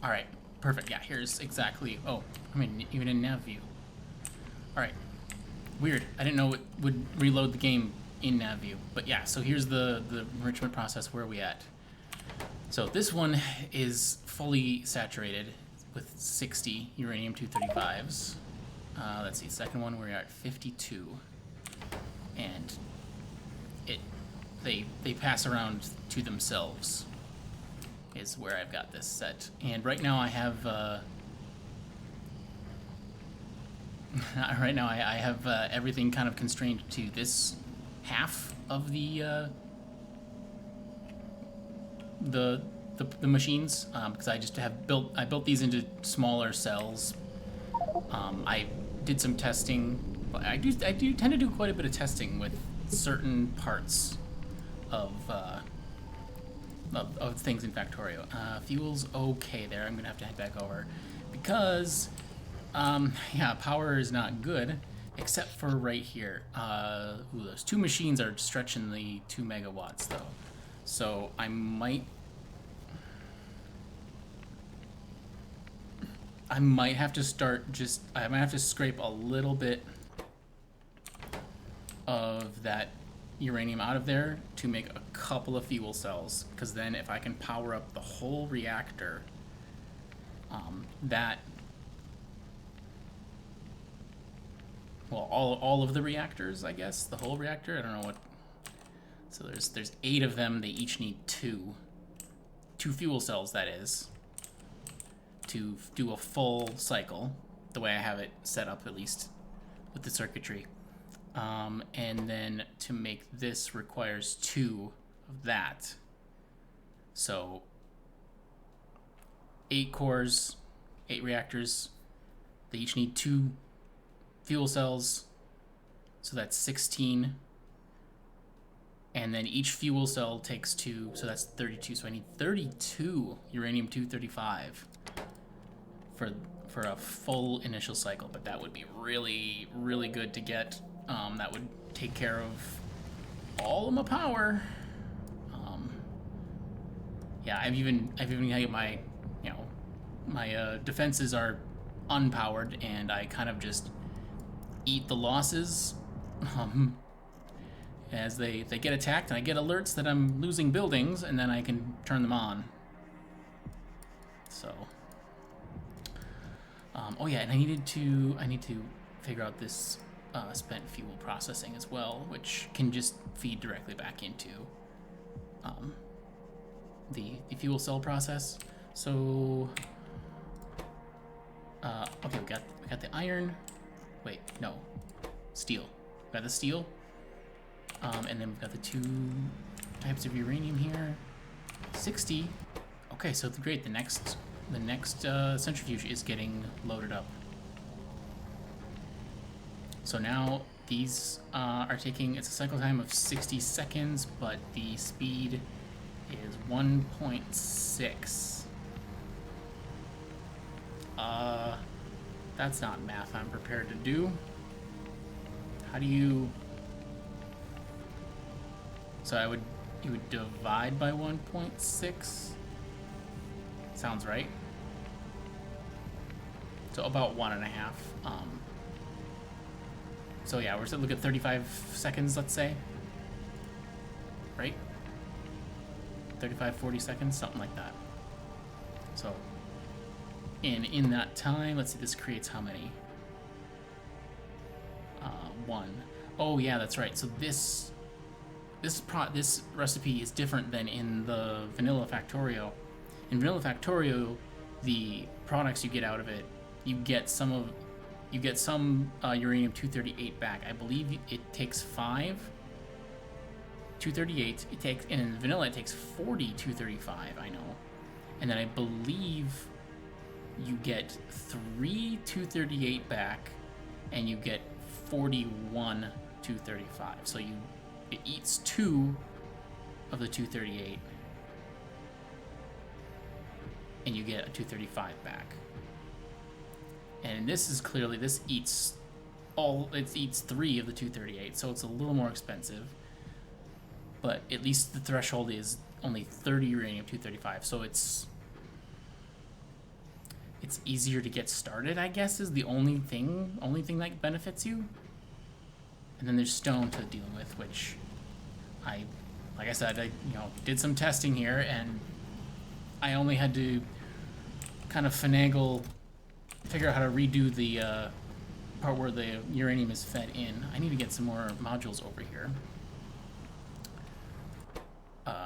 All right, perfect. Yeah, here's exactly. Oh, I mean, even in nav view. All right, weird. I didn't know it would reload the game in nav view, but yeah. So here's the enrichment process. Where are we at? So this one is fully saturated with 60 uranium-235s. Let's see, second one we're at 52, and they pass around to themselves. Is where I've got this set, and right now I have I have everything kind of constrained to this half of the machines, because I just have built these into smaller cells. I did some testing, but I do tend to do quite a bit of testing with certain parts of things in Factorio. Fuel's okay there. I'm gonna have to head back over because yeah, power is not good except for right here. Those two machines are stretching the 2 megawatts though, so I might have to start I might have to scrape a little bit of that uranium out of there to make a couple of fuel cells, because then if I can power up the whole reactor, all of the reactors, I guess, the whole reactor, I don't know what. So there's 8 of them. They each need two fuel cells, that is, to do a full cycle, the way I have it set up, at least with the circuitry. And then to make this requires 2 of that. So 8 cores, 8 reactors. They each need 2 fuel cells. So that's 16. And then each fuel cell takes 2, so that's 32. So I need 32 uranium-235 for a full initial cycle. But that would be really, really good to get. That would take care of all of my power. Yeah, I've even got my, my defenses are unpowered, and I kind of just eat the losses as they get attacked, and I get alerts that I'm losing buildings, and then I can turn them on. So, oh yeah, and I need to figure out this spent fuel processing as well, which can just feed directly back into the fuel cell process. So, okay, we got the iron. Wait, no, steel. We got the steel, and then we've got the 2 types of uranium here. 60. Okay, so great. The next centrifuge is getting loaded up. So now these are taking, it's a cycle time of 60 seconds, but the speed is 1.6. That's not math I'm prepared to do. How do you... So you would divide by 1.6? Sounds right. So about 1.5. So yeah, we're still looking at 35 seconds, let's say. Right? 35, 40 seconds, something like that. So, and in that time, let's see, this creates how many? 1. Oh yeah, that's right. So this recipe is different than in the vanilla Factorio. In vanilla Factorio, the products you get out of it, you get some uranium-238 back. I believe it takes 5 238. It takes, and in vanilla it takes 40 235. I know, and then I believe you get 3 238 back, and you get 41 235. So it eats 2 of the 238, and you get a 235 back. And this is clearly, this eats 3 of the 238, so it's a little more expensive. But at least the threshold is only 30 uranium-235, so it's it's easier to get started, I guess, is the only thing that benefits you. And then there's stone to deal with, which like I said, I did some testing here, and I only had to kind of figure out how to redo the part where the uranium is fed in. I need to get some more modules over here.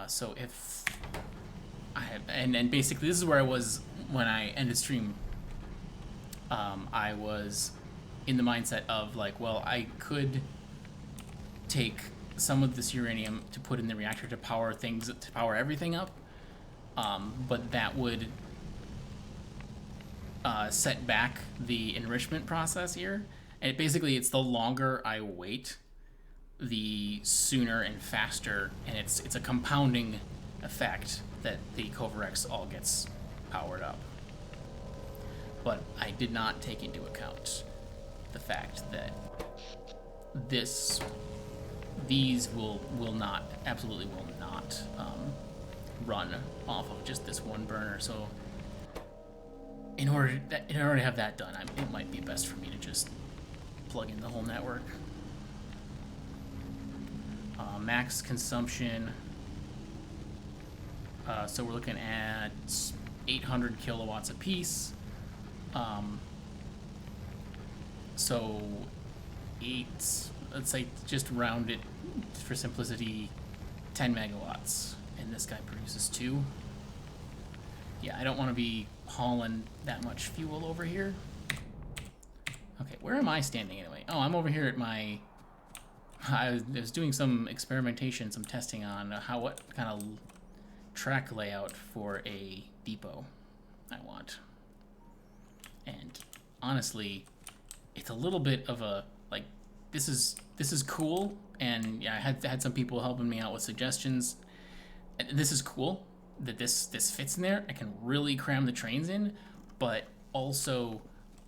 So if I have, and basically this is where I was when I ended stream. I was in the mindset of like, well, I could take some of this uranium to put in the reactor to power everything up, but that would set back the enrichment process here. And it's the longer I wait, the sooner and faster, and it's a compounding effect that the Covarex all gets powered up. But I did not take into account the fact that these will absolutely will not run off of just this one burner. So in order to have that done, it might be best for me to just plug in the whole network. Max consumption. So we're looking at 800 kilowatts a piece. So let's say, just round it for simplicity, 10 megawatts. And this guy produces 2. Yeah, I don't want to be hauling that much fuel over here. Okay, where am I standing anyway? Oh, I'm over here at my... I was doing some experimentation, some testing on what kind of track layout for a depot I want. And honestly, it's a little bit of a, like, this is cool, and yeah, I had some people helping me out with suggestions. And this is cool that this fits in there. I can really cram the trains in, but also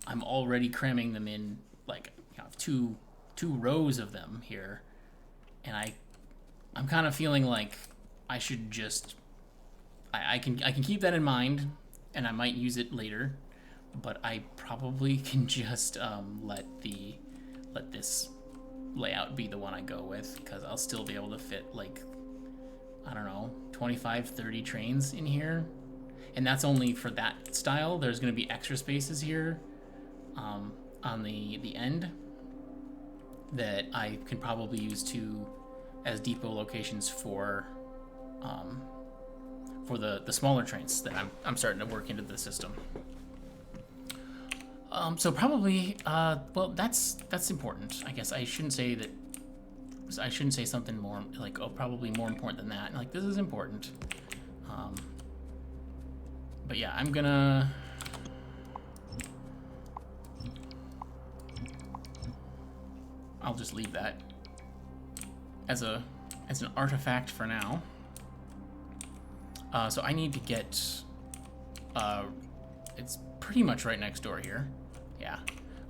I'm already cramming them in, like, two rows of them here, and I'm kind of feeling like I should just I can keep that in mind, and I might use it later, but I probably can just let this layout be the one I go with, because I'll still be able to fit, like, I don't know, 25, 30 trains in here, and that's only for that style. There's going to be extra spaces here on the end that I can probably use as depot locations for the smaller trains that I'm starting to work into the system. So probably, well, that's important. I guess I shouldn't say that. I shouldn't say something more like, oh, probably more important than that. Like, this is important. But yeah, I'm gonna. I'll just leave that as an artifact for now. So I need to get. It's pretty much right next door here. Yeah.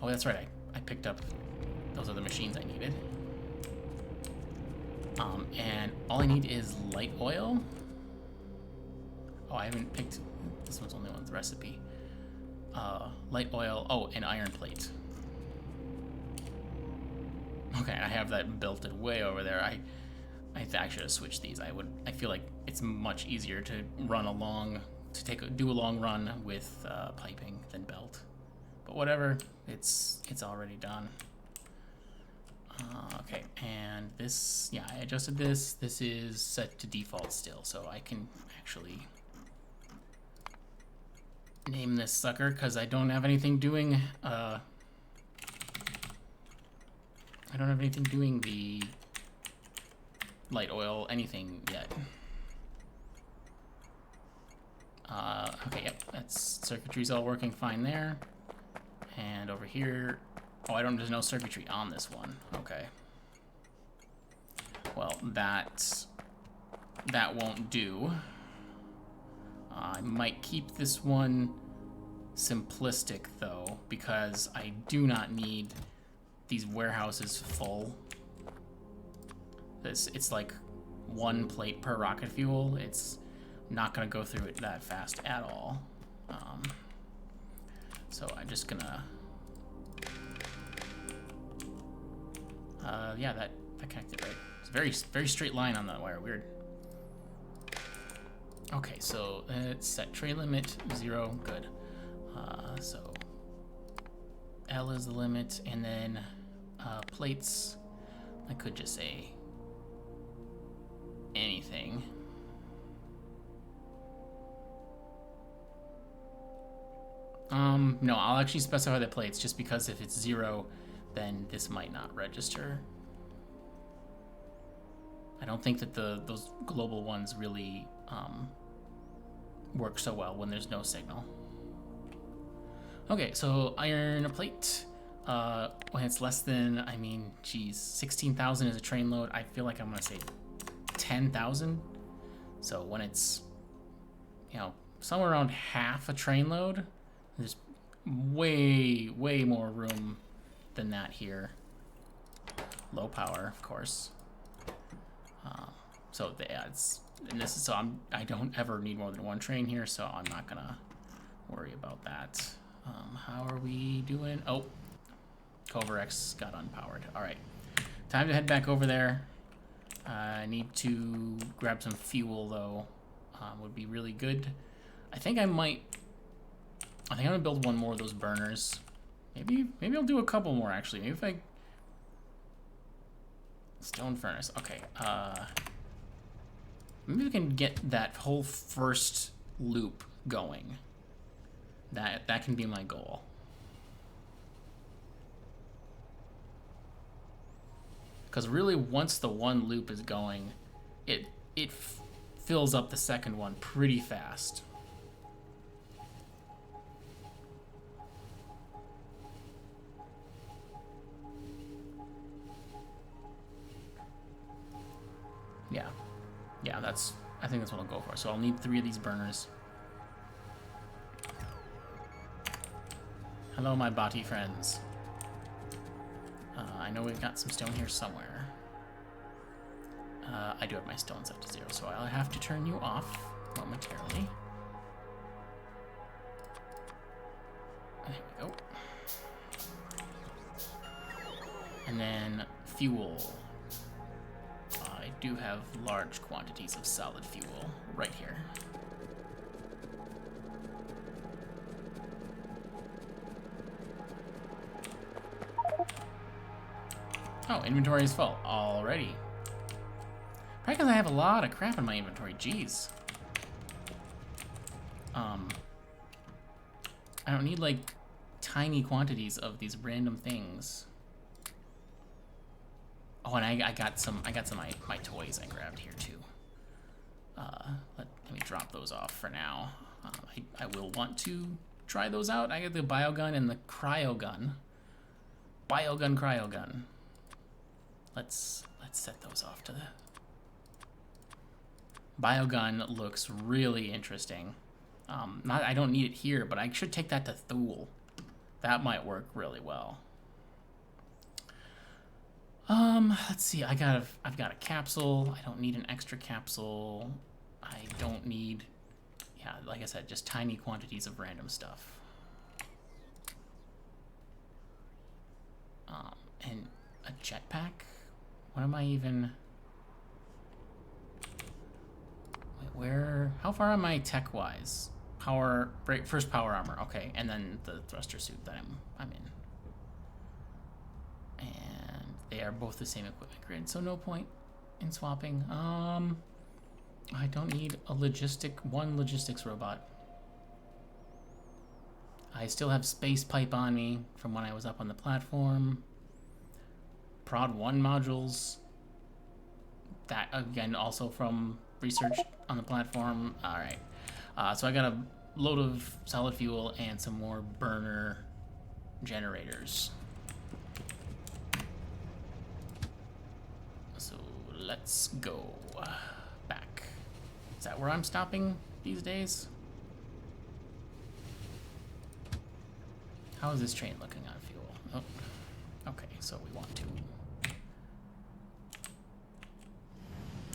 Oh, that's right. I picked up those other machines I needed. And all I need is light oil. Oh, I haven't picked. This one's only one recipe. Light oil. Oh, and iron plate. Okay, I have that belted way over there. I should have switched these. I feel like it's much easier to run along, do a long run with piping than belt. But whatever, it's already done. Okay, and this, yeah, I adjusted this. This is set to default still, so I can actually name this sucker, because I don't have anything doing the light oil anything yet. Okay, yep, circuitry's all working fine there. And over here, oh, there's no circuitry on this one. Okay. Well, that won't do. I might keep this one simplistic though, because I do not need these warehouses full. It's like 1 plate per rocket fuel. It's not going to go through it that fast at all. So I'm just gonna... yeah, that connected, right? It's a very straight line on that wire. Weird. Okay, so let's set tray limit 0. Good. So L is the limit, and then plates. I could just say anything. No, I'll actually specify the plates just because if it's 0, then this might not register. I don't think that those global ones really work so well when there's no signal. Okay, so iron a plate. When it's less than, I mean, geez, 16,000 is a train load. I feel like I'm gonna say 10,000. So when it's, you know, somewhere around half a train load, there's way more room than that here. Low power, of course. So yeah, I don't ever need more than one train here, so I'm not gonna worry about that. How are we doing? Oh, Coverx got unpowered. All right, time to head back over there. I need to grab some fuel though. Would be really good. I think I'm gonna build one more of those burners. Maybe I'll do a couple more actually. Maybe if I stone furnace. Okay. Maybe we can get that whole first loop going. That can be my goal. Because really, once the one loop is going, it fills up the second one pretty fast. Yeah, I think that's what I'll go for. So I'll need 3 of these burners. Hello, my botty friends. I know we've got some stone here somewhere. I do have my stone set to 0, so I'll have to turn you off momentarily. There we go. And then fuel. I do have large quantities of solid fuel right here. Oh, inventory is full already. Probably because I have a lot of crap in my inventory. Jeez. I don't need like tiny quantities of these random things. Oh, and I got some of my toys I grabbed here too. Let me drop those off for now. I will want to try those out. I got the biogun and the cryogun. Biogun, cryogun. Let's set those off to the... Biogun looks really interesting. I don't need it here, but I should take that to Thule. That might work really well. Let's see. I've got a capsule. I don't need an extra capsule. I don't need, yeah, like I said, just tiny quantities of random stuff. And a jetpack? What am I even... Wait, where... How far am I tech-wise? First power armor, okay, and then the thruster suit that I'm in. And they are both the same equipment grid, so no point in swapping. I don't need one logistics robot. I still have space pipe on me from when I was up on the platform. Prod 1 modules. That, again, also from research on the platform. All right. So I got a load of solid fuel and some more burner generators. So let's go back. Is that where I'm stopping these days? How is this train looking on fuel? Oh, okay, so we want to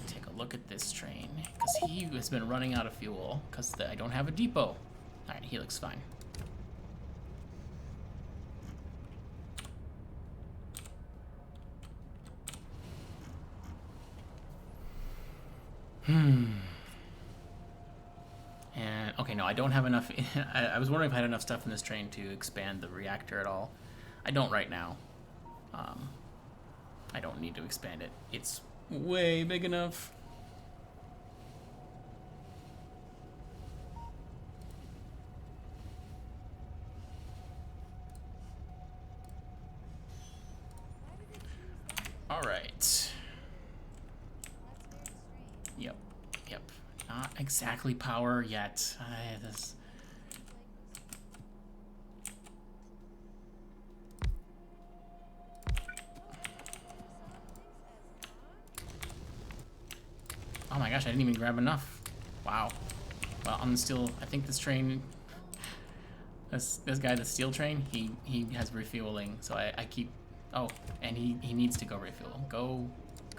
take a look at this train because he has been running out of fuel because I don't have a depot. All right, he looks fine. And, okay, no, I don't have enough. I was wondering if I had enough stuff in this train to expand the reactor at all. I don't right now. I don't need to expand it. It's way big enough. All right. Yep. Yep. Not exactly power yet. This... Oh my gosh, I didn't even grab enough. Wow. Well, on the steel, I think this train, this guy, the steel train, he has refueling, so I keep, oh, and he needs to go refuel. Go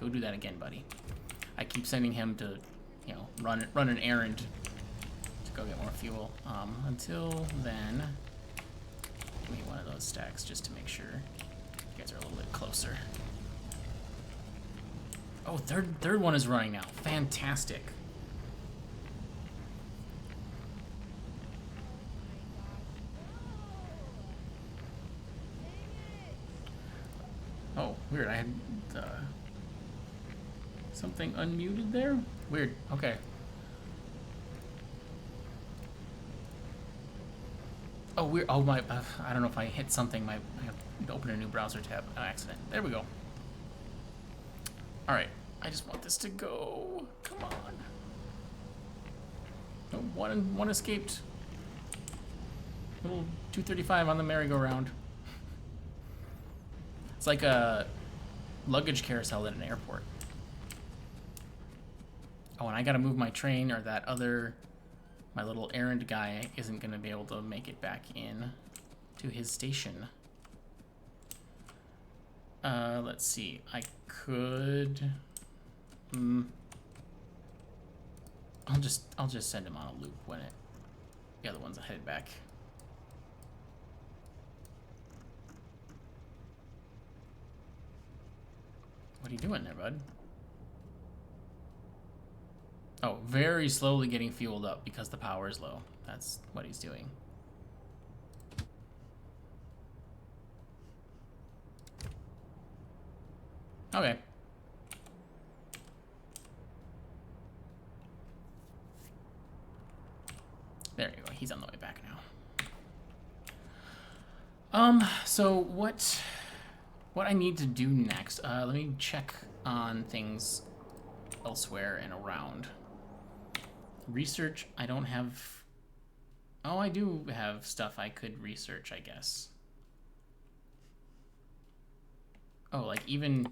do that again, buddy. I keep sending him to, you know, run an errand to go get more fuel. Until then, give me one of those stacks just to make sure you guys are a little bit closer. Oh, third one is running now. Fantastic. Oh, weird. I had something unmuted there. Weird. Okay. Oh, weird. Oh my. I don't know if I hit something. I have to open a new browser tab by accident. There we go. All right. I just want this to go. Come on. Oh, one escaped. Little 235 on the merry-go-round. It's like a luggage carousel at an airport. Oh, and I gotta move my train, or that other, my little errand guy isn't gonna be able to make it back in to his station. Let's see. I could. I'll just send him on a loop when the other one's headed back. What are you doing there, bud? Oh, very slowly getting fueled up because the power is low. That's what he's doing. Okay. There you go. He's on the way back now. So what I need to do next, let me check on things elsewhere and around. Research, I don't have... Oh, I do have stuff I could research, I guess. Oh, like even...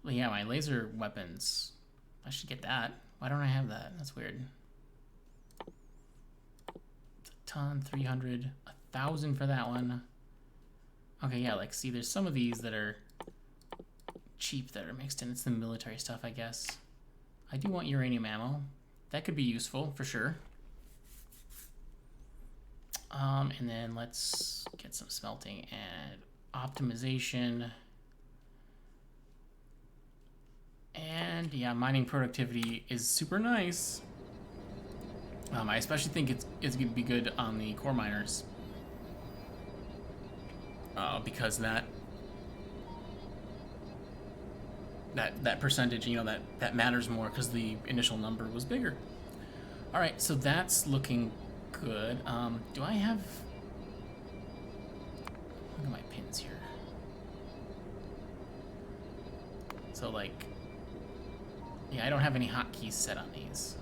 Yeah, my laser weapons. I should get that. Why don't I have that? That's weird. It's a ton, 300, 1,000 for that one. Okay, yeah, like, see, there's some of these that are cheap that are mixed in. It's the military stuff, I guess. I do want uranium ammo. That could be useful, for sure. And then let's get some smelting and optimization. And, yeah, mining productivity is super nice. I especially think it's going to be good on the core miners. Because that percentage, you know, that matters more because the initial number was bigger. All right, so that's looking good. Do I have... Look at my pins here. So, like... Yeah, I don't have any hotkeys set on these.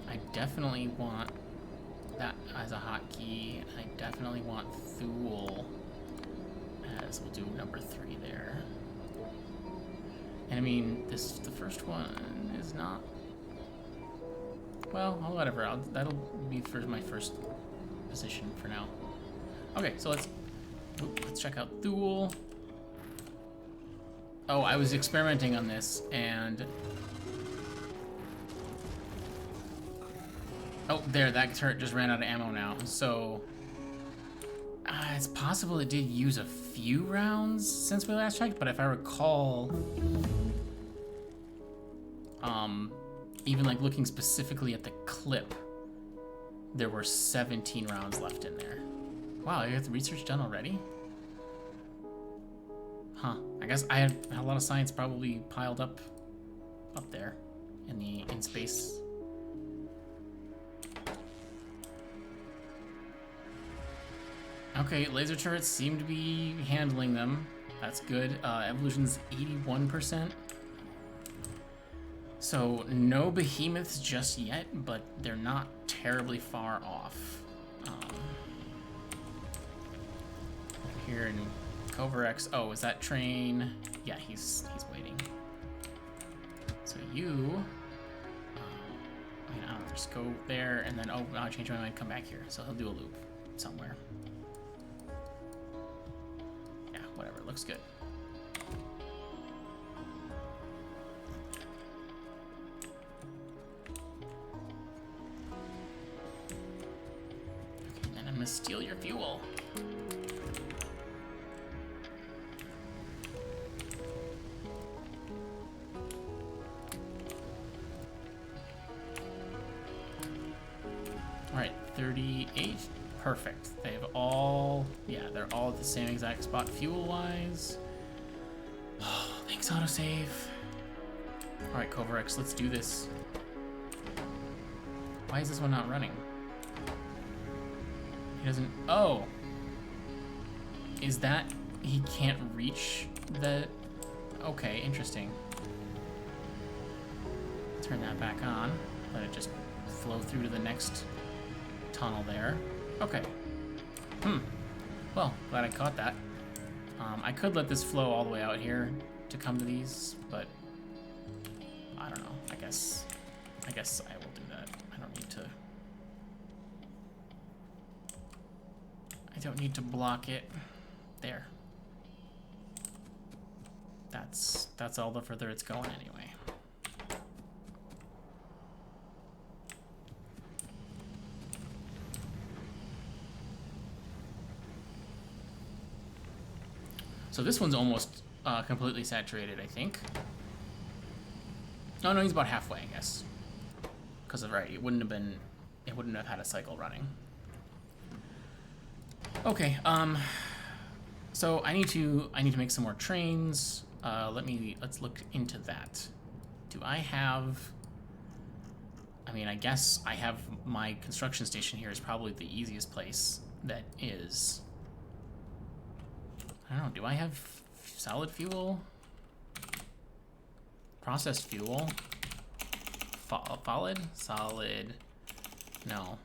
I definitely want that as a hotkey. I definitely want Thule as, we'll do number 3 there. And I mean, the first one is not, well, whatever, that'll be for my first position for now. Okay, so let's check out Thule. Oh, I was experimenting on this, and... Oh, there, that turret just ran out of ammo now, so... It's possible it did use a few rounds since we last checked, but if I recall, even like looking specifically at the clip, there were 17 rounds left in there. Wow, you got the research done already? Huh. I guess I had a lot of science probably piled up there in space. Okay, laser turrets seem to be handling them. That's good. Evolution's 81%. So no behemoths just yet, but they're not terribly far off. Here in Coverx. Oh, is that train? Yeah, he's waiting. So you, I mean, I don't know, just go there and then, oh, I'll change my mind, come back here. So he'll do a loop somewhere. Yeah, whatever, looks good. Okay, then I'm gonna steal your fuel. All right, 38. Perfect. They have all, yeah, they're all at the same exact spot fuel-wise. Oh, thanks, autosave. All right, Coverx, let's do this. Why is this one not running? He doesn't, oh. Is that, he can't reach the, okay, interesting. Turn that back on. Let it just flow through to the next tunnel there. Okay. Well, glad I caught that. I could let this flow all the way out here to come to these, but I don't know. I guess I will do that. I don't need to block it. There. That's all the further it's going anyway. So this one's almost completely saturated, I think. Oh no, he's about halfway, I guess. Because of right, it wouldn't have had a cycle running. Okay, so I need to make some more trains. Let's look into that. Do I have? I mean, I guess I have my construction station here is probably the easiest place that is. I don't know, do I have solid fuel? Processed fuel? Solid? No.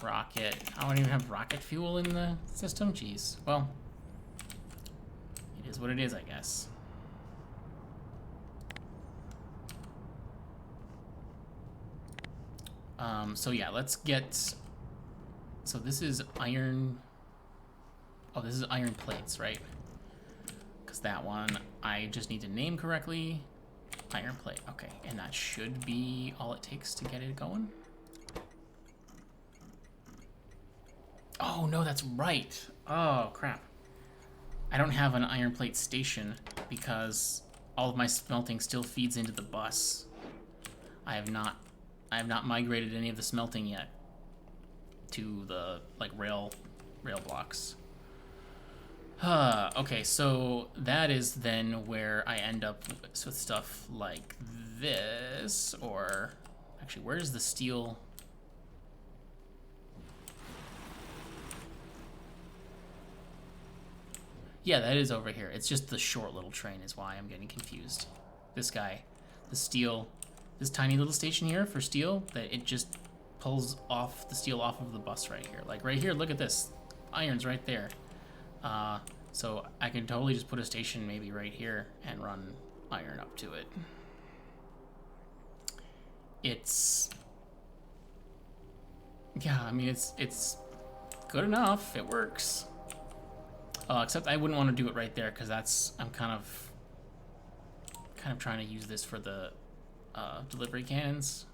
Rocket. I don't even have rocket fuel in the system? Jeez. Well, it is what it is, I guess. So yeah, let's get... So this is iron... Oh, this is iron plates, right? Because that one, I just need to name correctly. Iron plate, okay. And that should be all it takes to get it going. Oh, no, that's right. Oh, crap. I don't have an iron plate station because all of my smelting still feeds into the bus. I have not migrated any of the smelting yet to the, like, rail blocks. Okay, so that is then where I end up with stuff like this, or actually, where's the steel? Yeah, that is over here. It's just the short little train is why I'm getting confused. This guy, the steel, this tiny little station here for steel, that it just pulls off the steel off of the bus right here. Like right here, look at this, iron's right there. So I can totally just put a station maybe right here and run iron up to it. It's, yeah, I mean, it's good enough. It works. Except I wouldn't want to do it right there because that's, I'm kind of trying to use this for the delivery cannons.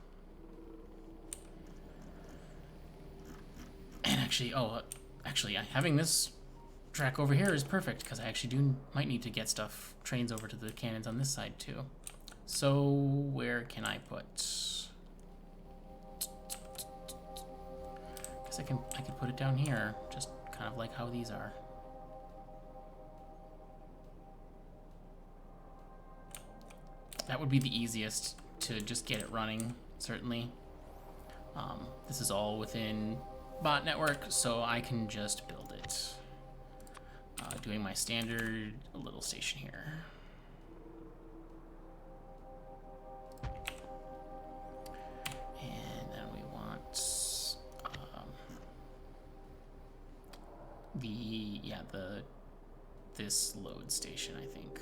And actually, having this track over here is perfect, because I actually might need to get trains over to the cannons on this side too. So where can I put? Guess I can put it down here, just kind of like how these are. That would be the easiest to just get it running, certainly. This is all within bot network, so I can just build it. Doing my standard little station here. And then we want this load station, I think.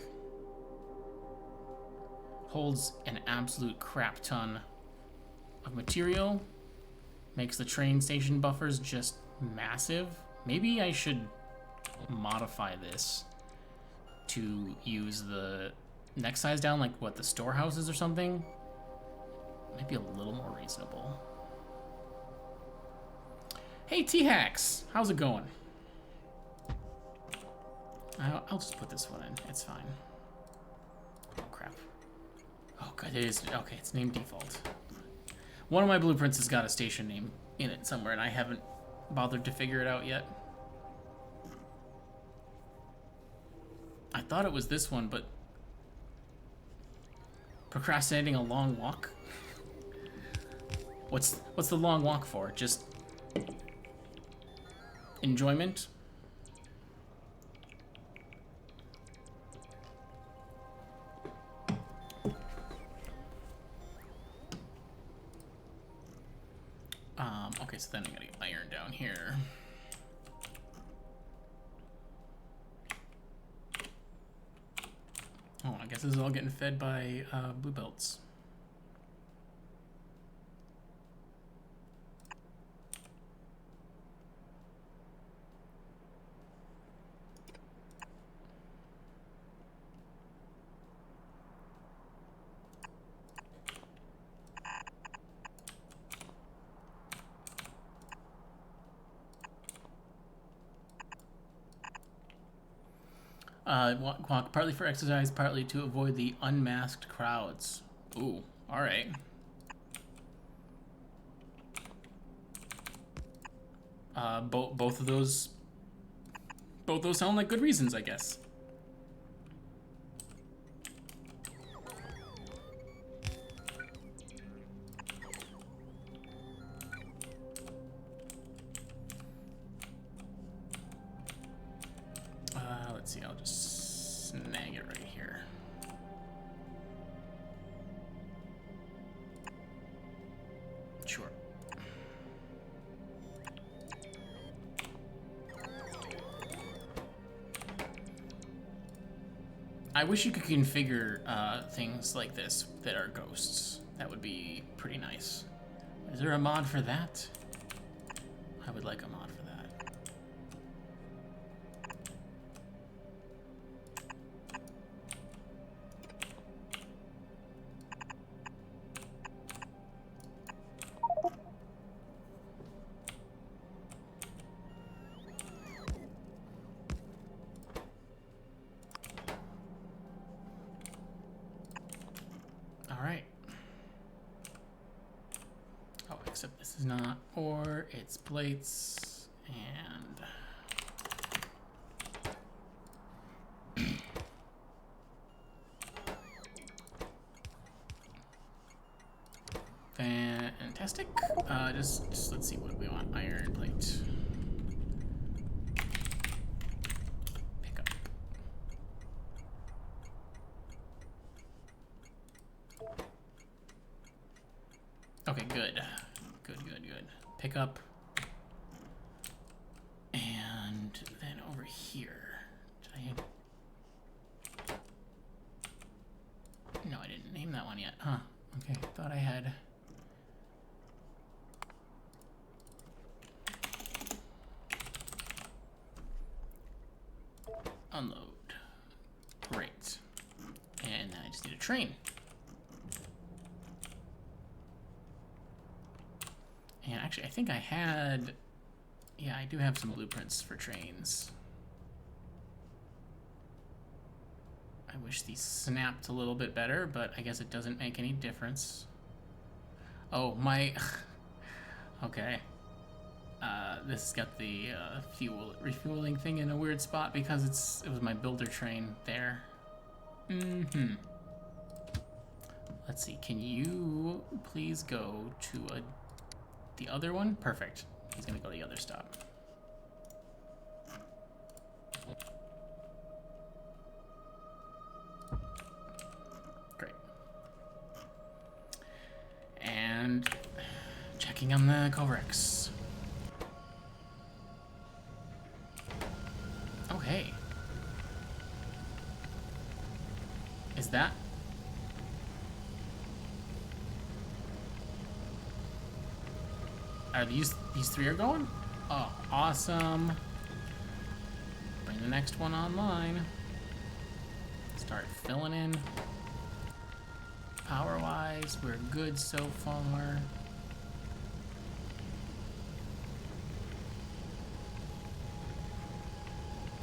Holds an absolute crap ton of material. Makes the train station buffers just massive. Maybe I should modify this to use the next size down, like what, the storehouses or something? Might be a little more reasonable. Hey T-Hacks, how's it going? I'll just put this one in, it's fine. Oh crap. Oh god, it is, okay, it's named default. One of my blueprints has got a station name in it somewhere and I haven't bothered to figure it out yet. I thought it was this one, but procrastinating a long walk? What's the long walk for? Just enjoyment? Okay, so then I gotta get iron down here. Oh, I guess this is all getting fed by blue belts. Walk partly for exercise, partly to avoid the unmasked crowds. Ooh, all right. Both those sound like good reasons, I guess. Let's see, I'll just snag it right here. Sure. I wish you could configure things like this that are ghosts. That would be pretty nice. Is there a mod for that? I would like a mod for that. Except this is not ore, it's plates, and fantastic. Just let's see what we want. Iron plate. Pick up. Okay, good. Good. Pick up. And then over here. No, I didn't name that one yet. Huh. Okay, thought I had. Unload. Great. And then I just need a train. And actually, I think I had... Yeah, I do have some blueprints for trains. wish these snapped a little bit better, but I guess it doesn't make any difference. Oh, my... Okay. This has got the refueling thing in a weird spot because it was my builder train there. Let's see, can you please go to the other one? Perfect. He's gonna go to the other stop. Great. And checking on the Culverex. Oh, hey. Is that? Are these three are going? Oh, awesome. Bring the next one online. Start filling in. Power-wise, we're good so far.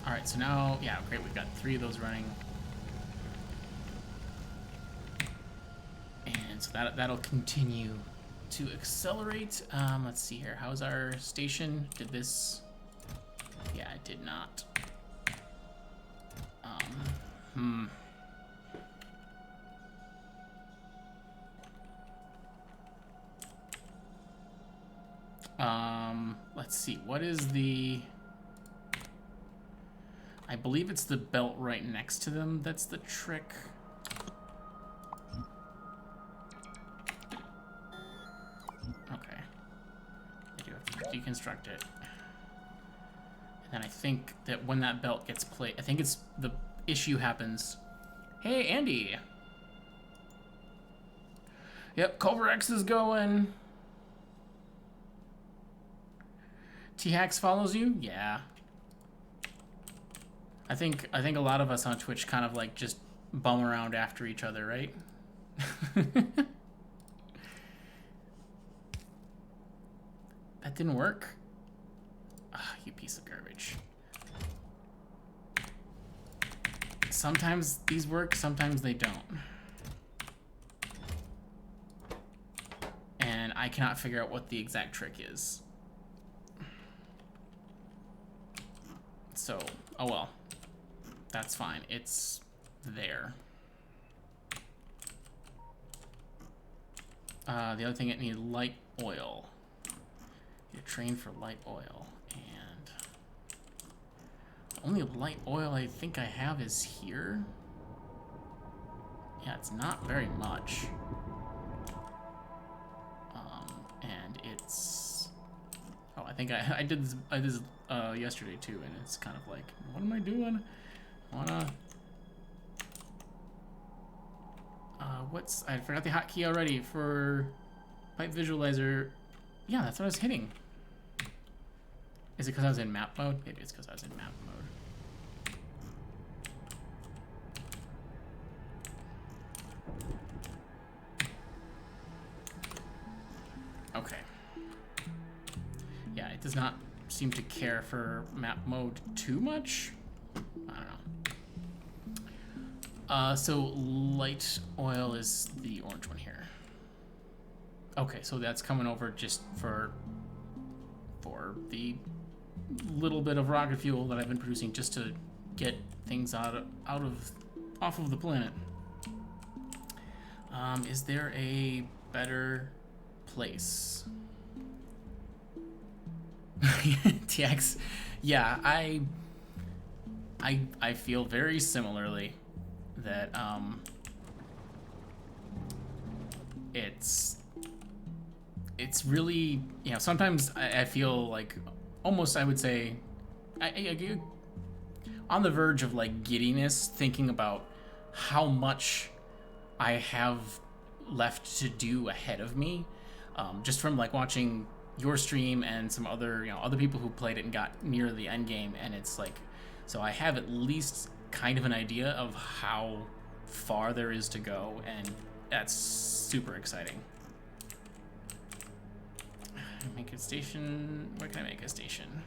All right, so now, yeah, great. We've got 3 of those running. And so that'll continue to accelerate. Let's see here. How's our station? Did this? Yeah, it did not. Let's see. What is the? I believe it's the belt right next to them that's the trick. Okay. I do have to deconstruct it. And then I think that when that belt gets played, I think it's the issue happens. Hey, Andy. Yep, Culverex is going. T-Hax follows you? Yeah. I think a lot of us on Twitch kind of like just bum around after each other, right? That didn't work? Ah, you piece of garbage. Sometimes these work, sometimes they don't. And I cannot figure out what the exact trick is. So, oh well. That's fine. It's there. The other thing, it needed light oil. You train for light oil, and the only light oil I think I have is here. Yeah, it's not very much. And it's. Oh, I think I did this yesterday too, and it's kind of like, what am I doing? I forgot the hotkey already for pipe visualizer. Yeah, that's what I was hitting. Is it because I was in map mode? Maybe it's because I was in map mode. Okay. Yeah, it does not seem to care for map mode too much. I don't know. So light oil is the orange one here. Okay, so that's coming over just for the little bit of rocket fuel that I've been producing just to get things off of the planet. Is there a better place? TX, yeah, I feel very similarly that it's really, you know, sometimes I feel like almost, I would say, I on the verge of like giddiness thinking about how much I have left to do ahead of me, just from like watching your stream and some other, you know, other people who played it and got near the end game, and it's like, so I have at least kind of an idea of how far there is to go, and that's super exciting. Make a station. Where can I make a station?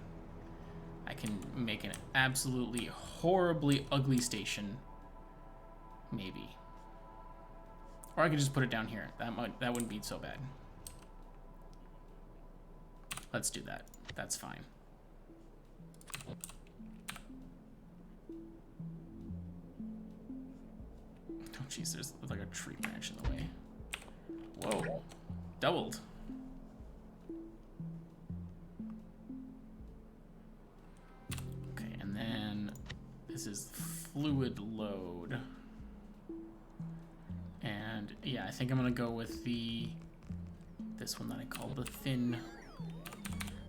I can make an absolutely horribly ugly station maybe. Or I could just put it down here. That wouldn't be so bad. Let's do that. That's fine. Oh jeez, there's like a tree branch in the way. Whoa. Doubled. Okay, and then this is fluid load. And yeah, I think I'm gonna go with this one that I call the thin.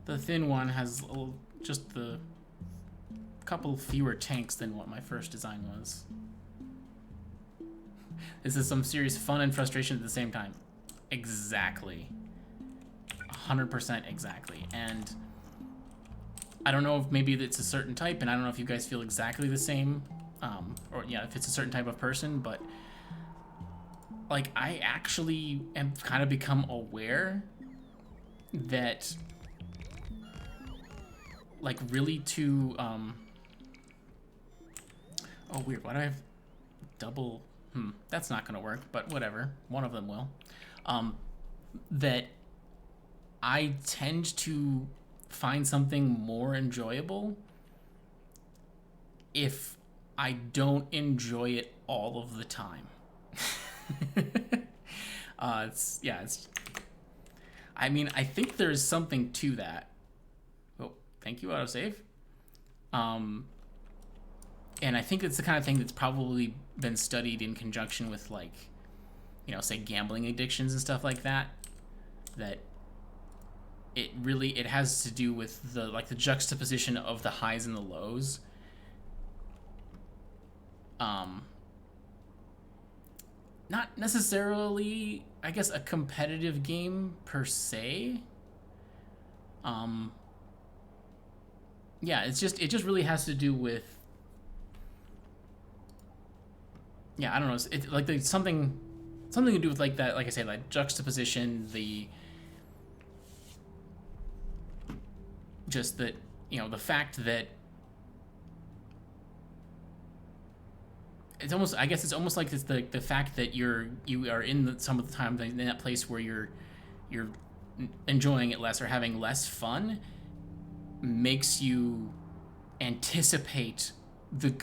The thin one has just the couple fewer tanks than what my first design was. This is some serious fun and frustration at the same time. Exactly. 100% exactly. And I don't know if maybe it's a certain type, and I don't know if you guys feel exactly the same, or yeah, if it's a certain type of person, but like I actually am kind of become aware that like really to oh weird, why do I have double that's not gonna work, but whatever, one of them will. That I tend to find something more enjoyable if I don't enjoy it all of the time. I mean, I think there's something to that. Oh, thank you, autosave. And I think it's the kind of thing that's probably been studied in conjunction with, like, you know, say gambling addictions and stuff like that. That it has to do with the juxtaposition of the highs and the lows. Not necessarily, I guess, a competitive game per se. Yeah, it just really has to do with, yeah, I don't know, it's like there's something to do with like that, like I say, like juxtaposition, just that, you know, the fact that it's almost, I guess it's almost like it's the fact that you are in some of the time in that place where you're enjoying it less or having less fun makes you anticipate the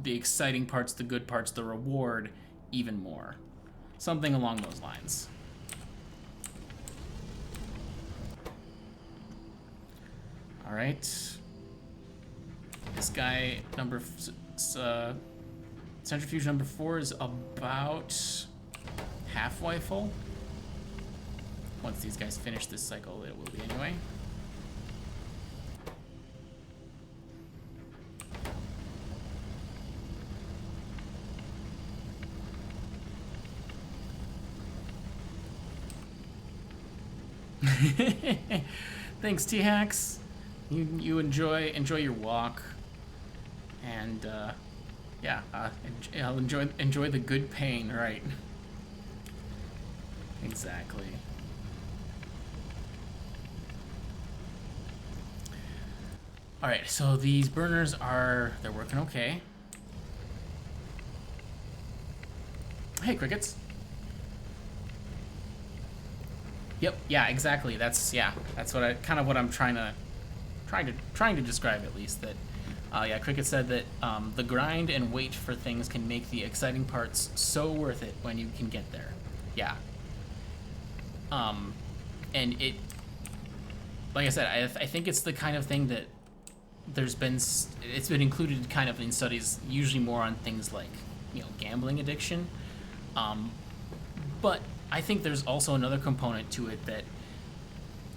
exciting parts, the good parts, the reward even more. Something along those lines. All right. This guy centrifuge number 4 is about halfway full. Once these guys finish this cycle, it will be anyway. Thanks, T-Hacks. You enjoy your walk, and yeah, I'll enjoy the good pain, right? Exactly. All right, so these burners they're working okay. Hey, crickets. Yep. Yeah. Exactly. That's what I'm trying to describe, at least. That yeah, Cricket said that the grind and wait for things can make the exciting parts so worth it when you can get there. Yeah. And it, like I said, I think it's the kind of thing that it's been included kind of in studies, usually more on things like, you know, gambling addiction. But I think there's also another component to it that,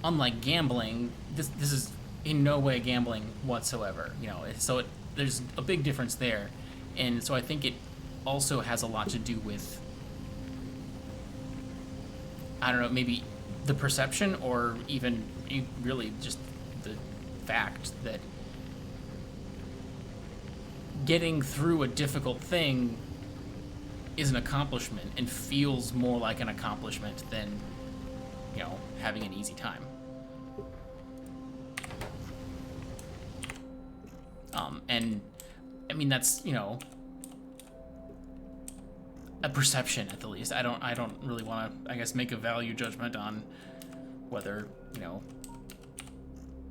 unlike gambling, this is in no way gambling whatsoever. You know, so there's a big difference there, and so I think it also has a lot to do with, I don't know, maybe the perception, or even really just the fact that getting through a difficult thing is an accomplishment and feels more like an accomplishment than, you know, having an easy time. And I mean, that's, you know, a perception at the least. I don't really want to, I guess, make a value judgment on whether, you know,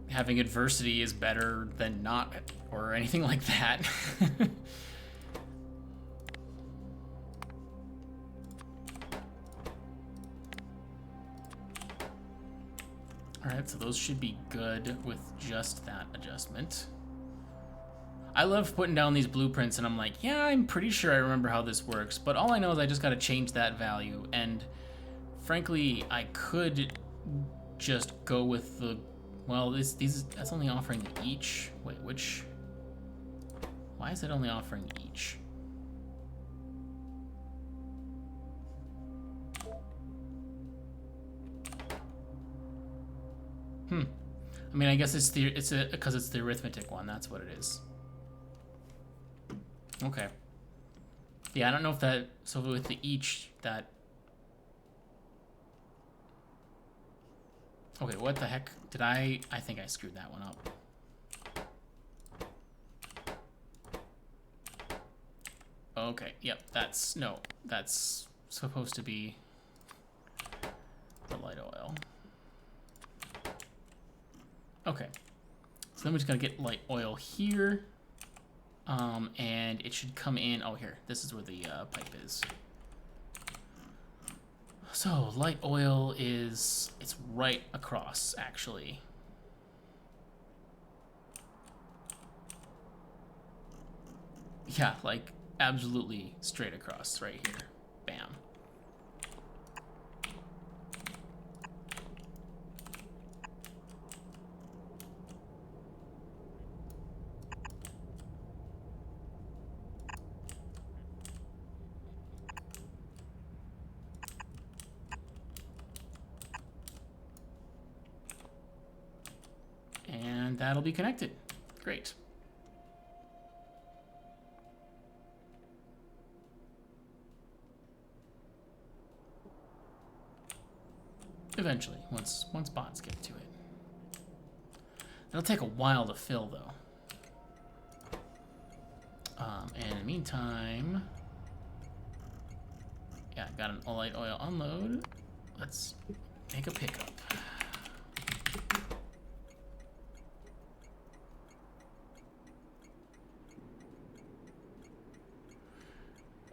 having adversity is better than not or anything like that. Alright, so those should be good with just that adjustment. I love putting down these blueprints and I'm like, yeah, I'm pretty sure I remember how this works, but all I know is I just gotta change that value, and frankly, I could just go with the, well, that's only offering each. Wait, which, why is it only offering each? I mean, I guess it's because it's the arithmetic one. That's what it is. Okay. Yeah, I don't know if that. So with the each, that. Okay, what the heck did I think I screwed that one up. Okay. Yep. That's supposed to be the light oil. Okay, so then we just gotta get light oil here, and it should come in. Oh, here, this is where the pipe is. So light oil it's right across, actually. Yeah, like absolutely straight across, right here. Bam. And that'll be connected. Great. Eventually, once bots get to it. It'll take a while to fill, though. And in the meantime, yeah, got an light oil unload. Let's make a pickup.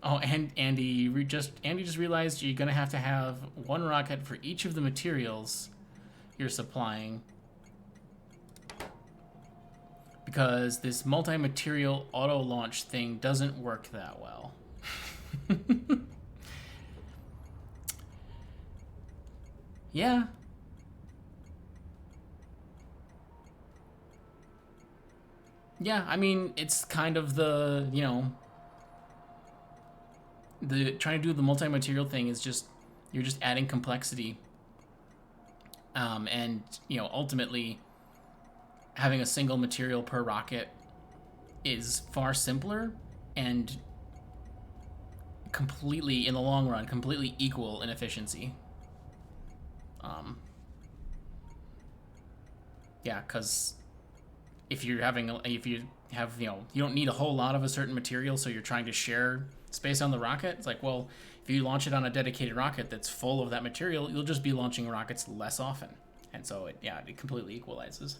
Oh, and Andy just realized you're gonna have to have one rocket for each of the materials you're supplying, because this multi-material auto launch thing doesn't work that well. Yeah. Yeah, I mean, it's kind of the, you know, trying to do the multi-material thing is just, you're just adding complexity. And, you know, ultimately, having a single material per rocket is far simpler and completely, in the long run, completely equal in efficiency. Yeah, because if you have, you know, you don't need a whole lot of a certain material, so you're trying to share space on the rocket. It's like, well, if you launch it on a dedicated rocket that's full of that material, you'll just be launching rockets less often. And so, it completely equalizes.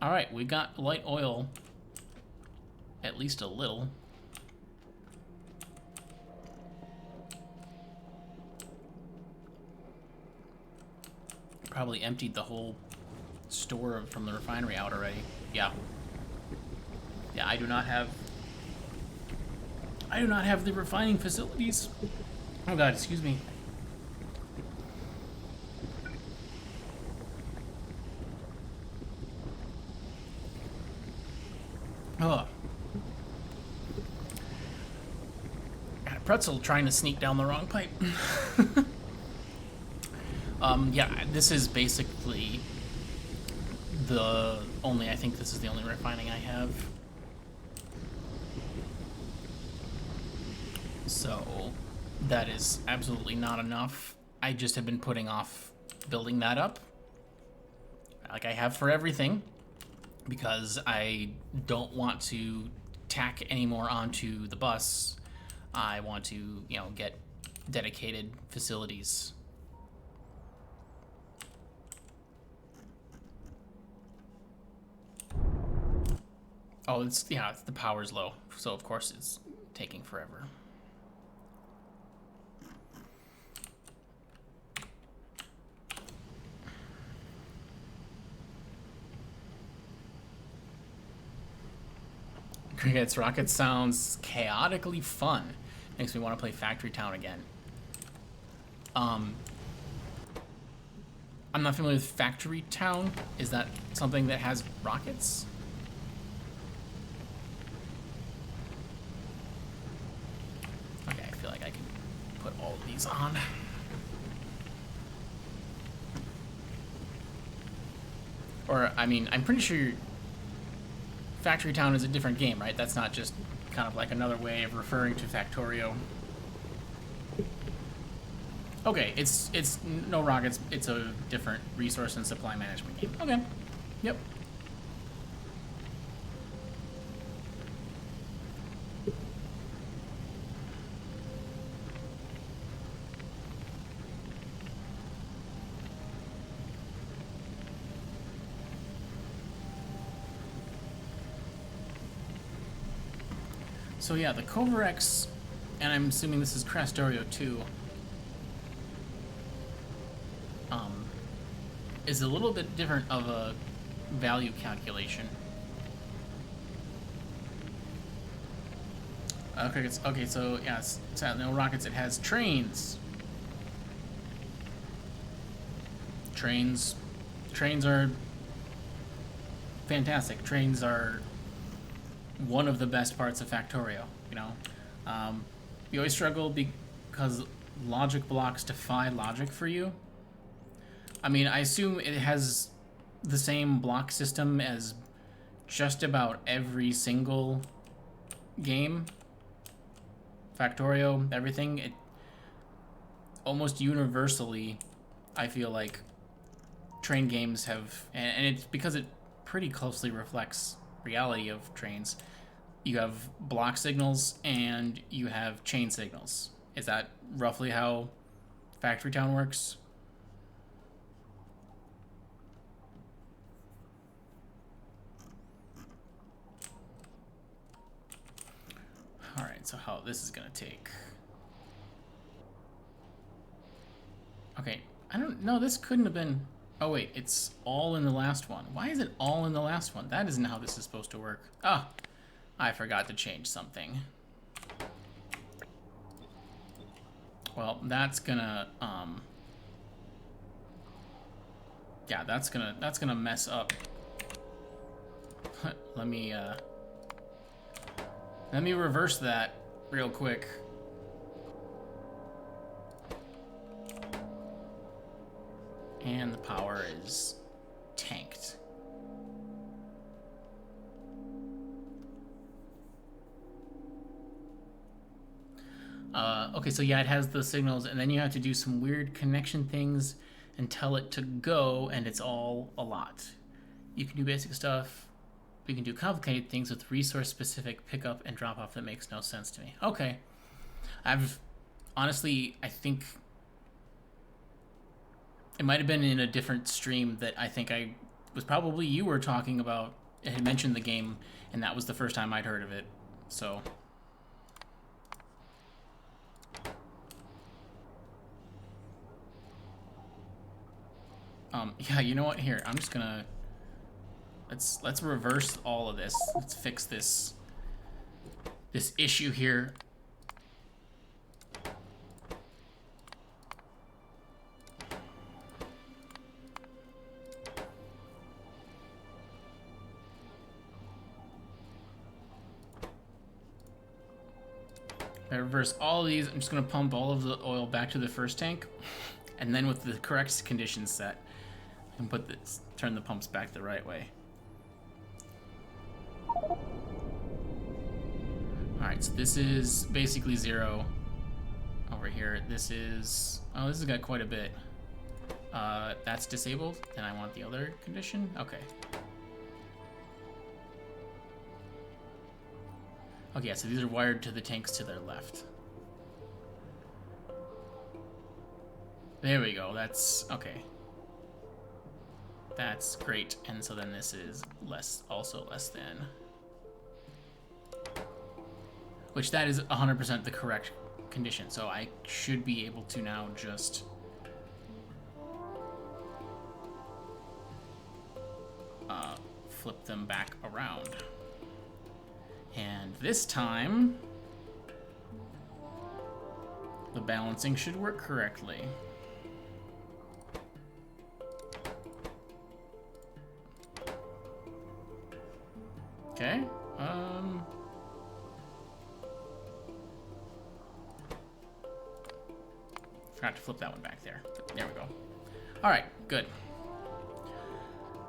All right, we got light oil, at least a little. Probably emptied the whole store from the refinery out already. Yeah. Yeah, I do not have the refining facilities. Oh god, excuse me. Oh. Got a pretzel trying to sneak down the wrong pipe. Yeah, this is basically I think this is the only refining I have. So that is absolutely not enough. I just have been putting off building that up, like I have for everything, because I don't want to tack any more onto the bus. I want to, you know, get dedicated facilities. Oh, yeah, the power's low, so of course it's taking forever. Crickets Rocket sounds chaotically fun. Makes me want to play Factory Town again. I'm not familiar with Factory Town. Is that something that has rockets? Okay, I feel like I can put all of these on. Or, I mean, I'm pretty sure Factory Town is a different game, right? That's not just kind of like another way of referring to Factorio. Okay, it's no rockets. It's a different resource and supply management game. Okay, yep. So yeah, the Kovarex, and I'm assuming this is Factorio too, is a little bit different of a value calculation. Okay, so yeah, it's no rockets. It has trains. Trains are fantastic. Trains are one of the best parts of Factorio. You know, you always struggle because logic blocks defy logic for you. I mean, I assume it has the same block system as just about every single game. Factorio, everything. It almost universally, I feel like train games have, and it's because it pretty closely reflects reality of trains. You have block signals and you have chain signals. Is that roughly how Factory Town works? Alright, so how this is gonna take. Okay, I don't know, this couldn't have been. Oh wait, it's all in the last one. Why is it all in the last one? That isn't how this is supposed to work. Ah, I forgot to change something. Well, that's gonna yeah, that's gonna mess up. Let me reverse that real quick. And the power is tanked. Okay, so yeah, it has the signals, and then you have to do some weird connection things and tell it to go, and it's all a lot. You can do basic stuff. We can do complicated things with resource-specific pickup and drop-off that makes no sense to me. Okay. Honestly, I think it might have been in a different stream that I think I was probably you were talking about. It had mentioned the game, and that was the first time I'd heard of it. So yeah, you know what? Here, I'm just gonna let's reverse all of this. Let's fix this issue here. I reverse all of these. I'm just gonna pump all of the oil back to the first tank, and then with the correct conditions set, I can turn the pumps back the right way. Alright, so this is basically 0 over here. This has got quite a bit. That's disabled, and I want the other condition. Okay. Okay, yeah, so these are wired to the tanks to their left. There we go. That's okay. That's great. And so then this is also less than. Which that is 100% the correct condition. So I should be able to now just flip them back around. And this time, the balancing should work correctly. Okay. Forgot to flip that one back there. There we go. All right, good.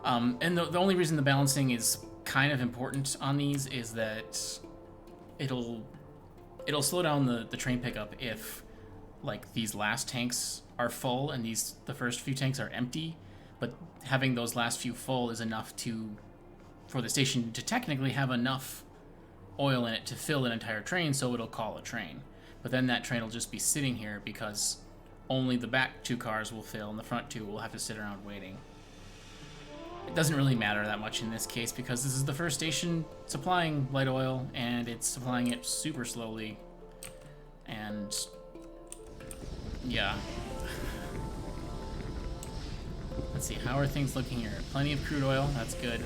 And the only reason the balancing is kind of important on these is that it'll slow down the train pickup if like these last tanks are full and the first few tanks are empty, but having those last few full is enough for the station to technically have enough oil in it to fill an entire train, so it'll call a train. But then that train will just be sitting here because only the back 2 cars will fill and the front 2 will have to sit around waiting. It doesn't really matter that much in this case because this is the first station supplying light oil and it's supplying it super slowly. And yeah. Let's see, how are things looking here? Plenty of crude oil, that's good.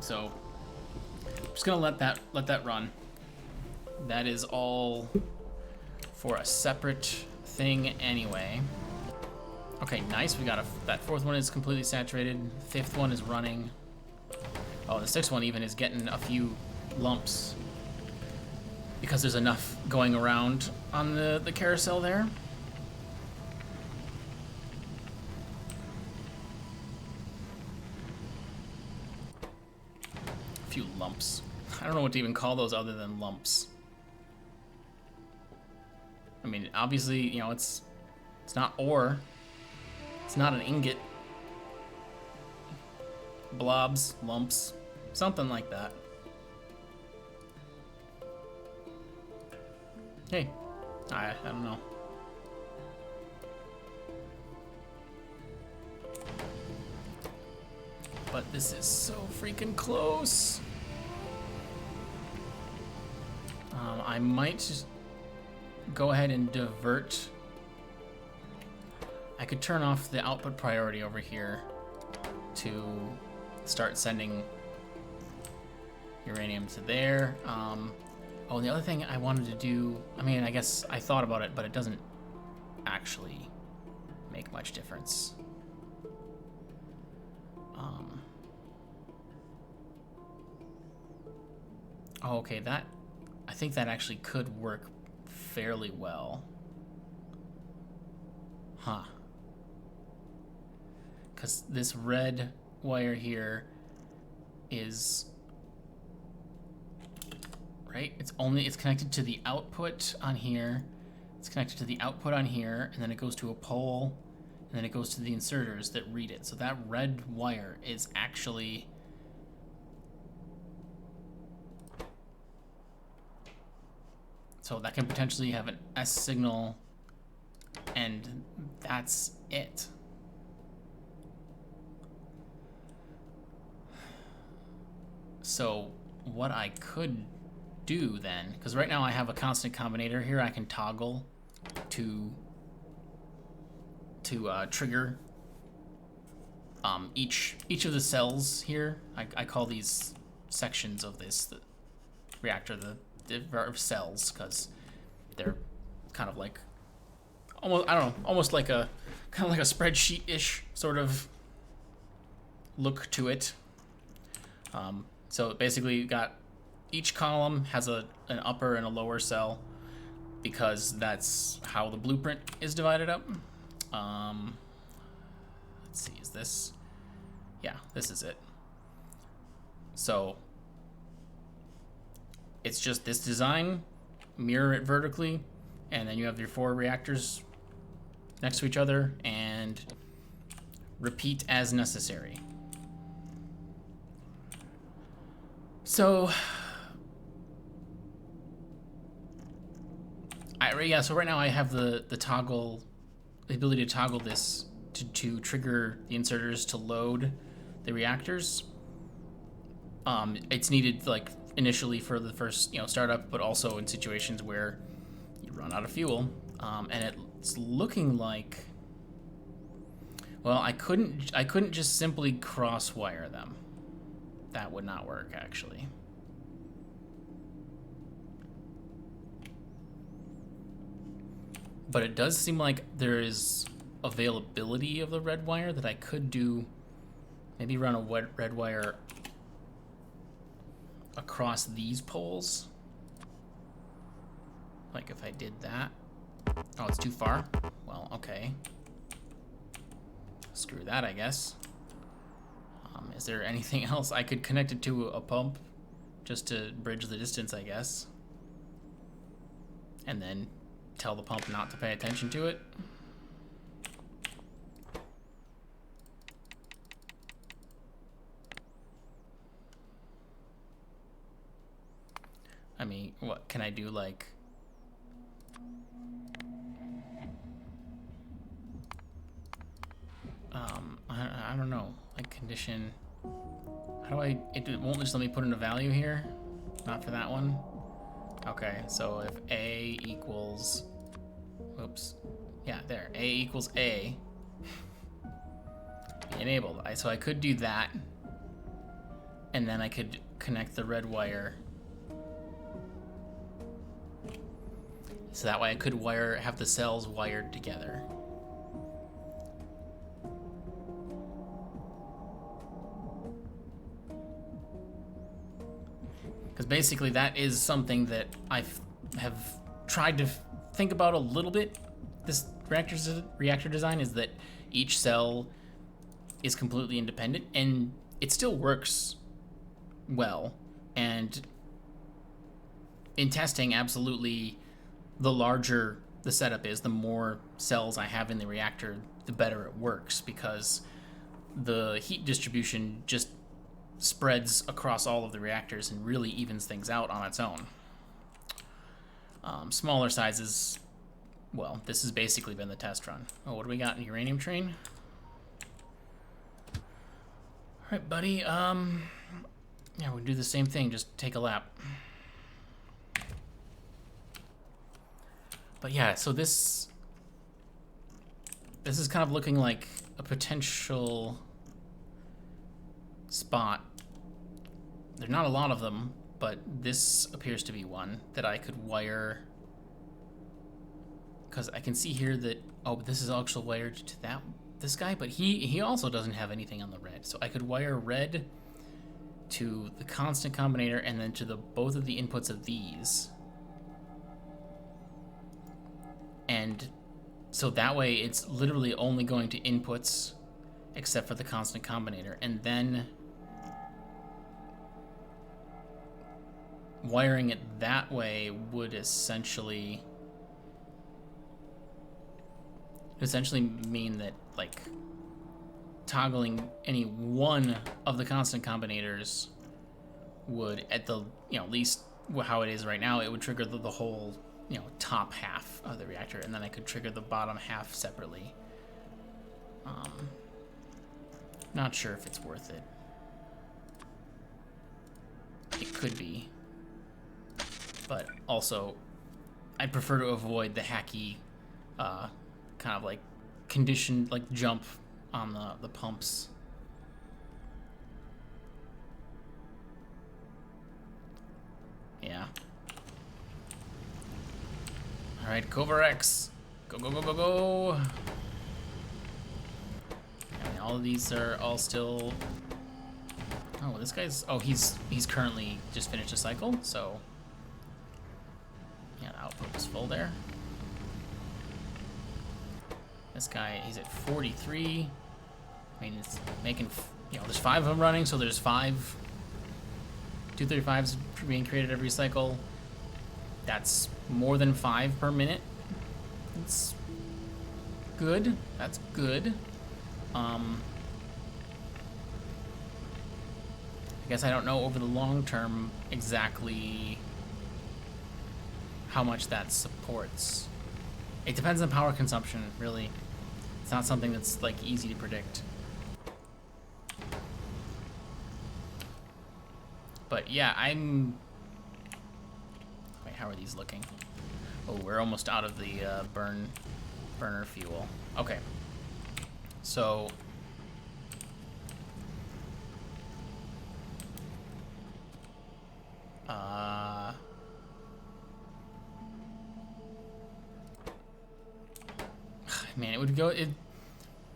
So I'm just gonna let that run. That is all for a separate thing anyway. Okay, nice. We got that 4th one is completely saturated. 5th one is running. Oh, the 6th one even is getting a few lumps because there's enough going around on the carousel there. A few lumps. I don't know what to even call those other than lumps. I mean, obviously, you know, it's not ore. It's not an ingot. Blobs, lumps, something like that. Hey, I don't know. But this is so freaking close. I might just go ahead and divert. I could turn off the output priority over here to start sending uranium to there. Oh, and the other thing I wanted to do, I mean, I guess I thought about it, but it doesn't actually make much difference. Oh, okay, I think that actually could work fairly well. Huh. Because this red wire here is, right? It's connected to the output on here. It's connected to the output on here, and then it goes to a pole, and then it goes to the inserters that read it. So that red wire is actually so that can potentially have an S signal, and that's it. So what I could do then, because right now I have a constant combinator here, I can toggle to trigger each of the cells here. I call these sections of the reactor the cells because they're kind of like almost like a kind of like a spreadsheet-ish sort of look to it. So basically you got each column has an upper and a lower cell because that's how the blueprint is divided up. Let's see, is this? Yeah, this is it. So it's just this design, mirror it vertically, and then you have your 4 reactors next to each other and repeat as necessary. So, so right now I have the ability to toggle this to trigger the inserters to load the reactors. It's needed like initially for the first startup, but also in situations where you run out of fuel. And it's looking like, well, I couldn't just simply cross wire them. That would not work actually. But it does seem like there is availability of the red wire that I could do. Maybe run a red wire across these poles. Like if I did that. Oh, it's too far? Well, okay. Screw that, I guess. Is there anything else? I could connect it to a pump just to bridge the distance, I guess. And then tell the pump not to pay attention to it. I mean, what can I do, like... I don't know, like condition... How do I... It won't just let me put in a value here? Not for that one? Okay, so if A equals... Oops. Yeah, there. A equals A. Be enabled. So I could do that. And then I could connect the red wire. So that way I could have the cells wired together. Because basically that is something that I have tried to think about a little bit. This reactor design is that each cell is completely independent, and it still works well. And in testing, absolutely, the larger the setup is, the more cells I have in the reactor, the better it works, because the heat distribution just spreads across all of the reactors and really evens things out on its own. Smaller sizes, well, this has basically been the test run. Oh, what do we got in uranium train? All right, buddy. Yeah, we'll do the same thing, just take a lap. But yeah, so this is kind of looking like a potential spot. There are not a lot of them, but this appears to be one that I could wire, because I can see here that, oh, this is also wired to this guy, but he also doesn't have anything on the red. So I could wire red to the constant combinator and then to both of the inputs of these. And so that way it's literally only going to inputs except for the constant combinator. And then wiring it that way would essentially mean that, like, toggling any one of the constant combinators would, at the, at least how it is right now, it would trigger the whole, top half of the reactor, and then I could trigger the bottom half separately. Not sure if it's worth it. It could be. But also, I'd prefer to avoid the hacky, kind of like conditioned, like jump on the pumps. Yeah. All right, Kovarex, go, go, go, go, go. I mean, all of these are all still. Oh, this guy's. Oh, he's currently just finished a cycle, so. Yeah, the output was full there. This guy, he's at 43. I mean, it's making, there's 5 of them running, so there's 5 235s being created every cycle. That's more than 5 per minute. It's good. That's good. I guess I don't know over the long term exactly how much that supports. It depends on power consumption, really. It's not something that's like easy to predict. But yeah, I'm... Wait, how are these looking? Oh, we're almost out of the burner fuel. Okay. So... Man, it would go...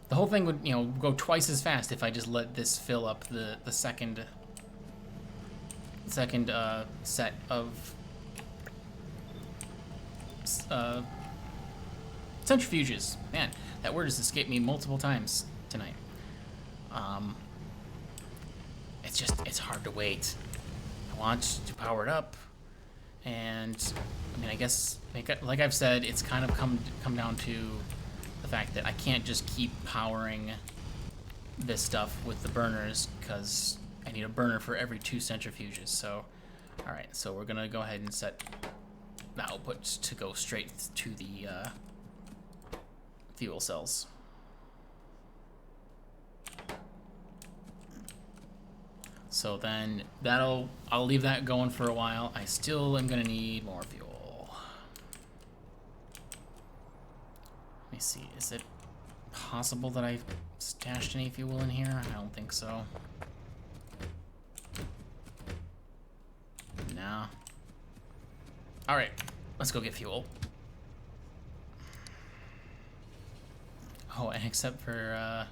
The whole thing would, you know, go twice as fast if I just let this fill up the second set of centrifuges. Man, that word has escaped me multiple times tonight. It's hard to wait. I want to power it up, and I mean, I guess like I've said, it's kind of come down to the fact that I can't just keep powering this stuff with the burners because I need a burner for every 2 centrifuges. So, all right, so we're gonna go ahead and set the output to go straight to the fuel cells. So then I'll leave that going for a while. I still am gonna need more fuel. Let me see, is it possible that I stashed any fuel in here? I don't think so. No. All right, let's go get fuel. Oh, and except for,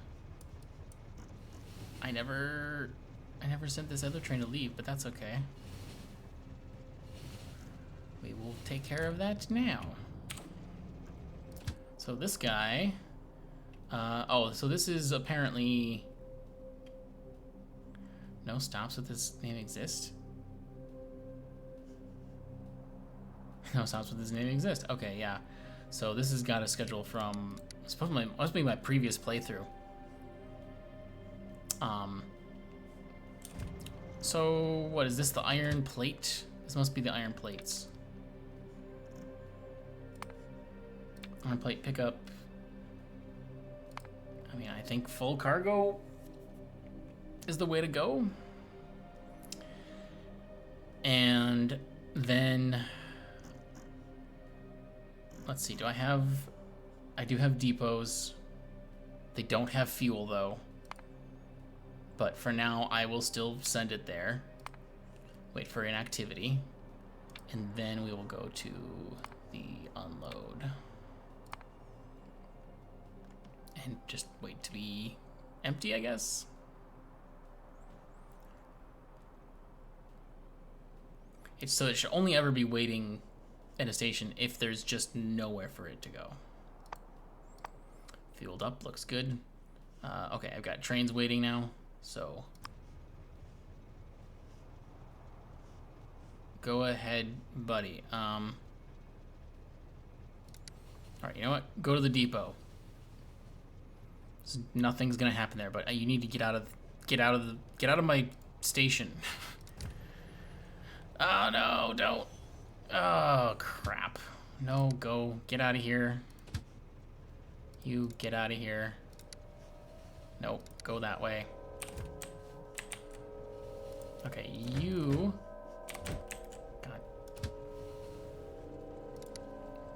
I never sent this other train to leave, but that's okay. We will take care of that now. So this guy, oh, so this is apparently, no stops with this name exist? No stops with this name exist. Okay, yeah. So this has got a schedule from, must be my previous playthrough. So what is this, the iron plate? This must be the iron plates. Iron plate pickup. I mean, I think full cargo is the way to go. And then, let's see, I do have depots. They don't have fuel though. But for now, I will still send it there. Wait for inactivity. And then we will go to the unload. And just wait to be empty, I guess. So it should only ever be waiting at a station if there's just nowhere for it to go. Fueled up, looks good. Okay, I've got trains waiting now, so go ahead, buddy. All right, you know what? Go to the depot. Nothing's gonna happen there, but you need to get out of my station. Oh no, don't. Oh crap. No, go. Get out of here. You get out of here. Nope, go that way. Okay, you... God.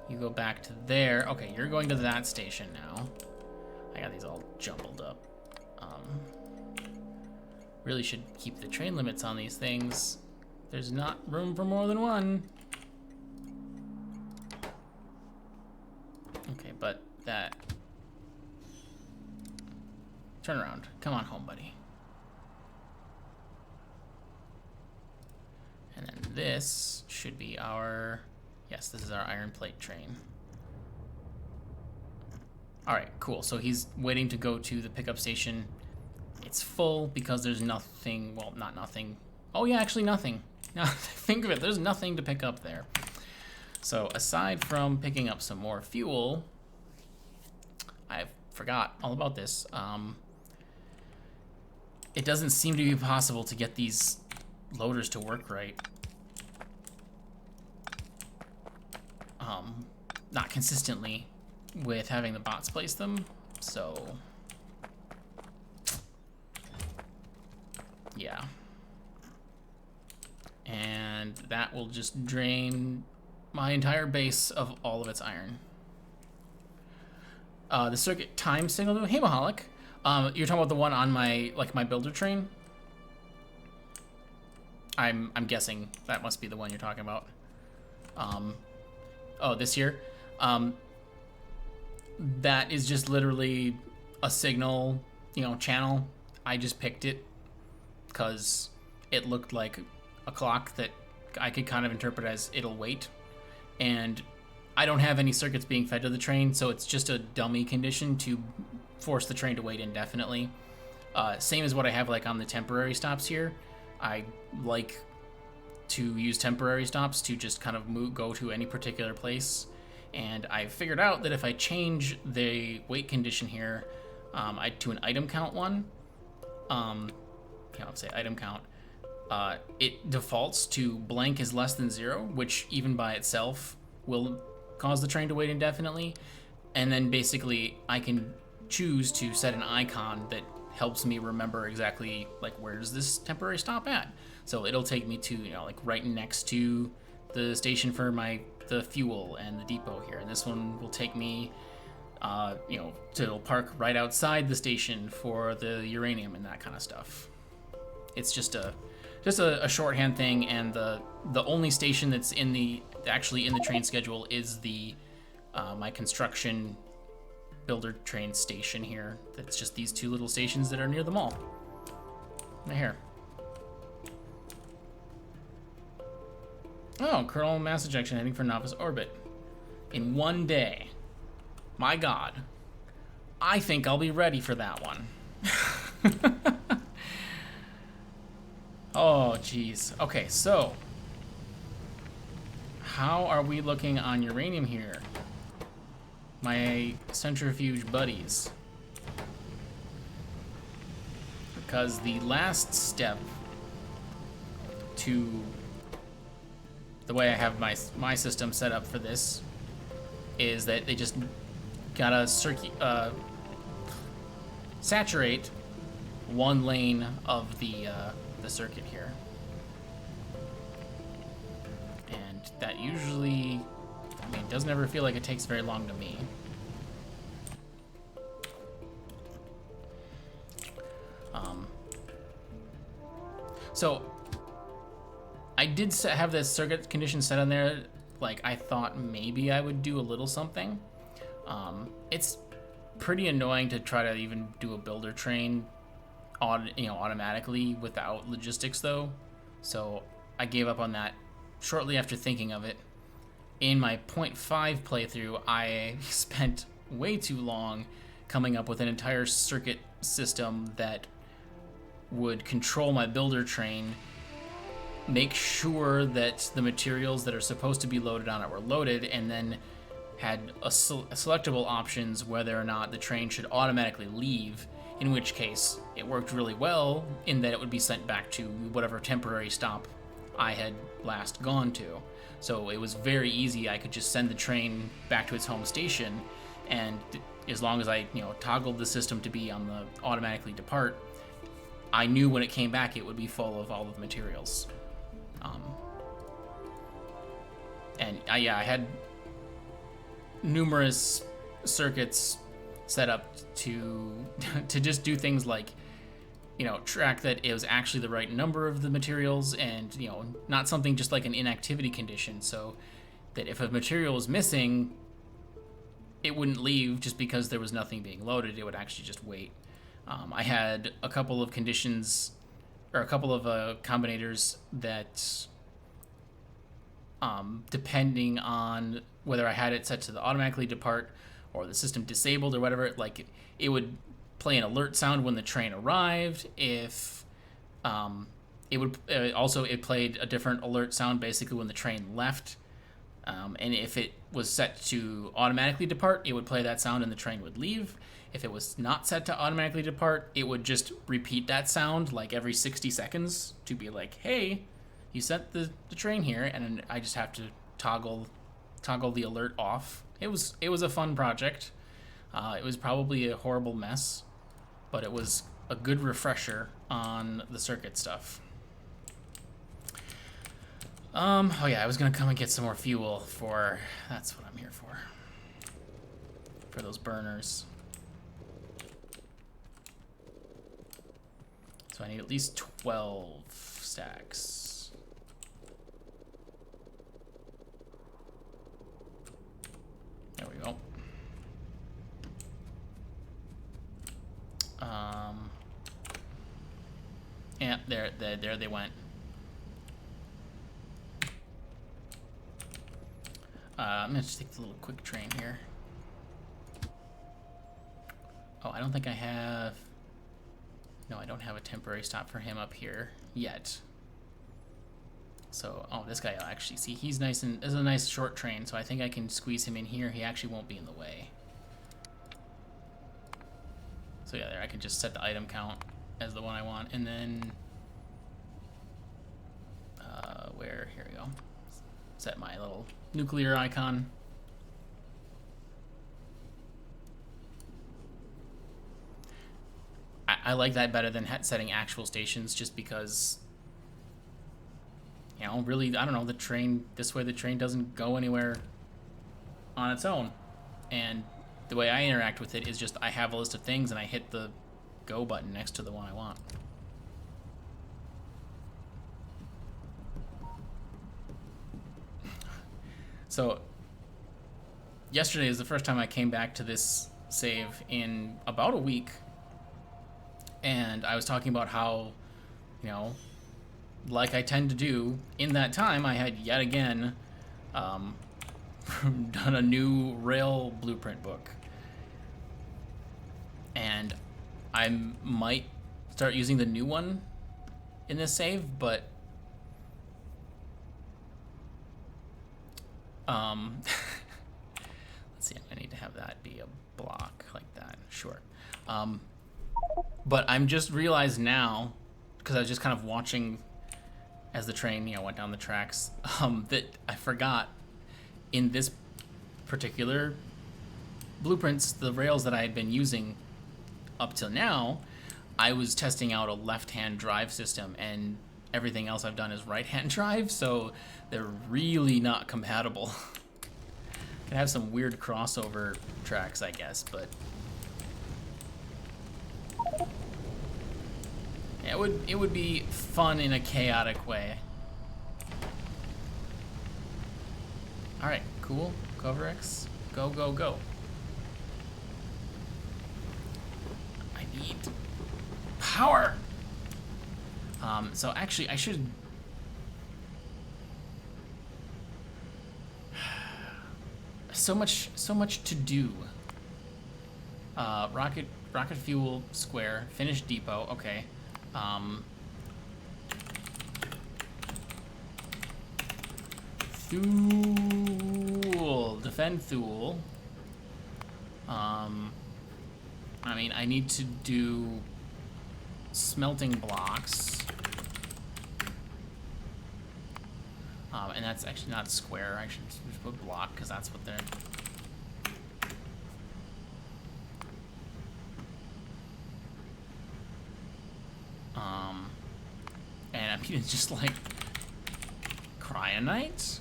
You go back to there. Okay, you're going to that station now. I got these all jumbled up. Really should keep the train limits on these things. There's not room for more than one. Okay, but that... Turn around. Come on home, buddy. And then this should be our... Yes, this is our iron plate train. Alright, cool. So he's waiting to go to the pickup station. It's full because there's nothing... Well, not nothing. Oh yeah, actually nothing. Now think of it, there's nothing to pick up there. So aside from picking up some more fuel, I forgot all about this. it doesn't seem to be possible to get these loaders to work right. Not consistently with having the bots place them, so yeah. And that will just drain my entire base of all of its iron. The circuit time signal to Hamaholic. You're talking about the one on my my builder train? I'm guessing that must be the one you're talking about. Oh, this here. That is just literally a signal, channel. I just picked it because it looked like a clock that I could kind of interpret as it'll wait. And I don't have any circuits being fed to the train, so it's just a dummy condition to force the train to wait indefinitely. Same as what I have on the temporary stops here. I like to use temporary stops to just kind of go to any particular place. And I figured out that if I change the wait condition here to an item count one, can't say item count, it defaults to blank is less than 0, which even by itself will cause the train to wait indefinitely. And then basically I can choose to set an icon that helps me remember exactly where's this temporary stop at. So it'll take me to right next to the station for the fuel and the depot here, and this one will take me to park right outside the station for the uranium and that kind of stuff. It's just a shorthand thing, and the only station that's actually in the train schedule is the my construction builder train station here. That's just these two little stations that are near the mall. Right here. Oh, coronal mass ejection heading for novice orbit. In 1 day. My God. I think I'll be ready for that one. Oh, jeez. Okay, so how are we looking on uranium here? My centrifuge buddies. Because the last step to the way I have my system set up for this is that they just gotta saturate one lane of the circuit here, and that usually, doesn't ever feel like it takes very long to me. So I did have this circuit condition set on there. I thought maybe I would do a little something. It's pretty annoying to try to even do a builder train automatically without logistics though. So I gave up on that shortly after thinking of it. In my 0.5 playthrough, I spent way too long coming up with an entire circuit system that would control my builder train, make sure that the materials that are supposed to be loaded on it were loaded, and then had selectable options whether or not the train should automatically leave, in which case it worked really well in that it would be sent back to whatever temporary stop I had last gone to. So it was very easy. I could just send the train back to its home station, and as long as I toggled the system to be on the automatically depart, I knew when it came back it would be full of all of the materials. And I had numerous circuits set up to just do things like, track that it was actually the right number of the materials, and not something just like an inactivity condition, so that if a material was missing, it wouldn't leave just because there was nothing being loaded. It would actually just wait. I had a couple of conditions, or a couple of combinators that, depending on whether I had it set to the automatically depart or the system disabled or whatever, it would play an alert sound when the train arrived. If it played a different alert sound basically when the train left. And if it was set to automatically depart, it would play that sound and the train would leave. If it was not set to automatically depart, it would just repeat that sound like every 60 seconds to be like, hey, you set the train here, and I just have to toggle the alert off. It was a fun project. It was probably a horrible mess, but it was a good refresher on the circuit stuff. Oh yeah, I was gonna come and get some more fuel for, that's what I'm here for those burners. So I need at least 12 stacks. There we go. Yeah, there they went. I'm gonna just take the little quick train here. Oh, I don't think I have... No, I don't have a temporary stop for him up here yet. So, oh, this guy, I'll actually see, he's nice, and this is a nice short train, so I think I can squeeze him in here. He actually won't be in the way. So yeah, there, I can just set the item count as the one I want, and then... here we go. Set my little nuclear icon. I like that better than setting actual stations, just because, you know, really, I don't know, the train, this way the train doesn't go anywhere on its own. And the way I interact with it is just, I have a list of things and I hit the go button next to the one I want. So, yesterday is the first time I came back to this save in about a week. And I was talking about how, you know, like I tend to do, in that time I had yet again done a new rail blueprint book. And I might start using the new one in this save, but let's see, I need to have that be a block like that, sure. But I'm just realized now, because I was just kind of watching as the train, you know, went down the tracks, that I forgot in this particular blueprints, the rails that I had been using up till now, I was testing out a left-hand drive system, and everything else I've done is right-hand drive, so they're really not compatible. Can have some weird crossover tracks, I guess, but it would be fun in a chaotic way. All right, cool. Coverx, go, go, go. I need power. So actually, I should. So much to do. Rocket fuel square, finish depot. Okay. Thule, defend Thule. I mean, I need to do smelting blocks. And that's actually not square. I should just put block, because that's what they're... And I mean, it's just like Cryonite.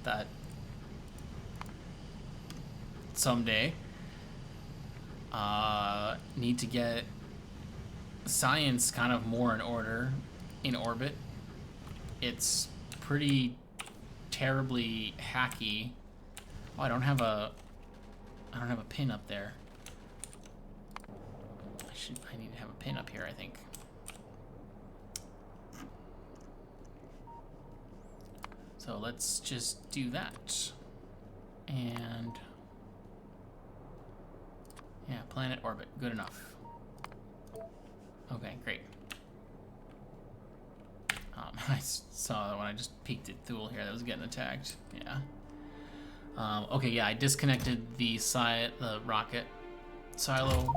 That someday need to get science kind of more in order in orbit. It's pretty terribly hacky. Oh, I don't have a pin up there. I need to have a pin up here, I think. So let's just do that. And yeah, planet orbit, good enough. Okay, great. I saw that when I just peeked at Thule here that was getting attacked. Yeah. Okay, yeah, I disconnected the rocket silo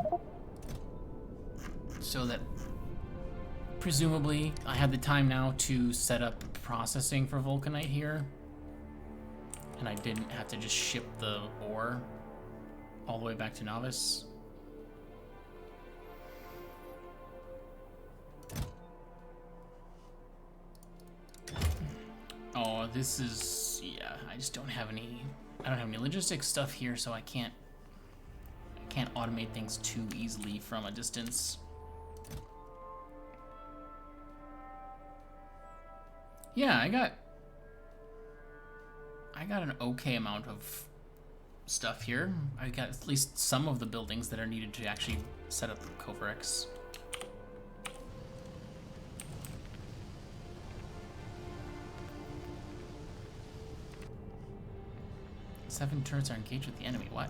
so that presumably I have the time now to set up processing for vulcanite here, and I didn't have to just ship the ore all the way back to Novice. Oh, this is, yeah, I just don't have any, I don't have any logistics stuff here, so I can't automate things too easily from a distance. Yeah, I got an okay amount of stuff here. I got at least some of the buildings that are needed to actually set up Coverx. Seven turrets are engaged with the enemy. What?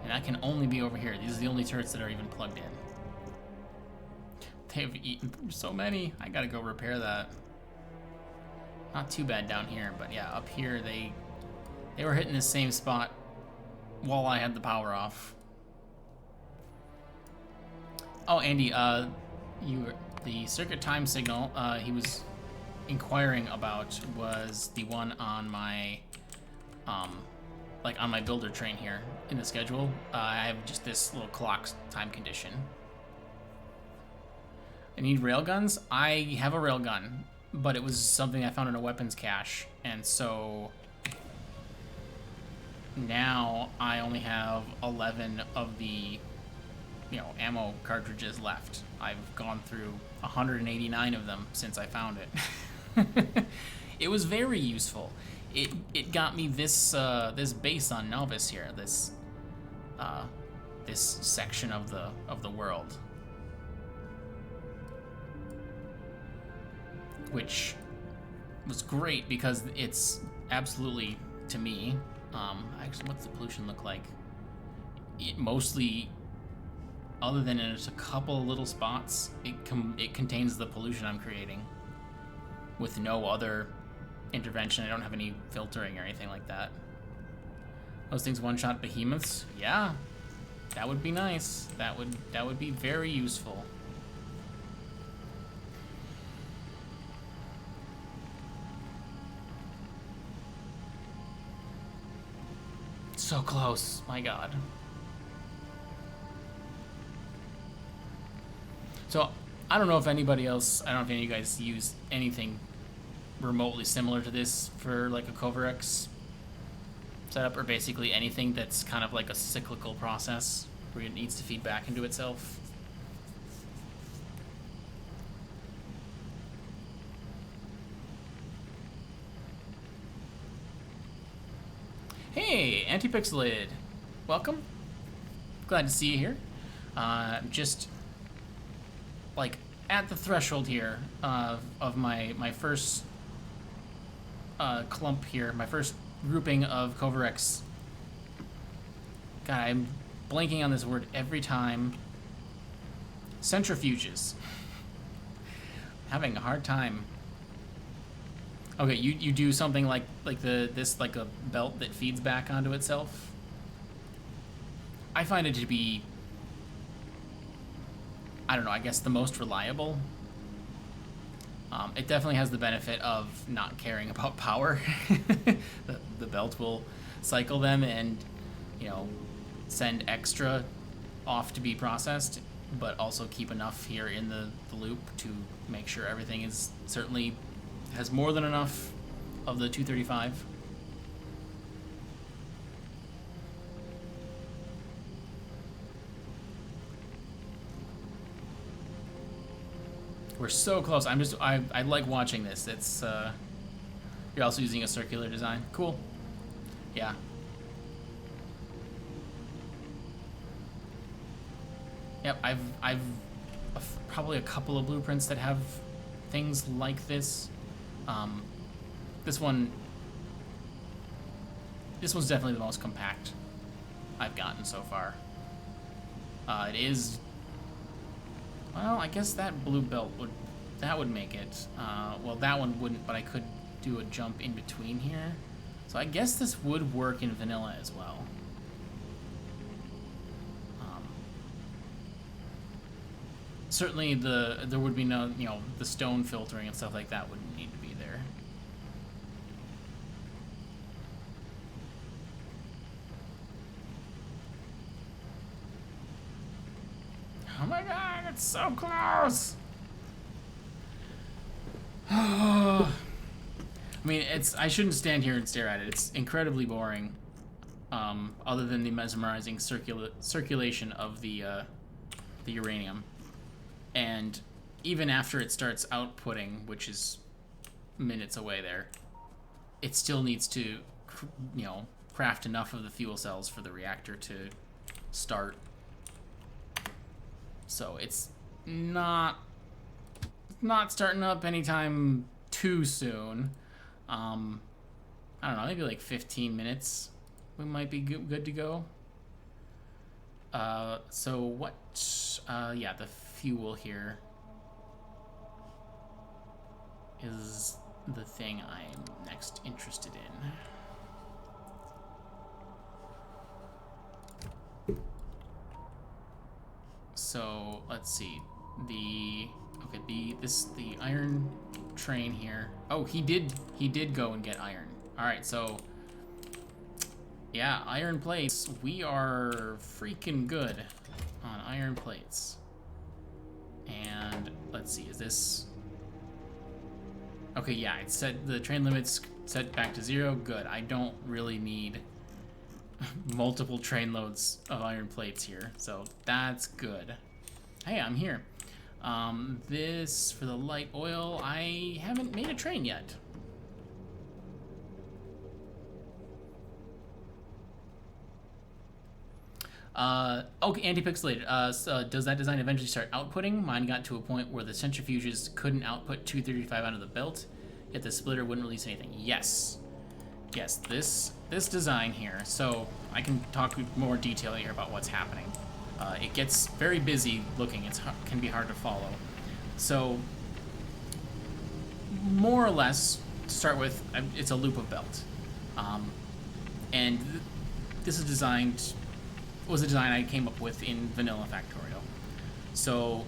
And I can only be over here. These are the only turrets that are even plugged in. They've eaten through so many. I gotta go repair that. Not too bad down here, but yeah, up here they were hitting the same spot while I had the power off. Oh, Andy, the circuit time signal he was inquiring about was the one on my like on my builder train here in the schedule. I have just this little clock time condition. I need railguns. I have a railgun, but it was something I found in a weapons cache, and so now I only have 11 of the, you know, ammo cartridges left. I've gone through 189 of them since I found it. It was very useful. It got me this this base on Novice here, this section of the world, which was great because it's absolutely, to me, actually, what's the pollution look like? It mostly, other than in just a couple of little spots, it contains the pollution I'm creating with no other intervention. I don't have any filtering or anything like that. Those things one-shot behemoths? Yeah, that would be nice. That would be very useful. So close, my god. So, I don't know if anybody else, I don't know if any of you guys use anything remotely similar to this for like a Coverx setup, or basically anything that's kind of like a cyclical process where it needs to feed back into itself. Hey, Antipixelated, welcome. Glad to see you here. Just like at the threshold here of my first clump here, my first grouping of Coverx. God, I'm blanking on this word every time. Centrifuges. Having a hard time. Okay, you do something like this like a belt that feeds back onto itself. I find it to be, I don't know, I guess the most reliable. It definitely has the benefit of not caring about power. the belt will cycle them and, you know, send extra off to be processed, but also keep enough here in the loop to make sure everything is certainly has more than enough of the 235. We're so close. I like watching this. It's you're also using a circular design. Cool. Yeah. Yep, I've probably a couple of blueprints that have things like this. This one's definitely the most compact I've gotten so far. It is, well, I guess that blue belt would that would make it. Well, that one wouldn't, but I could do a jump in between here. So I guess this would work in vanilla as well. Certainly there would be no, you know, the stone filtering and stuff like that wouldn't need to be there. Oh my god, it's so close! I mean, I shouldn't stand here and stare at it. It's incredibly boring. Other than the mesmerizing circulation of the uranium. And even after it starts outputting, which is minutes away there, it still needs to, you know, craft enough of the fuel cells for the reactor to start. So it's not starting up anytime too soon. I don't know, maybe like 15 minutes we might be good to go. So what, yeah, the fuel here is the thing I'm next interested in. So let's see, the iron train here. Oh, he did go and get iron. All right, so yeah, iron plates. We are freaking good on iron plates. And let's see, is this okay? Yeah, it's set, the train limit's set back to 0. Good. I don't really need multiple train loads of iron plates here, so that's good. Hey, I'm here. This for the light oil. I haven't made a train yet. Okay, anti-pixelated. So does that design eventually start outputting? Mine got to a point where the centrifuges couldn't output 235 out of the belt, yet the splitter wouldn't release anything. Yes. Yes, this design here. So I can talk more detail here about what's happening. It gets very busy looking. It can be hard to follow. So more or less, to start with, it's a loop of belt. And this is was a design I came up with in vanilla Factorio. So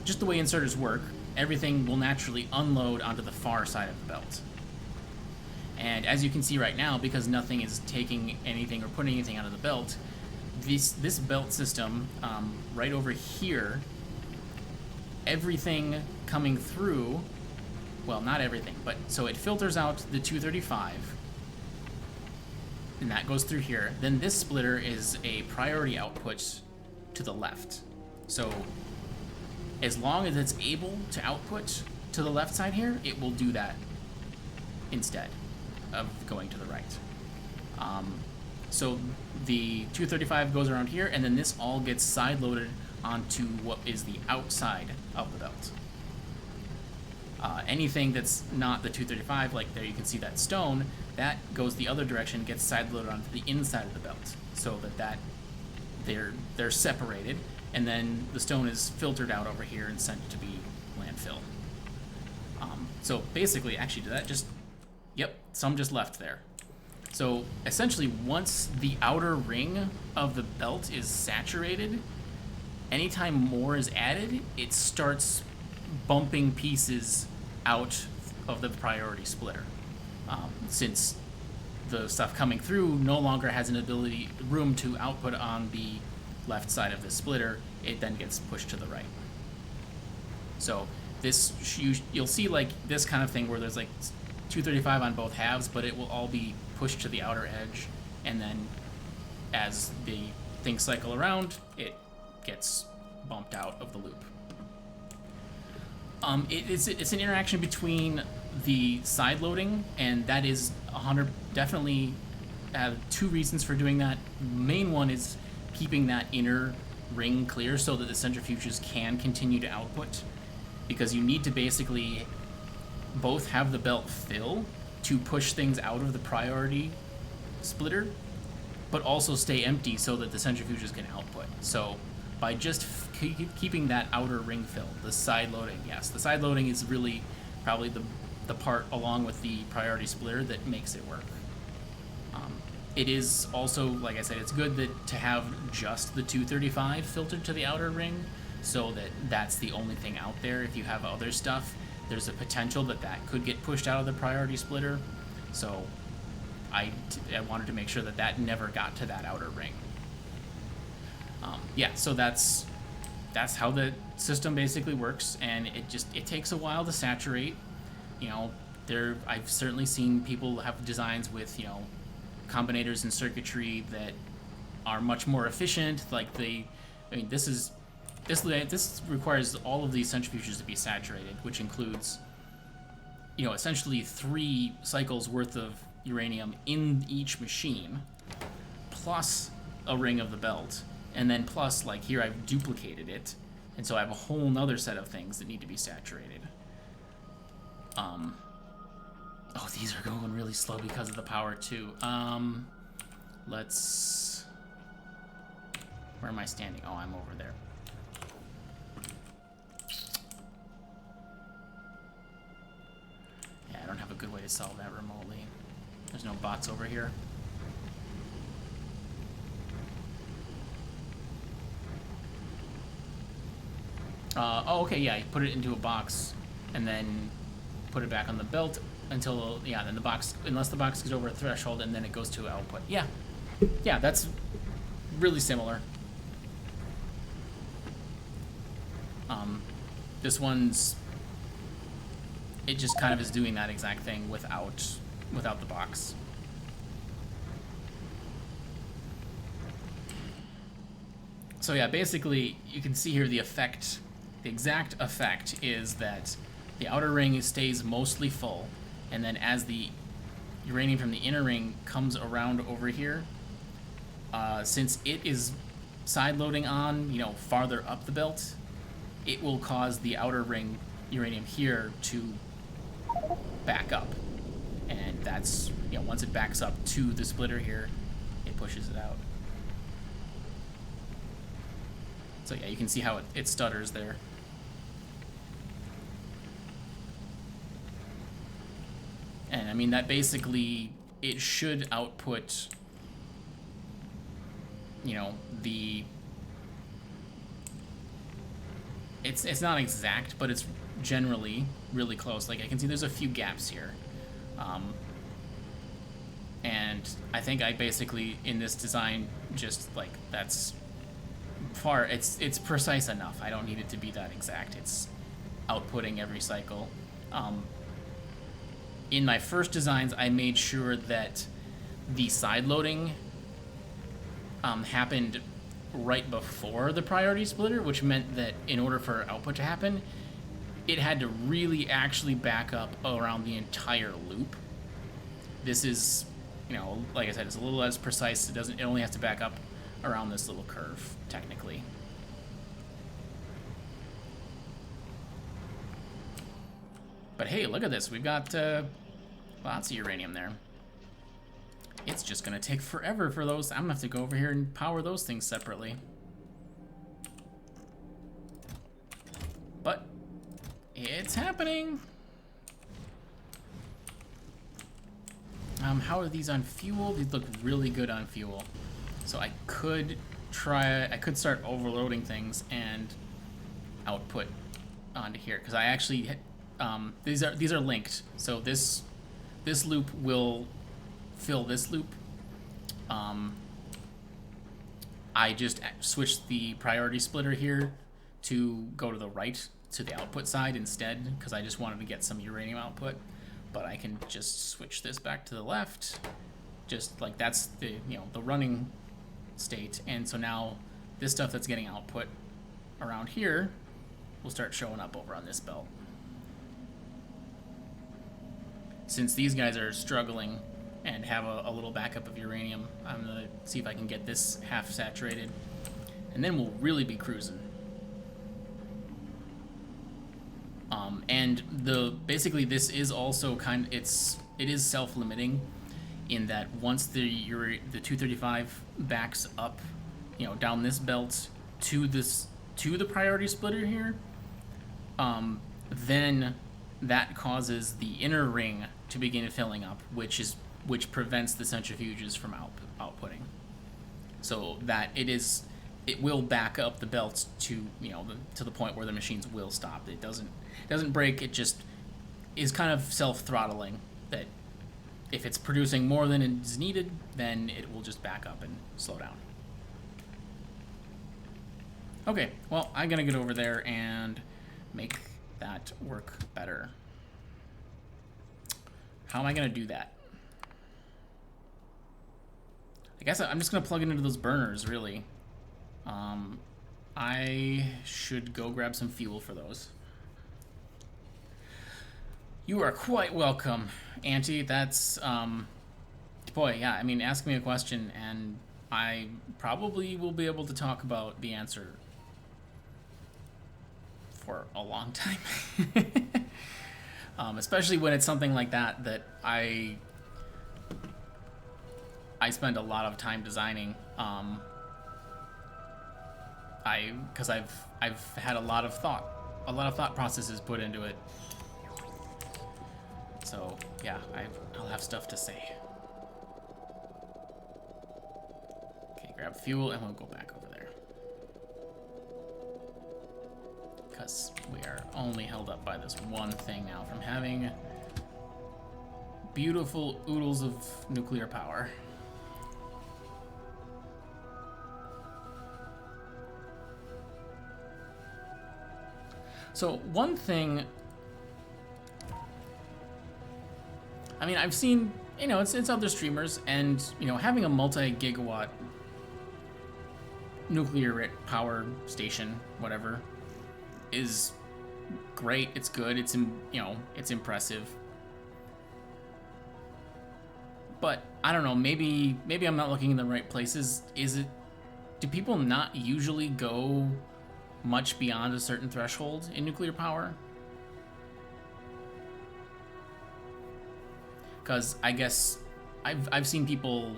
just the way inserters work, everything will naturally unload onto the far side of the belt. And as you can see right now, because nothing is taking anything or putting anything out of the belt, this belt system right over here, everything coming through, well, not everything, but so it filters out the 235, and that goes through here. Then this splitter is a priority output to the left. So as long as it's able to output to the left side here, it will do that instead of going to the right. So the 235 goes around here, and then this all gets side loaded onto what is the outside of the belt. Anything that's not the 235, like there you can see that stone, that goes the other direction, gets side loaded onto the inside of the belt, so that they're separated, and then the stone is filtered out over here and sent to be landfill. So basically, actually, did that just? Yep, some just left there. So essentially, once the outer ring of the belt is saturated, anytime more is added, it starts bumping pieces out of the priority splitter. Since the stuff coming through no longer has an room to output on the left side of the splitter, it then gets pushed to the right. So this, you'll see like this kind of thing where there's like 235 on both halves, but it will all be pushed to the outer edge, and then as the things cycle around, it gets bumped out of the loop. It's an interaction between the side loading, and that is definitely two reasons for doing that. Main one is keeping that inner ring clear so that the centrifuges can continue to output, because you need to basically both have the belt fill to push things out of the priority splitter, but also stay empty so that the centrifuges can output. So by just keeping that outer ring filled. The side loading, yes, the side loading is really probably the part along with the priority splitter that makes it work. It is also, like I said, it's good that to have just the 235 filtered to the outer ring, so that that's the only thing out there. If you have other stuff, there's a potential that that could get pushed out of the priority splitter. So I wanted to make sure that that never got to that outer ring. Yeah, so that's how the system basically works, and it takes a while to saturate. You know, I've certainly seen people have designs with, you know, combinators and circuitry that are much more efficient. Like this requires all of these centrifuges to be saturated, which includes, you know, essentially 3 cycles worth of uranium in each machine, plus a ring of the belt, and then plus, like here I've duplicated it, and so I have a whole nother set of things that need to be saturated. Oh, these are going really slow because of the power too. Let's... Where am I standing? Oh, I'm over there. Yeah, I don't have a good way to solve that remotely. There's no bots over here. Oh, okay, yeah, you put it into a box and then put it back on the belt until, yeah, then the box, unless the box goes over a threshold, and then it goes to output. Yeah, yeah, that's really similar. This one's, it just kind of is doing that exact thing without the box. So yeah, basically you can see here the effect, the exact effect is that the outer ring stays mostly full, and then as the uranium from the inner ring comes around over here, since it is side loading on, you know, farther up the belt, it will cause the outer ring uranium here to back up. And that's, you know, once it backs up to the splitter here, it pushes it out. So yeah, you can see how it stutters there. And I mean, that basically, it should output, you know, it's not exact, but it's generally really close. Like I can see there's a few gaps here. And I think I basically, in this design, just like, that's far, it's precise enough. I don't need it to be that exact. It's outputting every cycle. In my first designs, I made sure that the side loading happened right before the priority splitter, which meant that in order for output to happen, it had to really actually back up around the entire loop. This is, you know, like I said, it's a little less precise. It only has to back up around this little curve, technically. But hey, look at this. We've got lots of uranium there. It's just gonna take forever for those. I'm gonna have to go over here and power those things separately. But it's happening. How are these on fuel? These look really good on fuel. So I could start overloading things and output onto here, because I actually these are linked. So this loop will fill this loop. I just switched the priority splitter here to go to the right, to the output side instead, because I just wanted to get some uranium output. But I can just switch this back to the left, just like that's the, you know, the running state. And so now this stuff that's getting output around here will start showing up over on this belt. Since these guys are struggling and have a little backup of uranium, I'm gonna see if I can get this half saturated, and then we'll really be cruising. And basically this is also it is self-limiting in that once the 235 backs up, you know, down this belt to the priority splitter here, then that causes the inner ring to begin filling up, which prevents the centrifuges from outputting. So that it will back up the belts to to the point where the machines will stop. It doesn't break. It just is kind of self-throttling. That if it's producing more than is needed, then it will just back up and slow down. Okay, well, I'm gonna get over there and make that work better. How am I gonna do that? I guess I'm just gonna plug it into those burners, really. I should go grab some fuel for those. You are quite welcome, Auntie. That's, boy, yeah, I mean, ask me a question and I probably will be able to talk about the answer for a long time. Especially when it's something like that I spend a lot of time designing. Because I've had a lot of thought processes put into it. So yeah, I'll have stuff to say. Okay, grab fuel and we'll go back over there. Because we are only held up by this one thing now from having beautiful oodles of nuclear power. So one thing, I mean, I've seen, it's other streamers, and, having a multi-gigawatt nuclear power station, whatever, is great. It's good. It's, it's impressive. But I don't know, maybe I'm not looking in the right places. Do people not usually go much beyond a certain threshold in nuclear power? Because I guess I've seen people,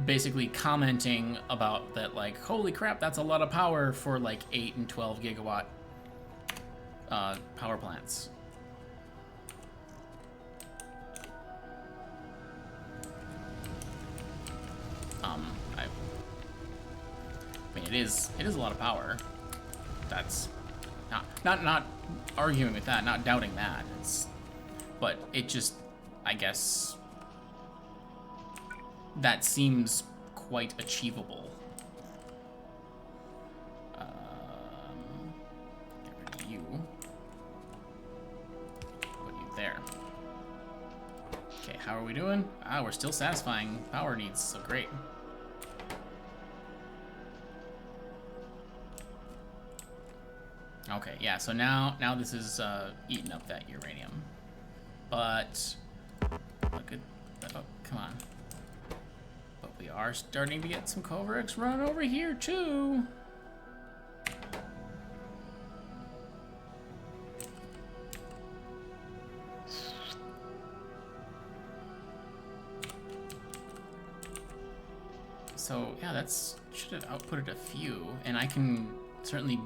basically commenting about that, like, holy crap, that's a lot of power for like 8 and 12 gigawatt power plants. I mean, it is a lot of power. That's not arguing with that, not doubting that. But it just, I guess, that seems quite achievable. Get rid of you. Put you there. Okay, how are we doing? We're still satisfying power needs, so great. Okay, yeah, so now this is eating up that uranium. But look at that. Oh, come on. But we are starting to get some Coverx run over here too. So yeah, that's should have outputted a few, and I can certainly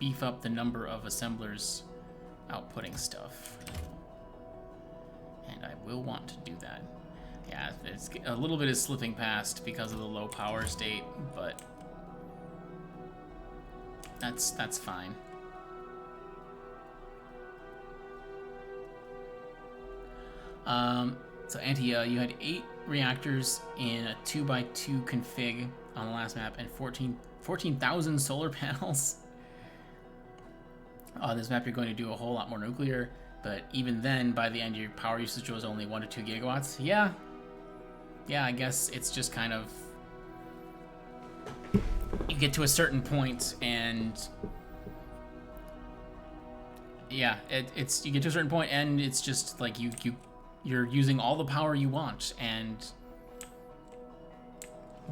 beef up the number of assemblers outputting stuff. And I will want to do that. Yeah, it's a little bit is slipping past because of the low power state, but that's fine. So Auntie, you had 8 reactors in a 2x2 config on the last map and 14,000 solar panels. This map you're going to do a whole lot more nuclear, but even then, by the end, your power usage was only 1 to 2 gigawatts. Yeah, I guess it's just kind of, you get to a certain point, and yeah, you get to a certain point, and it's just like you're using all the power you want, and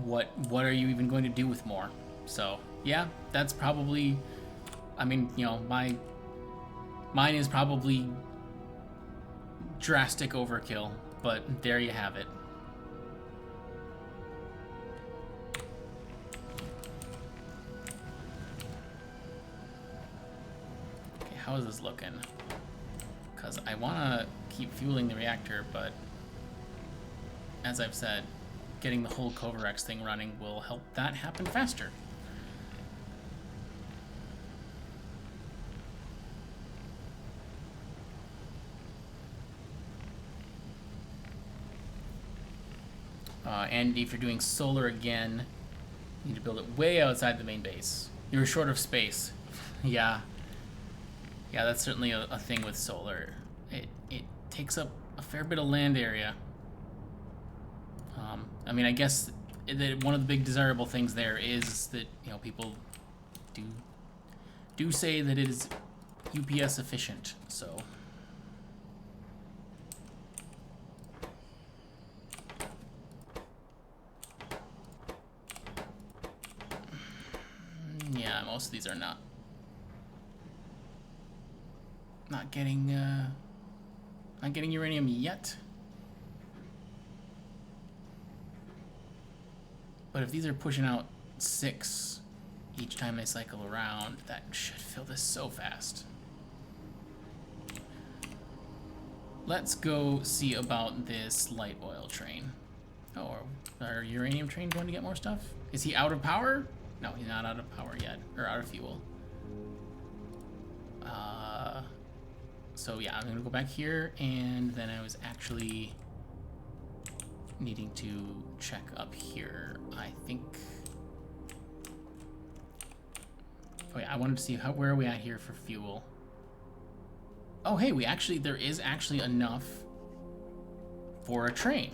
what are you even going to do with more? So yeah, that's probably, I mean, mine is probably drastic overkill, but there you have it. how is this looking? Because I want to keep fueling the reactor, but as I've said, getting the whole Kovarex thing running will help that happen faster. And if you're doing solar again, you need to build it way outside the main base. You're short of space. Yeah. Yeah, that's certainly a thing with solar. It takes up a fair bit of land area. I mean, I guess that one of the big desirable things there is that, you know, people do say that it is UPS efficient, so... Yeah, most of these are not getting uranium yet. But if these are pushing out 6 each time they cycle around, that should fill this so fast. Let's go see about this light oil train. Oh, our uranium train going to get more stuff? Is he out of power? No, he's not out of power yet, or out of fuel. So yeah, I'm gonna go back here, and then I was actually needing to check up here. I think. Oh yeah, I wanted to see where are we at here for fuel. Oh hey, there is actually enough for a train.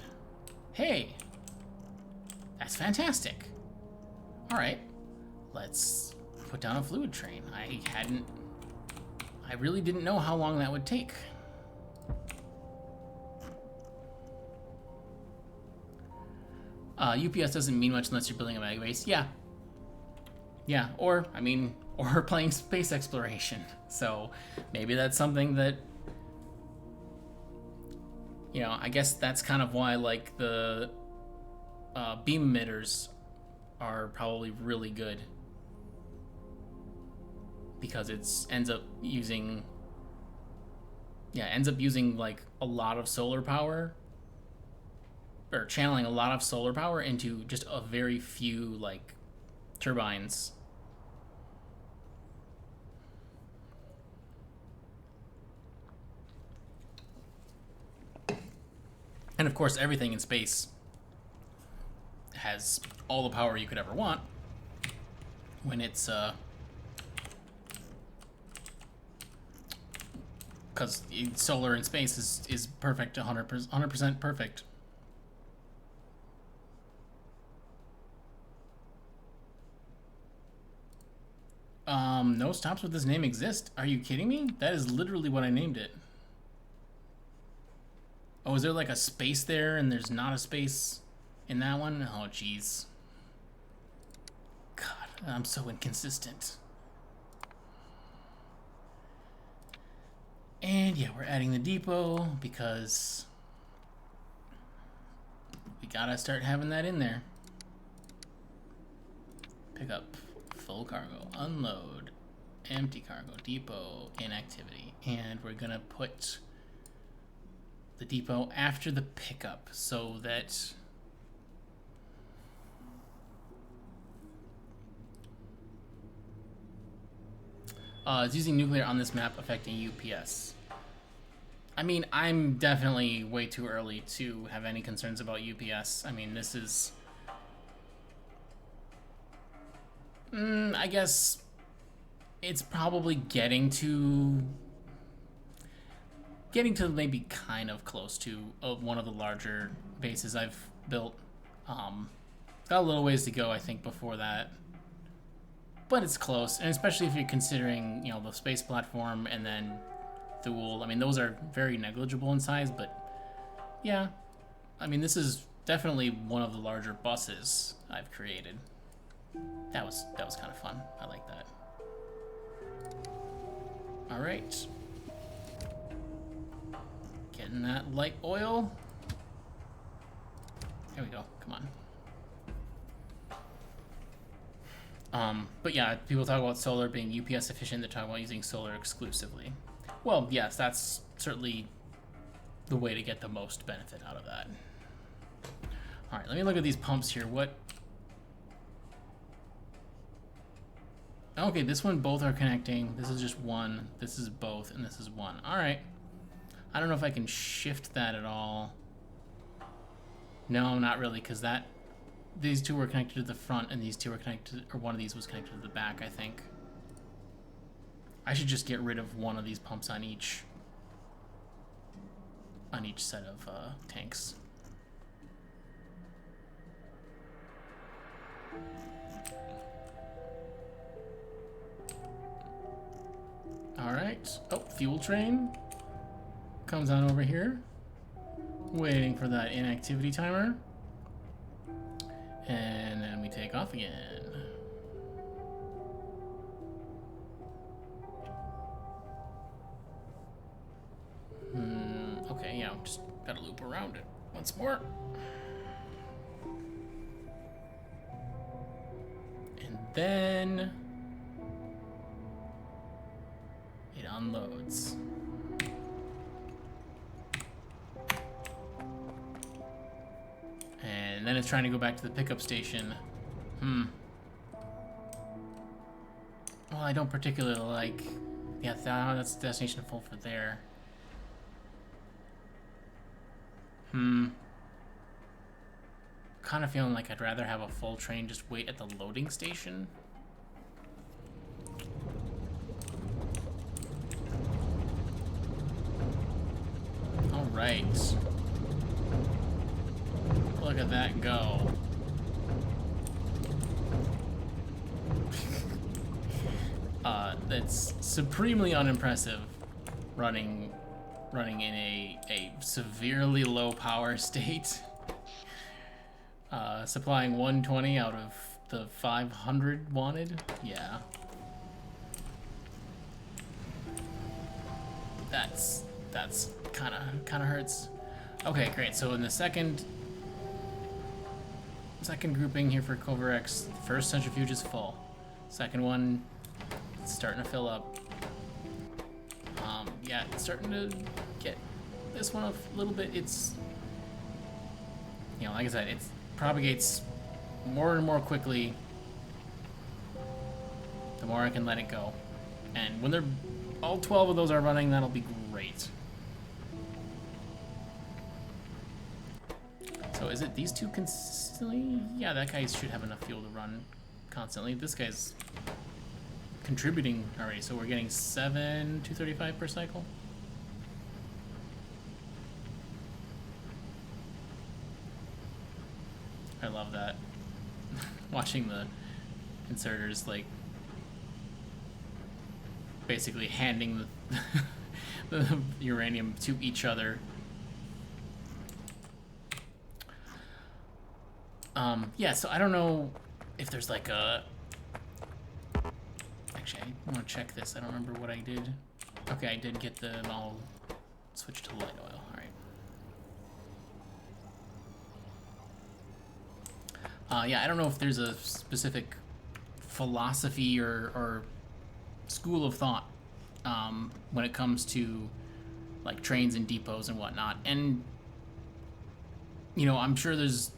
Hey, that's fantastic. All right, let's put down a fluid train. I really didn't know how long that would take. UPS doesn't mean much unless you're building a mega base. Yeah. Yeah, or playing space exploration. So maybe that's something that, you know, I guess that's kind of why, like, the beam emitters are probably really good. Because it ends up using like a lot of solar power, or channeling a lot of solar power into just a very few like turbines. And of course, everything in space has all the power you could ever want when it's because solar in space is perfect, 100% perfect. No stops with this name exist. Are you kidding me? That is literally what I named it. Oh, is there like a space there and there's not a space in that one? Oh, jeez. God, I'm so inconsistent. And yeah, we're adding the depot because we gotta start having that in there. Pick up full cargo, unload, empty cargo, depot, inactivity. And we're gonna put the depot after the pickup so that is using nuclear on this map affecting UPS? I mean, I'm definitely way too early to have any concerns about UPS. I mean, this is... I guess it's probably getting to maybe kind of close to one of the larger bases I've built. It's got a little ways to go, I think, before that. But it's close, and especially if you're considering, you know, the space platform and then Thule. I mean, those are very negligible in size, but yeah. I mean, this is definitely one of the larger buses I've created. That was kind of fun. I like that. All right. Getting that light oil. There we go. Come on. But yeah, people talk about solar being UPS efficient. They're talking about using solar exclusively. Well, yes, that's certainly the way to get the most benefit out of that. All right, let me look at these pumps here. What? Okay, this one both are connecting. This is just one. This is both, and this is one. All right. I don't know if I can shift that at all. No, not really, because these two were connected to the front, and these two were connected, or one of these was connected to the back, I think. I should just get rid of one of these pumps on each set of tanks. All right. Oh, fuel train comes on over here. Waiting for that inactivity timer. And then we take off again. Okay, yeah, just gotta loop around it once more. And then it unloads. And then it's trying to go back to the pickup station. Well, I don't particularly like... Yeah, that's destination full for there. Kind of feeling like I'd rather have a full train just wait at the loading station. All right. Look at that go. That's supremely unimpressive running in a severely low power state. Supplying 120 out of the 500 wanted. Yeah. That's kind of hurts. Okay, great. So in the second grouping here for Covarex, the first centrifuge is full. Second one, it's starting to fill up. Yeah, it's starting to get this one a little bit. It's, you know, like I said, it propagates more and more quickly the more I can let it go. And when they're all 12 of those are running, that'll be great. So is it these two consistently? Yeah, that guy should have enough fuel to run constantly. This guy's contributing already, so we're getting 235 per cycle. I love that. Watching the inserters, like, basically handing the uranium to each other. Yeah, so I don't know if there's like a... Actually, I want to check this. I don't remember what I did. Okay, I did get them all switched to light oil. All right. Yeah, I don't know if there's a specific philosophy or school of thought when it comes to like trains and depots and whatnot. And, you know, I'm sure there's...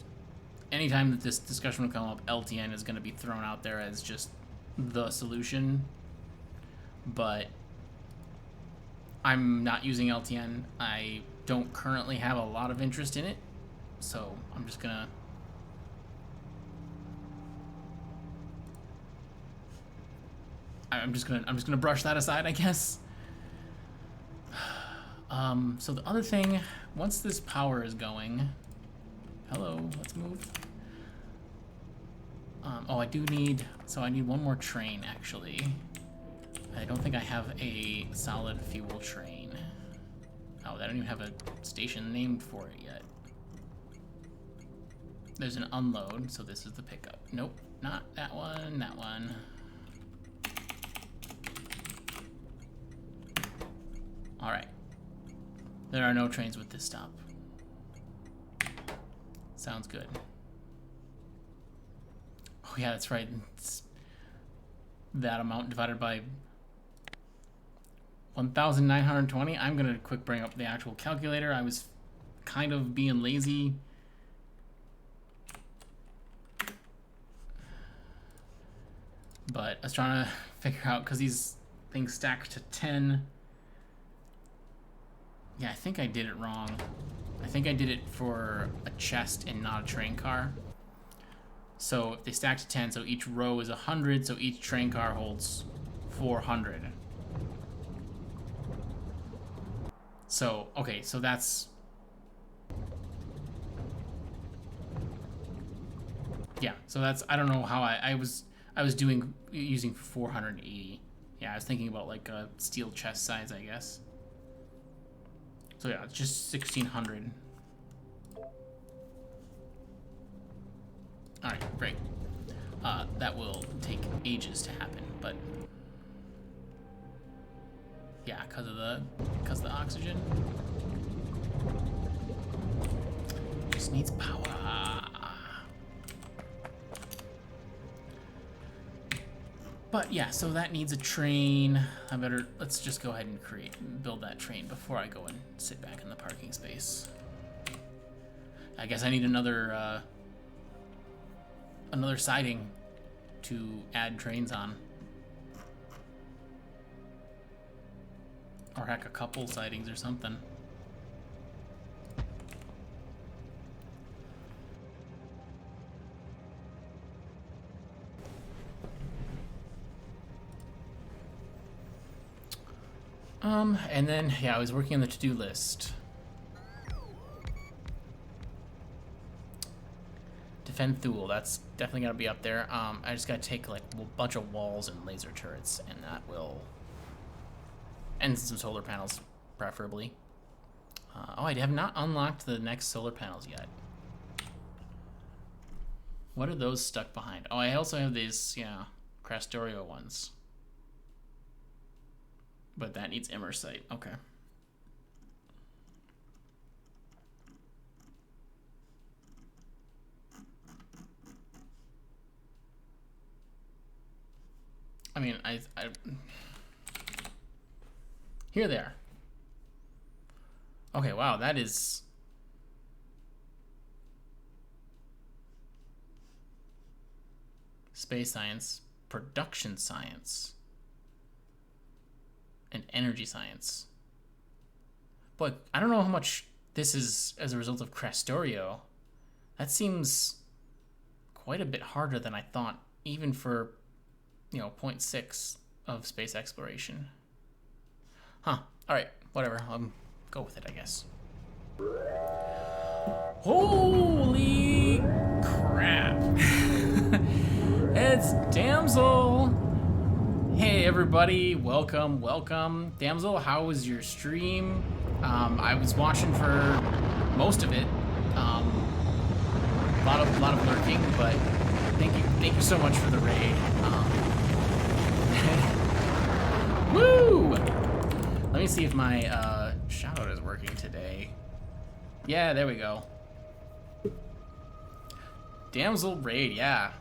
Anytime that this discussion will come up, LTN is going to be thrown out there as just the solution. But I'm not using LTN. I don't currently have a lot of interest in it. So I'm just going to... I'm just gonna brush that aside, I guess. So the other thing, once this power is going, hello, let's move. Oh, I need one more train, actually. I don't think I have a solid fuel train. Oh, I don't even have a station named for it yet. There's an unload, so this is the pickup. Nope, not that one, that one. All right. There are no trains with this stop. Sounds good. Oh yeah, that's right. that amount divided by 1,920. I'm gonna quick bring up the actual calculator. I was kind of being lazy. But I was trying to figure out, because these things stack to 10. Yeah, I think I did it wrong. I think I did it for a chest and not a train car. So if they stack to 10, so each row is 100, so each train car holds 400. So, okay, so that's... Yeah, so that's... I don't know how I was using 480. Yeah, I was thinking about like a steel chest size, I guess. So yeah, it's just 1,600. All right, great. That will take ages to happen, but yeah, because of the oxygen. Just needs power. But yeah, so that needs a train. Let's just go ahead and build that train before I go and sit back in the parking space. I guess I need another siding to add trains on. Or heck, a couple sidings or something. And then, yeah, I was working on the to-do list. Defend Thule, that's definitely gotta be up there. I just gotta take like a bunch of walls and laser turrets, and that will... And some solar panels, preferably. Oh, I have not unlocked the next solar panels yet. What are those stuck behind? Oh, I also have these, yeah, Factorio ones. But that needs Immersite. Okay. I mean, I here they are. Okay, wow, that is... Space science, production science, and energy science. But I don't know how much this is as a result of Factorio. That seems quite a bit harder than I thought, even for, 0.6 of space exploration. Huh. Alright, whatever. Go with it, I guess. Holy crap. It's Damsel. Hey everybody, welcome. Damsel, how was your stream? I was watching for most of it. A lot of lurking, but thank you so much for the raid. Woo! Let me see if my shoutout is working today. Yeah, there we go. Damsel raid, yeah.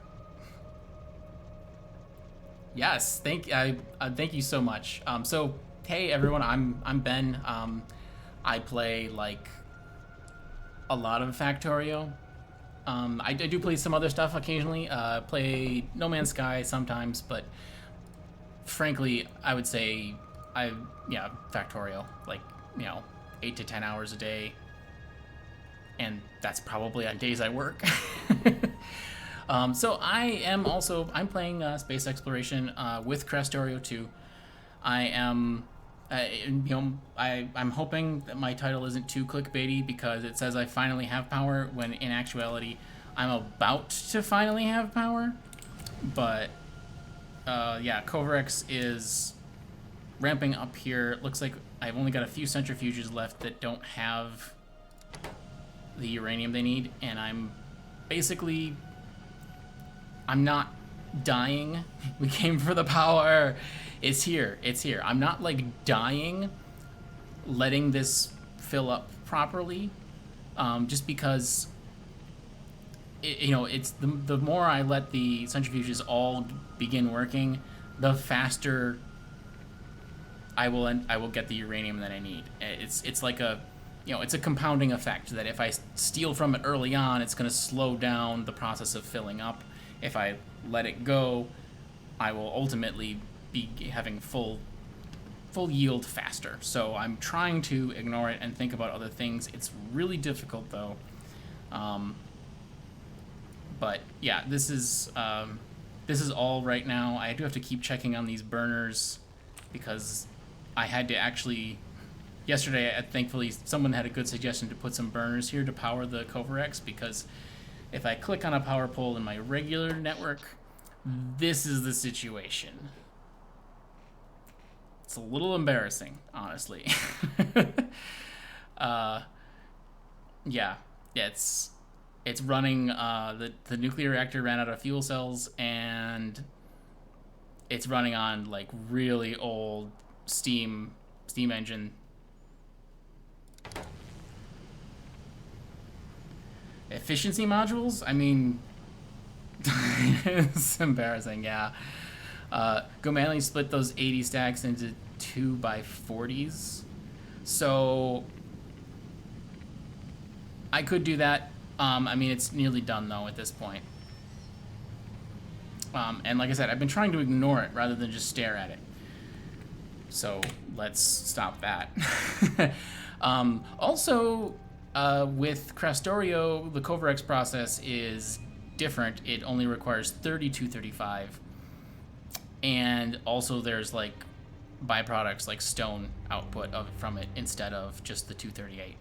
Yes, thank you so much. So hey everyone, I'm Ben. I play like a lot of Factorio. I do play some other stuff occasionally. Play No Man's Sky sometimes, but frankly, I would say Factorio, like 8 to 10 hours a day, and that's probably on days I work. So I'm playing space exploration with Factorio 2. I am, I'm hoping that my title isn't too clickbaity because it says I finally have power, when in actuality I'm about to finally have power. But yeah, Covarex is ramping up here. It looks like I've only got a few centrifuges left that don't have the uranium they need, and I'm not dying. We came for the power. It's here. I'm not like dying, letting this fill up properly, just because it's the more I let the centrifuges all begin working, the faster I will get the uranium that I need. It's like a, you know, it's a compounding effect that if I steal from it early on, it's going to slow down the process of filling up. If I let it go, I will ultimately be having full yield faster. So I'm trying to ignore it and think about other things. It's really difficult though. But yeah, this is all right now. I do have to keep checking on these burners because I had to actually, yesterday, thankfully, someone had a good suggestion to put some burners here to power the Coverex, because if I click on a power pole in my regular network, this is the situation. It's a little embarrassing, honestly. Yeah, it's running, the nuclear reactor ran out of fuel cells, and it's running on like really old steam engine. Efficiency modules? I mean, it's embarrassing, yeah. Go manually split those 80 stacks into 2x40s. So I could do that. I mean, it's nearly done though at this point. And like I said, I've been trying to ignore it rather than just stare at it. So let's stop that. Also, with Factorio, the Coverex process is different. It only requires 3235. And also there's like byproducts like stone output from it instead of just the 238.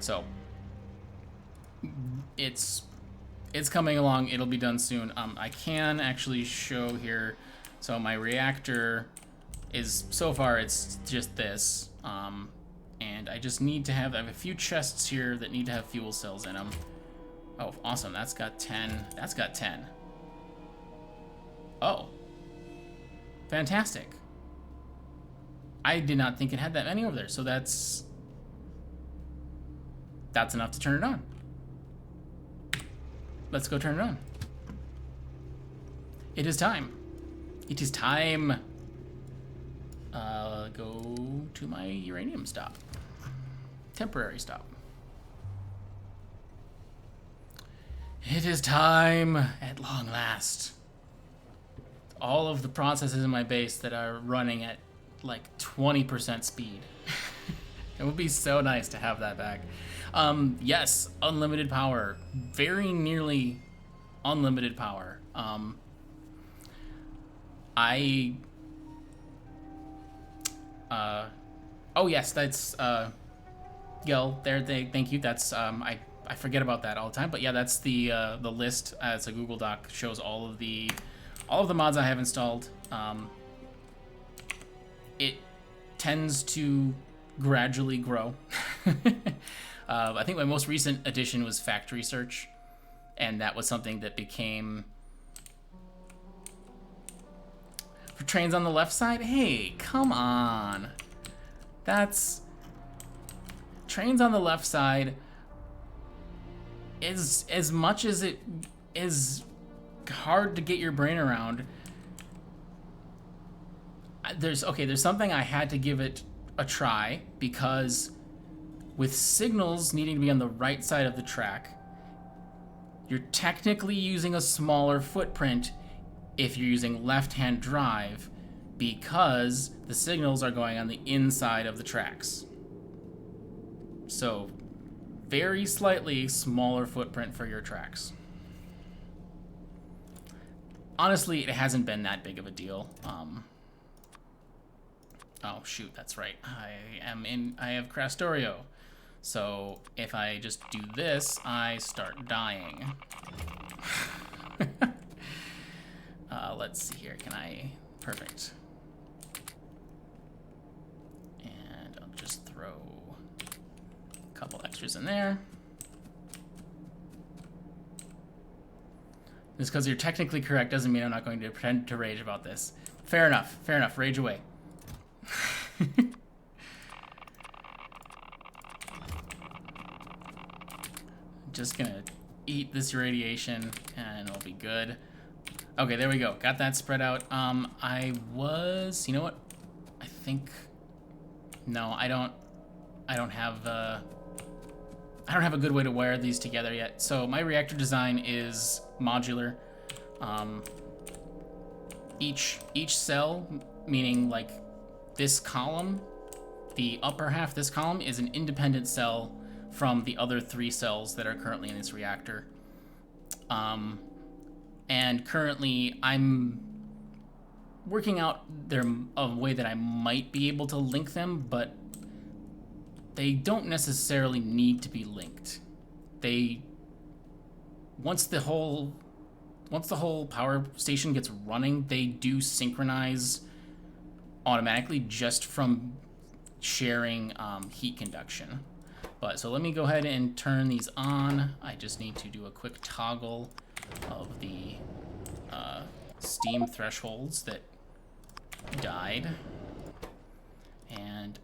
So it's coming along. It'll be done soon. I can actually show here. So my reactor is, so far it's just this. And I just need to have, I have a few chests here that need to have fuel cells in them. Oh, awesome. That's got 10. That's got 10. Oh. Fantastic. I did not think it had that many over there, so that's enough to turn it on. Let's go turn it on. It is time. It is time. Go to my uranium stop. Temporary stop. It is time at long last. All of the processes in my base that are running at like 20% speed. It would be so nice to have that back. Yes, unlimited power. Very nearly unlimited power. Oh yes, that's, Gil, there, thank you. That's, I forget about that all the time, but yeah, that's the list as a Google Doc, shows all of the mods I have installed. It tends to gradually grow. I think my most recent addition was Factory Search, and that was something that became... For trains on the left side? Hey, come on. That's... Trains on the left side is, as much as it is hard to get your brain around, there's something I had to give it a try, because with signals needing to be on the right side of the track, you're technically using a smaller footprint if you're using left-hand drive, because the signals are going on the inside of the tracks. So, very slightly smaller footprint for your tracks. Honestly, it hasn't been that big of a deal. Oh shoot, that's right. I have Factorio. So if I just do this, I start dying. Let's see here, perfect. And I'll just throw a couple extras in there. Just because you're technically correct doesn't mean I'm not going to pretend to rage about this. Fair enough, rage away. Just gonna eat this radiation and it'll be good. Okay, there we go. Got that spread out. I was, you know what? I think, no, I don't have, I don't have a good way to wire these together yet. So my reactor design is modular. Each cell, meaning like this column, the upper half, this column is an independent cell from the other 3 cells that are currently in this reactor. And currently I'm working out a way that I might be able to link them, but they don't necessarily need to be linked. Once the whole power station gets running, they do synchronize automatically just from sharing heat conduction. But so let me go ahead and turn these on. I just need to do a quick toggle of the steam thresholds that died. And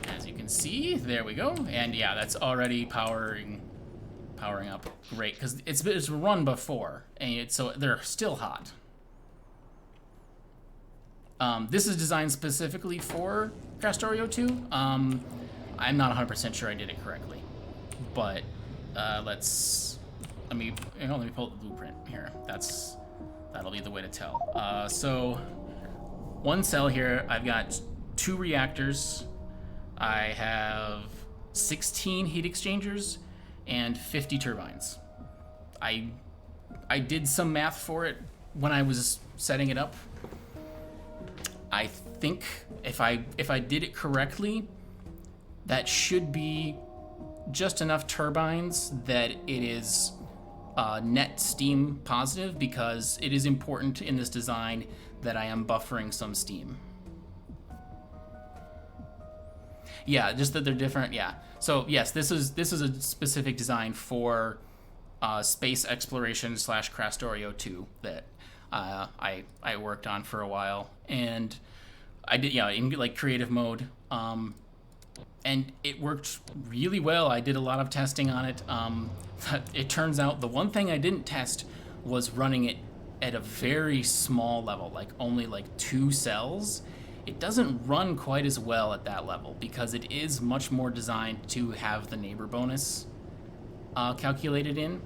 as you can see, there we go. And yeah, that's already powering up. Great, because it's run before, and so they're still hot. This is designed specifically for Factorio 2. I'm not 100% sure I did it correctly, but let me pull up the blueprint here. That'll be the way to tell. So one cell here, I've got 2 reactors. I have 16 heat exchangers and 50 turbines. I did some math for it when I was setting it up. I think if I did it correctly, that should be just enough turbines that it is net steam positive, because it is important in this design that I am buffering some steam. Yeah, just that they're different. Yeah. So yes, this is a specific design for space exploration / Factorio 2 that I worked on for a while, and I did in like creative mode, and it worked really well. I did a lot of testing on it. It turns out the one thing I didn't test was running it at a very small level, like only like 2 cells. It doesn't run quite as well at that level because it is much more designed to have the neighbor bonus calculated in.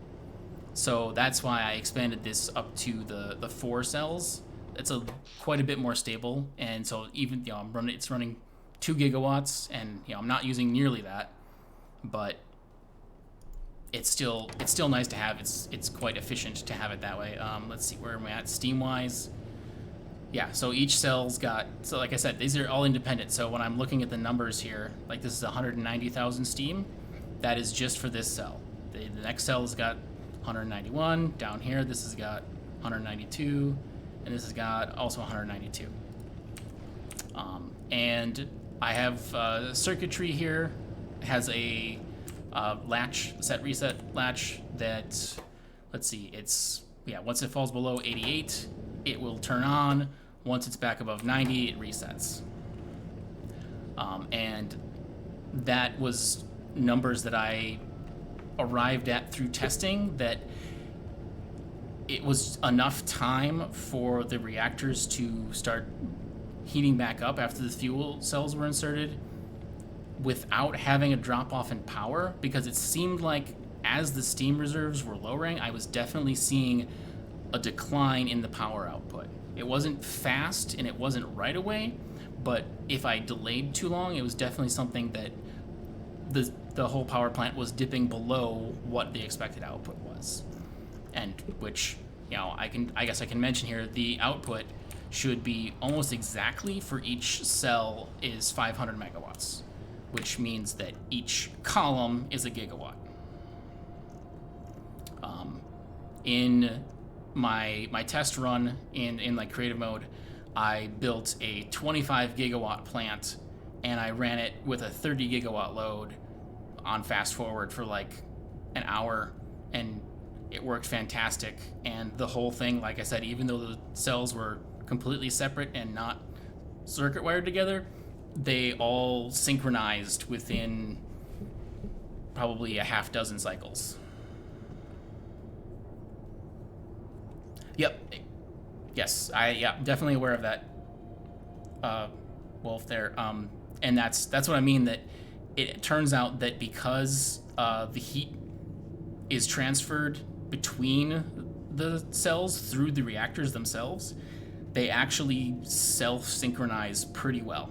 So that's why I expanded this up to the 4 cells. It's quite a bit more stable, and so even it's running 2 gigawatts, and I'm not using nearly that, but it's still nice to have. It's quite efficient to have it that way. Let's see where am I at steam wise. Yeah, so each cell's got, so like I said, these are all independent. So when I'm looking at the numbers here, like this is 190,000 steam. That is just for this cell. The next cell has got 191. Down here, this has got 192. And this has got also 192. And I have circuitry here. It has a latch, set reset latch that, let's see, once it falls below 88, it will turn on. Once it's back above 90, it resets. And that was numbers that I arrived at through testing, that it was enough time for the reactors to start heating back up after the fuel cells were inserted without having a drop off in power, because it seemed like as the steam reserves were lowering, I was definitely seeing a decline in the power output. It wasn't fast and it wasn't right away, but if I delayed too long, it was definitely something that the whole power plant was dipping below what the expected output was. And which, I guess I can mention here, the output should be almost exactly for each cell is 500 megawatts, which means that each column is a gigawatt. In my test run in like creative mode, I built a 25 gigawatt plant and I ran it with a 30 gigawatt load on fast forward for like an hour, and it worked fantastic. And the whole thing, like I said, even though the cells were completely separate and not circuit wired together, they all synchronized within probably a half dozen cycles. Yep, Yes, yeah, definitely aware of that, Wolf there. And that's what I mean, that it turns out that because the heat is transferred between the cells through the reactors themselves, they actually self-synchronize pretty well.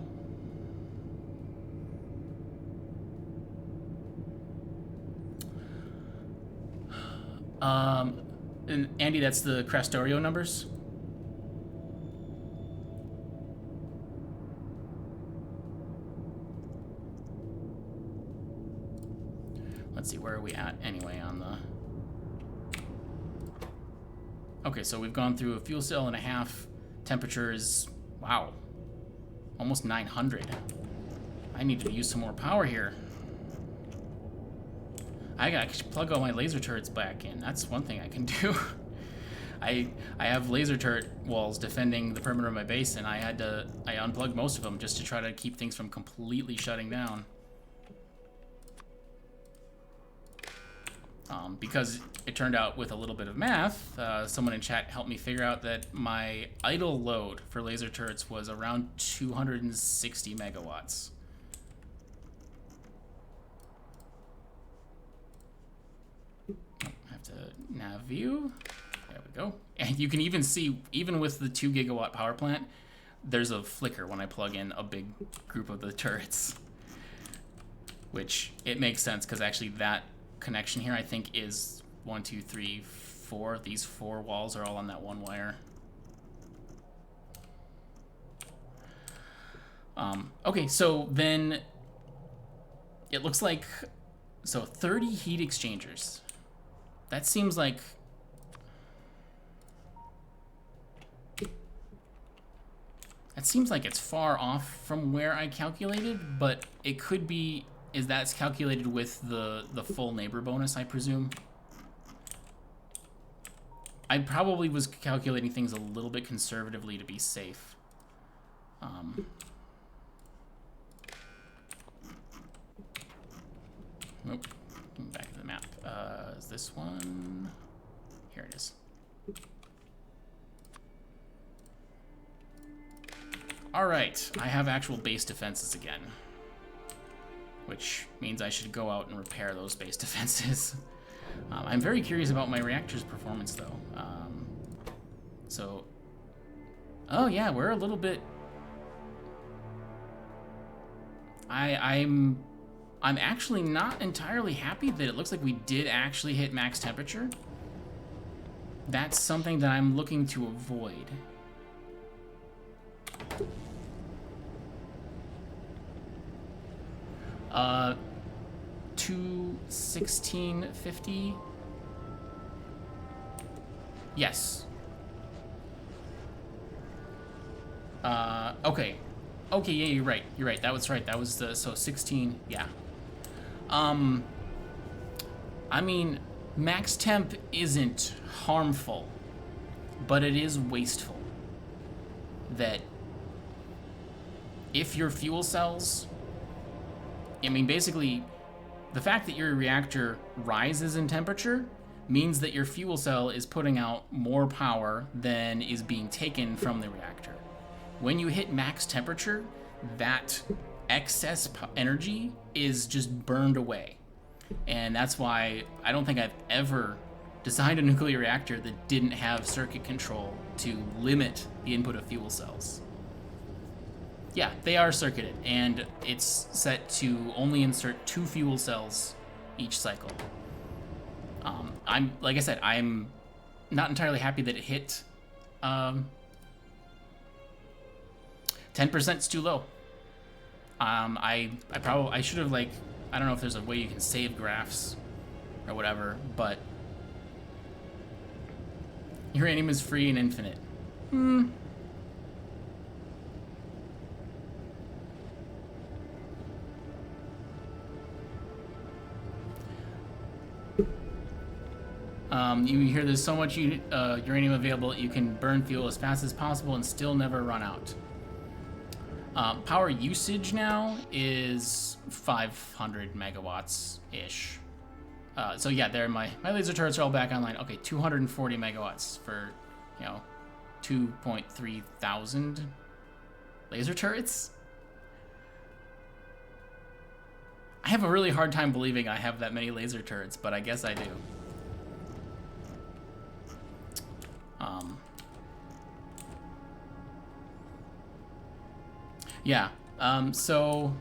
And Andy, that's the Factorio numbers. Let's see, where are we at anyway on the... Okay, so we've gone through a fuel cell and a half. Temperature is, wow, almost 900. I need to use some more power here. I gotta plug all my laser turrets back in. That's one thing I can do. I have laser turret walls defending the perimeter of my base, and I unplugged most of them just to try to keep things from completely shutting down. Because it turned out with a little bit of math, someone in chat helped me figure out that my idle load for laser turrets was around 260 megawatts. I have to nav view. There we go. And you can even see, even with the 2 gigawatt power plant, there's a flicker when I plug in a big group of the turrets. Which, it makes sense, because actually that connection here, I think, is 1, 2, 3, 4. These 4 walls are all on that one wire. Okay, so then it looks like, so 30 heat exchangers. That seems like... That seems like it's far off from where I calculated, but it could be... Is that's calculated with the full neighbor bonus, I presume? I probably was calculating things a little bit conservatively to be safe. Nope. Back to the map. Is this one? Here it is. All right, I have actual base defenses again, which means I should go out and repair those base defenses. I'm very curious about my reactor's performance, though. Oh yeah, we're a little bit... I'm actually not entirely happy that it looks like we did actually hit max temperature. That's something that I'm looking to avoid. 21650. Yes. Okay. Okay, yeah, you're right. You're right. That was right. That was the, so 16, yeah. I mean, max temp isn't harmful, but it is wasteful. That if your fuel cells, I mean, basically, the fact that your reactor rises in temperature means that your fuel cell is putting out more power than is being taken from the reactor. When you hit max temperature, that excess energy is just burned away. And that's why I don't think I've ever designed a nuclear reactor that didn't have circuit control to limit the input of fuel cells. Yeah, they are circuited, and it's set to only insert 2 fuel cells each cycle. Like I said, I'm not entirely happy that it hit 10%'s too low. I should have, like, I don't know if there's a way you can save graphs or whatever, but uranium is free and infinite. You hear there's so much uranium available, you can burn fuel as fast as possible and still never run out. Power usage now is 500 megawatts-ish. So yeah, there my laser turrets are all back online. Okay, 240 megawatts for, 2.3 thousand laser turrets. I have a really hard time believing I have that many laser turrets, but I guess I do. Yeah. So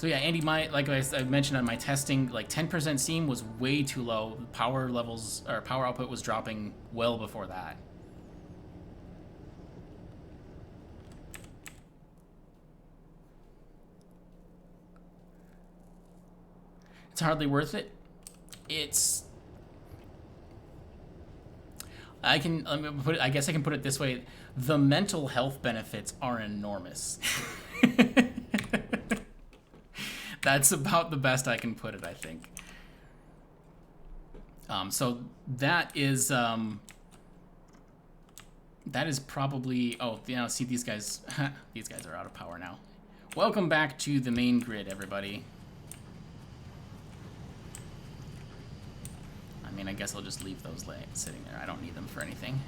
yeah, Andy, like I mentioned on my testing, like 10% seam was way too low. Power levels or power output was dropping well before that. It's hardly worth it. I guess I can put it this way: the mental health benefits are enormous. That's about the best I can put it, I think. So that is probably. Oh, see, these guys. These guys are out of power now. Welcome back to the main grid, everybody. I mean, I guess I'll just leave those sitting there. I don't need them for anything.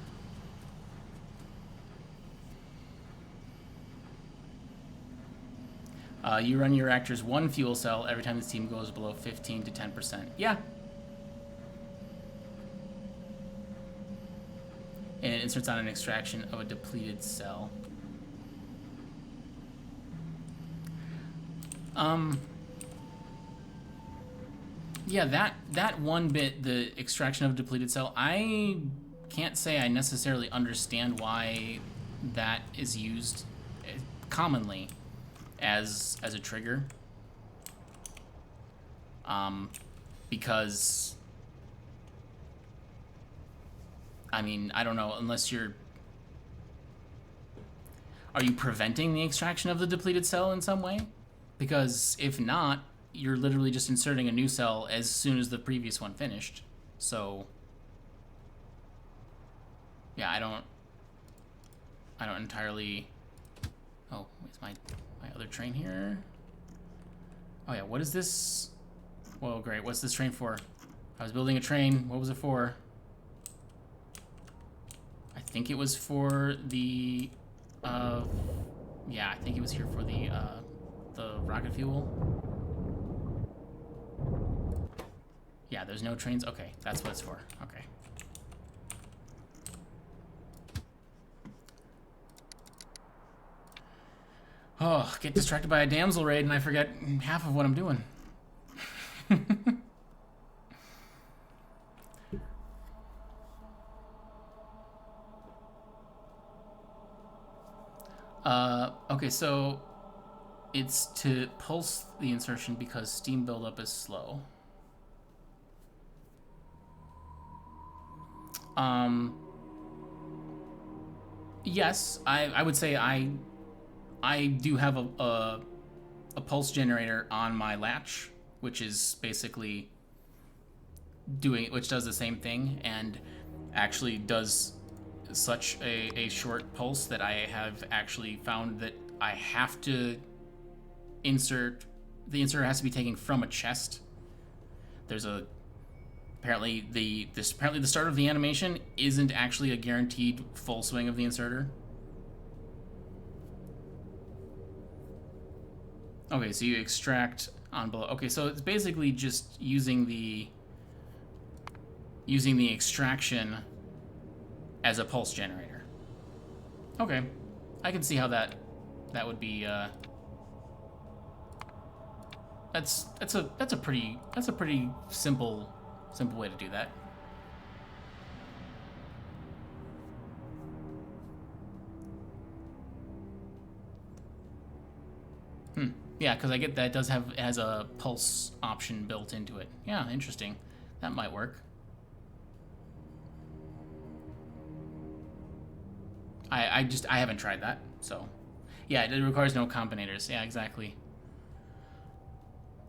You run your reactors one fuel cell every time the steam goes below 15 to 10%. Yeah. And it inserts on an extraction of a depleted cell. Yeah, that one bit, the extraction of a depleted cell, I can't say I necessarily understand why that is used commonly as a trigger. Because I mean, I don't know, unless are you preventing the extraction of the depleted cell in some way? Because if not, you're literally just inserting a new cell as soon as the previous one finished. So yeah, I don't entirely. Oh, where's my other train here? Oh yeah, what is this? Whoa, great. What's this train for? I was building a train. What was it for? I think it was for the yeah, I think it was here for the rocket fuel. Yeah, there's no trains. Okay, that's what it's for. Okay. Oh, get distracted by a damsel raid and I forget half of what I'm doing. Okay, so it's to pulse the insertion because steam buildup is slow. Yes, I would say I do have a pulse generator on my latch, which is basically which does the same thing and actually does such a short pulse that I have actually found that I have to the inserter has to be taken from a chest. There's apparently the start of the animation isn't actually a guaranteed full swing of the inserter. Okay, so you extract on below. Okay, so it's basically just using the extraction as a pulse generator. Okay, I can see how that would be. That's a pretty simple way to do that. Yeah, because I get that it has a pulse option built into it. Yeah, interesting. That might work. I haven't tried that, so yeah, it requires no combinators. Yeah, exactly.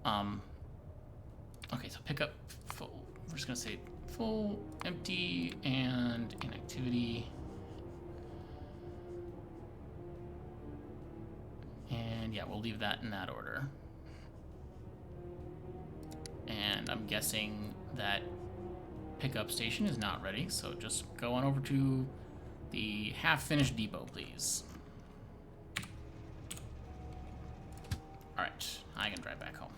Okay, so pick up full. We're just gonna say full, empty, and inactivity. And yeah, we'll leave that in that order. And I'm guessing that pickup station is not ready, so just go on over to The half-finished depot, please. Alright, I can drive back home.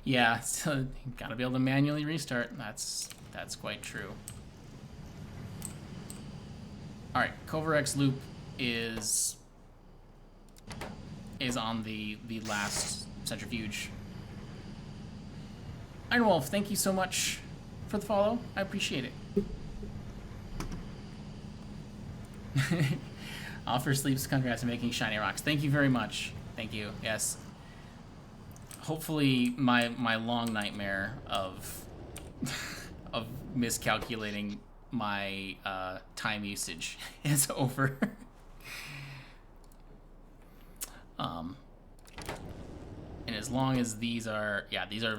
Yeah, so you gotta be able to manually restart. That's quite true. Alright, Kovarex loop is on the last centrifuge. Iron Wolf, thank you so much for the follow. I appreciate it. Offer Sleeps, congrats on making shiny rocks. Thank you very much. Thank you. Yes. Hopefully my long nightmare of of miscalculating my time usage is over. And as long as these are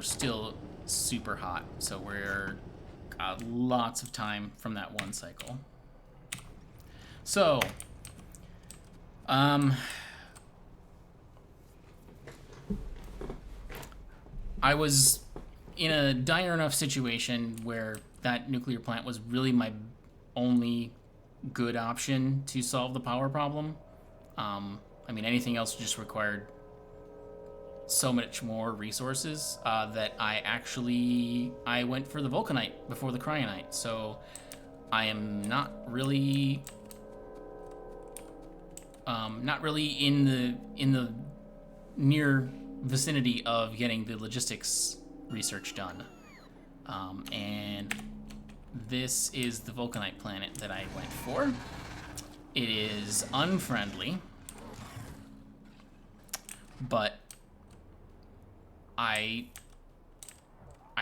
still super hot, so we're got lots of time from that one cycle. So I was in a dire enough situation where that nuclear plant was really my only good option to solve the power problem. I mean, anything else just required so much more resources that I went for the vulcanite before the cryonite. So I am not really in the near vicinity of getting the logistics research done. And this is the vulcanite planet that I went for. It is unfriendly, but I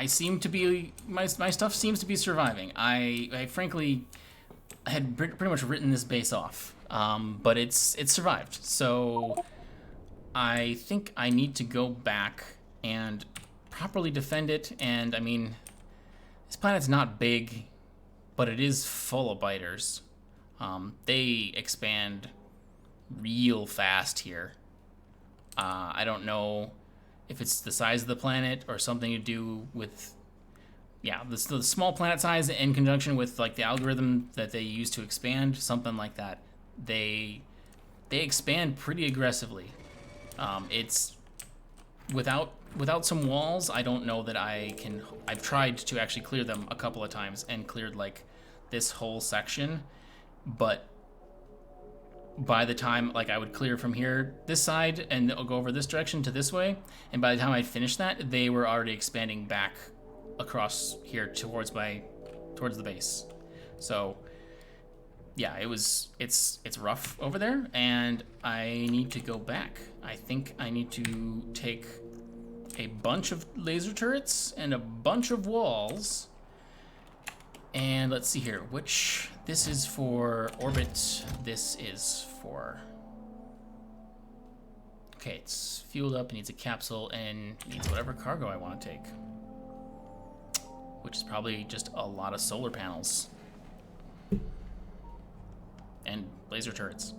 seem to be my stuff seems to be surviving. I frankly had pretty much written this base off, but it's survived. So I think I need to go back and properly defend it. And I mean, this planet's not big, but it is full of biters. They expand real fast here. I don't know if it's the size of the planet or something to do with, yeah, the small planet size in conjunction with like the algorithm that they use to expand, something like that. They expand pretty aggressively. It's without some walls, I don't know that I can. I've tried to actually clear them a couple of times and cleared like this whole section, but by the time like I would clear from here this side and I'll go over this direction to this way, and by the time I'd finished that, they were already expanding back across here towards the base. So yeah, it's rough over there, and I need to go back. I think I need to take a bunch of laser turrets and a bunch of walls. And let's see here, this is for orbit, this is for, okay, it's fueled up, it needs a capsule, and needs whatever cargo I want to take, which is probably just a lot of solar panels and laser turrets.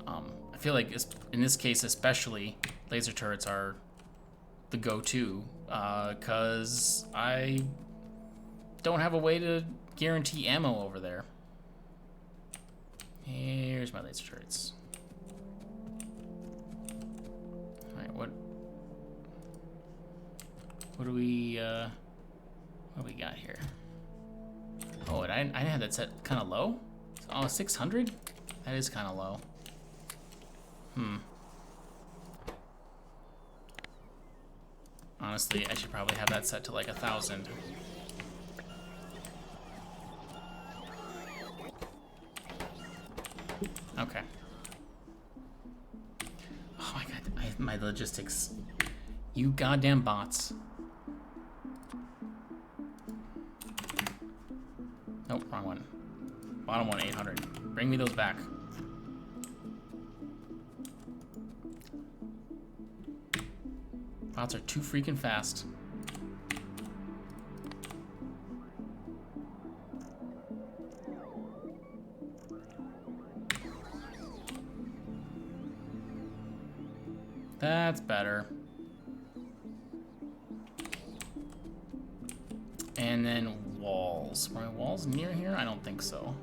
I feel like in this case especially, laser turrets are the go-to, because I don't have a way to guarantee ammo over there. Here's my laser turrets. Alright, what do we got here? Oh, and I had that set kind of low? Oh, 600? That is kind of low. Honestly, I should probably have that set to like 1,000. Okay. Oh my god, my logistics. You goddamn bots. Nope, wrong one. Bottom one, 800. Bring me those back. Bots are too freaking fast. That's better. And then walls. Are my walls near here? I don't think so.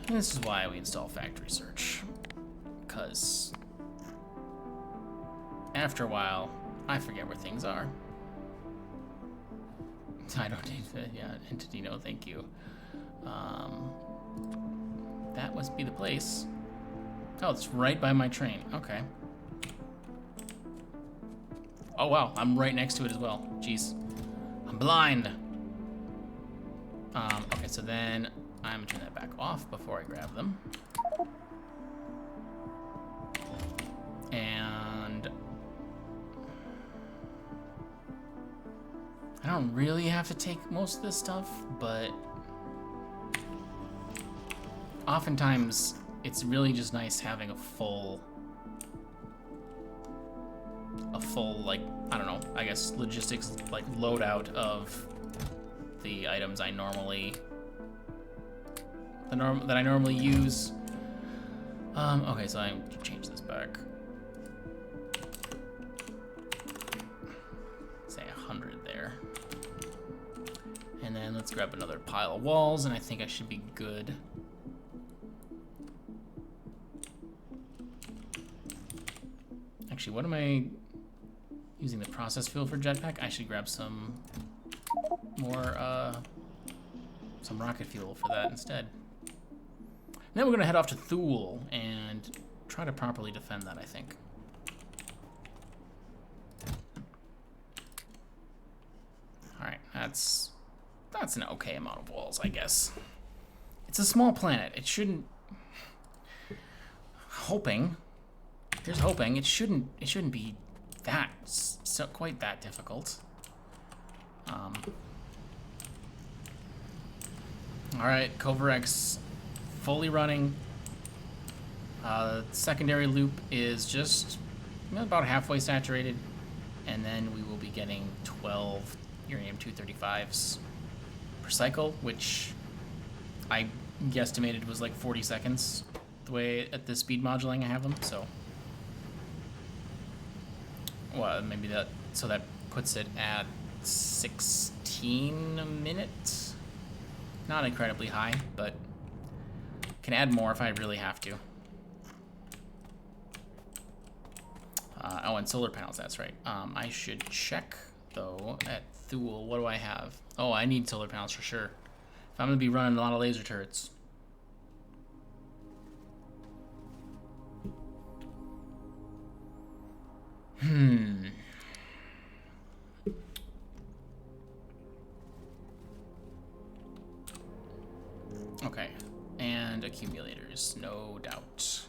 This is why we install factory search. Because after a while, I forget where things are. I don't need to, yeah, entity, no, thank you. That must be the place. Oh, it's right by my train. Okay. Oh, wow, I'm right next to it as well. Jeez. I'm blind. Okay, so then I'm gonna turn that back off before I grab them. And I don't really have to take most of this stuff, but oftentimes it's really just nice having a full, like, I don't know, I guess logistics, like, loadout of the items I normally, that I normally use. Okay, so I change this back. Say 100 there. And then let's grab another pile of walls, and I think I should be good. Actually, what am I using the process fuel for jetpack? I should grab some more, some rocket fuel for that instead. Then we're gonna head off to Thule and try to properly defend that, I think. All right, that's an okay amount of walls, I guess. It's a small planet. It shouldn't. Here's hoping it shouldn't be that quite that difficult. All right, Coverex fully running. Secondary loop is just about halfway saturated, and then we will be getting 12 uranium-235s per cycle, which I guesstimated was like 40 seconds the way at the speed modulating I have them. So, well, maybe that puts it at 16 a minute. Not incredibly high, but can add more if I really have to. Oh, and solar panels, that's right. I should check, though, at Thule. What do I have? Oh, I need solar panels for sure. If I'm going to be running a lot of laser turrets. Okay, and accumulators, no doubt.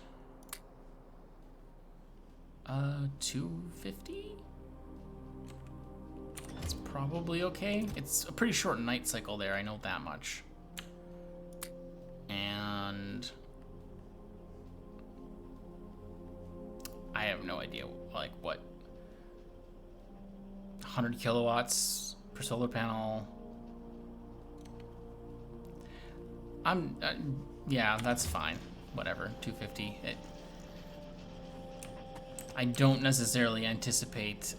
250? That's probably okay. It's a pretty short night cycle there, I know that much. And I have no idea, like, what 100 kilowatts per solar panel. Yeah, that's fine. Whatever, 250. I don't necessarily anticipate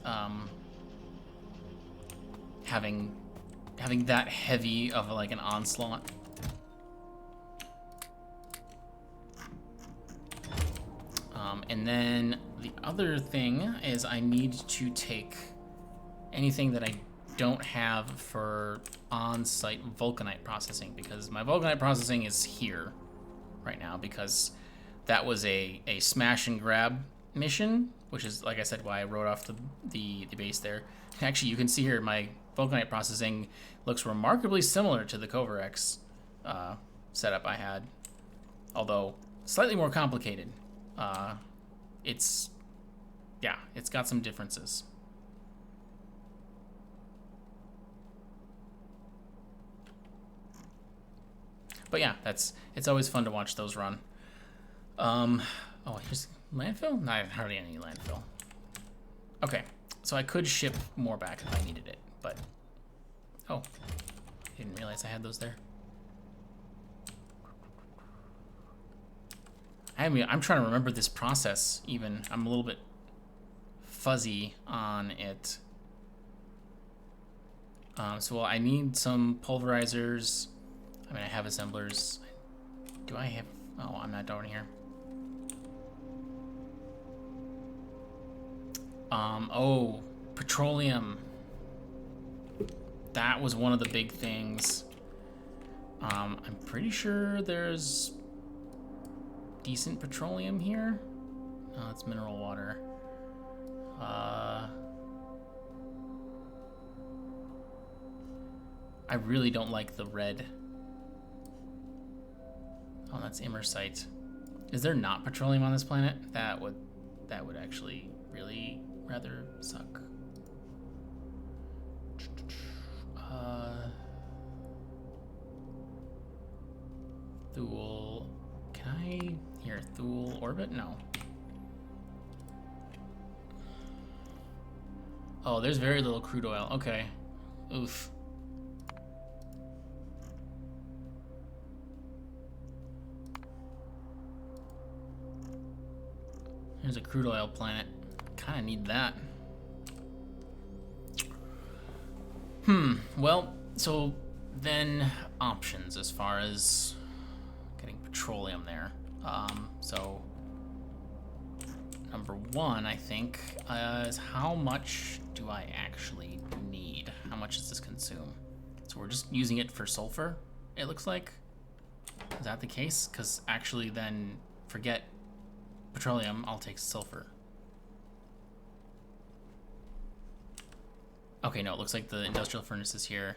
having that heavy of like an onslaught. And then the other thing is I need to take anything that I don't have for on-site vulcanite processing, because my vulcanite processing is here right now because that was a smash and grab mission, which is, like I said, why I wrote off the base there. Actually, you can see here my vulcanite processing looks remarkably similar to the Coverex setup I had, although slightly more complicated. It's got some differences. But yeah, it's always fun to watch those run. Oh, here's landfill? Not hardly any landfill. Okay, so I could ship more back if I needed it, but oh, didn't realize I had those there. I I'm trying to remember this process even. I'm a little bit fuzzy on it. So I need some pulverizers. I mean, I have assemblers. Do I have... Oh, I'm not down here. Oh, petroleum. That was one of the big things. I'm pretty sure there's decent petroleum here. Oh, it's mineral water. I really don't like the red. Oh, that's Immersite. Is there not petroleum on this planet? That would actually really rather suck. Thule. Can I... Here, Thule orbit? No. Oh, there's very little crude oil. Okay. Oof. Here's a crude oil planet. Kind of need that. Well, so then options as far as getting petroleum there. So number one, I think, is how much do I actually need? How much does this consume? So we're just using it for sulfur, it looks like. Is that the case? Because actually then forget petroleum, I'll take sulfur. Okay, no, it looks like the industrial furnaces here,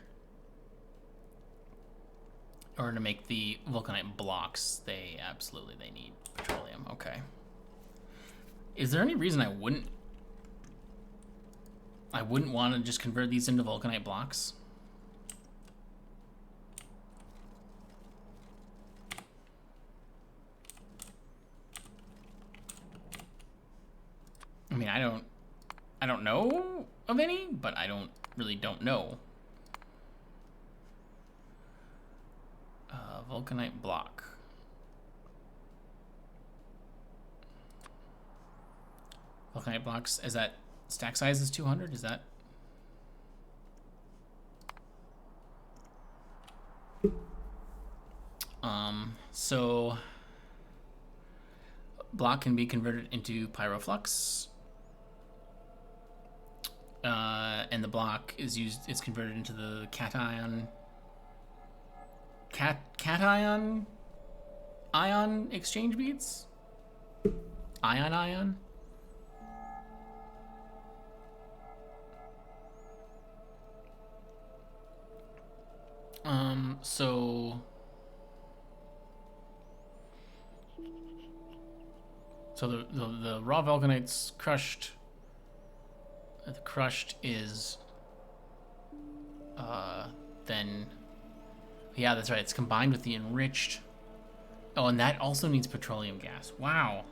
in order to make the vulcanite blocks, they need petroleum. Okay. Is there any reason I wouldn't want to just convert these into vulcanite blocks? I mean, I don't know of any, but I don't know. Vulcanite block. Vulcanite blocks, is that stack size is 200? Is that? So block can be converted into pyroflux. And the block is converted into the cation ion exchange beads? Ion? So the raw vulcanite's crushed. The crushed is then, yeah, that's right, it's combined with the enriched. Oh, and that also needs petroleum gas. Wow.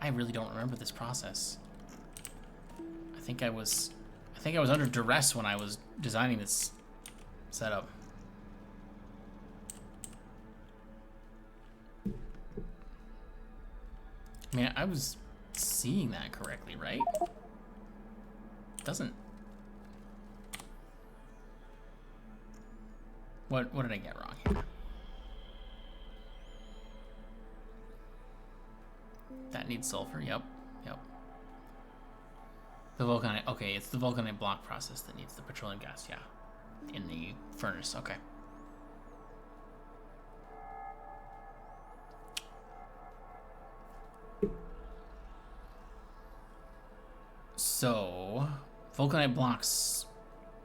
I really don't remember this process. I think I was under duress when I was designing this setup. I mean, I was seeing that correctly, right? Doesn't. What did I get wrong here? That needs sulfur. Yep. The vulcanite. Okay, it's the vulcanite block process that needs the petroleum gas. Yeah, in the furnace. Okay. So, vulcanite blocks,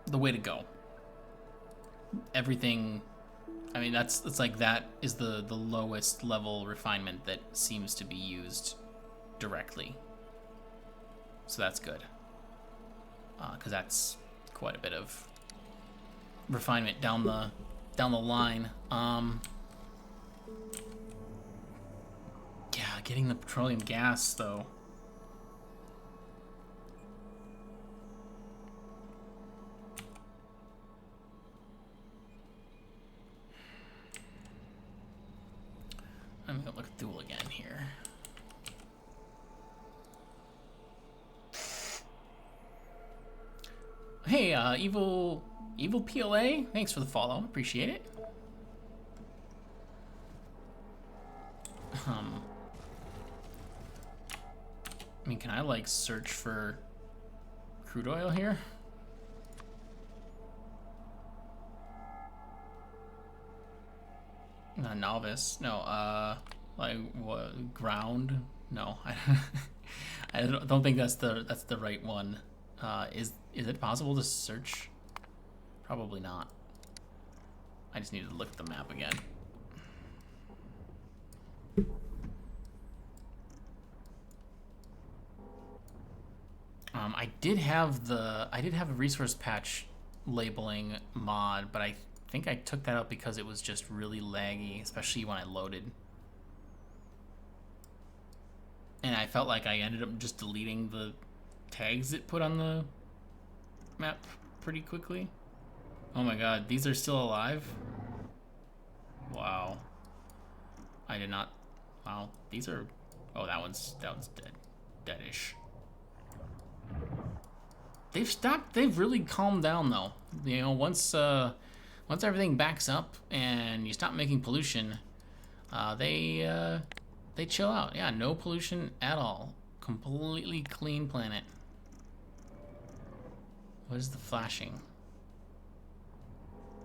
the way to go. Everything, I mean, it's like that is the lowest level refinement that seems to be used directly. So that's good. Because that's quite a bit of refinement down the line. Yeah, getting the petroleum gas though. I'm gonna look at the Hey, evil PLA. Thanks for the follow. Appreciate it. I mean, can I like search for crude oil here? Not novice. No. Like what? Ground? No. I don't think that's the right one. Is it possible to search? Probably not. I just need to look at the map again. I did have a resource patch labeling mod, but I think I took that out because it was just really laggy, especially when I loaded. And I felt like I ended up just deleting the tags it put on the map pretty quickly. Oh my god, these are still alive? Wow. I did not... Wow, these are... Oh, that one's dead. Deadish. They've stopped. They've really calmed down, though. You know, once everything backs up and you stop making pollution, they chill out. Yeah, no pollution at all. Completely clean planet. What is the flashing?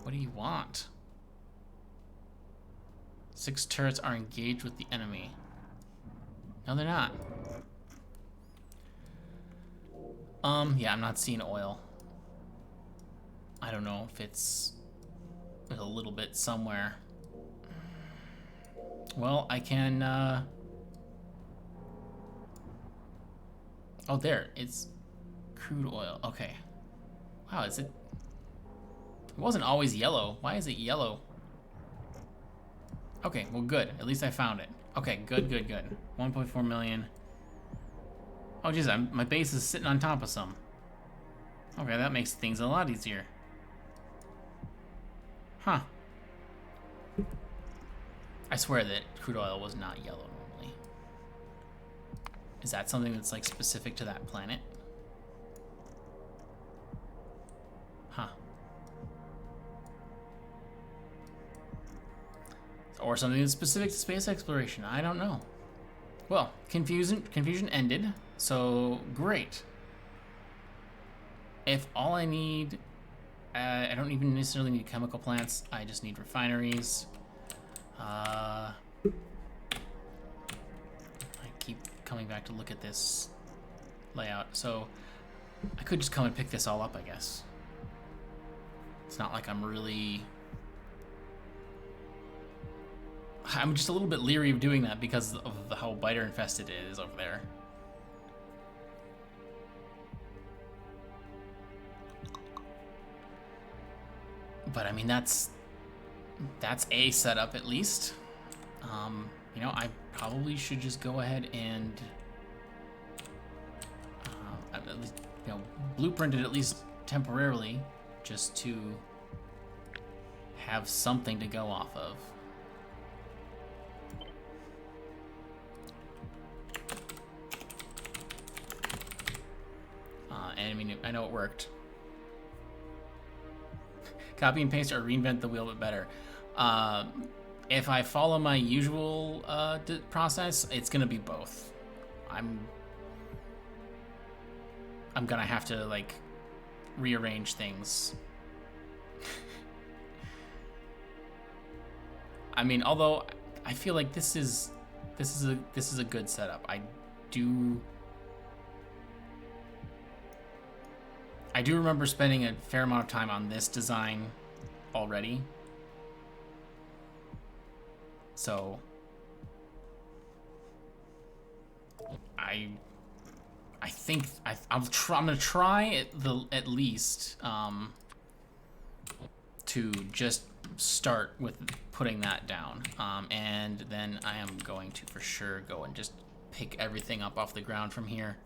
What do you want? 6 turrets are engaged with the enemy. No, they're not. Yeah, I'm not seeing oil. I don't know if it's a little bit somewhere. Well, I can, Oh, there. It's crude oil. Okay. Wow, is it... It wasn't always yellow. Why is it yellow? Okay, well, good. At least I found it. Okay, good. 1.4 million. Oh, geez, my base is sitting on top of some. Okay, that makes things a lot easier. Huh. I swear that crude oil was not yellow normally. Is that something that's, like, specific to that planet? Huh. Or something that's specific to space exploration. I don't know. Well, confusion ended, so great. If all I need... I don't even necessarily need chemical plants, I just need refineries. I keep coming back to look at this layout, so I could just come and pick this all up, I guess. It's not like I'm really... I'm just a little bit leery of doing that because of how biter infested it is over there. But I mean, that's a setup at least. You know, I probably should just go ahead and at least, you know, blueprint it at least temporarily, just to have something to go off of. And I mean, I know it worked. Copy and paste or reinvent the wheel, but better. If I follow my usual process, it's gonna be both. I'm gonna have to like rearrange things. I mean, although I feel like this is a good setup. I do remember spending a fair amount of time on this design already. So I think I'm gonna try at least to just start with putting that down, and then I am going to for sure go and just pick everything up off the ground from here.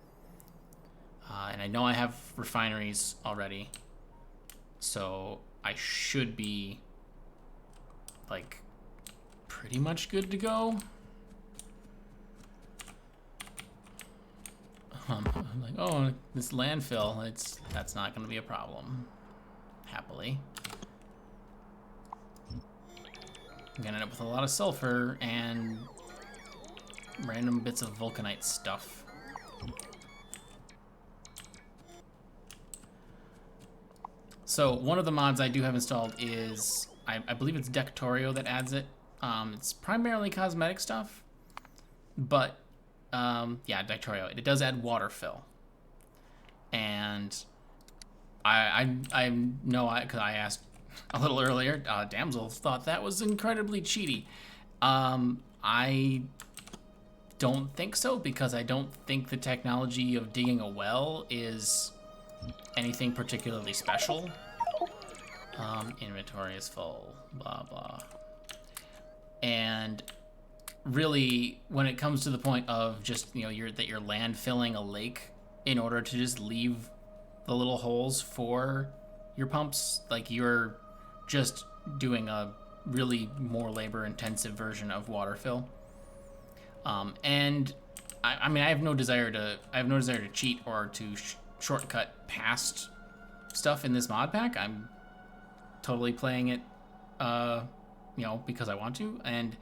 And I know I have refineries already, so I should be like pretty much good to go. I'm like, oh, this landfill, that's not going to be a problem. Happily. I'm going to end up with a lot of sulfur and random bits of vulcanite stuff. So one of the mods I do have installed is, I believe it's Factorio that adds it. It's primarily cosmetic stuff, but yeah, Factorio. It does add water fill, and I know because I asked a little earlier. Damsel thought that was incredibly cheaty. I don't think so, because I don't think the technology of digging a well is anything particularly special. Inventory is full, blah blah. And really, when it comes to the point of just, you know, you're landfilling a lake in order to just leave the little holes for your pumps, like, you're just doing a really more labor intensive version of water fill. And I mean, I have no desire to cheat or to shortcut past stuff in this mod pack. I'm totally playing it, you know, because I want to. And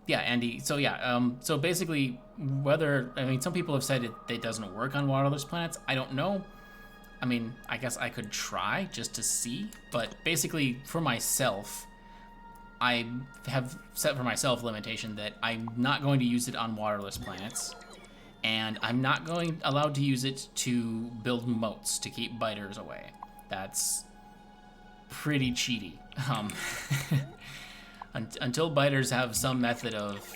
yeah, Andy. So yeah, so basically, some people have said it doesn't work on waterless planets. I don't know. I mean, I guess I could try just to see, but basically for myself, I have set for myself limitation that I'm not going to use it on waterless planets, and I'm not allowed to use it to build moats to keep biters away. That's pretty cheaty. Until biters have some method of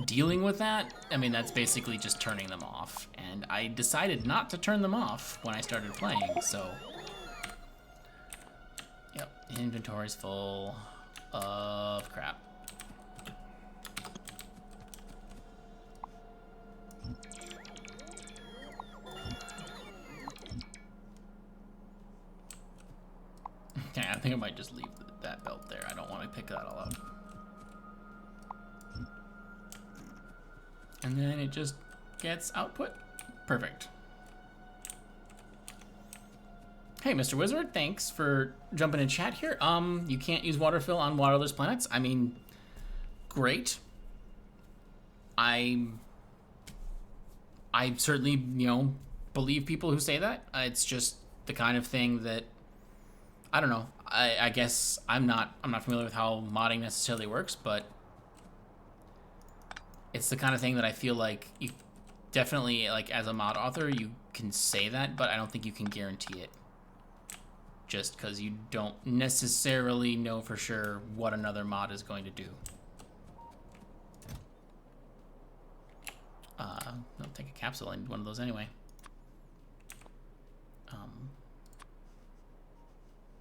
dealing with that, I mean, that's basically just turning them off. And I decided not to turn them off when I started playing, so... Yep, inventory's full of crap. Okay, I think I might just leave that belt there. I don't want to pick that all out. And then it just gets output. Perfect. Hey, Mr. Wizard, thanks for jumping in chat here. You can't use water fill on waterless planets. I mean, great. I certainly, you know, believe people who say that. It's just the kind of thing that, I don't know. I guess I'm not familiar with how modding necessarily works, but it's the kind of thing that I feel like you definitely, like, as a mod author, you can say that, but I don't think you can guarantee it. Just because you don't necessarily know for sure what another mod is going to do. I'll take a capsule. I need one of those anyway.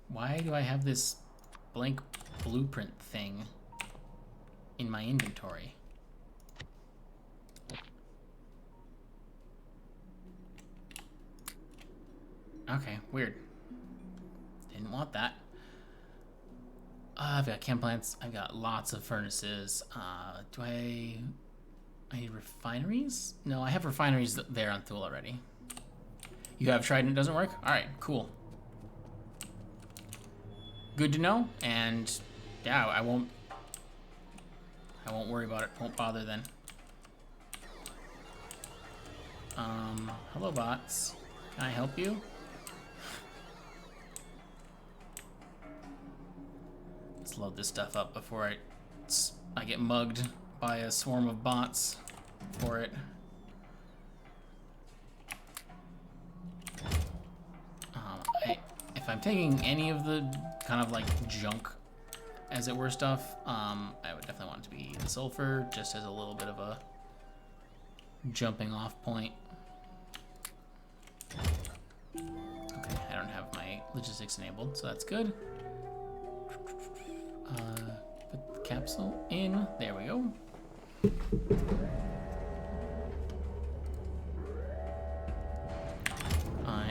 Why do I have this blank blueprint thing in my inventory? Okay, weird. Didn't want that. I've got chem plants. I've got lots of furnaces. Do I need refineries? No, I have refineries there on Thule already. You have tried and it doesn't work? Alright, cool. Good to know, and yeah, I won't worry about it. Won't bother then. Hello bots. Can I help you? Let's load this stuff up before I get mugged by a swarm of bots for it. If I'm taking any of the kind of like junk, as it were, stuff, I would definitely want it to be the sulfur, just as a little bit of a jumping off point. Okay, I don't have my logistics enabled, so that's good. Put the capsule in. There we go.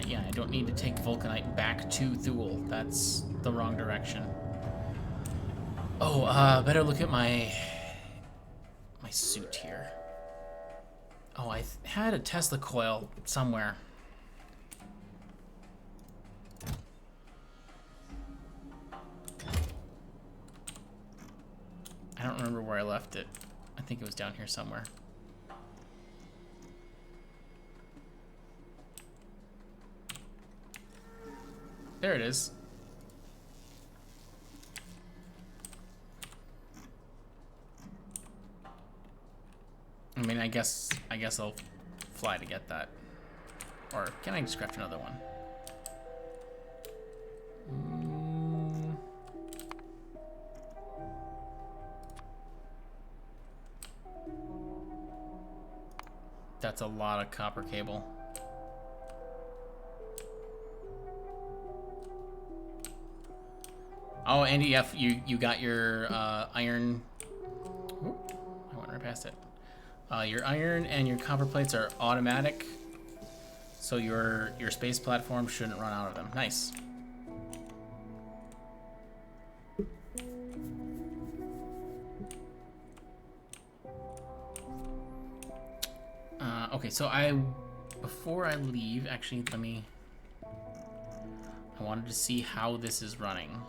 Yeah, I don't need to take vulcanite back to Thule. That's the wrong direction. Oh, better look at my suit here. Oh, I had a Tesla coil somewhere. I don't remember where I left it. I think it was down here somewhere. There it is. I mean, I guess I'll fly to get that. Or can I just craft another one? That's a lot of copper cable. Oh, Andy, you got your iron. Ooh, I went right past it. Your iron and your copper plates are automatic, so your space platform shouldn't run out of them. Nice. Okay, so before I leave, actually, I wanted to see how this is running.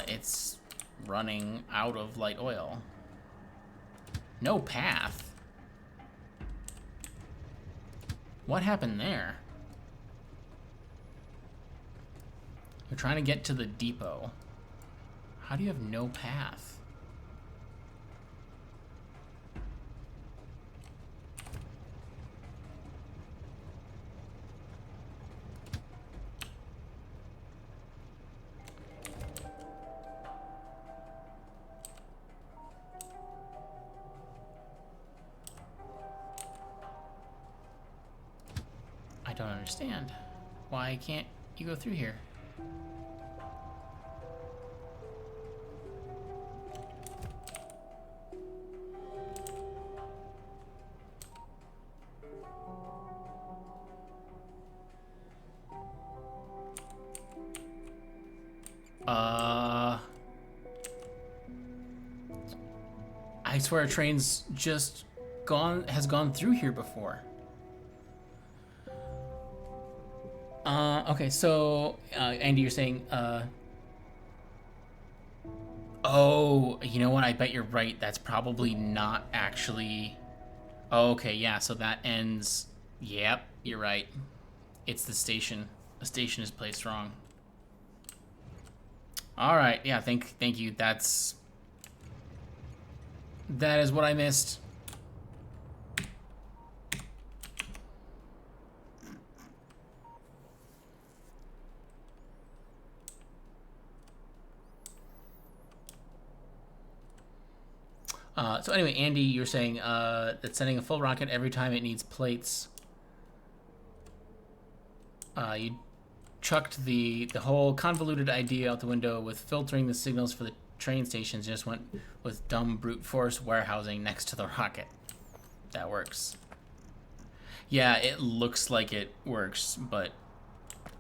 It's running out of light oil. No path. What happened there? You're trying to get to the depot. How do you have no path? I don't understand. Why can't you go through here? I swear a train's just has gone through here before. Okay, so, Andy, you're saying, oh, you know what? I bet you're right. That's probably not actually... Oh, okay, yeah, so that ends... Yep, you're right. It's the station. The station is placed wrong. Alright, yeah, thank you. That is what I missed. So anyway, Andy, you're saying that sending a full rocket every time it needs plates. You chucked the whole convoluted idea out the window with filtering the signals for the train stations. You just went with dumb brute force warehousing next to the rocket. That works. Yeah, it looks like it works, but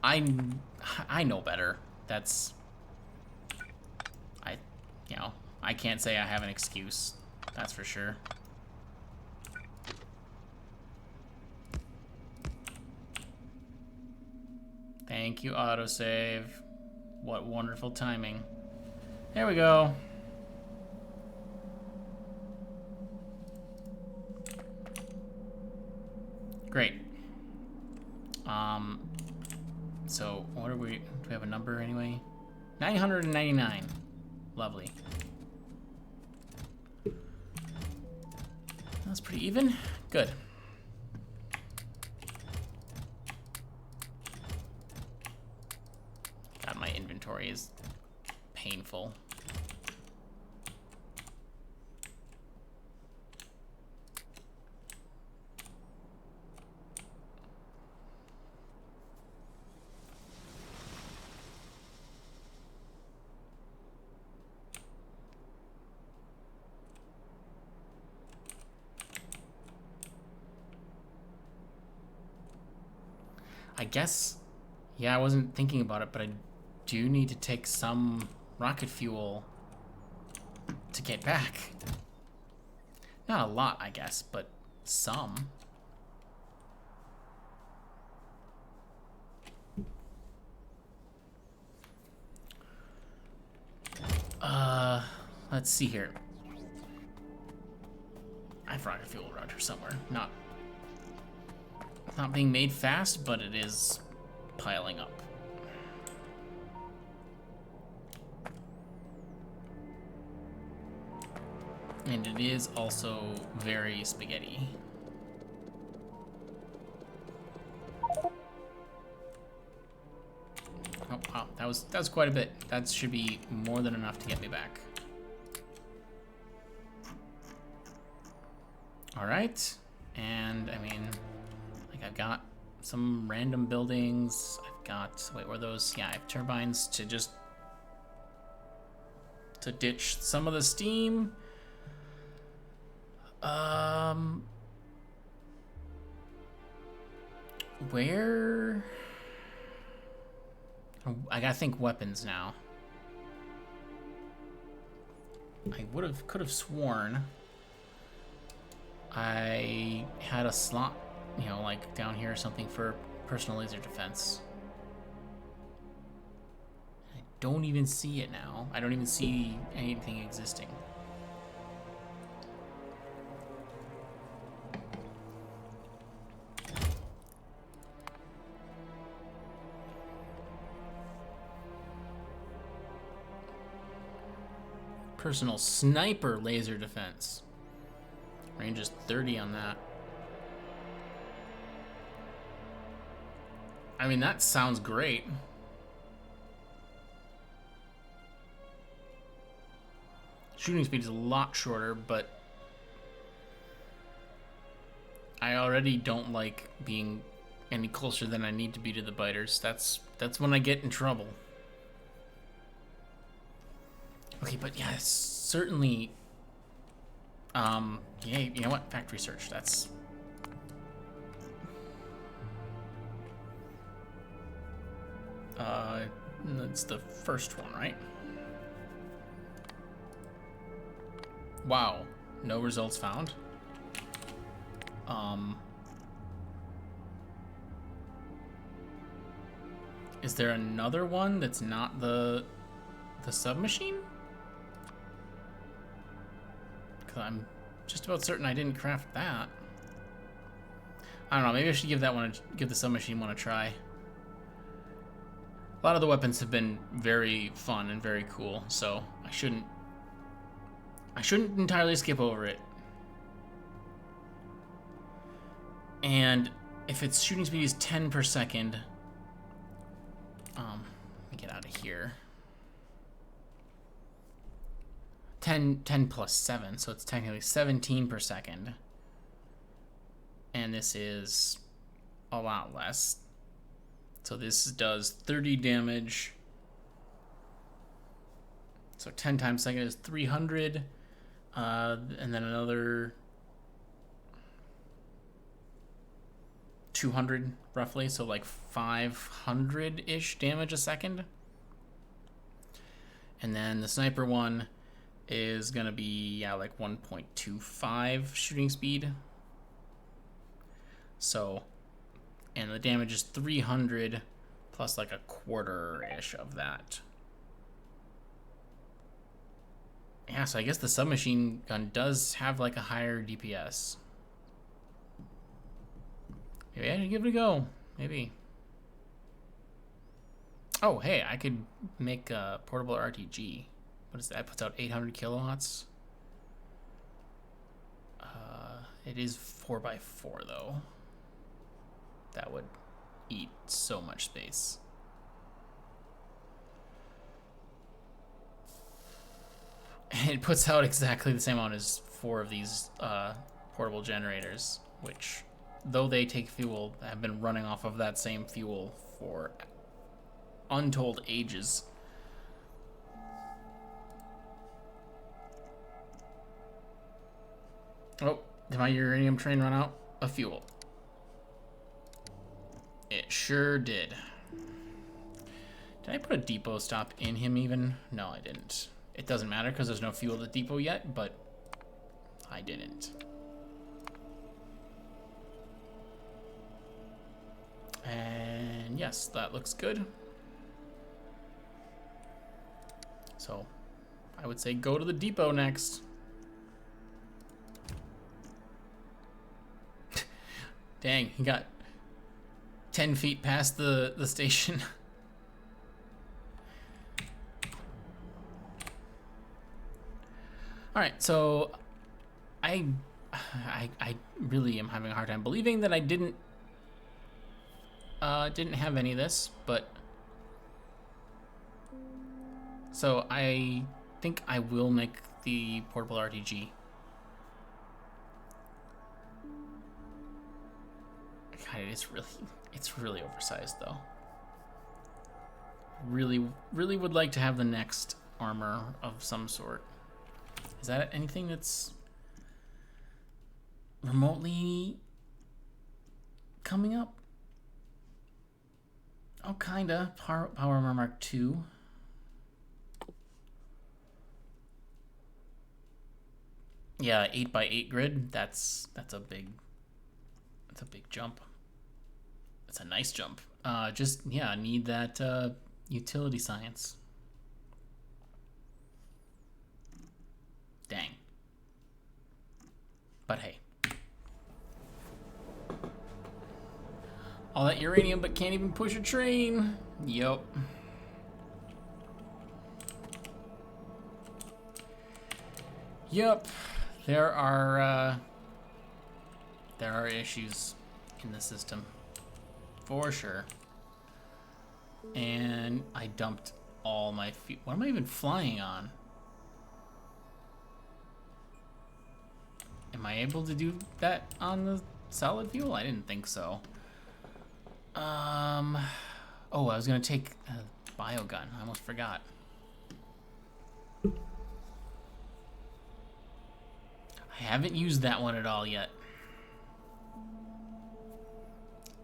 I know better. That's I can't say I have an excuse. That's for sure. Thank you, autosave. What wonderful timing. There we go. Great. So what are we? Do we have a number anyway? 999. Lovely. That's pretty even. Good. God, my inventory is painful. I guess, yeah, I wasn't thinking about it, but I do need to take some rocket fuel to get back. Not a lot, I guess, but some. Let's see here. I've brought a fuel roger somewhere. Not being made fast, but it is piling up. And it is also very spaghetti. Oh wow, that was quite a bit. That should be more than enough to get me back. All right, and I mean, like I've got some random buildings. I've got, wait, were those? Yeah, I have turbines to just to ditch some of the steam. Where? I gotta think weapons now. I could have sworn I had a slot, you know, like down here or something for personal laser defense. I don't even see it now. I don't even see anything existing. Personal sniper laser defense. Range is 30 on that. I mean, that sounds great. Shooting speed is a lot shorter, but I already don't like being any closer than I need to be to the biters. That's when I get in trouble. Okay, but yeah, certainly. Yeah, you know what? Factory search. That's. That's the first one, right? Wow, no results found. Is there another one that's not the submachine? Because I'm just about certain I didn't craft that. I don't know. Maybe I should give the submachine one a try. A lot of the weapons have been very fun and very cool, so I shouldn't entirely skip over it. And if its shooting speed is 10 per second, let me get out of here. 10 plus 7, so it's technically 17 per second. And this is a lot less. So this does 30 damage. So 10 times second is 300. And then another 200 roughly, so like 500-ish damage a second. And then the sniper one is gonna be, yeah, like 1.25 shooting speed. So, and the damage is 300 plus like a quarter-ish of that. Yeah, so I guess the submachine gun does have like a higher DPS. Maybe I should give it a go. Maybe. Oh, hey, I could make a portable RTG. What is that? Puts out 800 kilowatts. It is 4x4 though. That would eat so much space. And it puts out exactly the same amount as 4 of these portable generators, which, though they take fuel, have been running off of that same fuel for untold ages. Oh, did my uranium train run out of fuel? It sure did. Did I put a depot stop in him even? No, I didn't. It doesn't matter because there's no fuel at the depot yet, but I didn't. And yes, that looks good. So I would say go to the depot next. Dang, he got 10 feet past the station. All right, so I really am having a hard time believing that I didn't have any of this, but so I think I will make the portable RTG. God, it's really oversized though. Really would like to have the next armor of some sort. Is that anything that's remotely coming up? Oh, kinda. Power Armor Mark II. Yeah, 8x8 grid. That's a big jump. That's a nice jump. Just yeah, need that utility science. Dang. But hey. All that uranium, but can't even push a train. Yup. Yup. There are issues in the system. For sure. And I dumped all my fuel. What am I even flying on? Am I able to do that on the solid fuel? I didn't think so. Oh, I was gonna take a biogun. I almost forgot. I haven't used that one at all yet.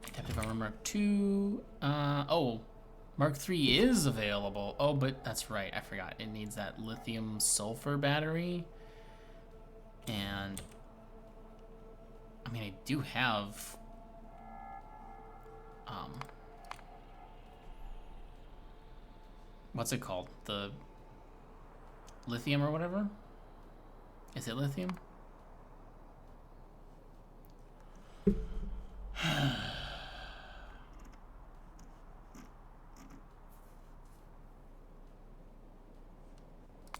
Adaptive Armor Mark II. Oh, Mark III is available. Oh, but that's right. I forgot. It needs that lithium sulfur battery. And I mean, I do have what's it called? The lithium or whatever? Is it lithium?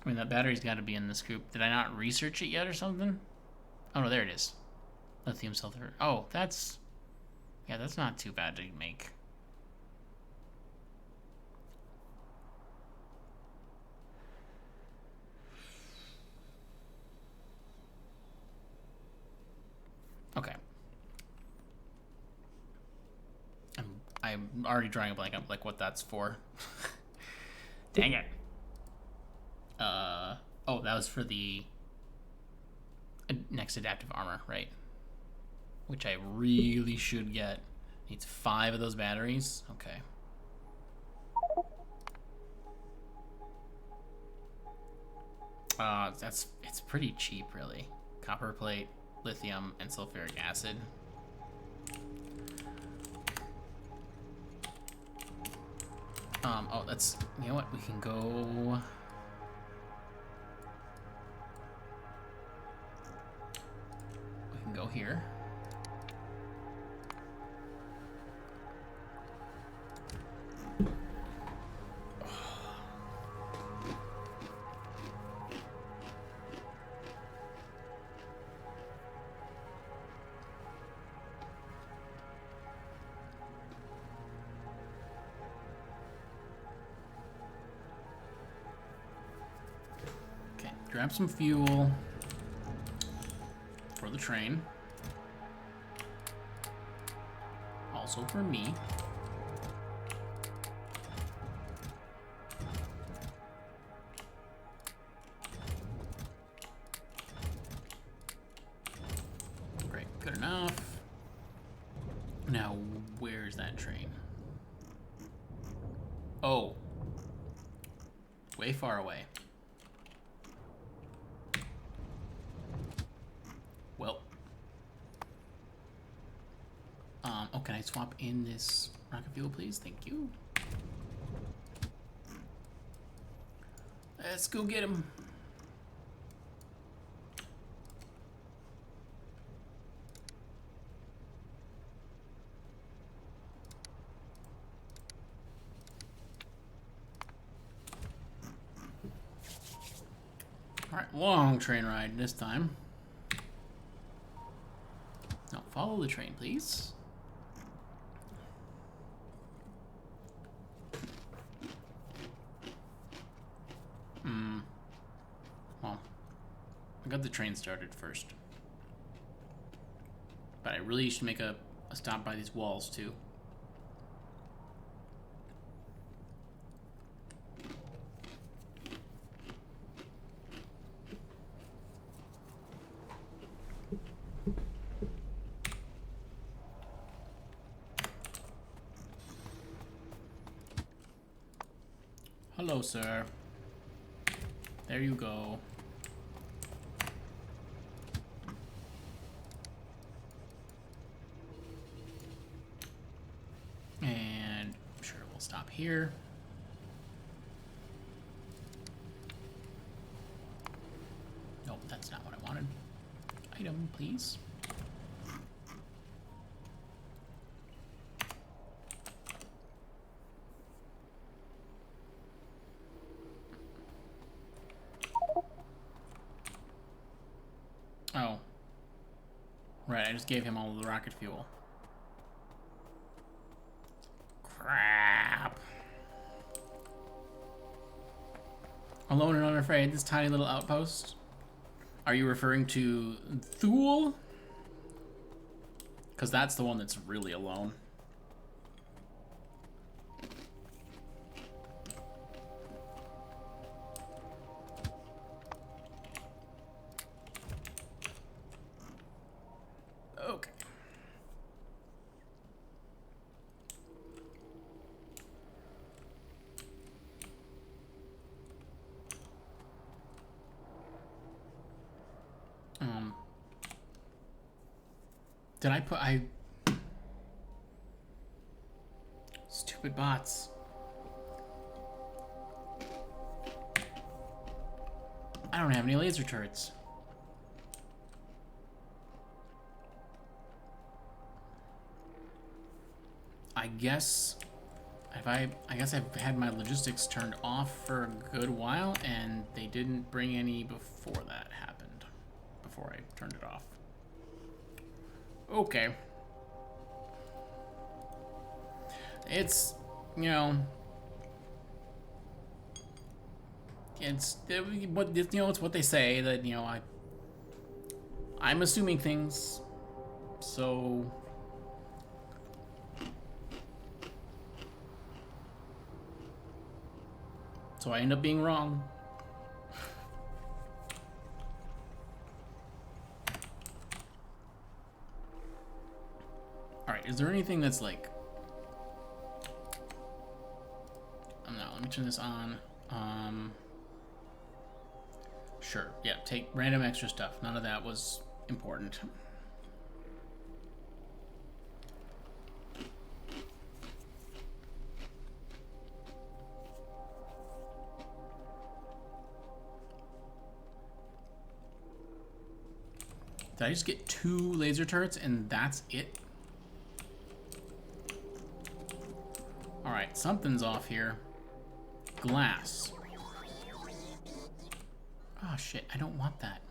I mean, that battery's got to be in this group. Did I not research it yet or something? Oh, no, there it is. Lithium sulfur. Oh, that's... yeah, that's not too bad to make. Okay. I'm already drawing a blank on like what that's for. Dang it. Oh, that was for the next adaptive armor, right? Which I really should get. Needs 5 of those batteries. Okay. It's pretty cheap, really. Copper plate, lithium, and sulfuric acid. Oh, that's, you know what, we can go... we can go here. Grab some fuel for the train. Also for me. Great, good enough. Now, where's that train? Oh. Way far away. Well. Oh, can I swap in this rocket fuel, please? Thank you. Let's go get him. Alright, long train ride this time. Now, follow the train, please. Well, I got the train started first. But I really should make a stop by these walls, too. Hello, sir. There you go. And I'm sure we'll stop here. Nope, that's not what I wanted. Item, please. Oh. Right, I just gave him all of the rocket fuel. Crap. Alone and unafraid, this tiny little outpost. Are you referring to Thule? Because that's the one that's really alone. Okay. Did I stupid bots. I don't have any laser turrets. I guess I guess I've had my logistics turned off for a good while, and they didn't bring any before that happened. Before I turned it off. Okay. It's, you know, it's what they say that, you know, I'm assuming things, so I end up being wrong. Alright, is there anything that's like... no, let me turn this on. Sure, yeah, take random extra stuff. None of that was important. Did I just get 2 laser turrets and that's it? Alright, something's off here. Glass. Oh shit, I don't want that.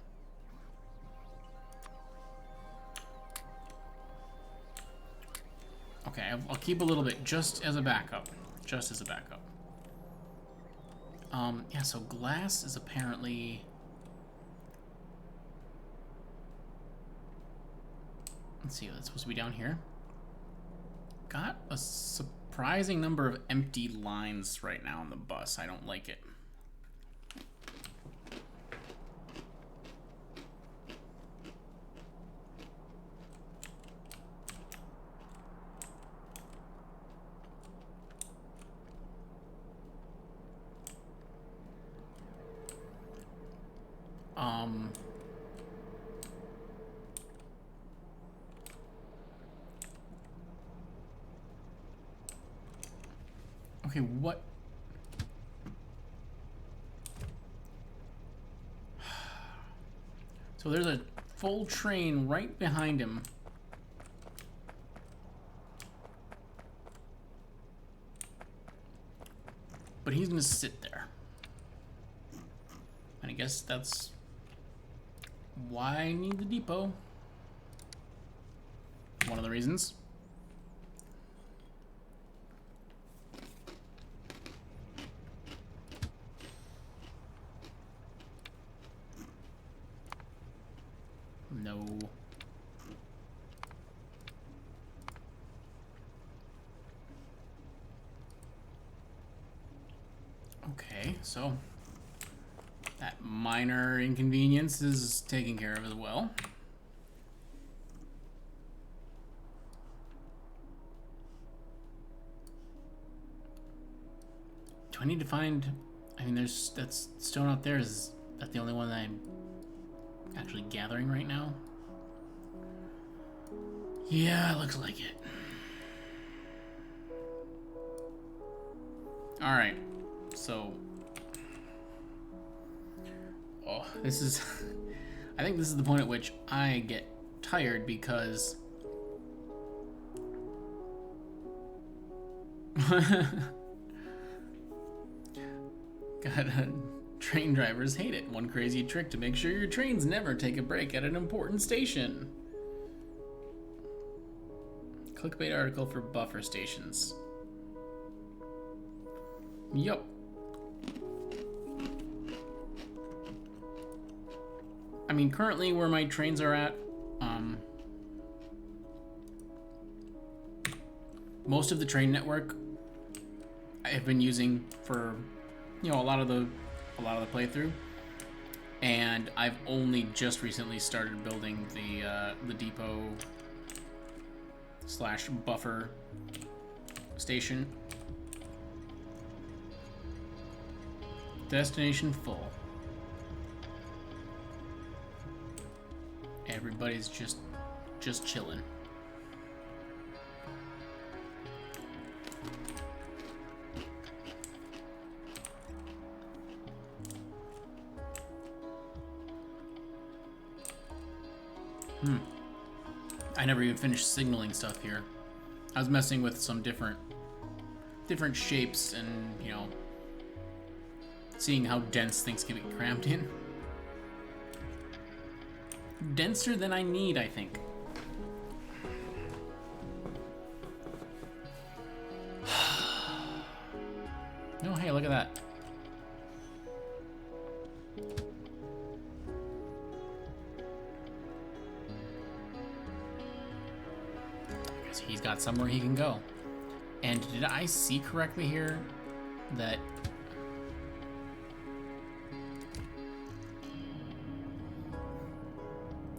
Okay, I'll keep a little bit just as a backup. Just as a backup. Yeah, so glass is apparently... let's see, that's supposed to be down here. Got a surprising number of empty lines right now on the bus. I don't like it. Okay, what? So there's a full train right behind him. But he's gonna sit there. And I guess that's why I need the depot. One of the reasons. No. Okay, so that minor inconvenience is taken care of as well. Do I need to find... I mean, there's that stone out there. Is that the only one that I'm actually gathering right now? Yeah, it looks like it. Alright, so... Oh, this is... I think this is the point at which I get tired because... God, train drivers hate it. One crazy trick to make sure your trains never take a break at an important station. Clickbait article for buffer stations. Yup. I mean, currently where my trains are at, most of the train network I have been using for, you know, a lot of the playthrough, and I've only just recently started building the depot / buffer station. Destination full. Everybody's just chilling. I never even finished signaling stuff here. I was messing with some different shapes and, you know, seeing how dense things can be crammed in. Denser than I need, I think. Oh, hey, look at that. I guess he's got somewhere he can go. And did I see correctly here that...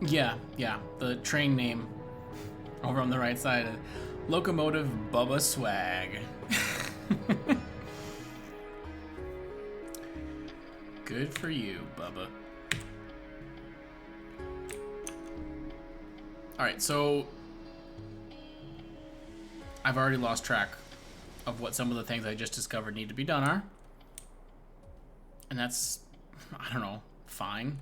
Yeah, the train name over on the right side, Locomotive Bubba Swag. Good for you, Bubba. Alright, so I've already lost track of what some of the things I just discovered need to be done are. And that's, I don't know, fine.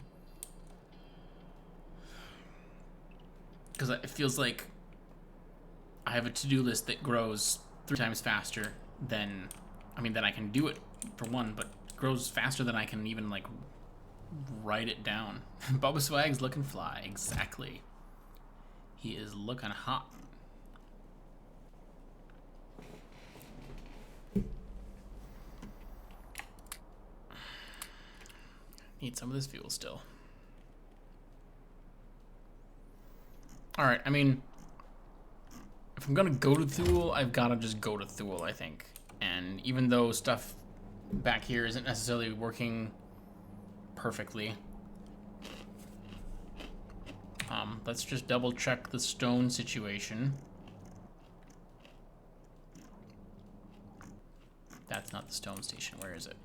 Because it feels like I have a to-do list that grows 3 times faster than, I mean, that I can do it for one, but grows faster than I can even, like, write it down. Bubba Swag's looking fly, exactly. He is looking hot. Need some of this fuel still. Alright, I mean, if I'm gonna go to Thule, I've gotta just go to Thule, I think. And even though stuff back here isn't necessarily working perfectly, let's just double check the stone situation. That's not the stone station. Where is it?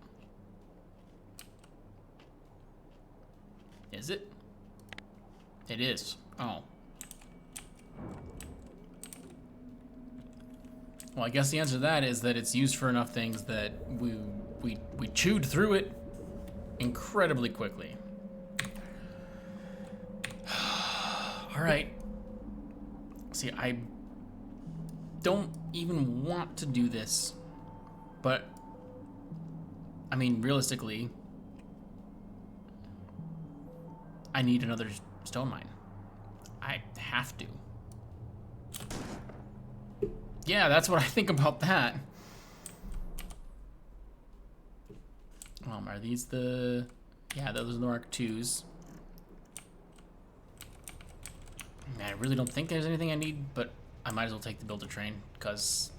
Is it? It is. Oh. Well, I guess the answer to that is that it's used for enough things that we chewed through it incredibly quickly. All right. See, I don't even want to do this, but I mean, realistically, I need another stone mine. I have to. Yeah, that's what I think about that. Are these the... Yeah, those are the Mark IIs. Man, I really don't think there's anything I need, but I might as well take the builder train, because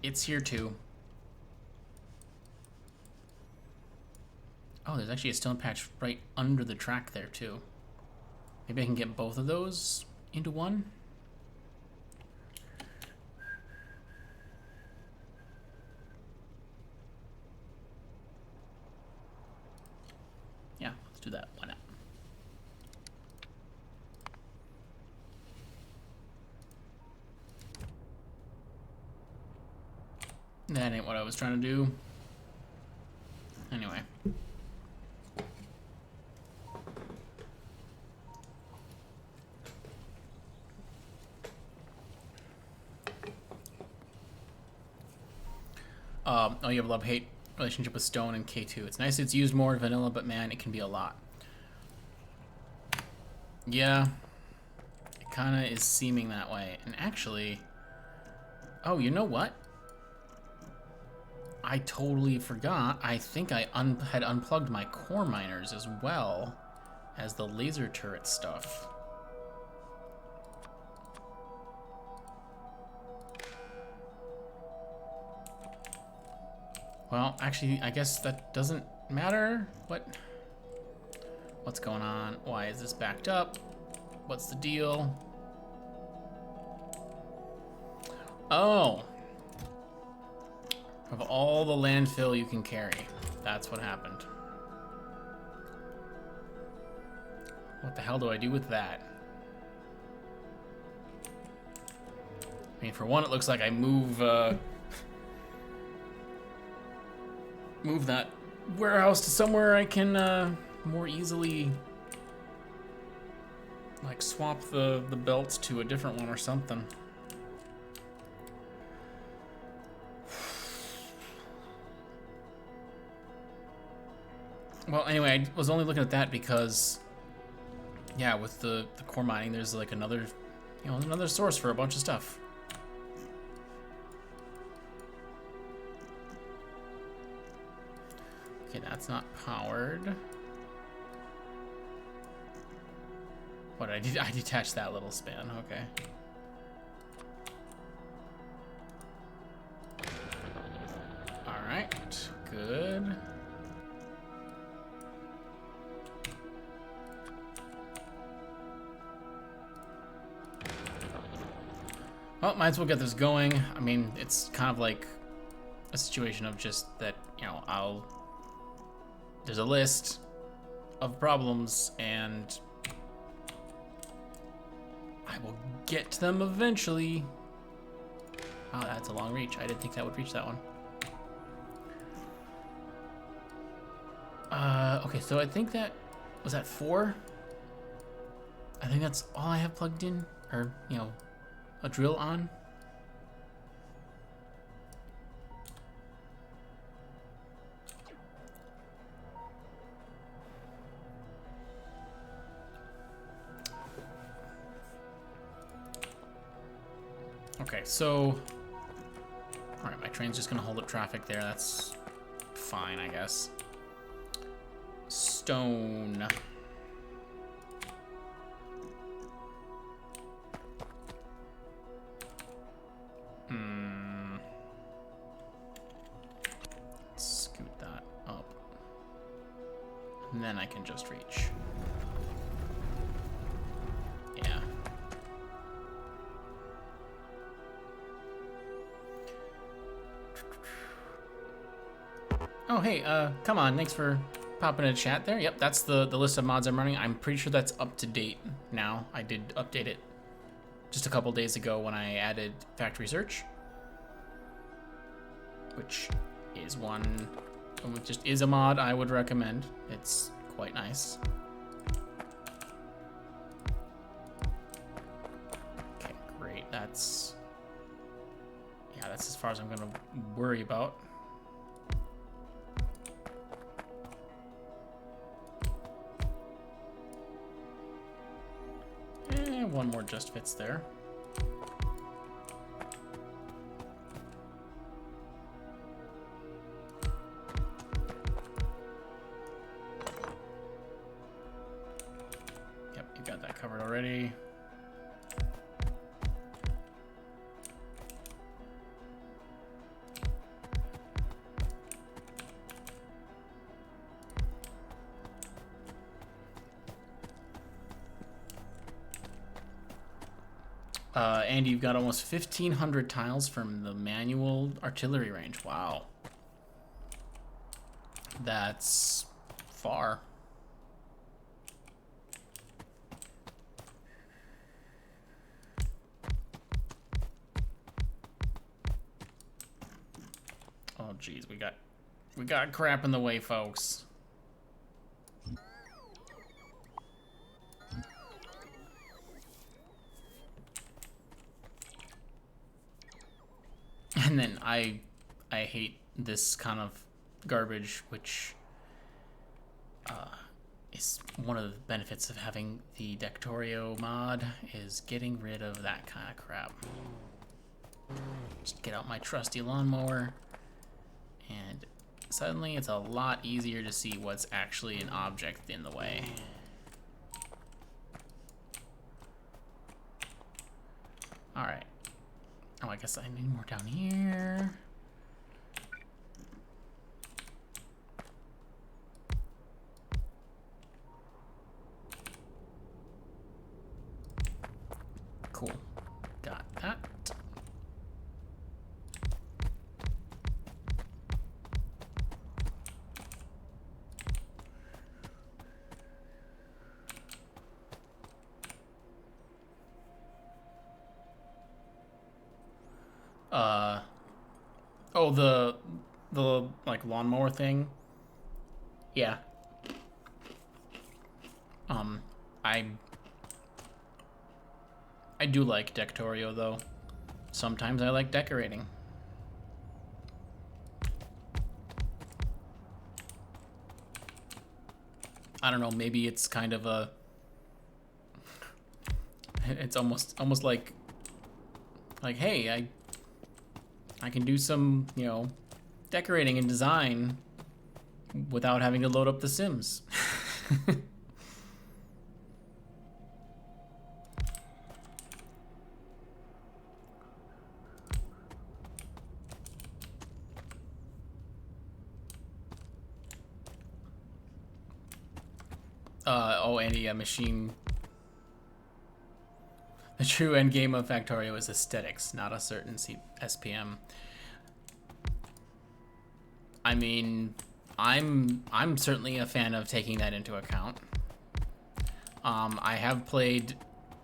it's here too. Oh, there's actually a stone patch right under the track there too. Maybe I can get both of those into one? Yeah, let's do that. Why not? That ain't what I was trying to do. Anyway. Oh, you have a love-hate relationship with stone and K2. It's nice it's used more in vanilla, but man, it can be a lot. Yeah, it kind of is seeming that way. And actually, oh, you know what? I totally forgot. I think I had unplugged my core miners as well as the laser turret stuff. Well, actually, I guess that doesn't matter. What's going on? Why is this backed up? What's the deal? Oh. Of all the landfill you can carry. That's what happened. What the hell do I do with that? I mean, for one, it looks like I move that warehouse to somewhere I can more easily like swap the belts to a different one or something. Well, anyway, I was only looking at that because, yeah, with the core mining, there's like another, another source for a bunch of stuff. Okay, that's not powered. What, I detached that little span, okay. Alright, good. Well, might as well get this going. I mean, it's kind of like a situation of just that, there's a list of problems and I will get to them eventually. Oh, that's a long reach. I didn't think that would reach that one. Okay, so I think that, was that 4? I think that's all I have plugged in, or, a drill on. Okay, so, all right, my train's just gonna hold up traffic there. That's fine, I guess. Stone. Scoot that up. And then I can just reach. Yeah. Oh, hey, come on, thanks for popping in a chat there. Yep, that's the list of mods I'm running. I'm pretty sure that's up to date now. I did update it just a couple days ago when I added factory search. which is which just is a mod I would recommend. It's quite nice. Okay, great. That's as far as I'm gonna worry about. One more just fits there. Yep, you got that covered already. And you've got almost 1,500 tiles from the manual artillery range. Wow. That's far. Oh, geez, we got crap in the way, folks. And then I hate this kind of garbage, which is one of the benefits of having the Factorio mod, is getting rid of that kind of crap. Just get out my trusty lawnmower, and suddenly it's a lot easier to see what's actually an object in the way. All right. Oh, I guess I need more down here. Cool. Got that. Oh, the like lawnmower thing. Yeah. I do like Factorio though. Sometimes I like decorating. I don't know, maybe it's kind of a it's almost like hey, I can do some, you know, decorating and design without having to load up The Sims. Oh, and a machine. The true end game of Factorio is aesthetics, not a certain SPM. I mean, I'm certainly a fan of taking that into account. I have played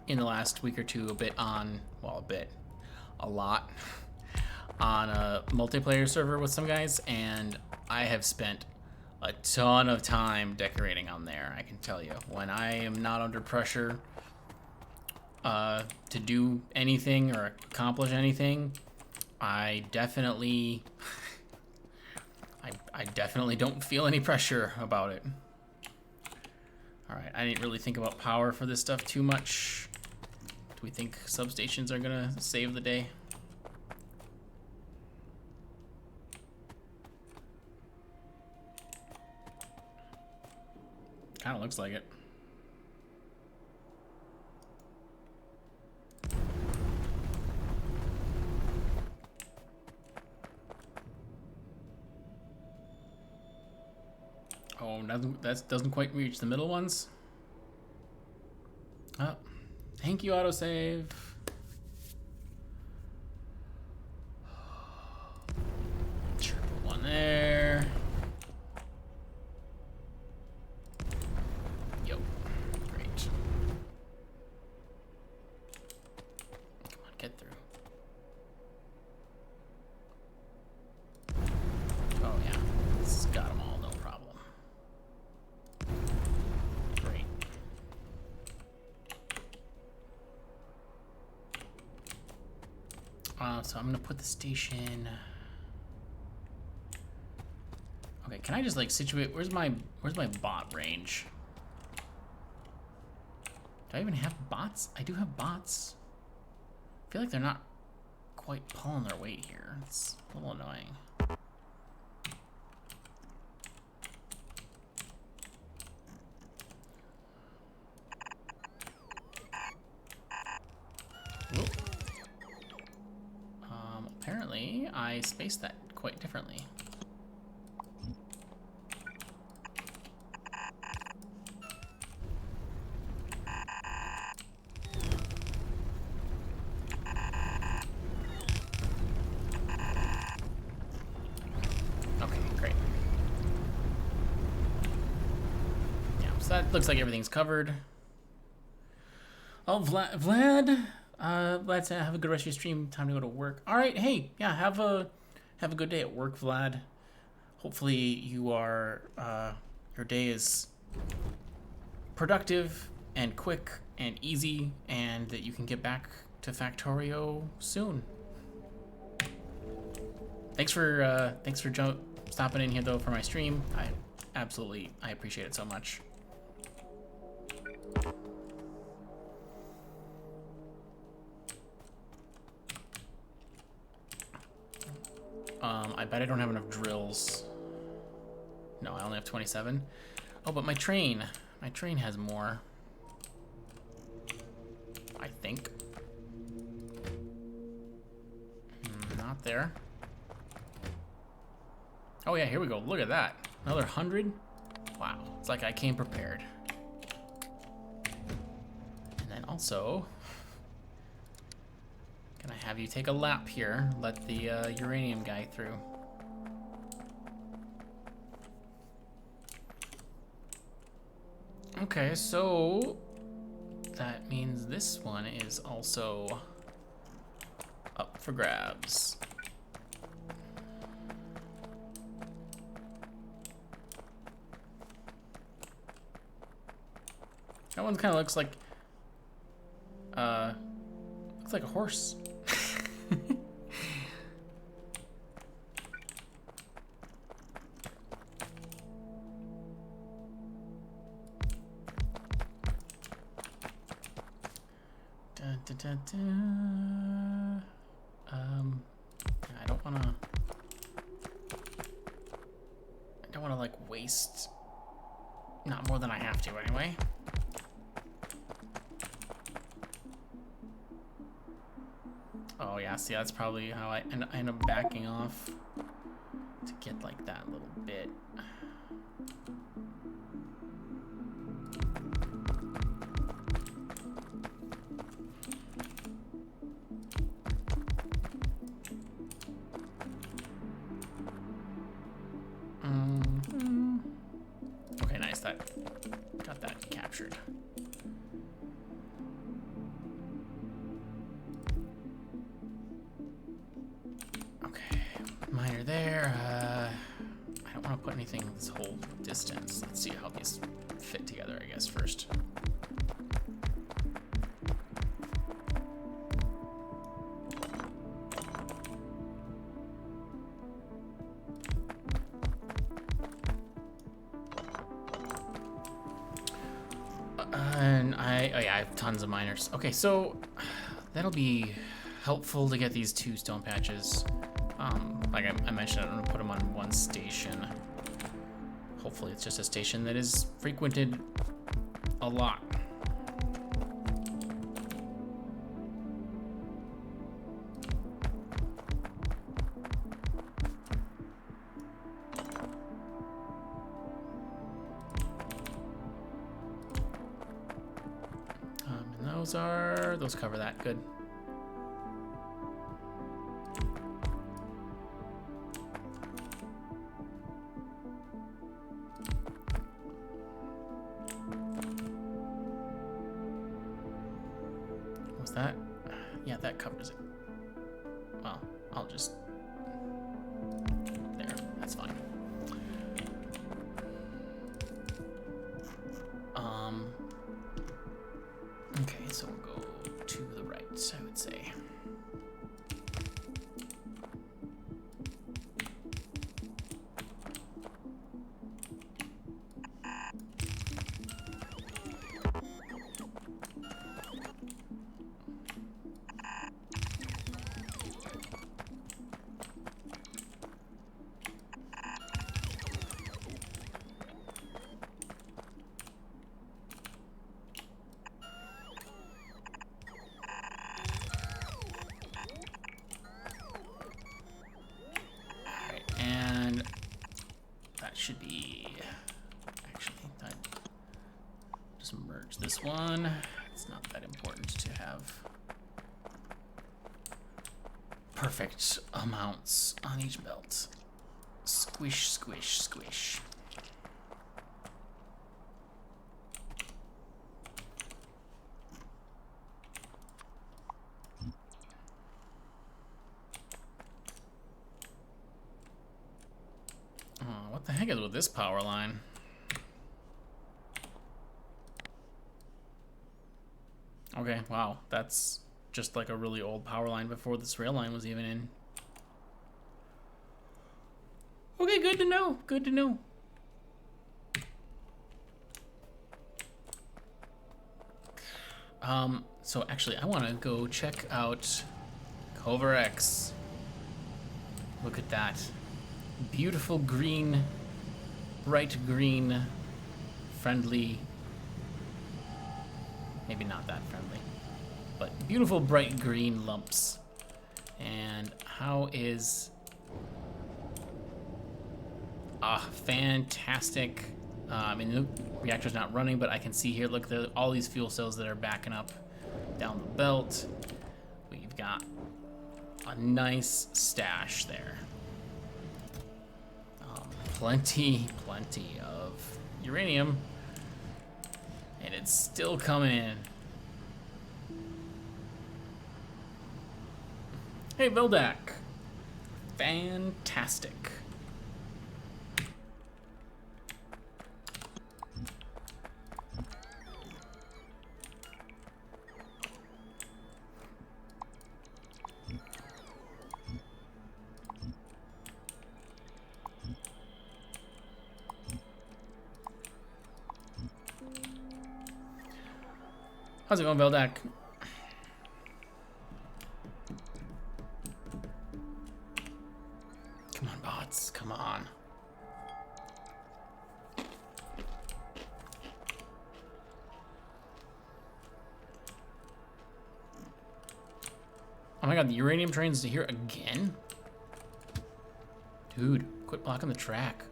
in the last week or two a lot on a multiplayer server with some guys, and I have spent a ton of time decorating on there. I can tell you, when I am not under pressure to do anything or accomplish anything, I definitely don't feel any pressure about it. All right, I didn't really think about power for this stuff too much. Do we think substations are gonna save the day? Kind of looks like it. Oh, that doesn't quite reach the middle ones. Oh, thank you, autosave. Sure, put one there. Yo, great. Come on, get through. So I'm gonna put the station. Okay, can I just like situate? Where's my bot range? Do I even have bots? I do have bots. I feel like they're not quite pulling their weight here. It's a little annoying. Whoop. Apparently, I spaced that quite differently. Okay, great. Yeah, so that looks like everything's covered. Oh, Vlad, Vlad said, have a good rest of your stream. Time to go to work. All right, hey, yeah, have a good day at work, Vlad. Hopefully you are, your day is productive and quick and easy, and that you can get back to Factorio soon. Thanks for stopping in here though for my stream. I appreciate it so much. I bet I don't have enough drills. No, I only have 27. Oh, but my train has more. I think. Not there. Oh yeah, here we go. Look at that. Another 100? Wow, it's like I came prepared. And then also, can I have you take a lap here? Let the uranium guy through. Okay, so that means this one is also up for grabs. That one kind of looks like a horse. I don't wanna like waste, not more than I have to anyway. Oh yeah, see, that's probably how I end up backing off to get like that little bit. Okay, nice, got that captured. Okay, miner there. I don't want to put anything this whole distance. Let's see how these fit together, I guess, first. And oh yeah, I have tons of miners. Okay, so that'll be helpful to get these 2 stone patches. Like I mentioned, I'm gonna put them on one station. Hopefully it's just a station that is frequented a lot. And those cover that, good. Was that? Yeah, that covers it. Well, I'll just, there, that's fine. Okay, so we'll go to the right, I would say. should be... Actually, I just merge this one. It's not that important to have perfect amounts on each belt. Squish, squish, squish. What the heck is with this power line? Okay, wow, that's just like a really old power line before this rail line was even in. Okay, good to know, good to know. So actually I want to go check out Cover X. Look at that. Beautiful green, bright green, friendly, maybe not that friendly, but beautiful bright green lumps. And how is, fantastic. I mean, the reactor's not running, but I can see here, look, all these fuel cells that are backing up down the belt. We've got a nice stash there. Plenty of uranium, and it's still coming in. Hey, Veldak. Fantastic. How's it going, Veldak? Come on, bots. Come on. Oh my god, the uranium train's here again? Dude, quit blocking the track.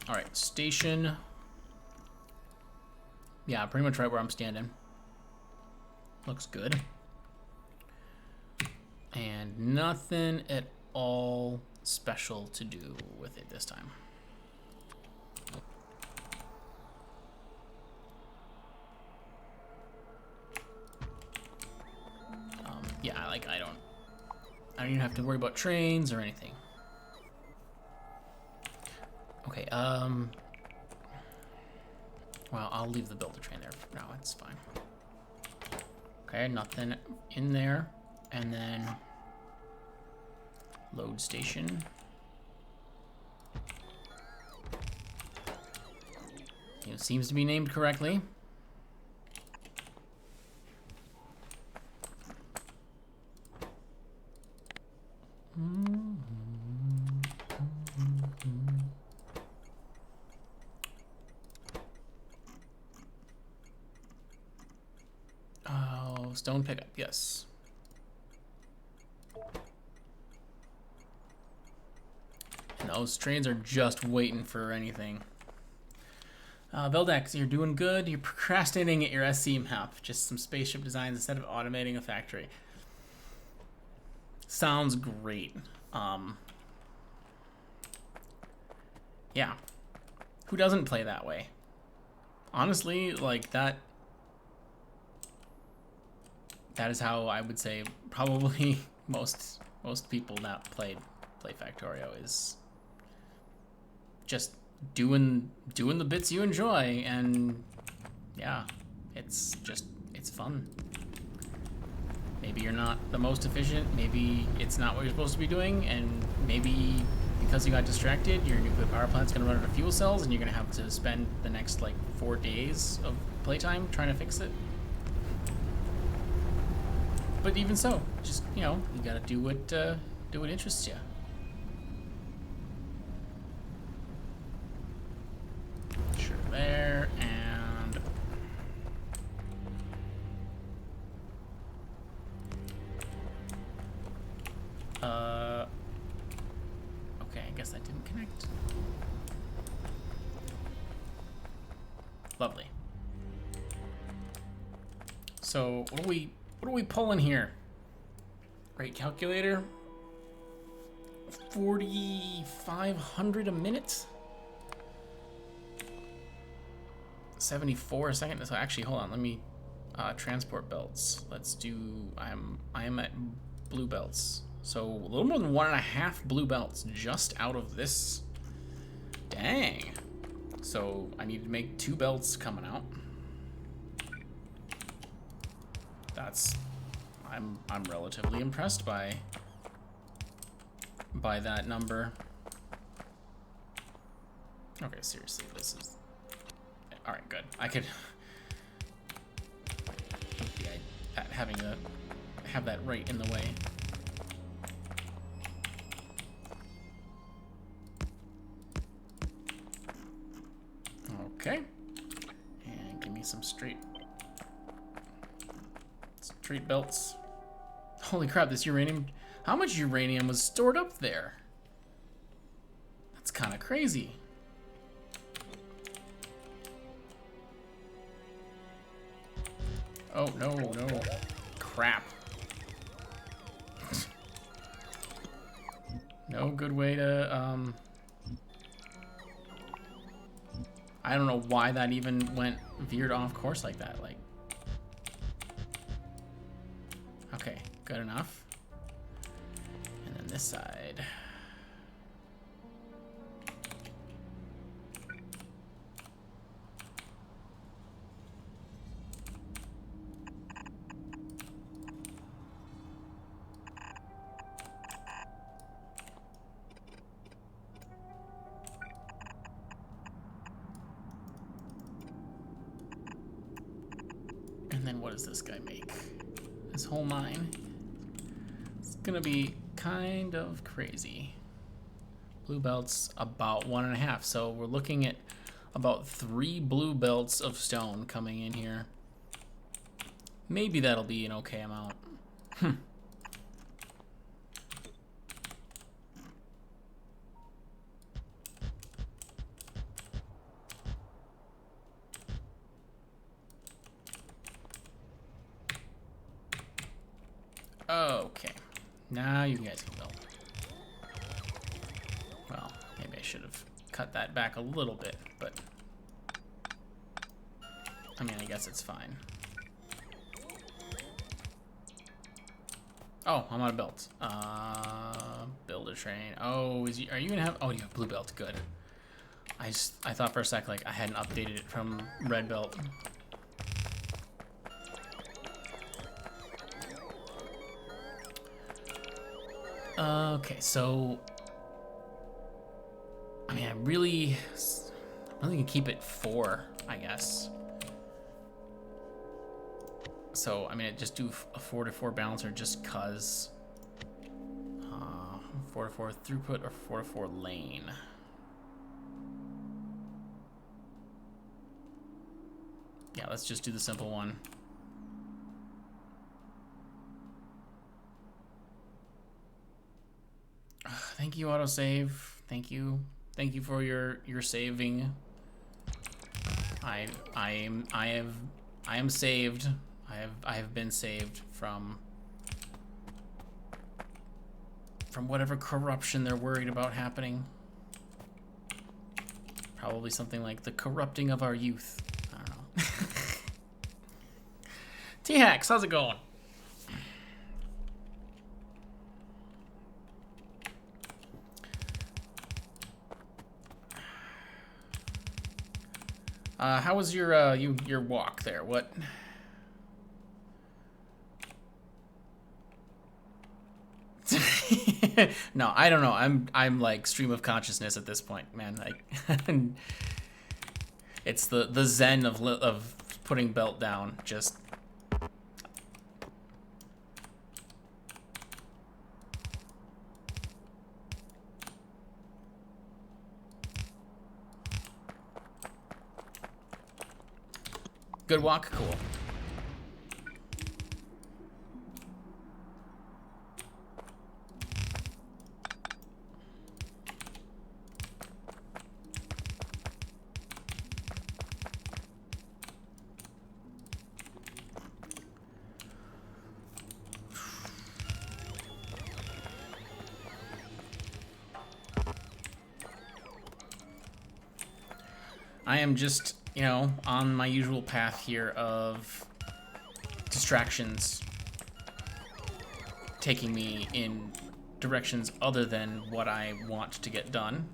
All right, station. Yeah, pretty much right where I'm standing. Looks good. And nothing at all special to do with it this time. Yeah, like I don't even have to worry about trains or anything. Okay, well, I'll leave the builder train there for now, it's fine. Okay, nothing in there. And then load station. It seems to be named correctly. Oh, stone pickup, yes. And those trains are just waiting for anything. Veldex, you're doing good. You're procrastinating at your SC map. Just some spaceship designs instead of automating a factory. Sounds great. Yeah. Who doesn't play that way? Honestly, like that is how I would say probably most people that play Factorio is just doing the bits you enjoy, and yeah, it's fun. Maybe you're not the most efficient, maybe it's not what you're supposed to be doing, and maybe because you got distracted, your nuclear power plant's gonna run out of fuel cells and you're gonna have to spend the next like 4 days of playtime trying to fix it. But even so, just, you know, you gotta do what interests you. Okay, I guess that didn't connect. Lovely. So what are we pulling here? Right, calculator. 4,500 a minute. 74 a second. So actually, hold on. Let me transport belts. Let's do. I am at blue belts. So a little more than 1.5 blue belts just out of this. Dang. So I need to make 2 belts coming out. That's. I'm relatively impressed by that number. Okay, seriously, this is. All right, good. I could. Yeah, having to have that right in the way. Okay. And give me some straight belts. Holy crap, this uranium. How much uranium was stored up there? That's kind of crazy. Oh, no, no. Crap. No good way to, I don't know why that even veered off course like that. Like, okay, good enough. And then this side. And then what does this guy make? This whole mine. It's gonna be kind of crazy. Blue belts about 1.5. So we're looking at about 3 blue belts of stone coming in here. Maybe that'll be an okay amount. Okay, now you guys can build. Well, maybe I should have cut that back a little bit, but I mean, I guess it's fine. Oh, I'm out of belts. Build a train. Oh, are you gonna have? Oh, you have blue belt. Good. I thought for a sec like I hadn't updated it from red belt. Okay, so I mean, I'm really gonna keep it 4, I guess. So I mean, just do a 4-to-4 balancer just cause 4-to-4 throughput or 4-to-4 lane. Yeah, let's just do the simple one. Thank you, autosave. Thank you for your saving. I am saved. I have been saved from whatever corruption they're worried about happening. Probably something like the corrupting of our youth. I don't know. T-Hacks, how's it going? How was your walk there? What? No, I don't know. I'm like stream of consciousness at this point, man. Like, it's the zen of putting belt down. Just. Good walk, cool. I am just, you know, on my usual path here of distractions taking me in directions other than what I want to get done.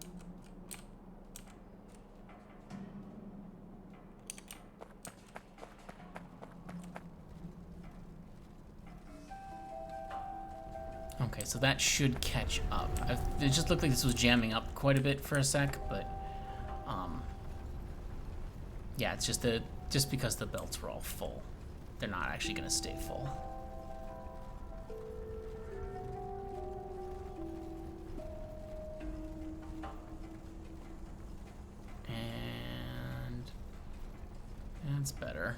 Okay, so that should catch up. It just looked like this was jamming up quite a bit for a sec, but yeah, it's just because the belts were all full. They're not actually gonna stay full. And that's better.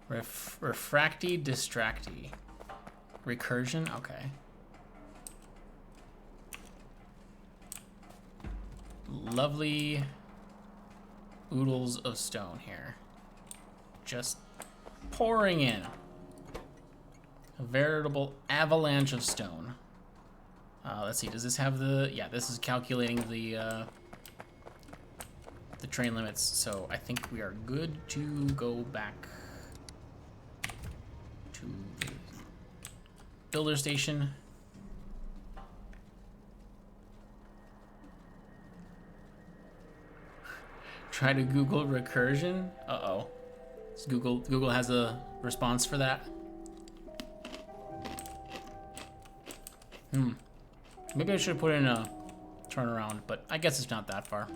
Refracty, distracty. Recursion, okay. Lovely oodles of stone here. Just pouring in. A veritable avalanche of stone. Let's see, does this have the... Yeah, this is calculating the train limits, so I think we are good to go back to the builder station. Try to Google recursion. Uh-oh. Google has a response for that. Maybe I should have put in a turnaround, but I guess it's not that far.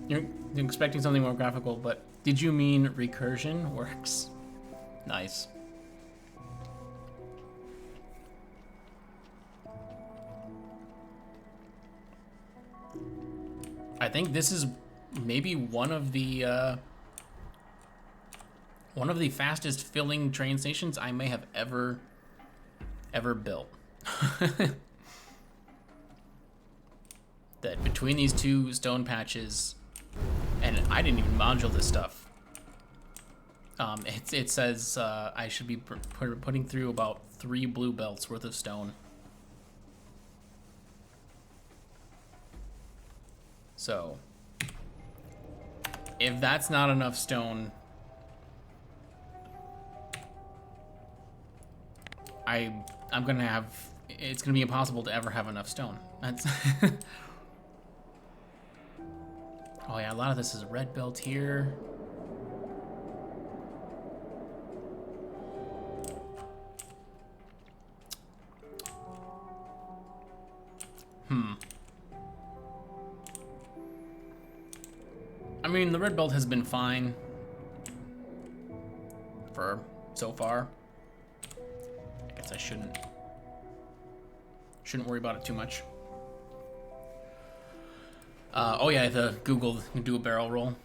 You're expecting something more graphical, but did you mean recursion works? Nice. I think this is maybe one of the fastest filling train stations I may have ever built. That between these two stone patches, and I didn't even module this stuff. It says I should be putting through about 3 blue belts worth of stone. So, if that's not enough stone, I'm gonna have, it's gonna be impossible to ever have enough stone. That's oh yeah, a lot of this is red belt here. I mean, the red belt has been fine for so far. I guess I shouldn't worry about it too much. Oh yeah, the Google can do a barrel roll.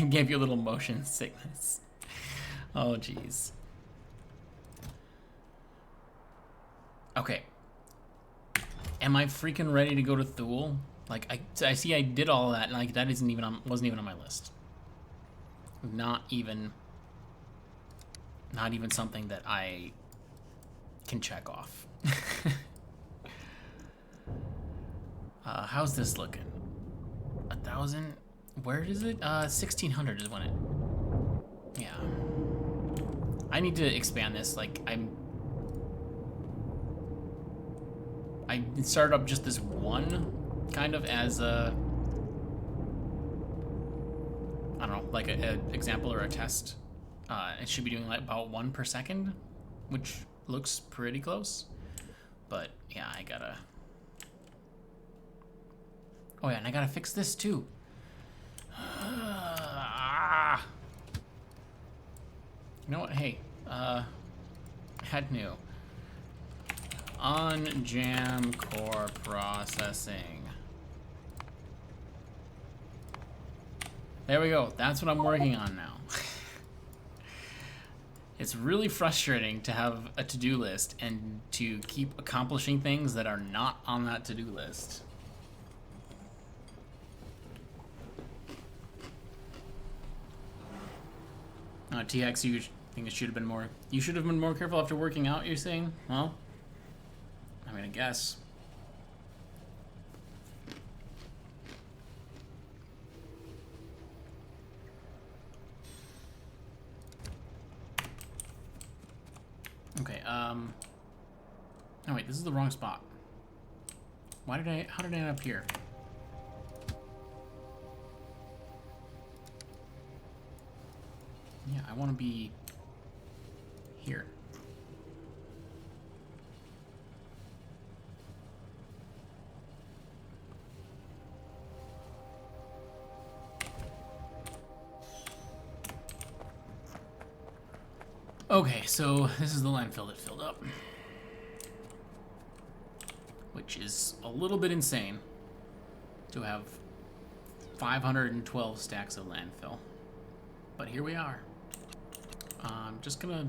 Gave you a little motion sickness. Oh jeez. Okay. Am I freaking ready to go to Thule? Like I see I did all that, and like that wasn't even on my list. Not even something that I can check off. How's this looking? 1,000? Where is it? 1,600 is when it... Yeah. I need to expand this. Like, I started up just this one, kind of as a... I don't know, like an example or a test. It should be doing like about 1 per second, which looks pretty close. But yeah, I gotta... Oh yeah, and I gotta fix this too. You know what? Hey, head new. Unjam core processing. There we go. That's what I'm working on now. It's really frustrating to have a to-do list and to keep accomplishing things that are not on that to-do list. TX, you think it should have been more... You should have been more careful after working out, you're saying? Well, I mean, I guess. Okay, oh wait, this is the wrong spot. How did I end up here? Yeah, I want to be here. Okay, so this is the landfill that filled up. Which is a little bit insane to have 512 stacks of landfill. But here we are. I'm just gonna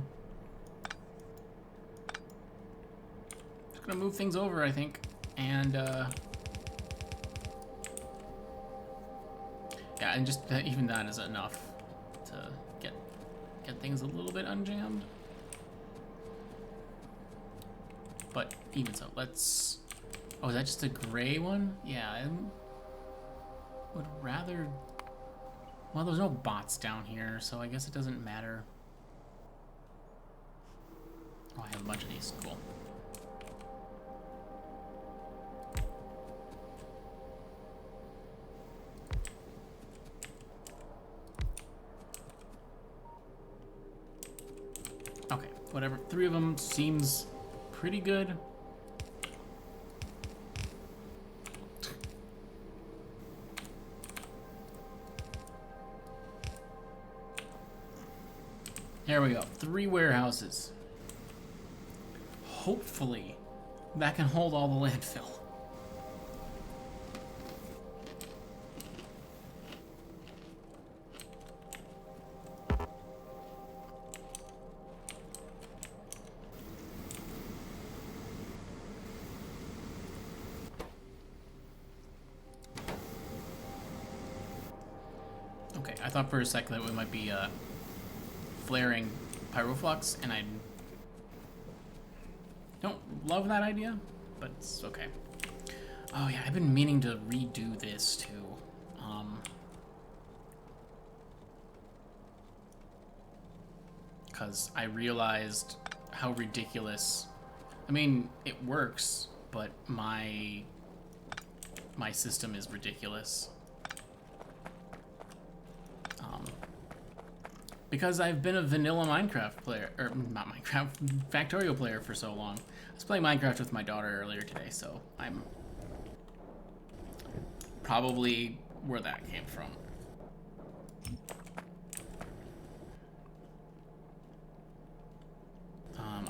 move things over, I think, and yeah, and just even that is enough to get things a little bit unjammed. But even so, let's. Oh, is that just a gray one? Yeah, I would rather. Well, there's no bots down here, so I guess it doesn't matter. Oh, I have a bunch of these. Cool. Okay, whatever. 3 of them seems pretty good. There we go. 3 warehouses. Hopefully, that can hold all the landfill. Okay, I thought for a second that we might be flaring pyroflux, and I don't love that idea, but it's okay. Oh yeah, I've been meaning to redo this too. Because I realized how ridiculous. I mean, it works, but my system is ridiculous. Because I've been a vanilla Minecraft player, or not Minecraft, Factorio player for so long. I was playing Minecraft with my daughter earlier today, so I'm probably where that came from.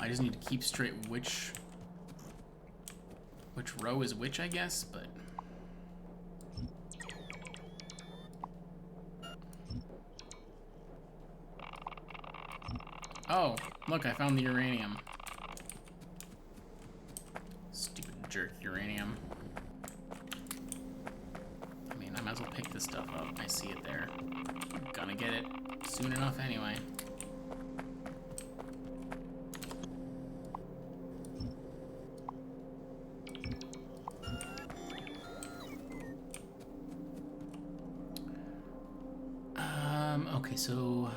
I just need to keep straight which row is which, I guess, but... Oh, look, I found the uranium. Stupid jerk uranium. I mean, I might as well pick this stuff up. I see it there. I'm gonna get it soon enough anyway. Okay, so...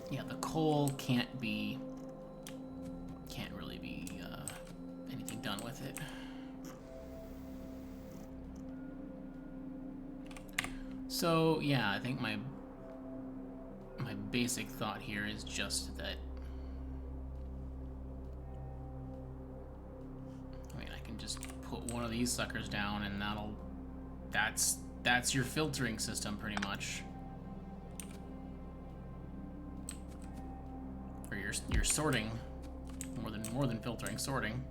Yeah, the coal can't really be anything done with it. So yeah, I think my basic thought here is just that, I mean, I can just put one of these suckers down and that's your filtering system pretty much. Or your sorting, more than filtering, sorting.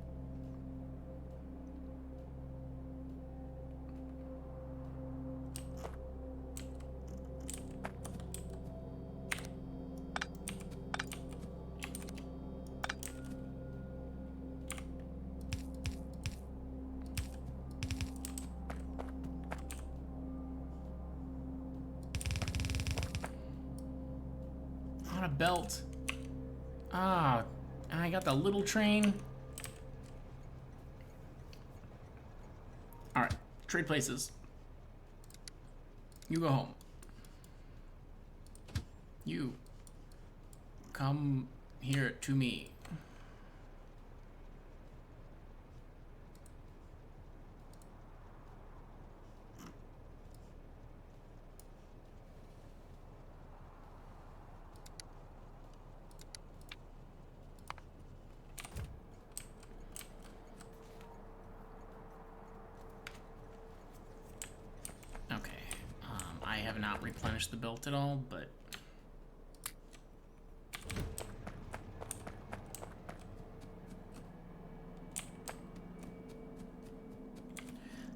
belt. Ah, and I got the little train. All right, trade places. You go home. You come here to me. Okay, I have not replenished the belt at all, but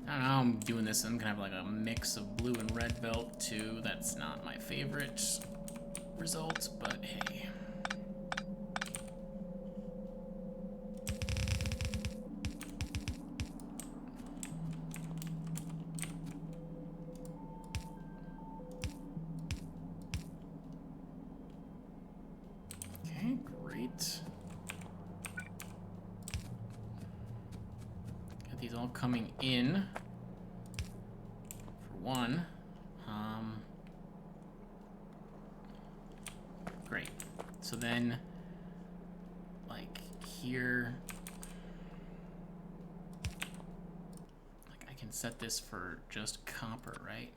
I don't know how I'm doing this. I'm gonna have like a mix of blue and red belt too. That's not my favorite result, but hey. Okay, great. Got these all coming in. For one. Great. So then, like here, like I can set this for just copper, right?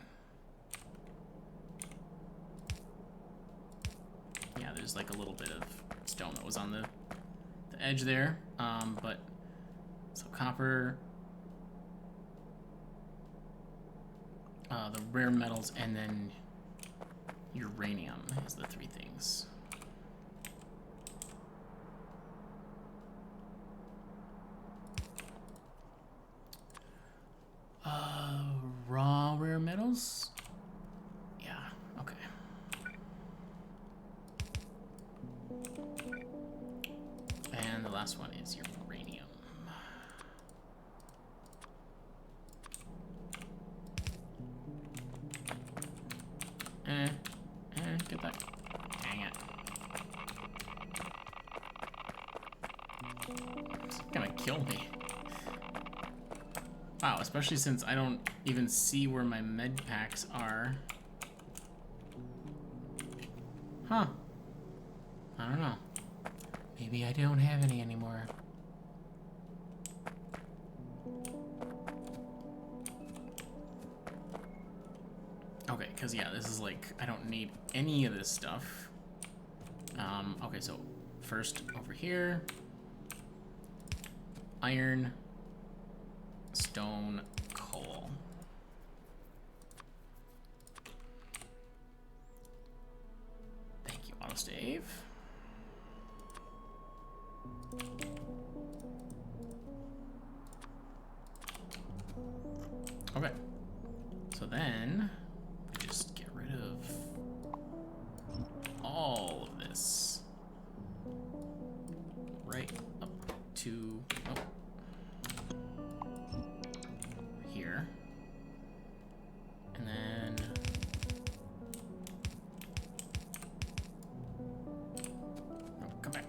Yeah, there's like a little bit of stone that was on the edge there, but so copper, the rare metals, and then uranium is the three things. Raw rare metals? Yeah, okay. And the last one is uranium. Get that. Dang it. It's gonna kill me. Wow, especially since I don't even see where my med packs are. Huh. I don't know. Maybe I don't have any anymore. Okay, because yeah, this is like, I don't need any of this stuff. Okay, so first over here, iron, stone, coal. Thank you, autosave. Okay, so then we just get rid of all of this right up to here, and then come back.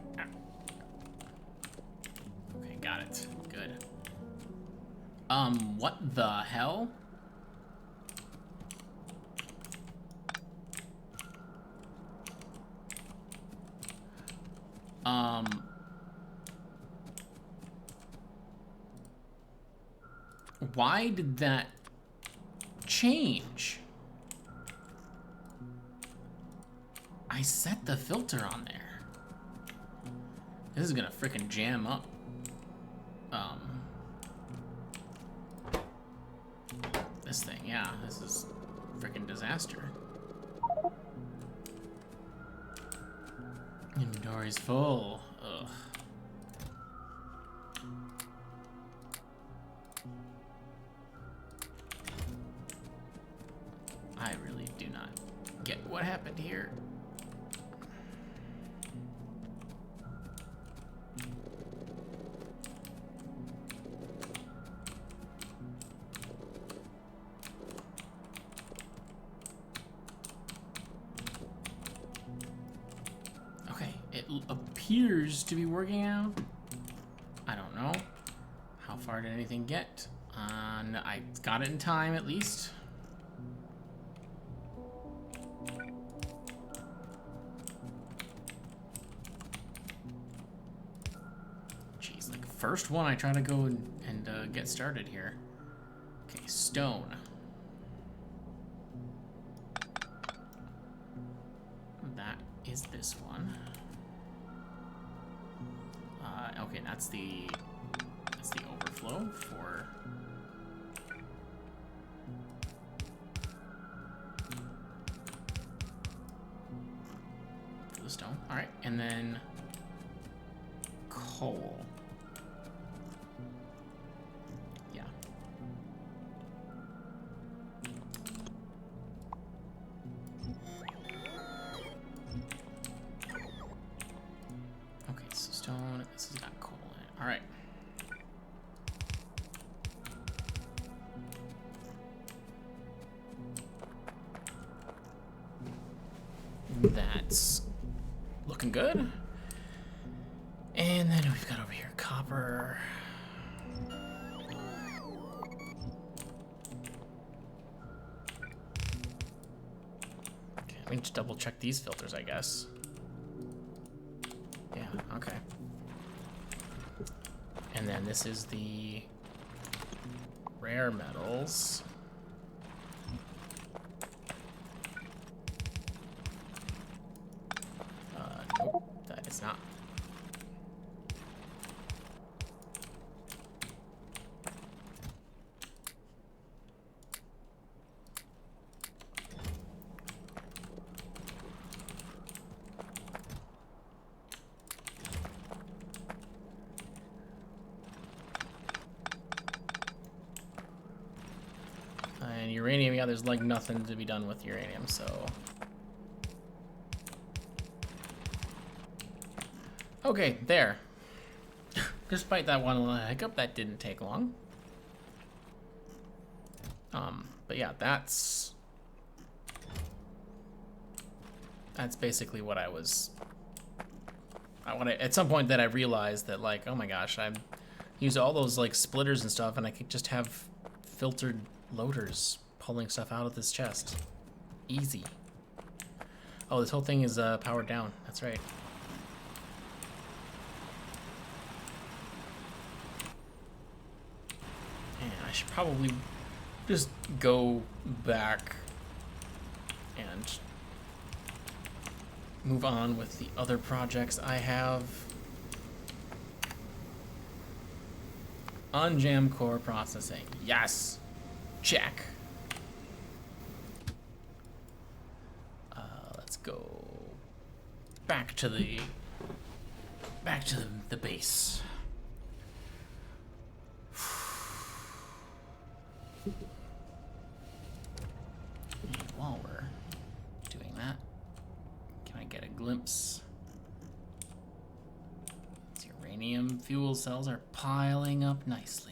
Okay, got it. Good. What the hell? Why did that change? I set the filter on there. This is gonna frickin' jam up. This thing, yeah, this is frickin' disaster. Inventory's full. Ugh. I really do not get what happened here. appears to be working out. I don't know. How far did anything get? No, I got it in time at least. Jeez, like first one I try to go and get started here. Okay, stone. That is this one. Okay, that's the overflow for the stone. All right, and then coal. Yeah. Okay, so stone. This has got coal in it. All right. That's looking good. And then we've got over here copper. Okay, we need to double check these filters, I guess. Yeah, okay. And then this is the rare metals. Nope, that is not. And uranium, yeah, there's like nothing to be done with uranium, so. Okay, there. Despite that one little hiccup, that didn't take long. But yeah, that's basically what I was. At some point that I realized that, like, oh my gosh, I use all those like splitters and stuff, and I could just have filtered loaders pulling stuff out of this chest. Easy. Oh, this whole thing is powered down. That's right. And I should probably just go back and move on with the other projects I have. Unjam core processing. Yes. Check. Let's go back to the base. And while we're doing that, can I get a glimpse? These uranium fuel cells are piling up nicely.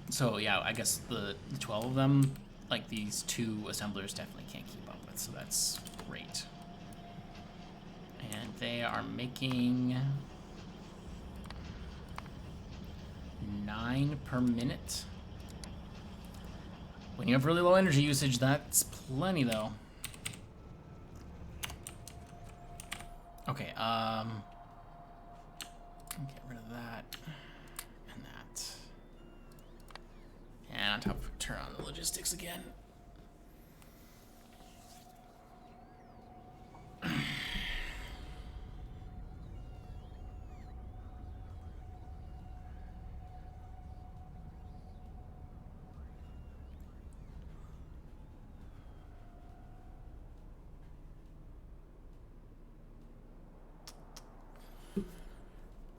So yeah, I guess the 12 of them, like these two assemblers definitely can't keep up with, so that's great. And they are making 9 per minute. When you have really low energy usage, that's plenty though. Okay, get rid of that and that. And on top, turn on the logistics again.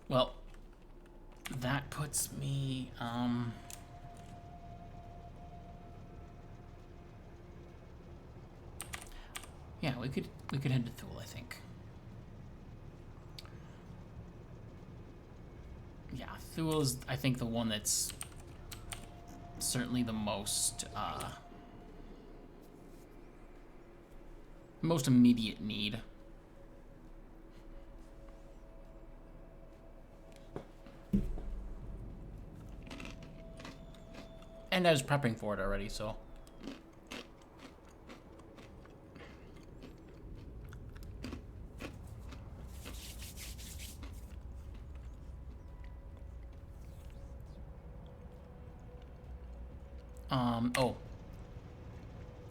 Well, that puts me, yeah, we could head to Thule, I think. Yeah, Thule's, I think, the one that's certainly the most most immediate need. And I was prepping for it already, so. Oh.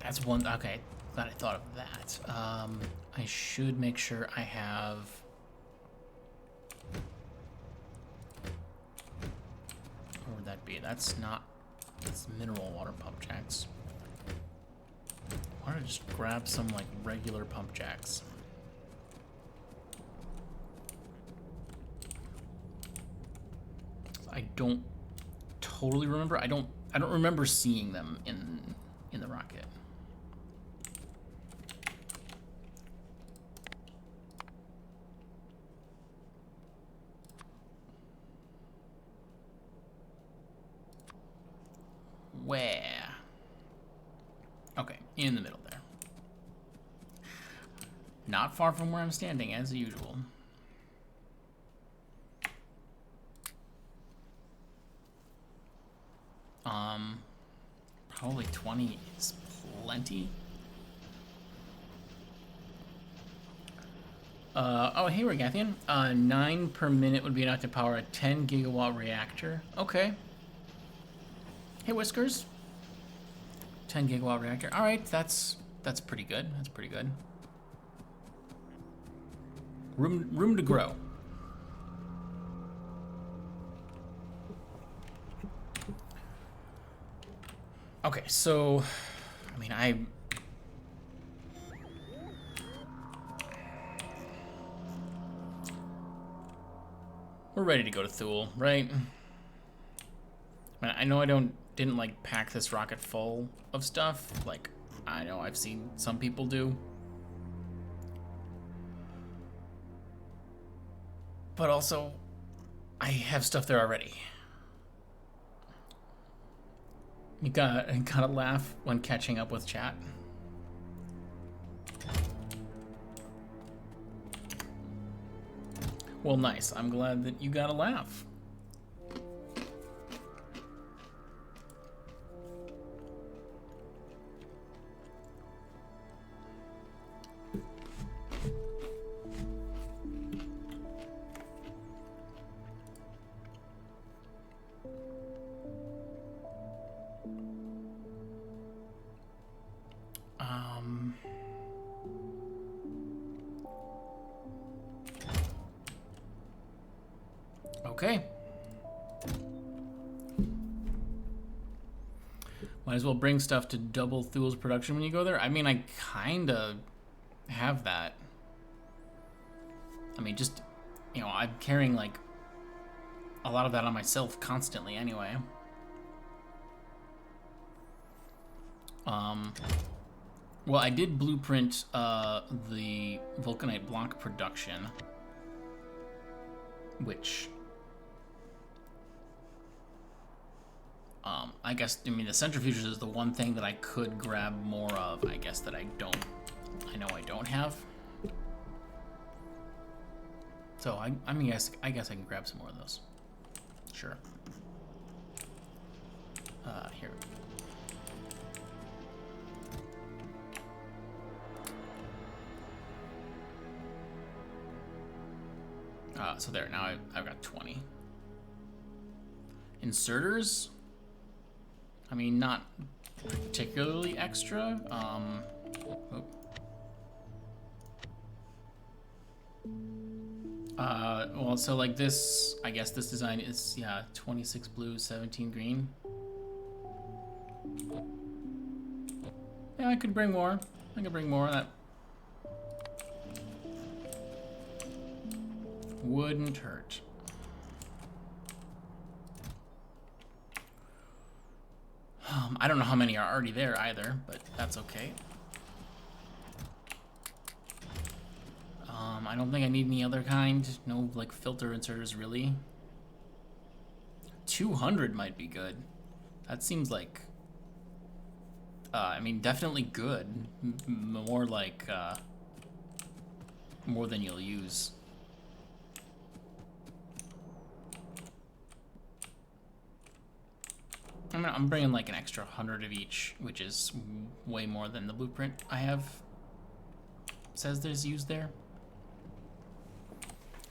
That's one, okay. Glad I thought of that. I should make sure I have... Where would that be? That's not... That's mineral water pump jacks. Why don't I just grab some, like, regular pump jacks? I don't totally remember. I don't remember seeing them in the rocket. Where? Okay, in the middle there. Not far from where I'm standing, as usual. Probably 20 is plenty. Oh, hey, Regathian. 9 per minute would be enough to power a 10 gigawatt reactor. Okay. Hey, Whiskers. 10 gigawatt reactor. All right, that's pretty good. That's pretty good. Room to grow. Okay, so, I mean, we're ready to go to Thule, right? I mean, I know I didn't like pack this rocket full of stuff, like I know I've seen some people do. But also, I have stuff there already. You gotta laugh when catching up with chat. Well, nice. I'm glad that you got a laugh. Okay. Might as well bring stuff to double Thule's production when you go there. I mean, I kinda have that. I mean, just, you know, I'm carrying, like, a lot of that on myself constantly anyway. Well, I did blueprint the vulcanite block production, which... I guess, I mean, the centrifuges is the one thing that I could grab more of, I guess, that I know I don't have. So, I mean, I guess I can grab some more of those. Sure. Here. So there, now I've got 20. Inserters? I mean, not particularly extra. Well, so like this, I guess this design is, yeah, 26 blue, 17 green. Yeah, I could bring more. I could bring more. That wouldn't hurt. I don't know how many are already there either, but that's okay. I don't think I need any other kind. No, like, filter inserters, really. 200 might be good. That seems like, I mean, definitely good. More like, more than you'll use. I'm bringing like an extra 100 of each, which is way more than the blueprint I have says there's used there.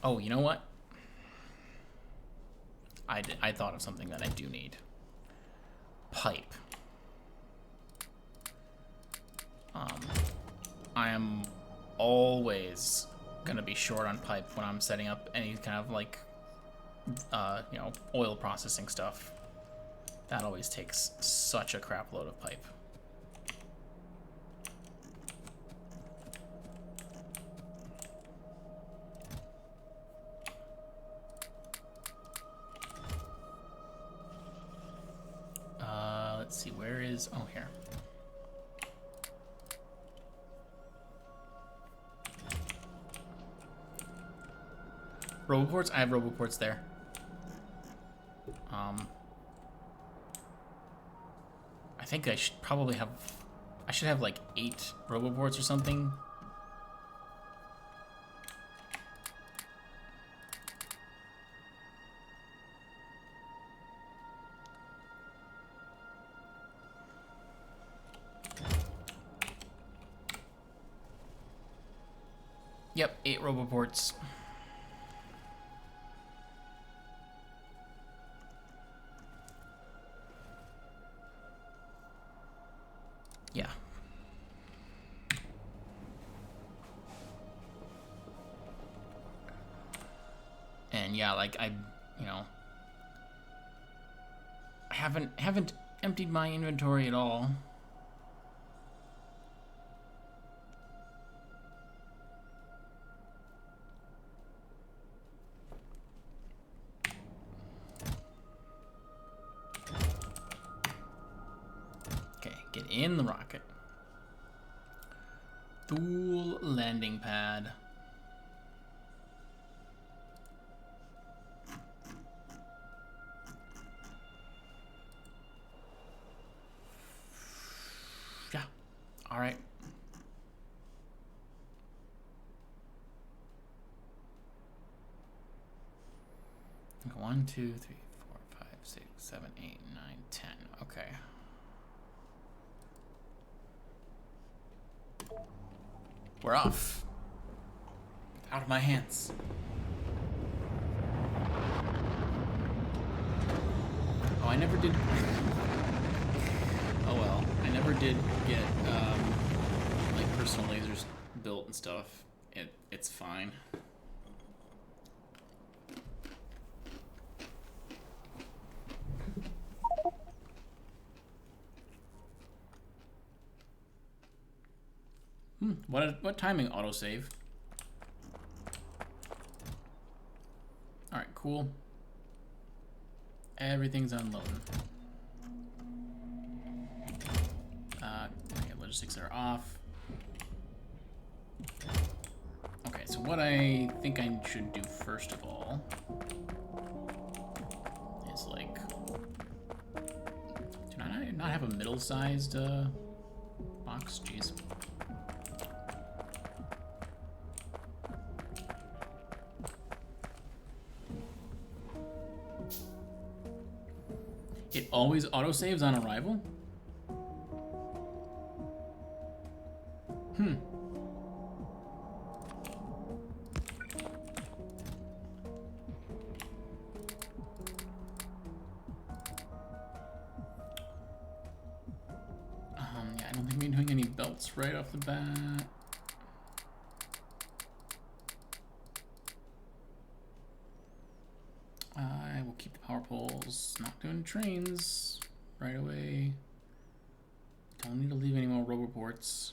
Oh, you know what? I thought of something that I do need. Pipe. I am always gonna be short on pipe when I'm setting up any kind of like, you know, oil processing stuff. That always takes such a crap load of pipe. Let's see, where is, oh, here. Roboports? I have roboports there. I think I should probably have, I should have like 8 roboports or something. Yep, 8 roboports. Yeah. And yeah, like you know, I haven't emptied my inventory at all. Okay, get in the rocket. Thule landing pad. Yeah. All right. Okay, 1, 2, 3, 4, 5, 6, 7, 8, 9, 10. Okay. We're off. Out of my hands. Oh, I never did. Oh well, I never did get like personal lasers built and stuff. It's fine. What timing autosave? All right, cool. Everything's unloading. Okay, logistics are off. Okay, so what I think I should do first of all is like, do I not have a middle-sized box? Jeez. It always autosaves on arrival? Yeah, I don't think we're doing any belts right off the bat. I will keep the power poles, not doing trains right away. Don't need to leave any more roboports.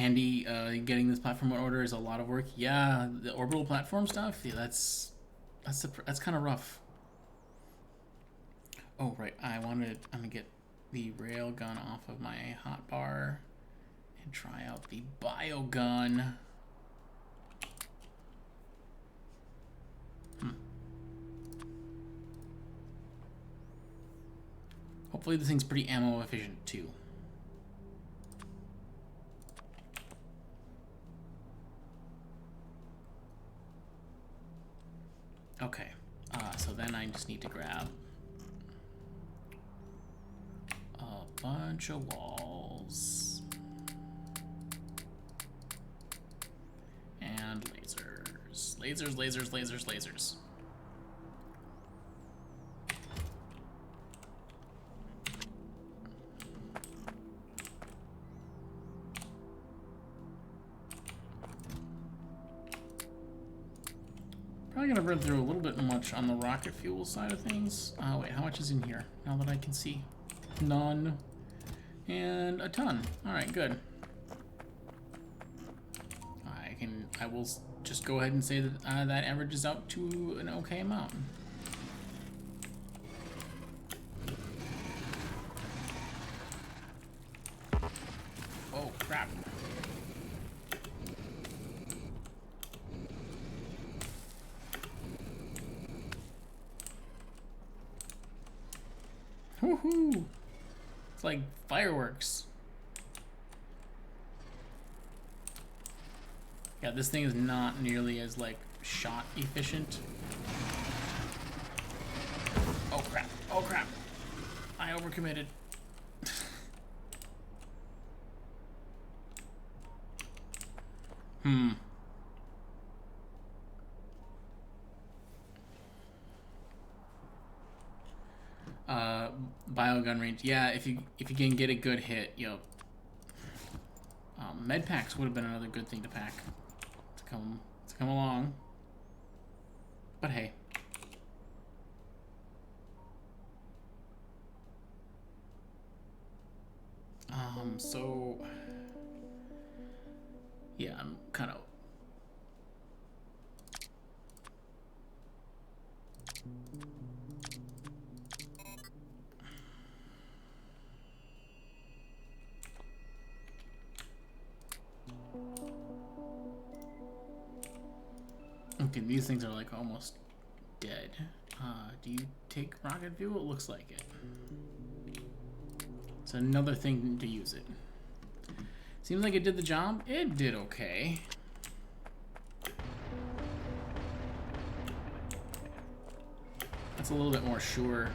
Andy, getting this platform in order is a lot of work. Yeah, the orbital platform stuff. Yeah, that's kind of rough. Oh right, I'm gonna get the rail gun off of my hotbar and try out the bio gun. Hopefully this thing's pretty ammo efficient too. Okay, so then I just need to grab a bunch of walls and lasers. Lasers. Probably gonna run through a little bit much on the rocket fuel side of things. Wait, how much is in here? Now that I can see. None. And a ton. Alright, good. I will just go ahead and say that that averages out to an okay amount. Oh, crap. Woohoo! It's like fireworks. Yeah, this thing is not nearly as like shot efficient. Oh crap! Oh crap! I overcommitted. Biogun range. Yeah, if you can get a good hit, yo. Med packs would have been another good thing to pack to come along. But hey. So yeah, I'm kind of okay, these things are like almost dead. Do you take rocket fuel? It looks like it. It's another thing to use it. Seems like it did the job. It did okay. That's a little bit more sure.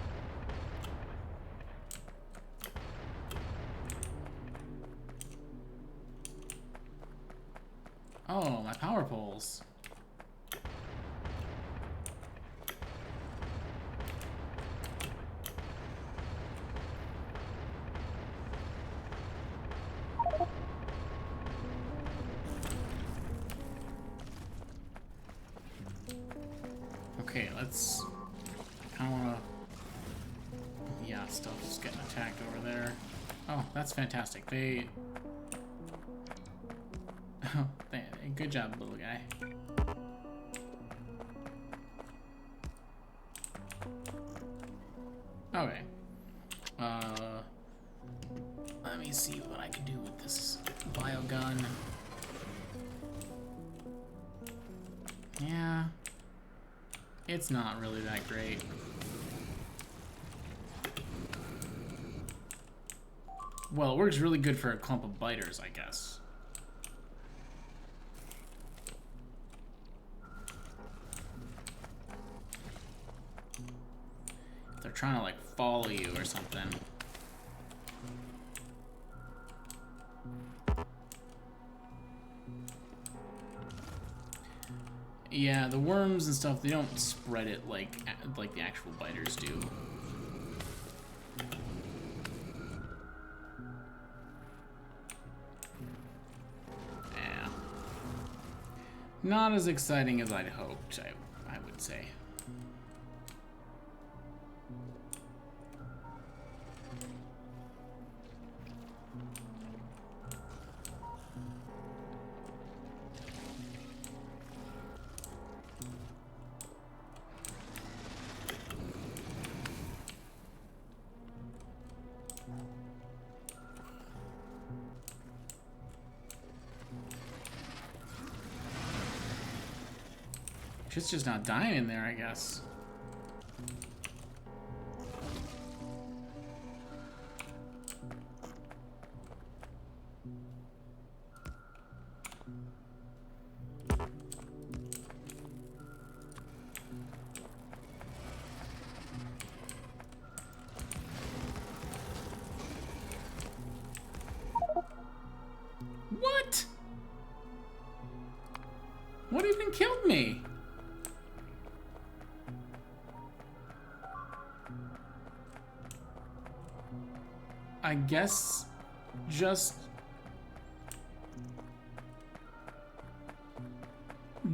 Oh, my power poles. Okay, let's kind of want to... Yeah, stuff's getting attacked over there. Oh, that's fantastic. They... Oh, good job, little guy. Okay. Let me see what I can do with this biogun. Yeah. It's not really that great. Well, it works really good for a clump of biters, I guess. If they're trying to, like, follow you or something. Yeah, the worms and stuff, they don't spread it like the actual biters do. Yeah. Not as exciting as I'd hoped, I would say. Shit's just not dying in there, I guess. What? What even killed me? I guess just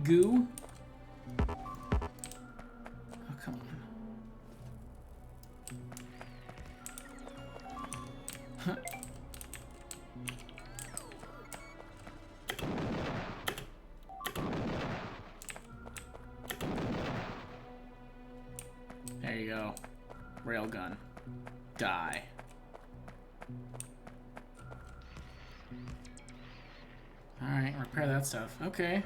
goo. Oh, come on. Huh. There you go. Railgun. Die. Alright, repair that stuff. Okay.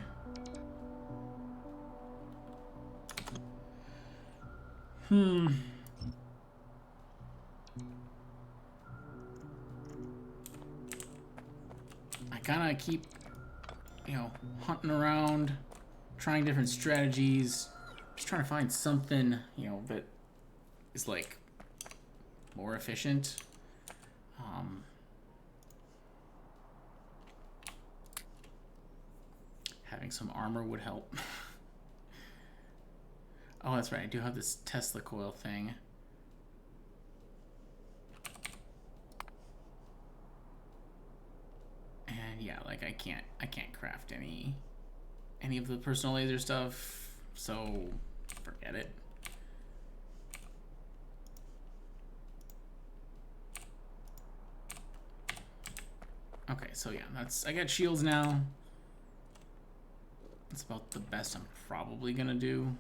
I kinda keep, you know, hunting around, trying different strategies, just trying to find something, you know, that is like more efficient. Having some armor would help. Oh, that's right. I do have this Tesla coil thing. And yeah, like I can't craft any of the personal laser stuff, so forget it. Okay, so yeah, I got shields now. That's about the best I'm probably gonna do.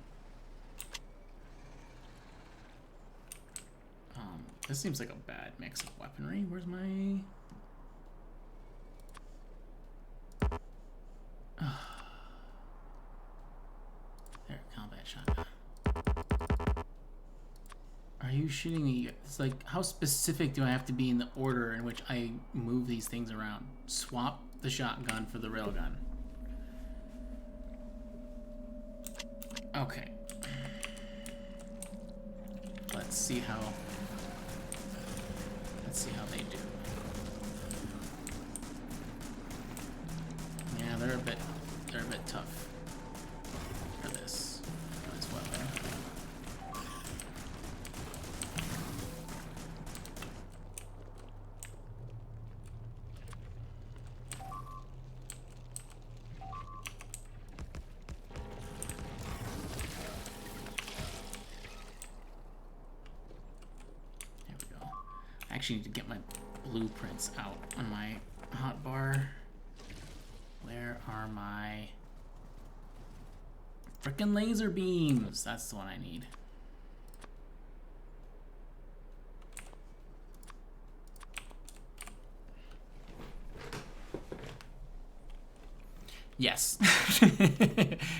This seems like a bad mix of weaponry. Where's my... There, combat shotgun. Are you shitting me? It's like, how specific do I have to be in the order in which I move these things around? Swap the shotgun for the railgun. Okay. Let's see how they do. Yeah, they're a bit tough for this weapon. There we go. I actually need to get my blueprints out on my hotbar. Where are my frickin' laser beams? That's the one I need. Yes.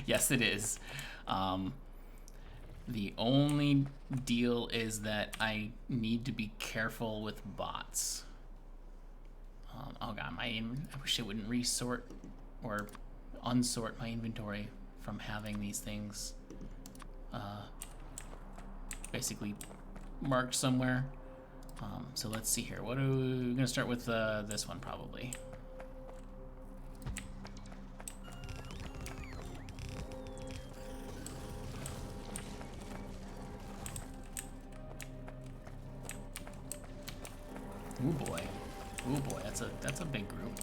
Yes, it is. The only deal is that I need to be careful with bots. Oh god, I wish it wouldn't resort or unsort my inventory from having these things basically marked somewhere. So let's see here. We're gonna start with this one probably. Ooh boy. Ooh boy, that's a big group.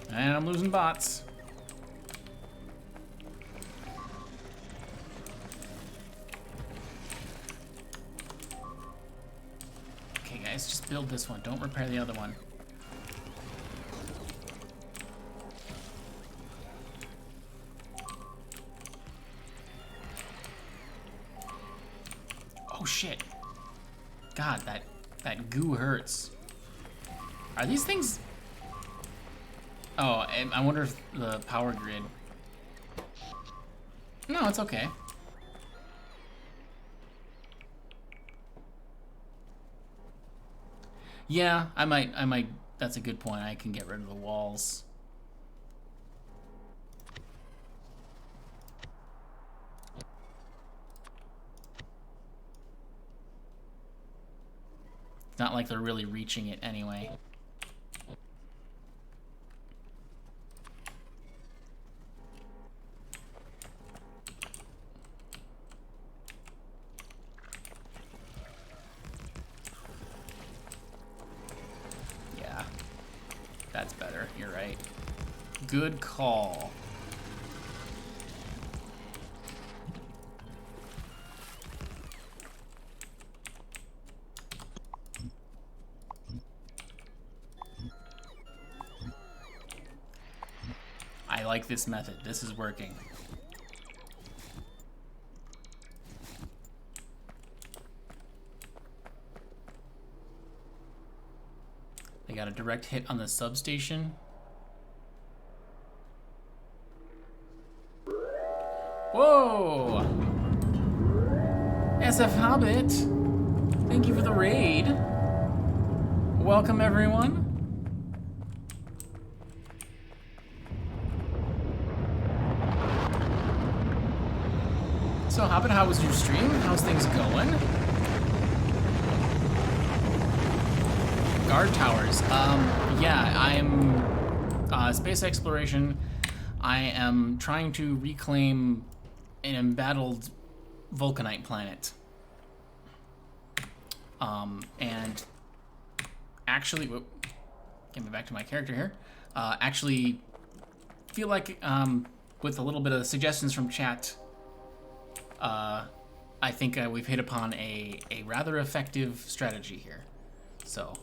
And I'm losing bots. Okay guys, just build this one. Don't repair the other one. Oh God, that goo hurts. Are these things... Oh, I wonder if the power grid... No, it's okay. Yeah, I might, that's a good point. I can get rid of the walls. It's not like they're really reaching it anyway. Yeah, that's better. You're right. Good call. I like this method. This is working. They got a direct hit on the substation. Whoa! SF Hobbit, thank you for the raid. Welcome, everyone. So, Hobbit, how was your stream? How's things going? Guard towers. Yeah, I'm space exploration. I am trying to reclaim an embattled Vulcanite planet. And actually, whoop, get me back to my character here. Actually, feel like with a little bit of suggestions from chat, I think we've hit upon a rather effective strategy here. So,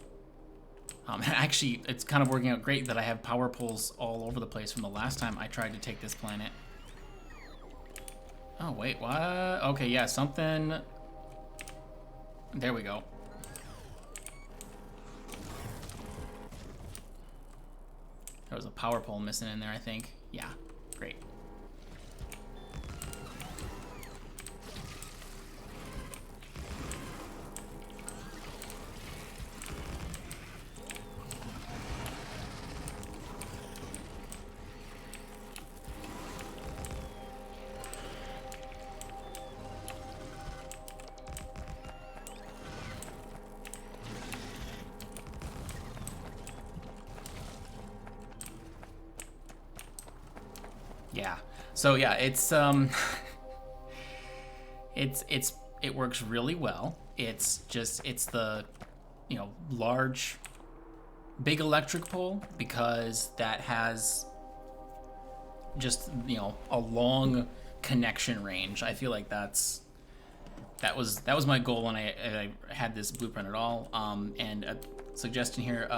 actually, it's kind of working out great that I have power poles all over the place from the last time I tried to take this planet. Oh, wait, what? Okay, yeah, something... There we go. There was a power pole missing in there, I think. Yeah, great. Yeah. So yeah, it's it works really well. It's the, you know, large big electric pole, because that has just, you know, a long connection range. I feel like that was my goal when I had this blueprint at all. And a suggestion here,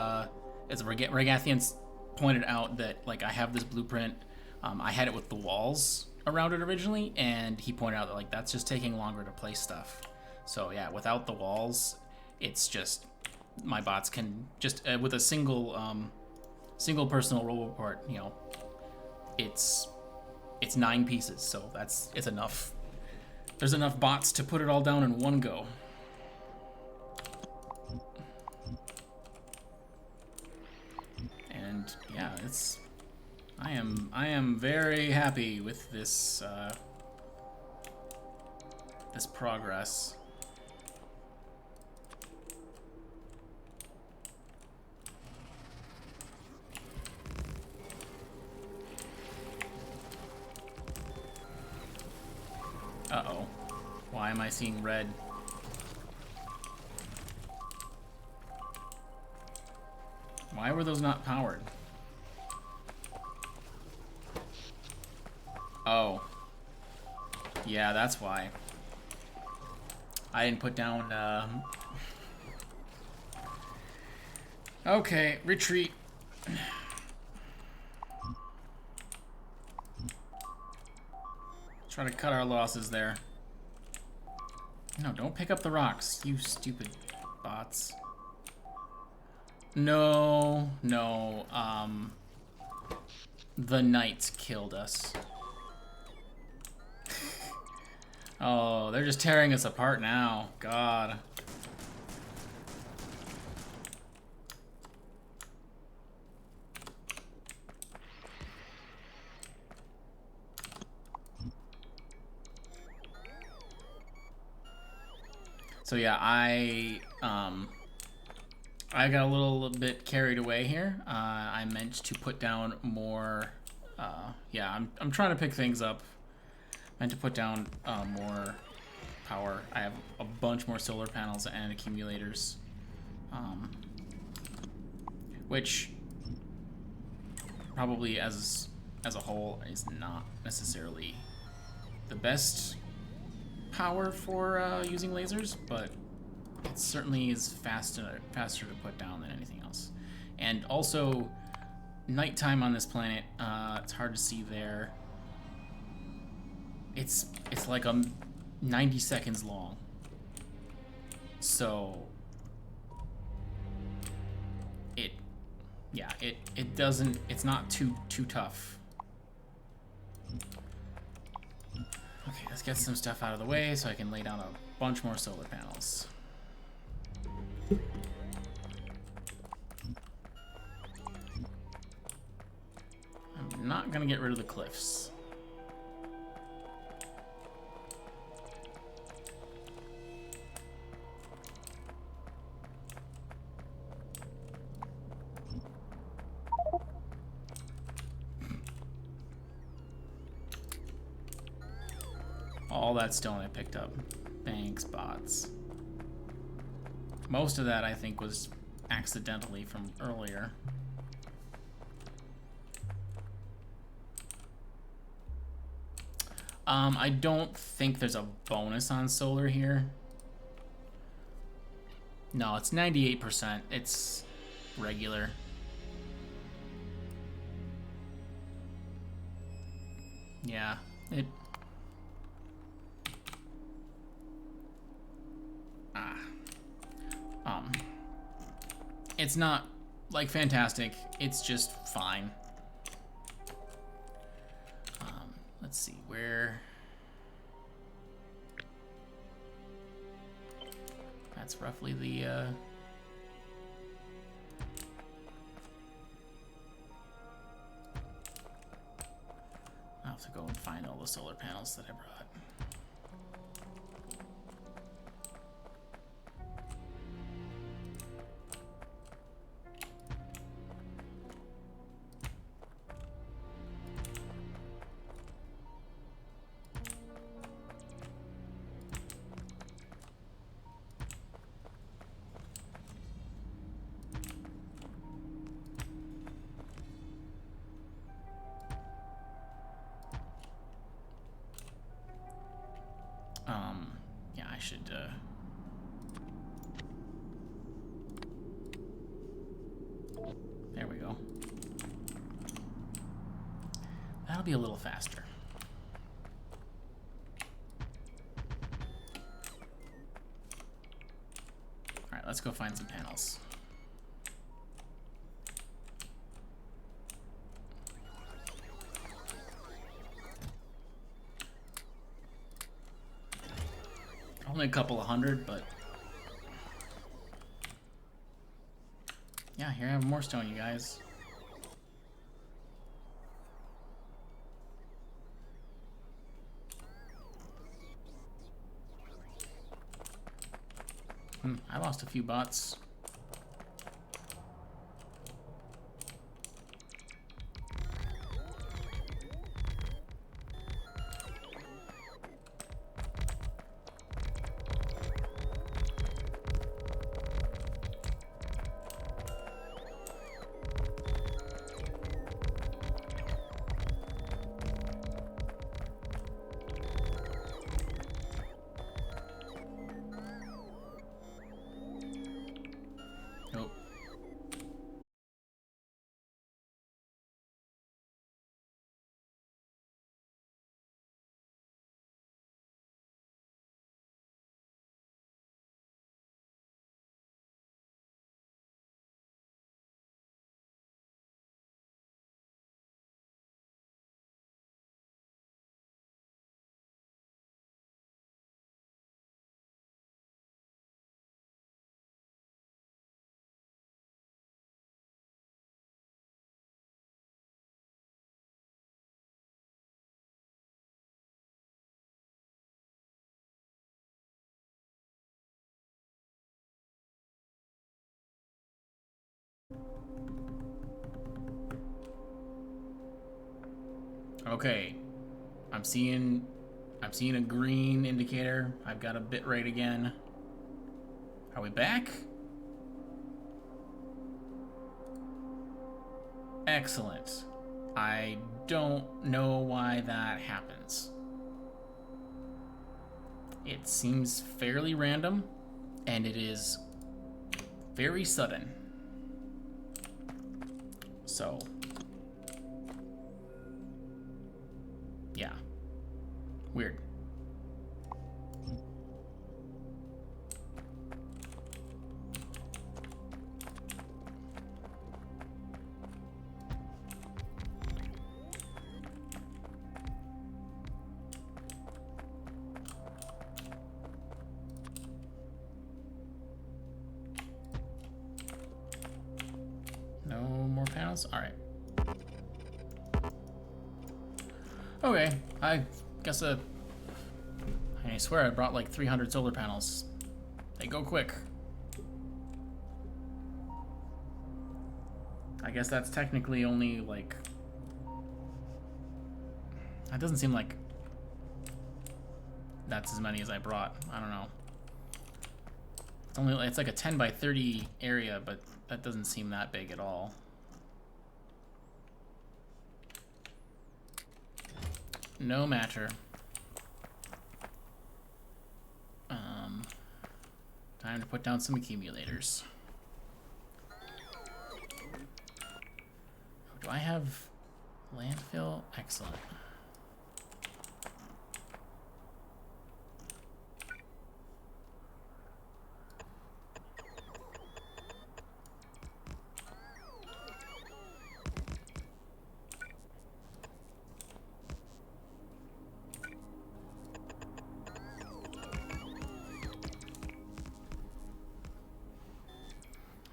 is Regathian's pointed out that, like, I have this blueprint. I had it with the walls around it originally, and he pointed out that, like, that's just taking longer to place stuff. So yeah, without the walls, it's just, my bots can just, with a single personal roll report, you know, it's 9 pieces, so it's enough. There's enough bots to put it all down in one go. And yeah, I am very happy with this this progress. Uh-oh. Why am I seeing red? Why were those not powered? Oh. Yeah, that's why. I didn't put down, Okay, retreat. Try to cut our losses there. No, don't pick up the rocks, you stupid bots. No, no. The knights killed us. Oh, they're just tearing us apart now. God. So yeah, I got a little bit carried away here. I meant to put down more. Yeah, I'm trying to pick things up. Meant to put down more power. I have a bunch more solar panels and accumulators, which probably as a whole is not necessarily the best power for using lasers, but it certainly is faster to put down than anything else. And also, nighttime on this planet, it's hard to see there. It's like 90 seconds long. So it doesn't, it's not too tough. Okay, let's get some stuff out of the way so I can lay down a bunch more solar panels. I'm not gonna get rid of the cliffs. All that stone I picked up. Thanks, bots. Most of that, I think, was accidentally from earlier. I don't think there's a bonus on solar here. No, it's 98%. It's regular. Yeah, it... It's not, like, fantastic. It's just fine. Let's see, where... That's roughly the, I'll have to go and find all the solar panels that I brought. Yeah, I should, there we go. That'll be a little faster. Alright, let's go find some panels. Only a couple of hundred, but... Yeah, here I have more stone, you guys. I lost a few bots. Okay. I'm seeing a green indicator. I've got a bit rate again. Are we back? Excellent. I don't know why that happens. It seems fairly random, and it is very sudden. So, yeah. Weird. No more panels? Alright. Okay, I guess I swear I brought like 300 solar panels. They go quick. I guess that's technically only like... That doesn't seem like that's as many as I brought. I don't know. It's like a 10 by 30 area, but that doesn't seem that big at all. No matter. Time to put down some accumulators. Do I have landfill? Excellent.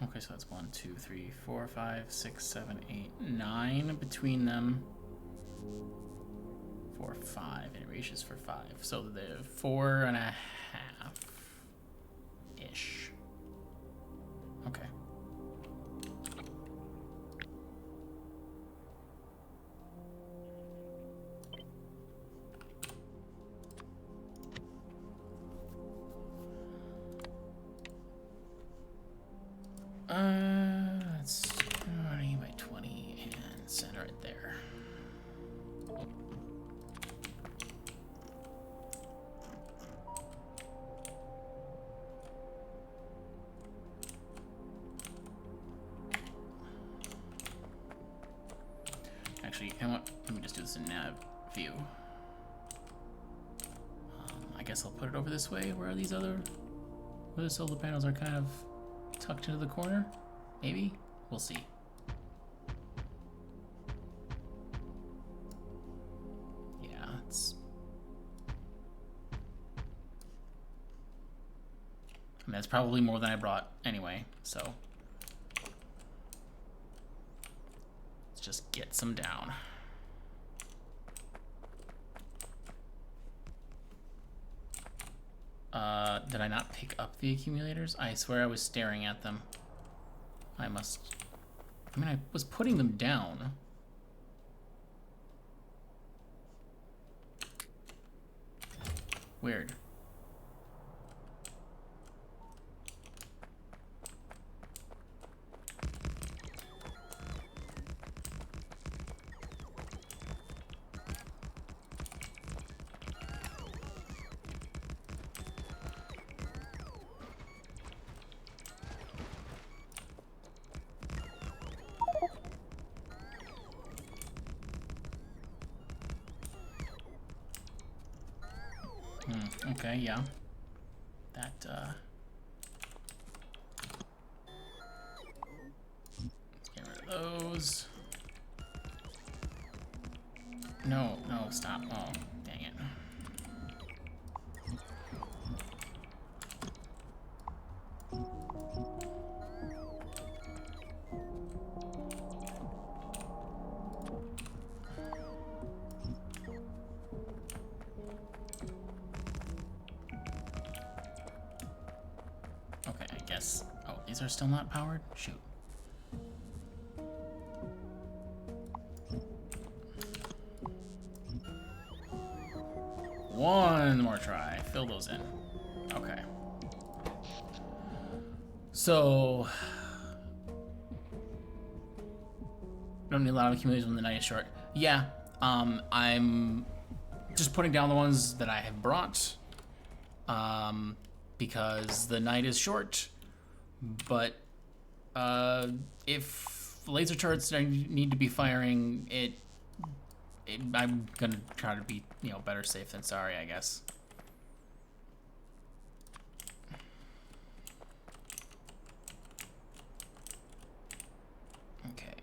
Okay, so that's 1, 2, 3, 4, 5, 6, 7, 8, 9 between them. 4, 5, and it reaches for 5. So the 4.5-ish. Okay. That's 20 by 20 and center it there. Actually, you know what? Let me just do this in nav view. I guess I'll put it over this way where these other solar panels are kind of tucked into the corner. Maybe? We'll see. Yeah, it's... I mean, that's probably more than I brought anyway, so... Let's just get some down. Did I not pick up the accumulators? I swear I was staring at them. I mean, I was putting them down. Weird. Okay, yeah. That, let's get rid of those. No, stop. Oh, dang it. Okay, I guess. Oh, these are still not powered? Shoot. One more try. Fill those in. Okay. So, don't need a lot of accumulators when the night is short. Yeah, I'm just putting down the ones that I have brought, because the night is short. But if laser turrets need to be firing, I'm gonna try to be, you know, better safe than sorry, I guess. Okay.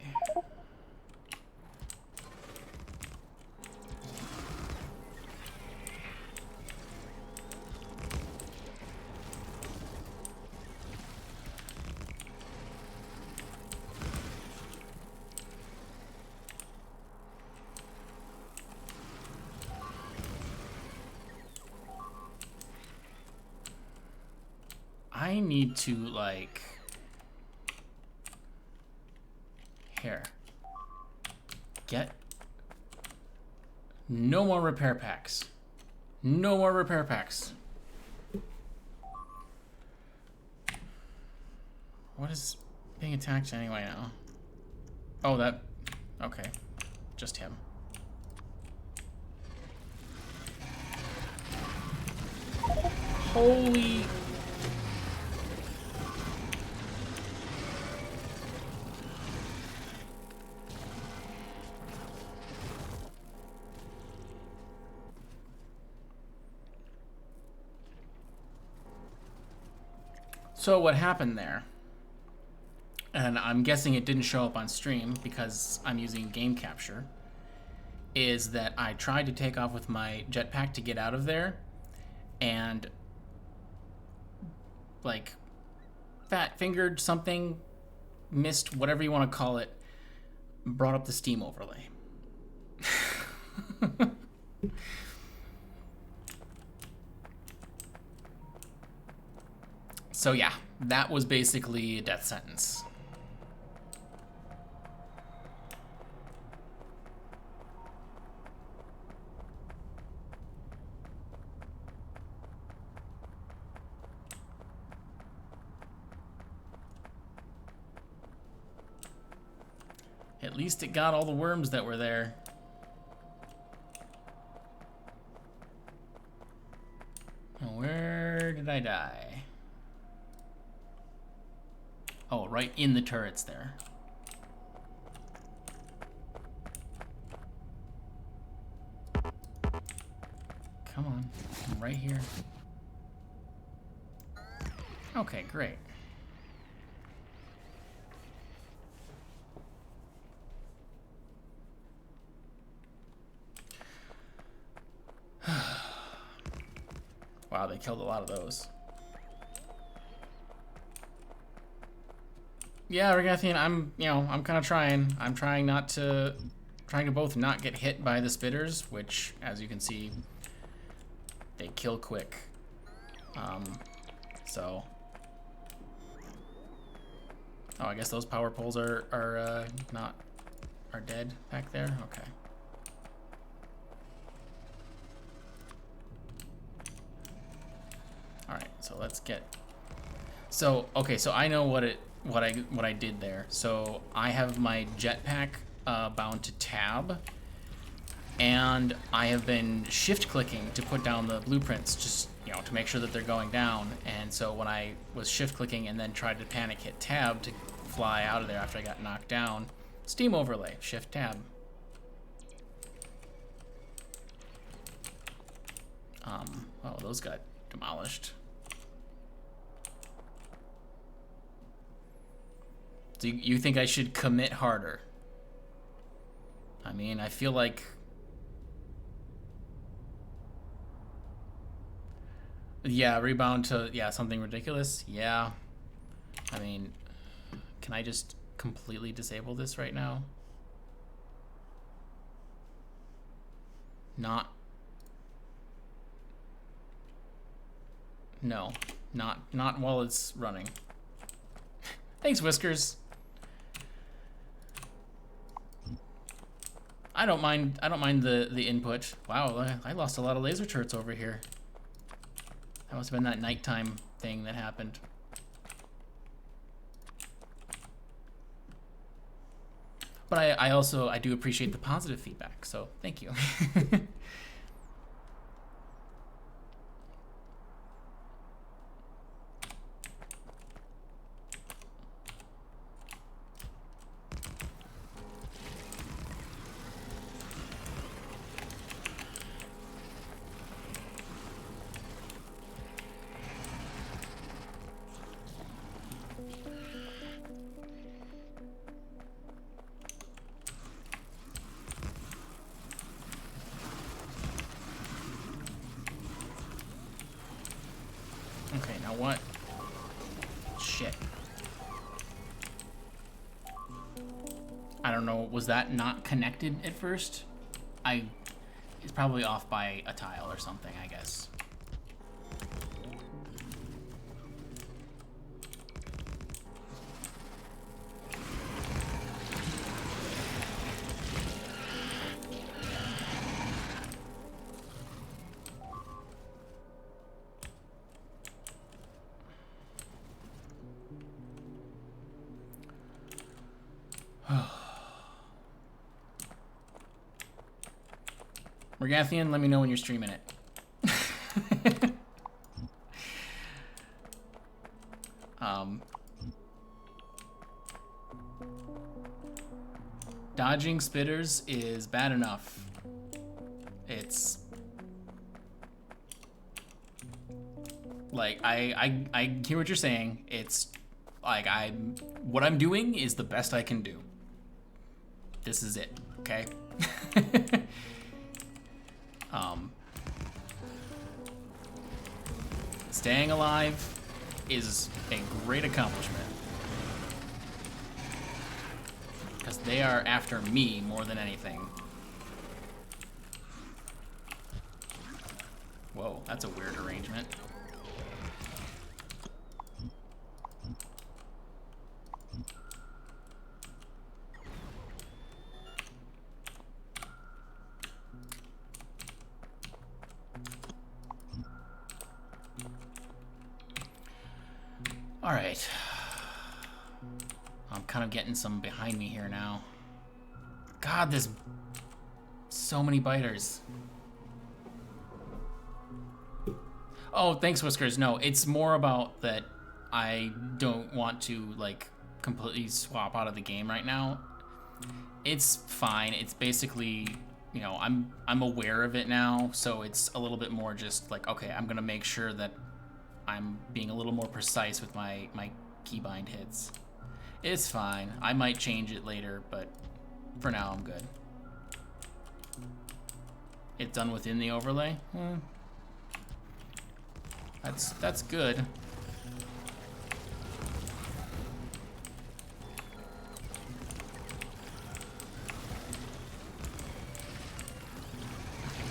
I need to, like... Here. Get... No more repair packs. No more repair packs. What is being attacked anyway now? Oh, that... Okay. Just him. Holy... So what happened there, and I'm guessing it didn't show up on stream because I'm using game capture, is that I tried to take off with my jetpack to get out of there, and like fat fingered something, missed whatever you want to call it, brought up the Steam overlay. So yeah, that was basically a death sentence. At least it got all the worms that were there. Where did I die? Oh, right in the turrets there. Come on, I'm right here. Okay, great. Wow, they killed a lot of those. Yeah, Regathian, I'm kind of trying. I'm trying to both not get hit by the spitters, which, as you can see, they kill quick. So. Oh, I guess those power poles are dead back there. Okay. All right, so let's get. So okay, so I know what I did there. So I have my jetpack bound to tab, and I have been shift clicking to put down the blueprints, just to make sure that they're going down. And so when I was shift clicking and then tried to panic hit tab to fly out of there after I got knocked down, Steam overlay, shift tab. Oh, those got demolished. Do you think I should commit harder? I mean, I feel like... Yeah, rebound to, something ridiculous. Yeah. I mean, can I just completely disable this right now? Not... No. Not while it's running. Thanks, Whiskers. I don't mind. I don't mind the input. Wow, I lost a lot of laser turrets over here. That must have been that nighttime thing that happened. But I do appreciate the positive feedback. So thank you. Okay, now what? Shit. I don't know, was that not connected at first? It's probably off by a tile or something, I guess. Mergathian, let me know when you're streaming it. Dodging spitters is bad enough. It's like I hear what you're saying. It's like what I'm doing is the best I can do. This is it, okay? Staying alive is a great accomplishment. Because they are after me more than anything. Whoa, that's a weird arrangement. All right. I'm kind of getting some behind me here now. God, there's so many biters. Oh, thanks, Whiskers. No, it's more about that I don't want to, like, completely swap out of the game right now. It's fine. It's basically, you know, I'm aware of it now, so it's a little bit more just like, okay, I'm gonna make sure that I'm being a little more precise with my keybind hits. It's fine. I might change it later, but for now I'm good. It's done within the overlay? That's good.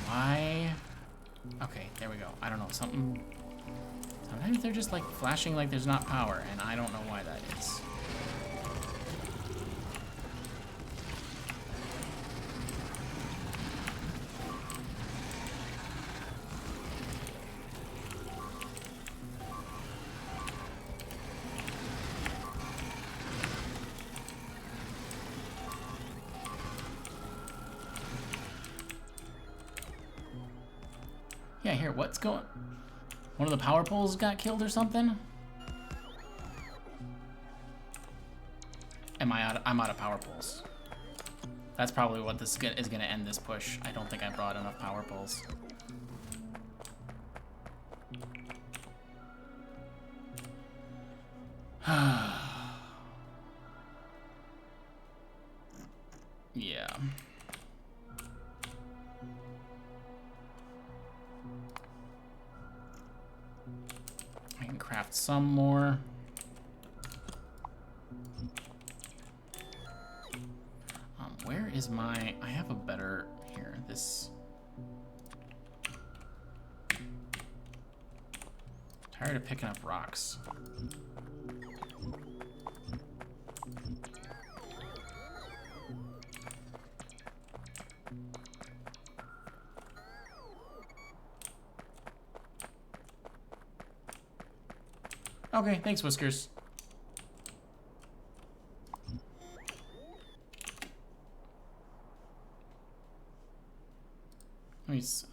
Why? Okay, there we go. I don't know, something... Sometimes they're just like flashing like there's not power, and I don't know why that is. Yeah, here, what's going... One of the power poles got killed or something? I'm out of power poles. That's probably what this is gonna end this push. I don't think I brought enough power poles. Yeah. I can craft some more. Where is my... I have a better... Here, this... Tired of picking up rocks. Okay, thanks, Whiskers.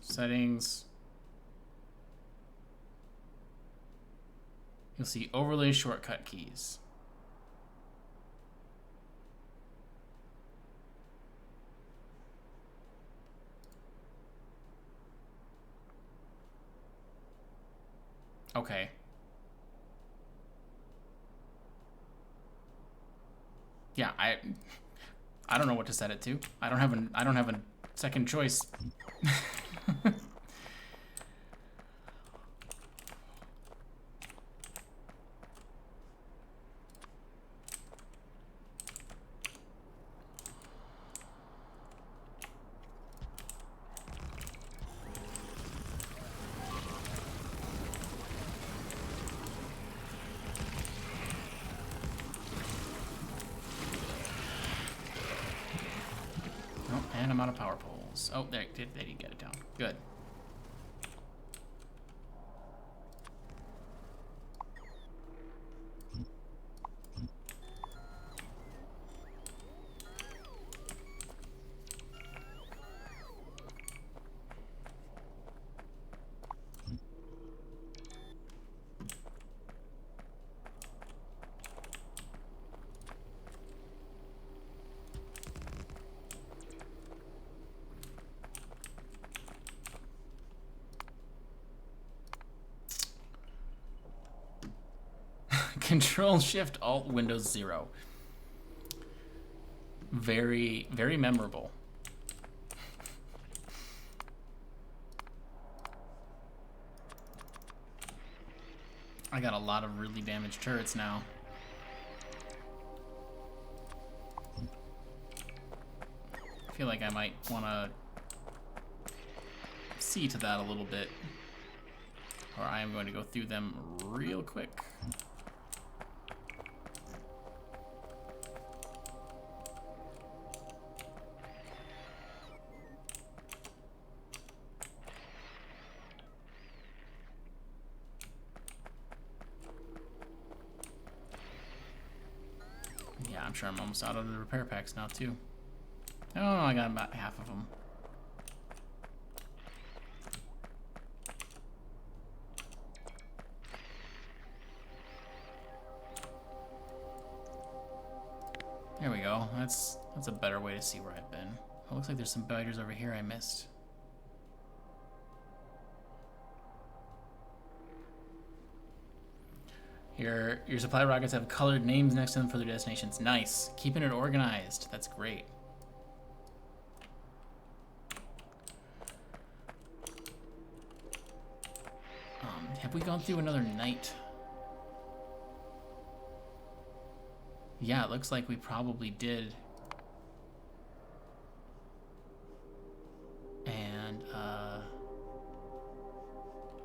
Settings. You'll see overlay shortcut keys. Okay. Yeah, I don't know what to set it to. I don't have a second choice. And I'm out of power poles. Oh, there you get it down. Good. Control Shift Alt Windows 0. Very, very memorable. I got a lot of really damaged turrets now. I feel like I might want to see to that a little bit, or I am going to go through them real quick. Yeah, I'm sure I'm almost out of the repair packs now too. Oh, I got about half of them. There we go. That's a better way to see where I've been. Oh, looks like there's some biters over here I missed. Your supply rockets have colored names next to them for their destinations. Nice. Keeping it organized. That's great. Have we gone through another night? Yeah, it looks like we probably did. And,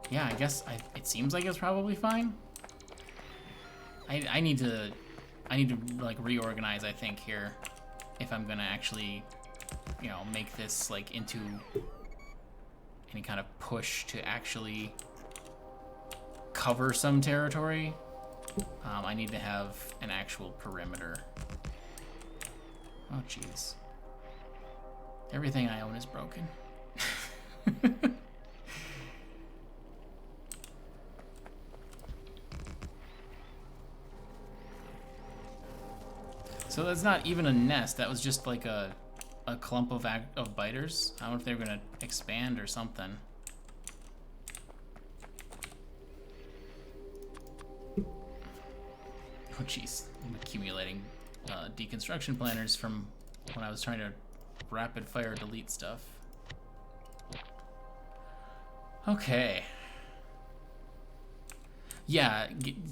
yeah, I guess it seems like it's probably fine. I need to like reorganize, I think, here, if I'm gonna actually, you know, make this like into any kind of push to actually cover some territory. I need to have an actual perimeter. Oh, jeez. Everything I own is broken. So that's not even a nest. That was just like a clump of biters. I don't know if they're gonna expand or something. Oh jeez, I'm accumulating deconstruction planners from when I was trying to rapid fire delete stuff. Okay. Yeah,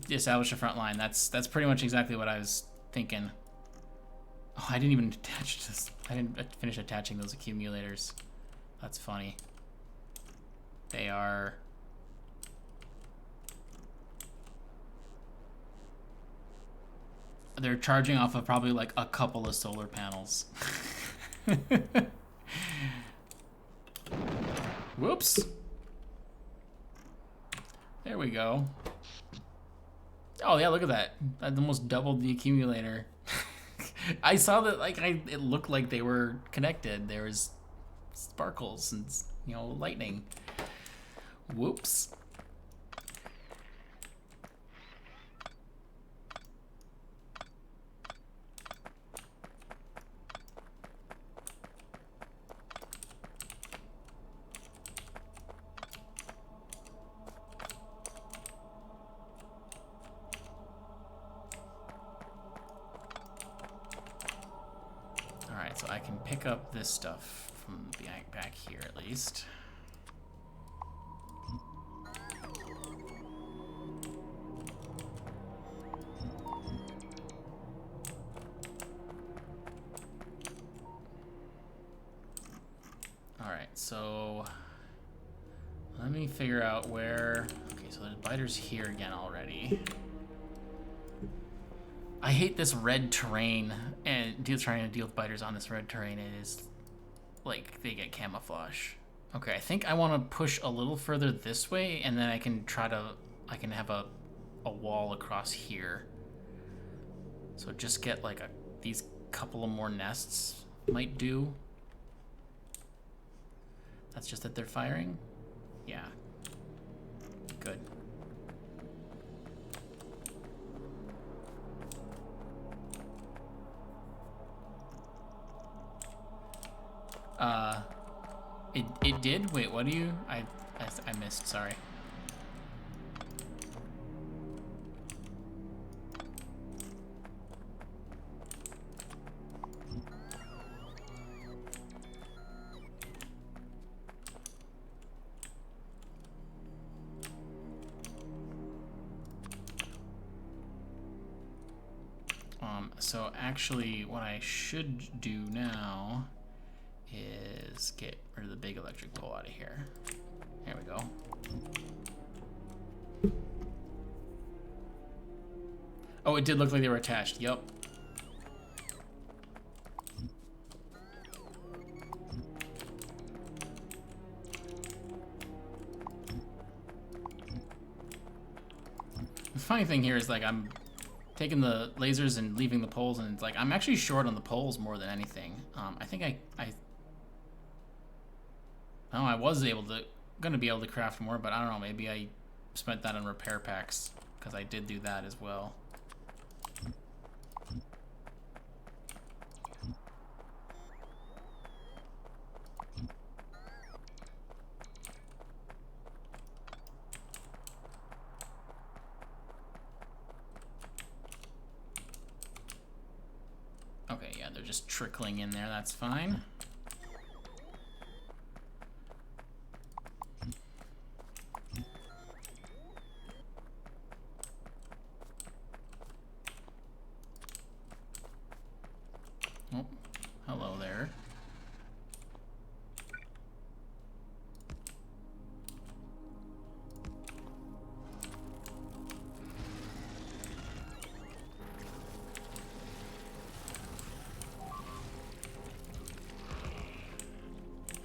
establish a front line. That's pretty much exactly what I was thinking. Oh, I didn't even attach this. I didn't finish attaching those accumulators. That's funny. They are... They're charging off of probably like a couple of solar panels. Whoops. There we go. Oh yeah, look at that. That almost doubled the accumulator. I saw that like it looked like they were connected. There was sparkles and lightning. Whoops. Alright, so I can pick up this stuff from back here at least. Alright, so let me figure out where... Okay, so there's biters here again already. I hate this red terrain, and trying to deal with biters on this red terrain. It is like they get camouflage. Okay, I think I want to push a little further this way, and then I can have a wall across here. So just get like these couple of more nests might do. That's just that they're firing? Yeah. Good. It did? Wait, what do you... I missed, sorry. So actually what I should do now is get rid of the big electric pole out of here. There we go. Oh, it did look like they were attached. Yep. The funny thing here is like I'm taking the lasers and leaving the poles, and it's like I'm actually short on the poles more than anything. I think I was gonna be able to craft more, but I don't know, maybe I spent that on repair packs, because I did do that as well. Okay, yeah, they're just trickling in there, that's fine. Oh, hello there.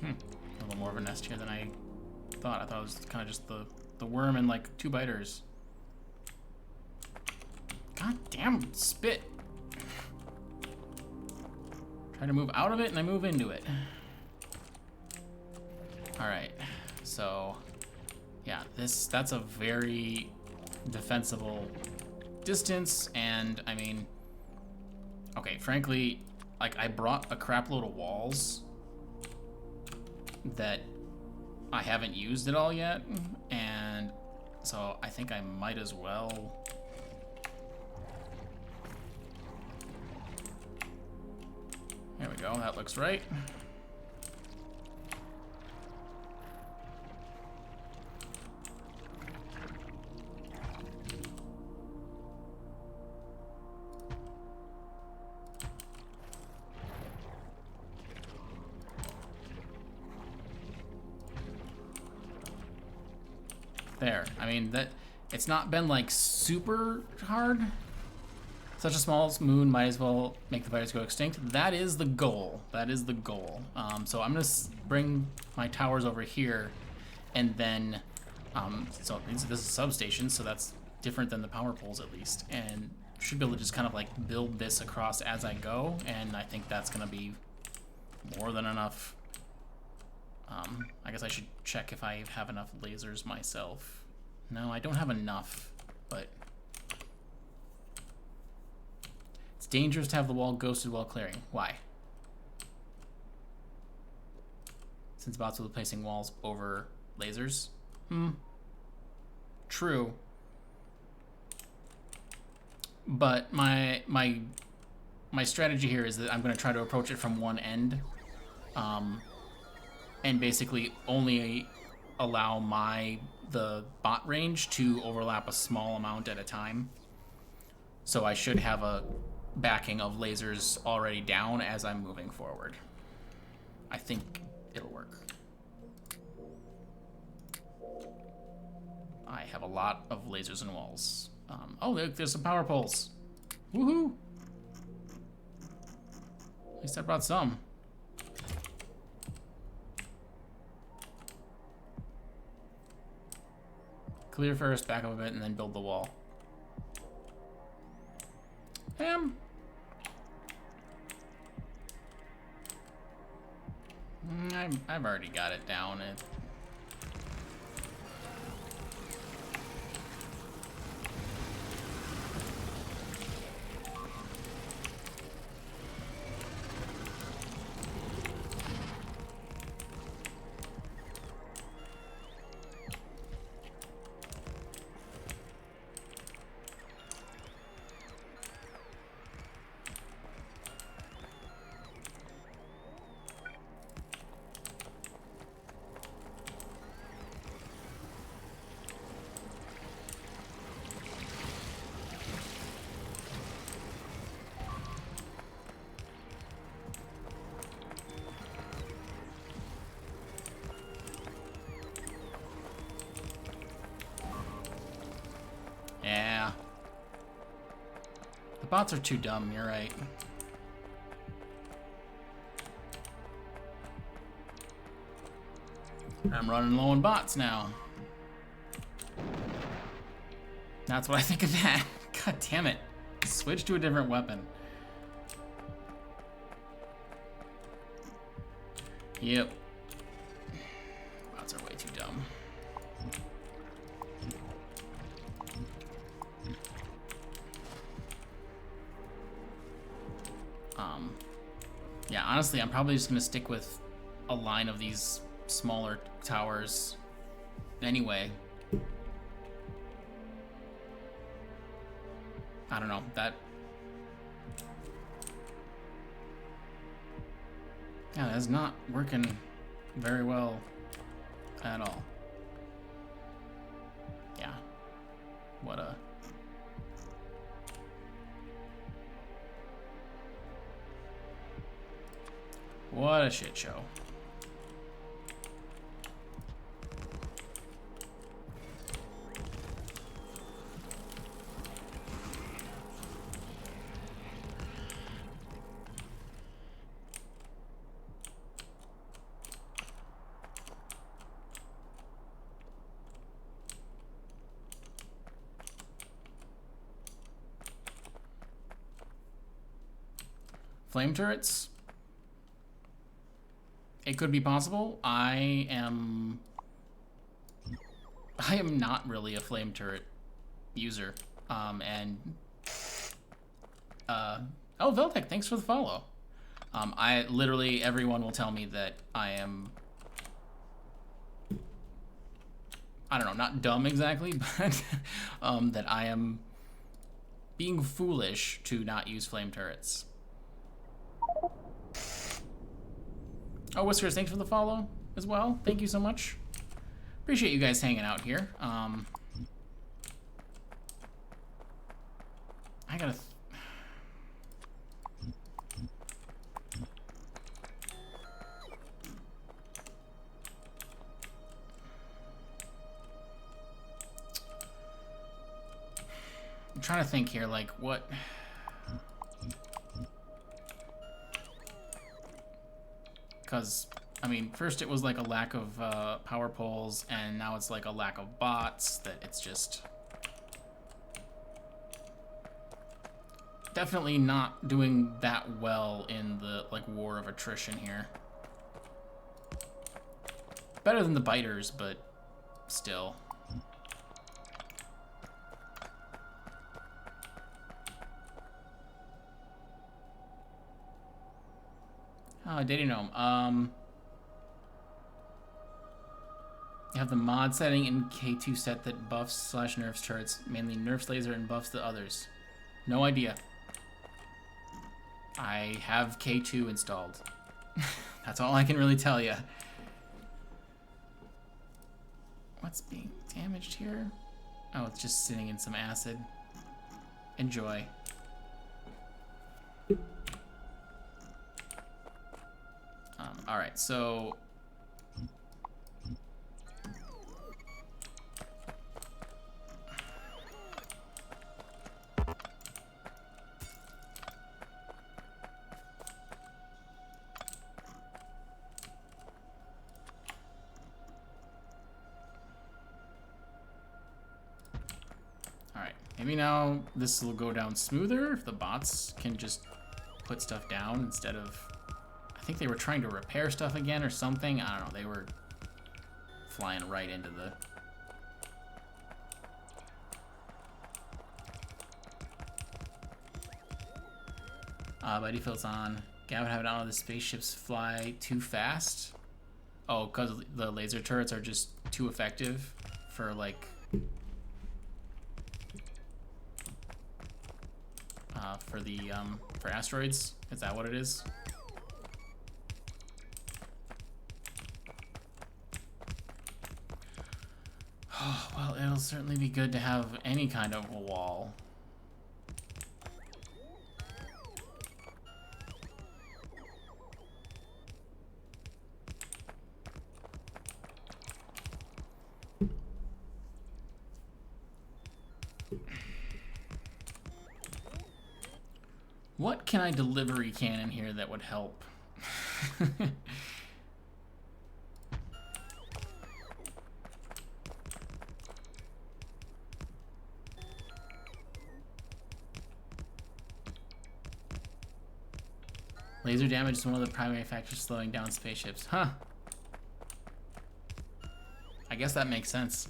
A little more of a nest here than I thought. I thought it was kind of just the worm and like 2 biters. God damn spit. Try to move out of it and I move into it. Alright, so yeah, that's a very defensible distance, and I mean, okay, frankly, like I brought a crap load of walls that I haven't used at all yet, and so I think I might as well. There we go, that looks right. There, I mean, it's not been like super hard. Such a small moon might as well make the virus go extinct. That is the goal. That is the goal. So I'm gonna bring my towers over here, and then, so this is a substation, so that's different than the power poles at least, and should be able to just kind of like build this across as I go, and I think that's gonna be more than enough. I guess I should check if I have enough lasers myself. No, I don't have enough, but it's dangerous to have the wall ghosted while clearing. Why? Since bots will be placing walls over lasers? True. But my strategy here is that I'm going to try to approach it from one end, and basically only allow the bot range to overlap a small amount at a time. So I should have a backing of lasers already down as I'm moving forward. I think it'll work. I have a lot of lasers and walls. Oh, look, there's some power poles. Woohoo! At least I brought some. Clear first, back up a bit, and then build the wall. I've already got it down. Yeah. The bots are too dumb, you're right. I'm running low on bots now. That's what I think of that. God damn it. Switch to a different weapon. Yep. Bots are way too dumb. Yeah, honestly, I'm probably just gonna stick with a line of these smaller towers anyway. I don't know, that... Yeah, that's not working very well at all. Yeah. What a... What a shit show. Flame turrets? It could be possible. I am not really a flame turret user. Oh, Veltec, thanks for the follow. I literally, everyone will tell me that I am, I don't know, not dumb exactly, but that I am being foolish to not use flame turrets. Oh, Whiskers, thanks for the follow as well. Thank you so much. Appreciate you guys hanging out here. I gotta... I'm trying to think here, like, what... Because, I mean, first it was like a lack of power poles, and now it's like a lack of bots, that it's just... definitely not doing that well in the, like, war of attrition here. Better than the biters, but still. Oh, Data Gnome. You have the mod setting in K2 set that buffs / nerfs turrets, mainly nerfs laser and buffs the others. No idea. I have K2 installed. That's all I can really tell you. What's being damaged here? Oh, it's just sitting in some acid. Enjoy. Alright, so... Alright, maybe now this will go down smoother if the bots can just put stuff down instead of... I think they were trying to repair stuff again or something. I don't know, they were flying right into the... By default it's on. Gavin have it on, the spaceships fly too fast. Oh, because the laser turrets are just too effective for, like... for asteroids? Is that what it is? Oh, well, it'll certainly be good to have any kind of a wall. What can I delivery cannon here that would help? Laser damage is one of the primary factors slowing down spaceships. Huh. I guess that makes sense.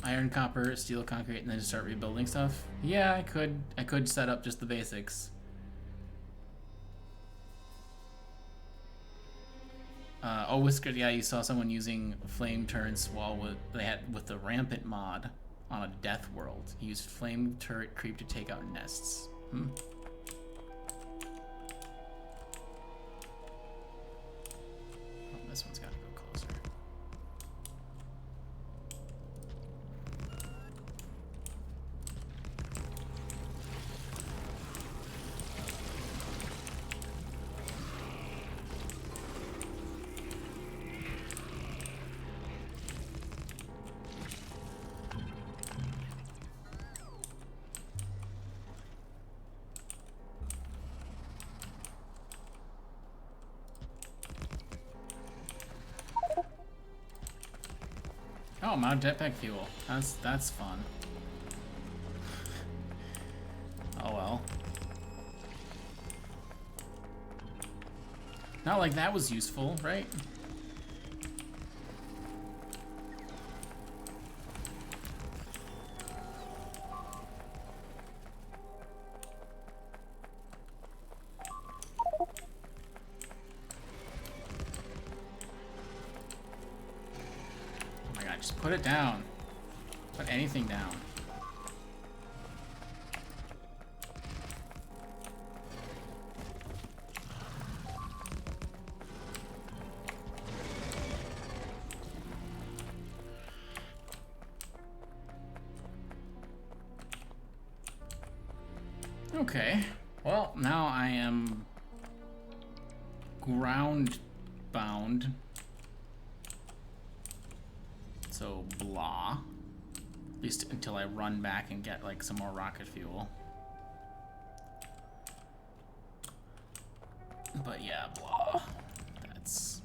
Iron, copper, steel, concrete, and then just start rebuilding stuff. Yeah, I could set up just the basics. Oh, Whisker, yeah, you saw someone using flame turrets while with the rampant mod on a death world. He used flame turret creep to take out nests. Oh, this one's got to go closer. Oh, mount jetpack fuel. That's fun. Oh well. Not like that was useful, right? Just put it down. Put anything down. Okay. Well, now I am ground bound. So, blah. At least until I run back and get, like, some more rocket fuel. But yeah, blah. That's...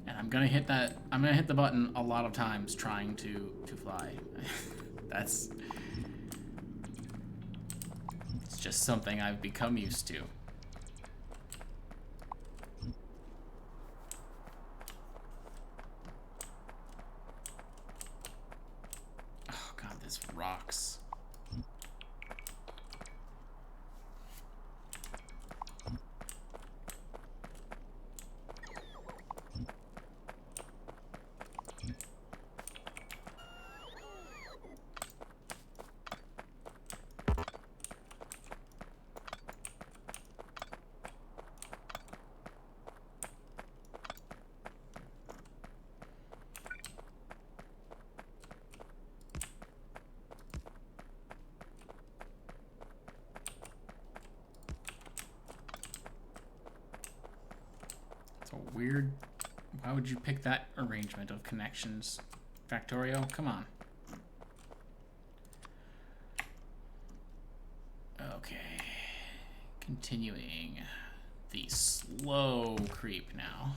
And I'm gonna hit that... I'm gonna hit the button a lot of times trying to fly. That's... It's just something I've become used to. Oh god, this rocks. Weird. Why would you pick that arrangement of connections? Factorio, come on. Okay. Continuing the slow creep now.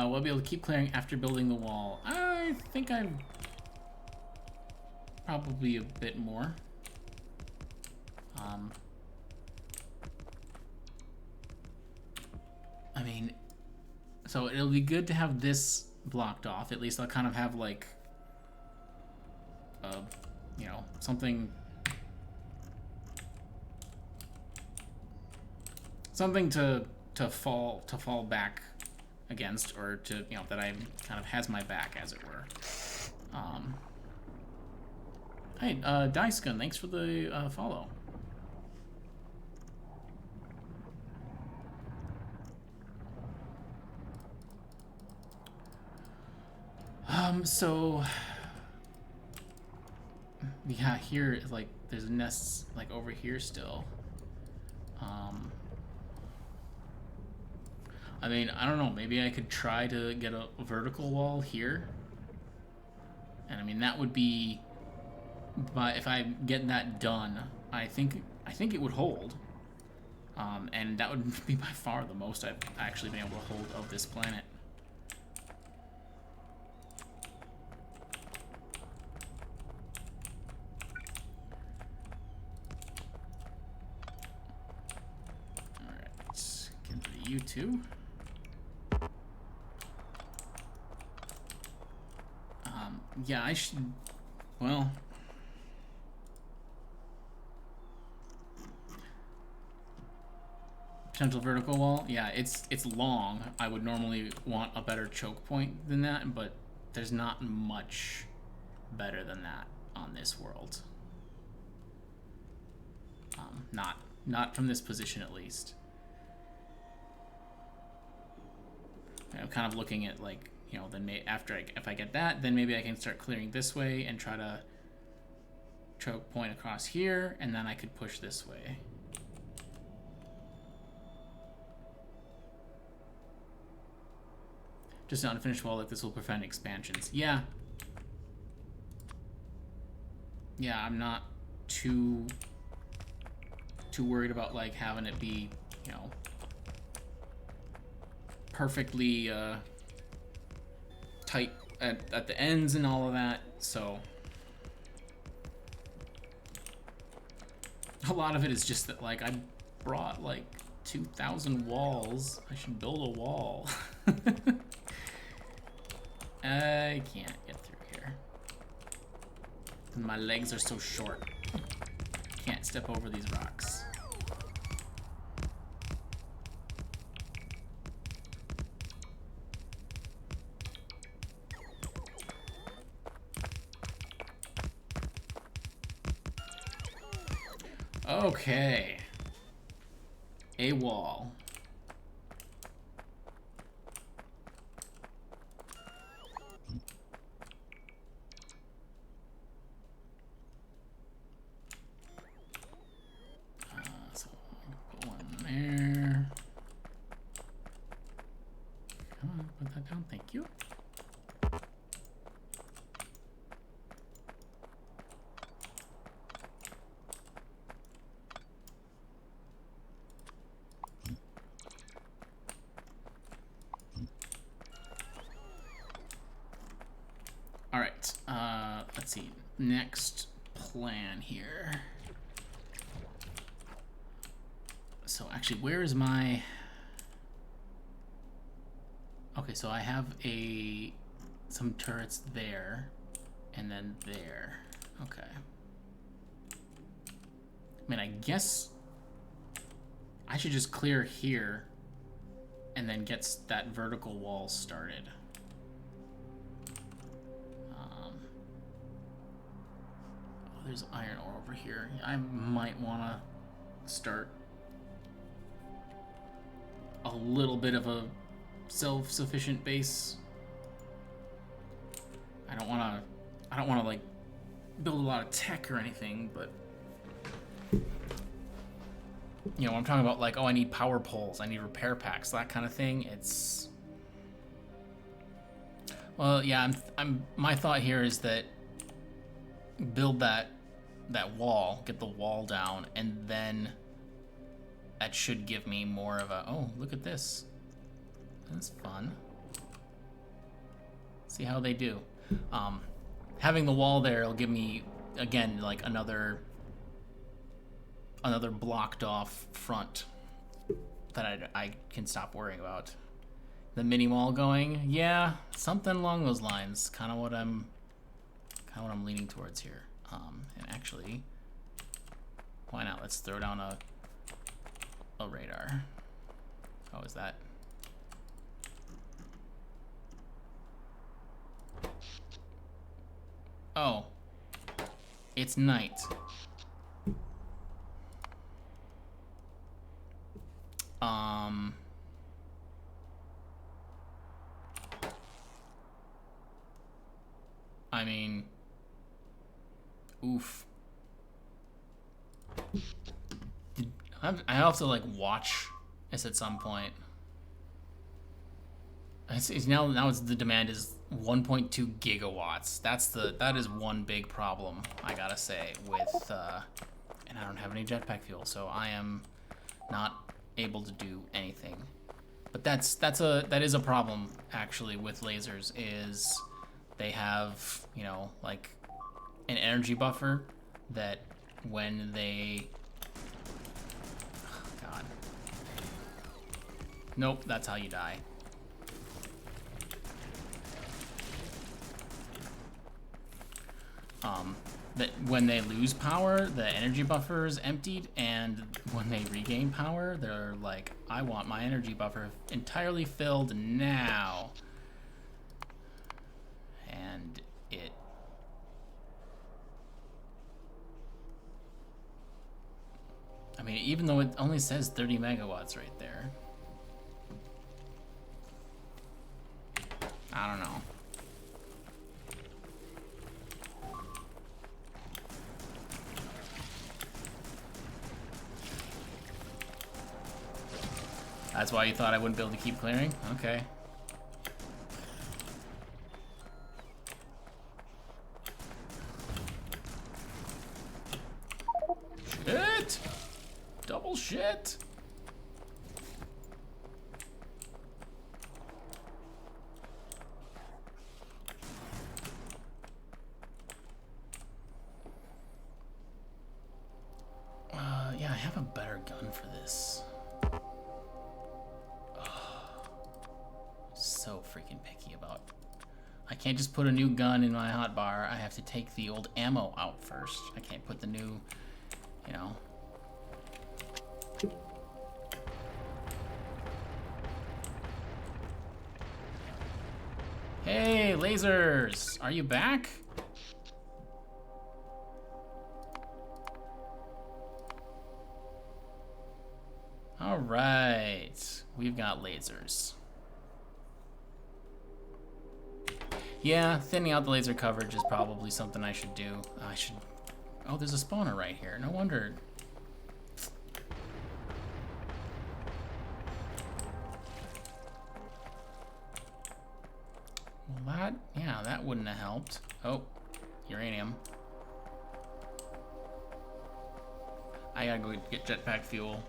We'll be able to keep clearing after building the wall. I think I'm probably a bit more. I mean, so it'll be good to have this blocked off. At least I'll kind of have like, you know, something to fall back against, or to, you know, that I kind of has my back, as it were. Hey, Dicegun, thanks for the follow. So yeah, here, like, there's nests like over here still. I mean, I don't know, maybe I could try to get a vertical wall here. And I mean, that would be, but if I get that done, I think it would hold. And that would be by far the most I've actually been able to hold of this planet. Alright, get rid of you two. Yeah, I should, well, potential vertical wall. Yeah, it's long. I would normally want a better choke point than that, but there's not much better than that on this world. Not from this position, at least. I'm kind of looking at, like, you know, then if I get that, then maybe I can start clearing this way and try to choke point across here, and then I could push this way. Just not a finished wall like this will prevent expansions. Yeah. Yeah, I'm not too worried about, like, having it be, you know, perfectly tight at the ends and all of that, so a lot of it is just that, like, I brought like 2,000 walls. I should build a wall. I can't get through here. And my legs are so short. Can't step over these rocks. Okay. A wall. So put one there. Come on, put that down. Thank you. All right. Let's see. Next plan here. So actually, where is my... Okay, so I have some turrets there, and then there. Okay. I mean, I guess I should just clear here, and then get that vertical wall started. Oh, there's iron ore over here. I might want to start a little bit of a self-sufficient base. I don't want to like build a lot of tech or anything, but you know, I'm talking about like, oh, I need power poles, I need repair packs, that kind of thing. It's, well, yeah, my thought here is that build that wall, get the wall down, and then that should give me more of a, oh, look at this. That's fun. See how they do. Having the wall there will give me, again, like another blocked off front that I can stop worrying about. The mini wall going, yeah, something along those lines. Kind of what I'm leaning towards here. And actually, why not? Let's throw down a radar. How is that? Oh, it's night. I mean, oof. I have to like watch this at some point. Now it's the demand is 1.2 gigawatts. That is one big problem, I gotta say, with and I don't have any jetpack fuel, so I am not able to do anything. But that is a problem actually with lasers, is they have, you know, like an energy buffer that when they, oh God. Nope, that's how you die. That when they lose power, the energy buffer is emptied, and when they regain power, they're like, I want my energy buffer entirely filled now. And it... I mean, even though it only says 30 megawatts right there. I don't know. That's why you thought I wouldn't be able to keep clearing? Okay. Shit! Double shit! Yeah, I have a better gun for this. So freaking picky about. I can't just put a new gun in my hotbar. I have to take the old ammo out first. I can't put the new, you know. Hey, lasers! Are you back? lasers. Yeah, thinning out the laser coverage is probably something I should do. I should... Oh, there's a spawner right here. No wonder. Well, that... Yeah, that wouldn't have helped. Oh, uranium. I gotta go get jetpack fuel.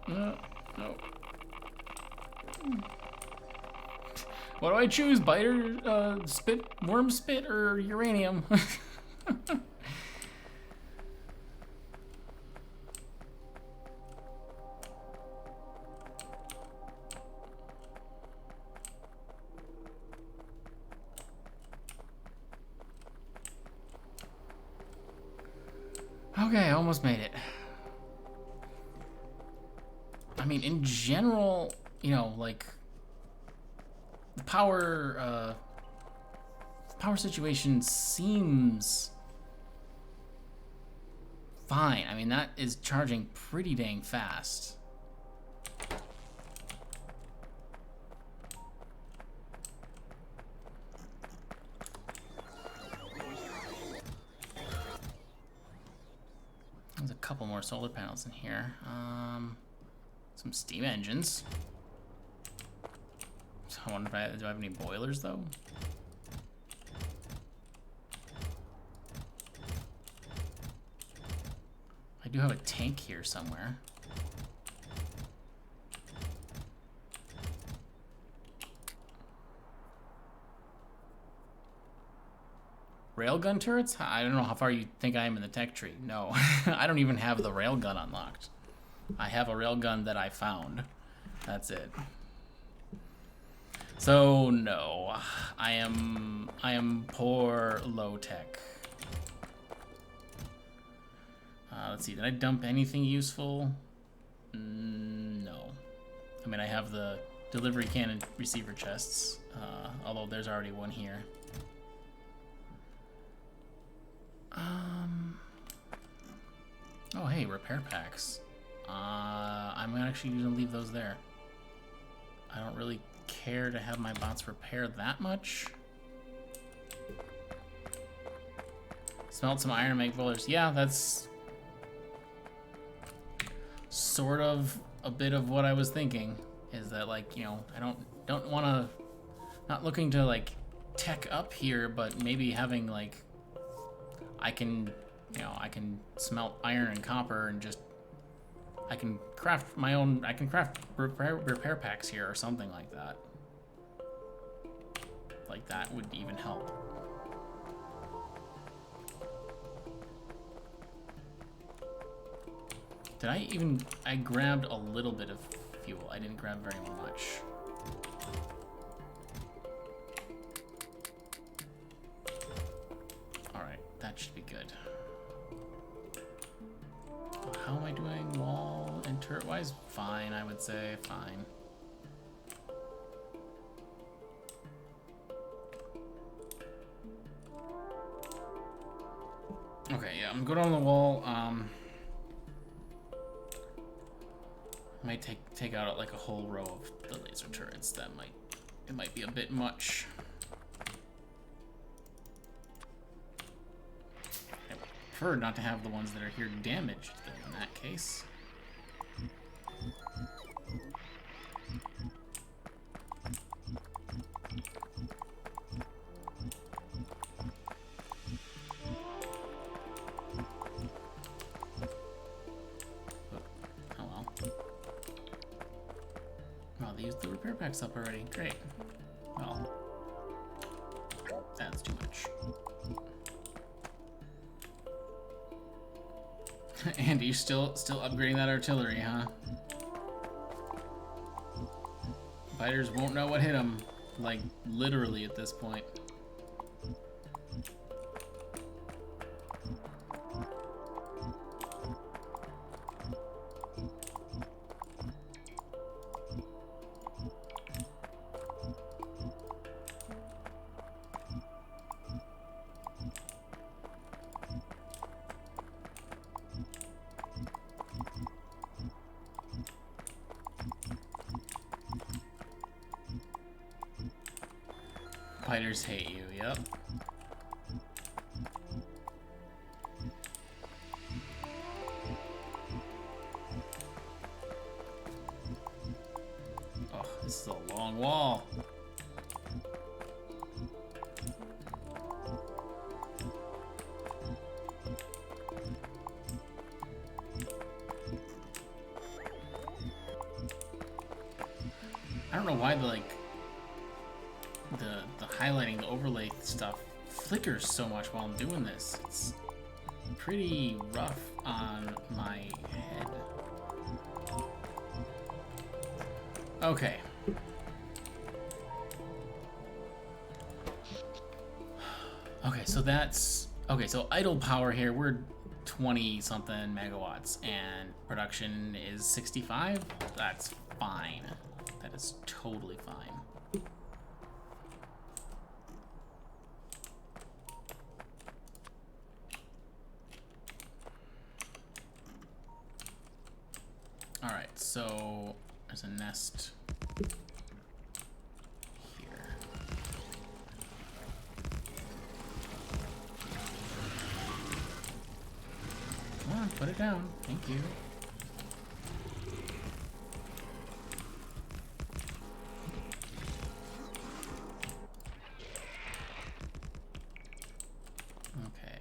No. What do I choose? Biter, spit, worm spit, or uranium? Okay, almost made it. I mean, in general, you know, like, the power situation seems fine. I mean, that is charging pretty dang fast. There's a couple more solar panels in here. Some steam engines. So I wonder if do I have any boilers though? I do have a tank here somewhere. Railgun turrets? I don't know how far you think I am in the tech tree. No, I don't even have the railgun unlocked. I have a railgun that I found. That's it. So no, I am poor low tech. Let's see, did I dump anything useful? No. I mean, I have the delivery cannon receiver chests, although there's already one here. Oh, hey, repair packs. I'm actually gonna leave those there. I don't really care to have my bots repair that much. Smelt some iron and make boilers. Yeah, that's sort of a bit of what I was thinking. Is that, like, you know, I don't want to, not looking to like tech up here, but maybe having like, I can smelt iron and copper and just, I can craft my own, I can craft repair packs here or something like that. Like, that would even help. Did I grabbed a little bit of fuel. I didn't grab very much. Alright, that should be good. How am I doing wall and turret wise? Fine, I would say. Fine. Okay, yeah, I'm good on the wall. Might take out like a whole row of the laser turrets. It might be a bit much. I prefer not to have the ones that are here damaged, though, in that case. Oh well. Oh, they used the repair packs up already. Great. Well, that's too much. Andy, you still upgrading that artillery, huh? Fighters won't know what hit them, like, literally at this point. Spiders hate you, yep. Oh, this is a long wall. I don't know why the highlighting, the overlay stuff flickers so much while I'm doing this. It's pretty rough on my head. Okay. Okay, so that's... Okay, so idle power here, we're 20-something megawatts, and production is 65? That's fine. That is totally fine. Alright, so there's a nest here. Come on, put it down. Thank you. Okay.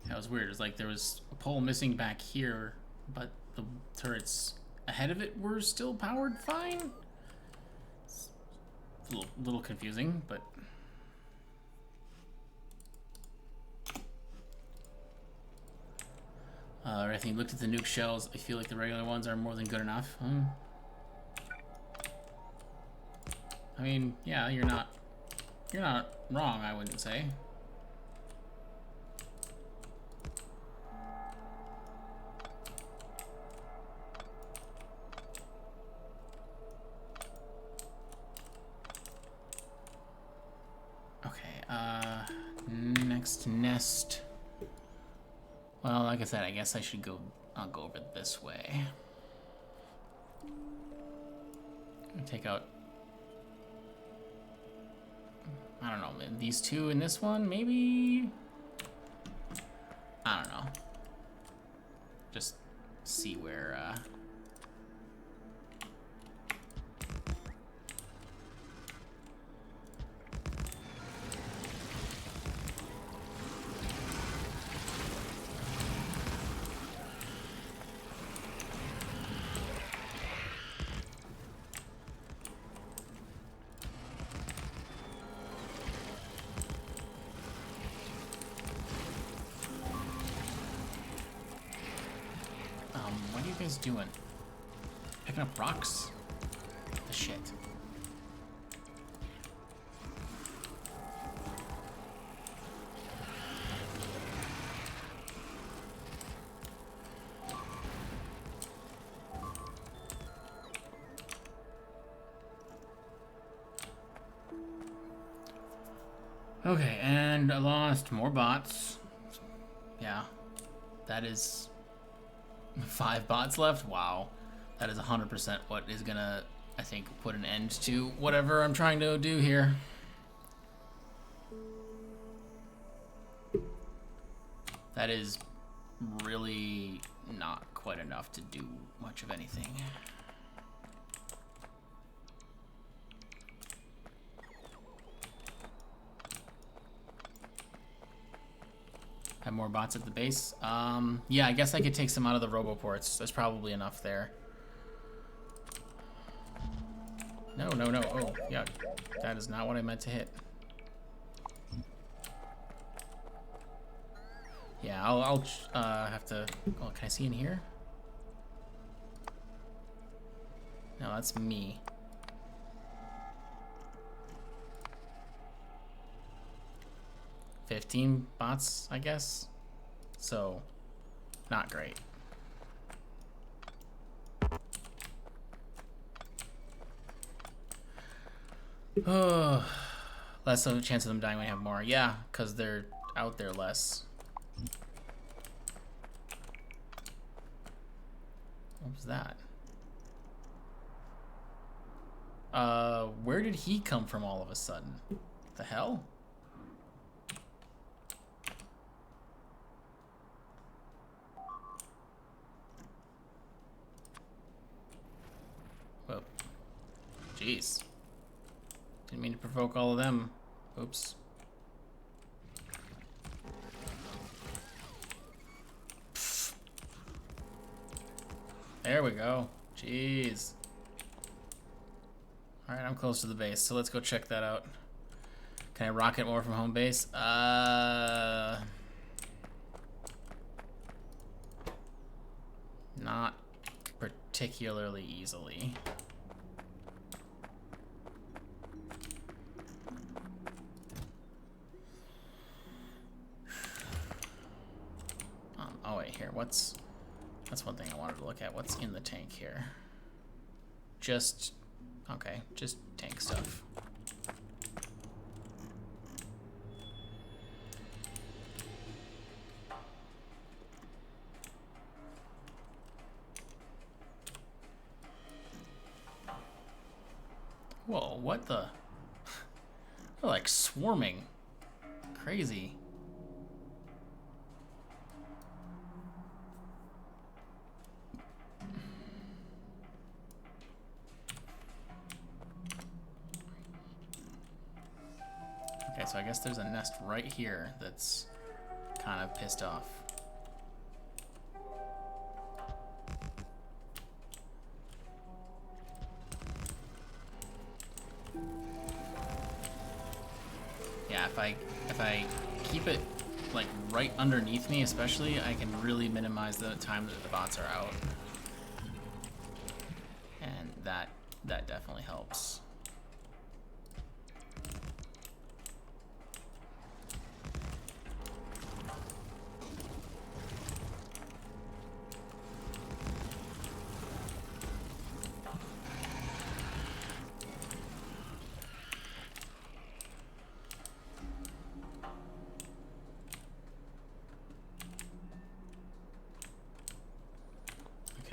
That was weird. It was like there was a pole missing back here, but the turrets ahead of it were still powered fine. It's a little confusing, but... I think looked at the nuke shells. I feel like the regular ones are more than good enough. I mean, yeah, you're not wrong, I wouldn't say. Next nest. Well, like I said, I guess I should go. I'll go over this way. Take out. I don't know. These two in this one, maybe. I don't know. Just see where. What are you guys doing? Picking up rocks? The shit. Okay, and I lost more bots. Yeah, that is 5 bots left. Wow, that is 100% what is gonna, I think, put an end to whatever I'm trying to do here. That is really not quite enough to do much of anything. Have more bots at the base. Yeah, I guess I could take some out of the roboports. There's probably enough there. No. Oh, yeah. That is not what I meant to hit. Yeah, I'll have to... Oh, can I see in here? No, that's me. $15 bots, I guess. So, not great. Oh, less of a chance of them dying when you have more. Yeah, because they're out there less. What was that? Where did he come from all of a sudden? The hell? Whoa. Jeez. Didn't mean to provoke all of them. Oops. Pfft. There we go. Jeez. Alright, I'm close to the base, so let's go check that out. Can I rocket more from home base? Not particularly easily. Oh wait, here, that's one thing I wanted to look at. What's in the tank here? Just, okay, just tank stuff. Whoa, what the? They're like swarming. Crazy. Okay, so I guess there's a nest right here that's kind of pissed off. Yeah, if I keep it like right underneath me especially, I can really minimize the time that the bots are out. And that definitely helps.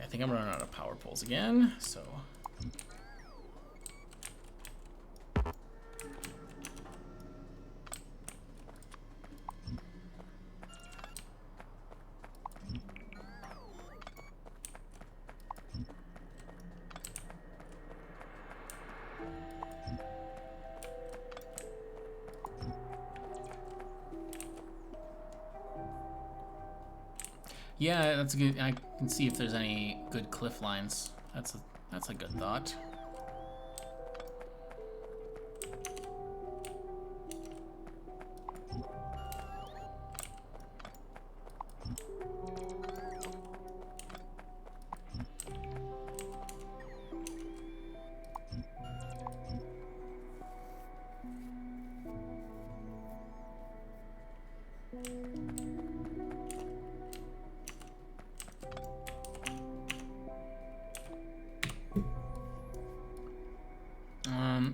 I think I'm running out of power poles again, so. Yeah, that's good. I can see if there's any good cliff lines. That's a good thought.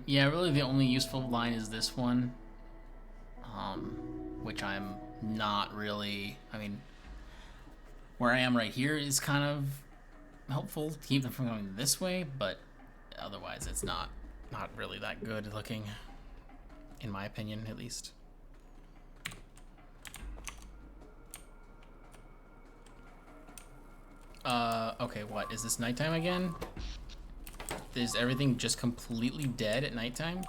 Yeah, really the only useful line is this one, which I'm not really, I mean, where I am right here is kind of helpful to keep them from going this way, but otherwise it's not really that good looking, in my opinion, at least. Okay, what, is this nighttime again? Is everything just completely dead at nighttime?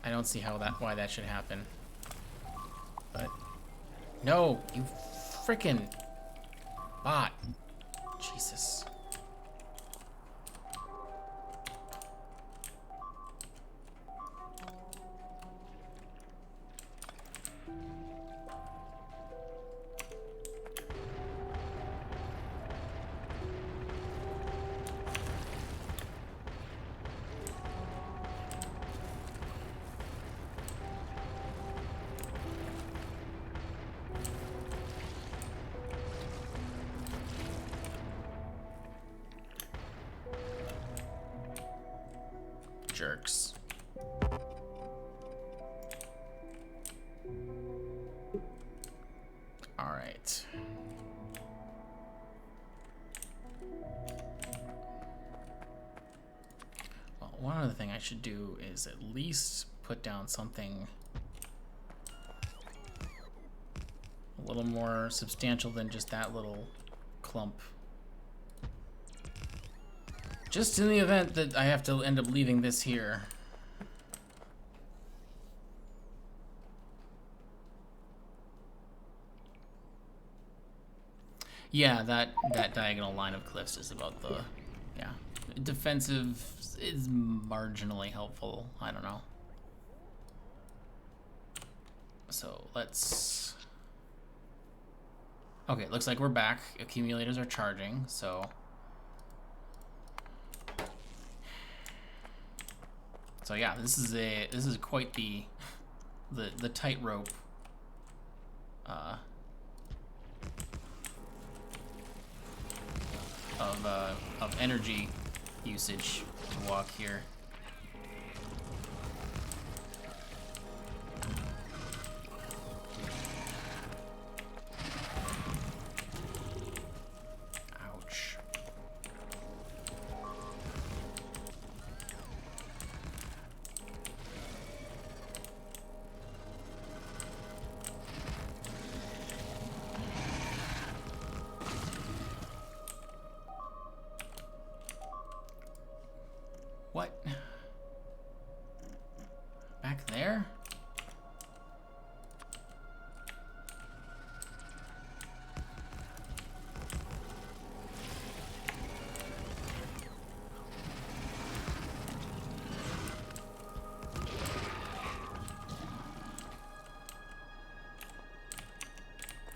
I don't see why that should happen. But no, you frickin' bot. Jesus. Jerks. All right. Well, one other thing I should do is at least put down something a little more substantial than just that little clump. Just in the event that I have to end up leaving this here. Yeah, that diagonal line of cliffs is about the, yeah. Defensive is marginally helpful. I don't know. So let's... Okay, looks like we're back. Accumulators are charging, so... So yeah, this is quite the tightrope of energy usage to walk here. Ouch. What? Back there?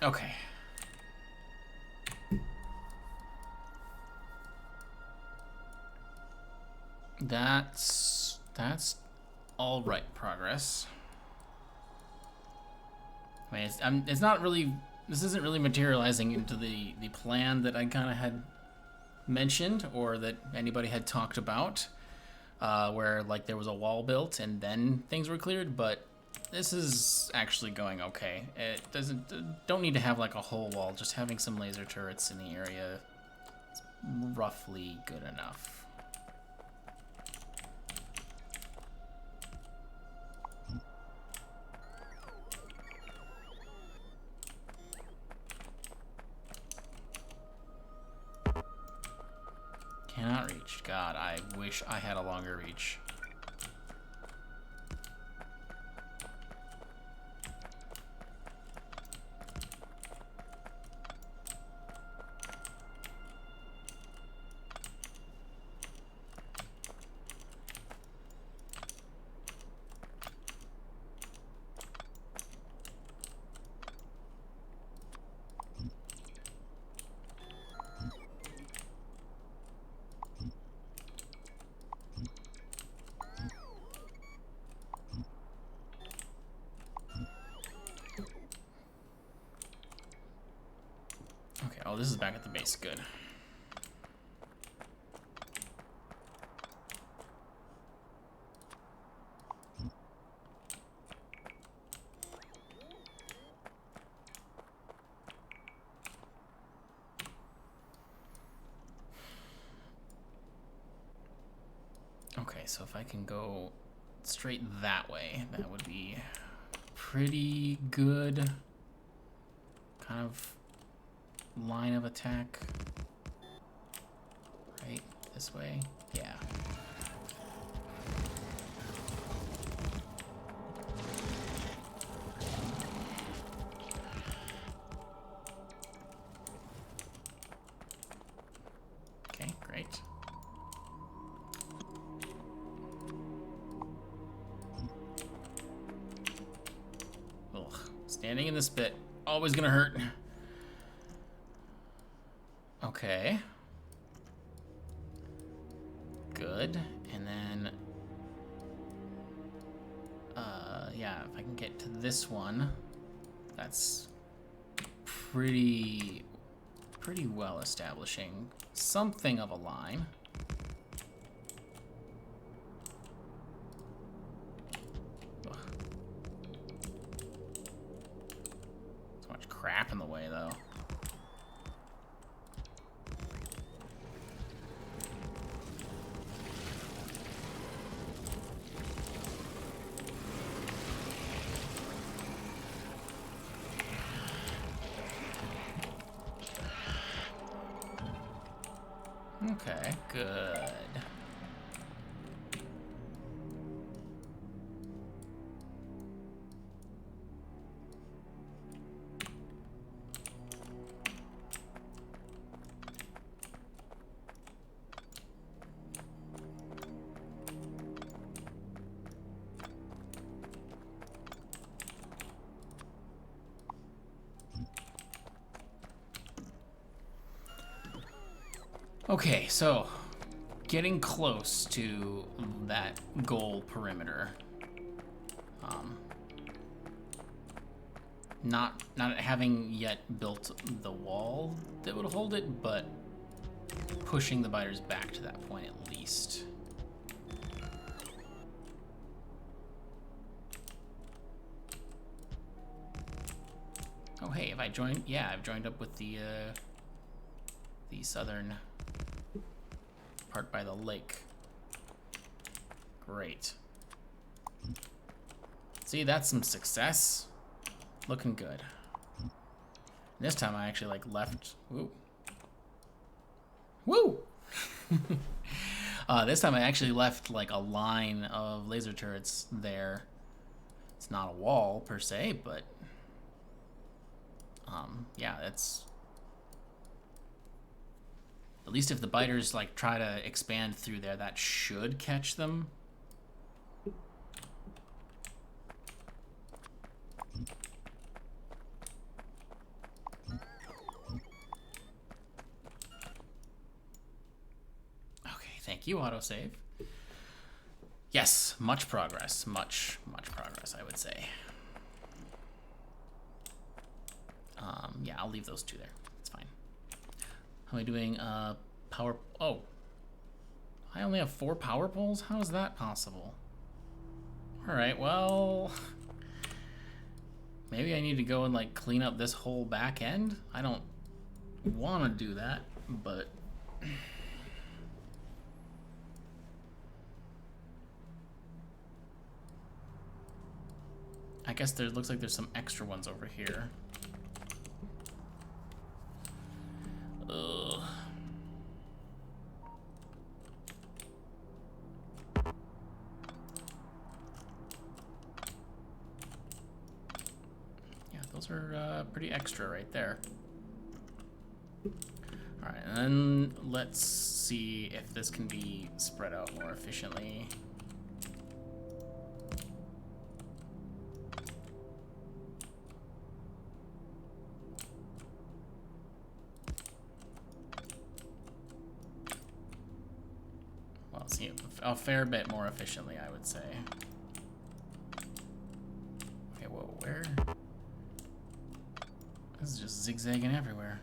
Okay. That's all right progress. I mean, it's not really, this isn't really materializing into the plan that I kind of had mentioned or that anybody had talked about, where like there was a wall built and then things were cleared, but this is actually going okay. It don't need to have like a whole wall, just having some laser turrets in the area is roughly good enough. Cannot reach. God, I wish I had a longer reach. Okay, oh, this is back at the base. Good. Okay, so if I can go straight that way, that would be pretty good kind of line of attack. Right, this way? Yeah. Okay, great. Ugh, standing in this bit, always gonna hurt. Okay. Good. And then, yeah, if I can get to this one, that's pretty well establishing something of a line. Ugh. So much crap in in the way, though. Okay, good. Okay, so getting close to that goal perimeter. Not having yet built the wall that would hold it, but pushing the biters back to that point at least. Oh hey, have I joined? Yeah, I've joined up with the southern part by the lake. Great. See, that's some success. Looking good. This time I actually like left. Woo. Woo! This time I actually left like a line of laser turrets there. It's not a wall per se, but yeah, that's at least if the biters like try to expand through there, that should catch them. Thank you, autosave. Yes, much progress. Much progress, I would say. Yeah, I'll leave those two there. It's fine. How am I doing? Power... Oh. I only have 4 power poles? How is that possible? Alright, well... Maybe I need to go and, like, clean up this whole back end? I don't want to do that, but... I guess there looks like there's some extra ones over here. Ugh. Yeah, those are pretty extra right there. All right, and then let's see if this can be spread out more efficiently. Well, see, a fair bit more efficiently, I would say. Okay, whoa, where? This is just zigzagging everywhere.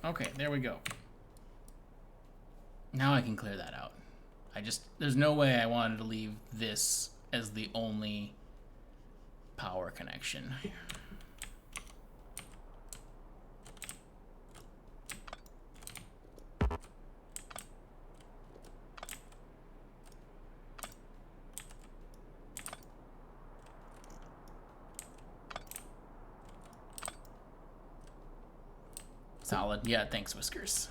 Okay, there we go. Now I can clear that out. There's no way I wanted to leave this as the only power connection. Solid. Yeah, thanks, Whiskers.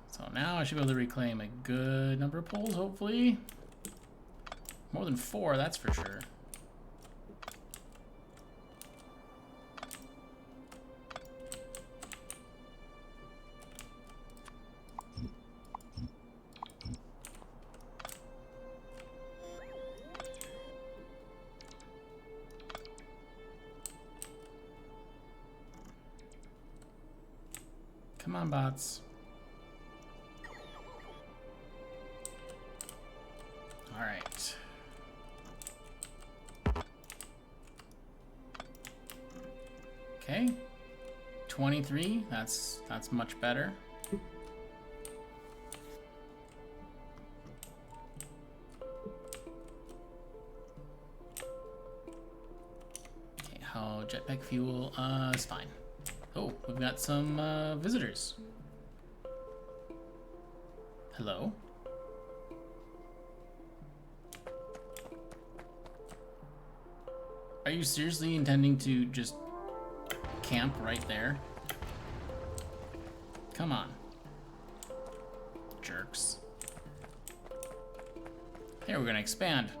So now I should be able to reclaim a good number of poles, hopefully. More than 4, that's for sure. Come on, bots. right. Okay. 23. That's much better. Okay, how jetpack fuel? It's fine. Oh, we've got some visitors. Hello? Are you seriously intending to just camp right there? Come on. Jerks. Here, we're gonna expand.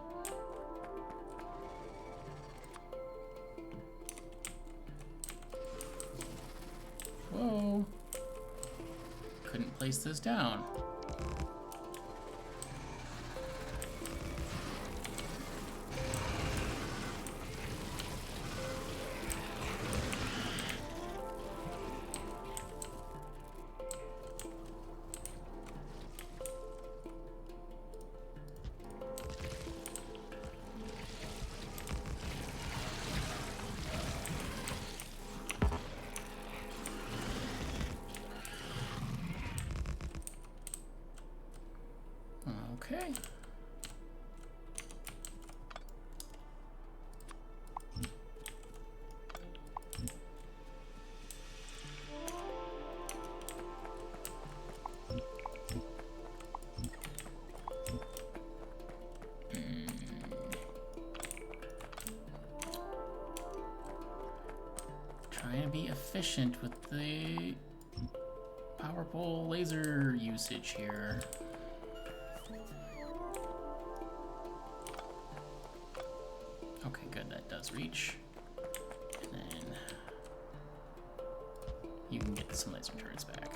Whoa. Couldn't place this down. Okay. Trying to be efficient with the power pole laser usage here. Okay, good, that does reach. And then you can get some laser turrets back.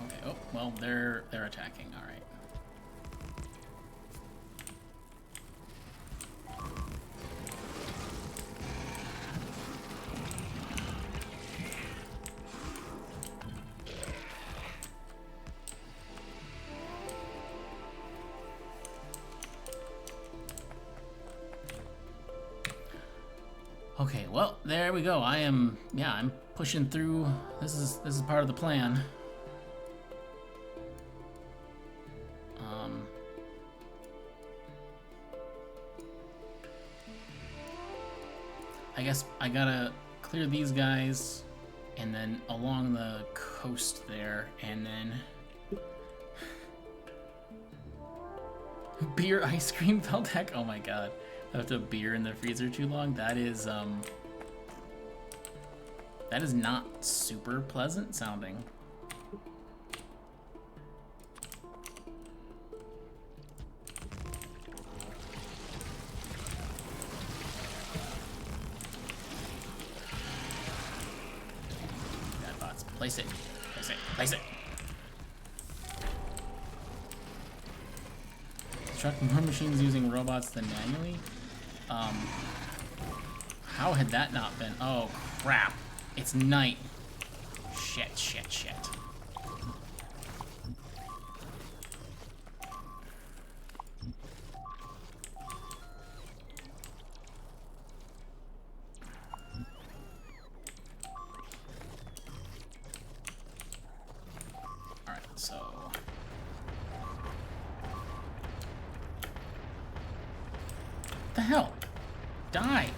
Okay, oh, well, they're attacking, all right. Okay, well, there we go. I'm pushing through. This is part of the plan. I guess I gotta clear these guys, and then along the coast there, and then beer ice cream Veltec. Oh my god. I left a beer in the freezer too long. That is not super pleasant sounding. Bad bots. Place it. Place it. Place it. Construct more machines using robots than manually? How had that not been? Oh, crap. It's night. Shit, shit, shit. Alright, so... What the hell? Die!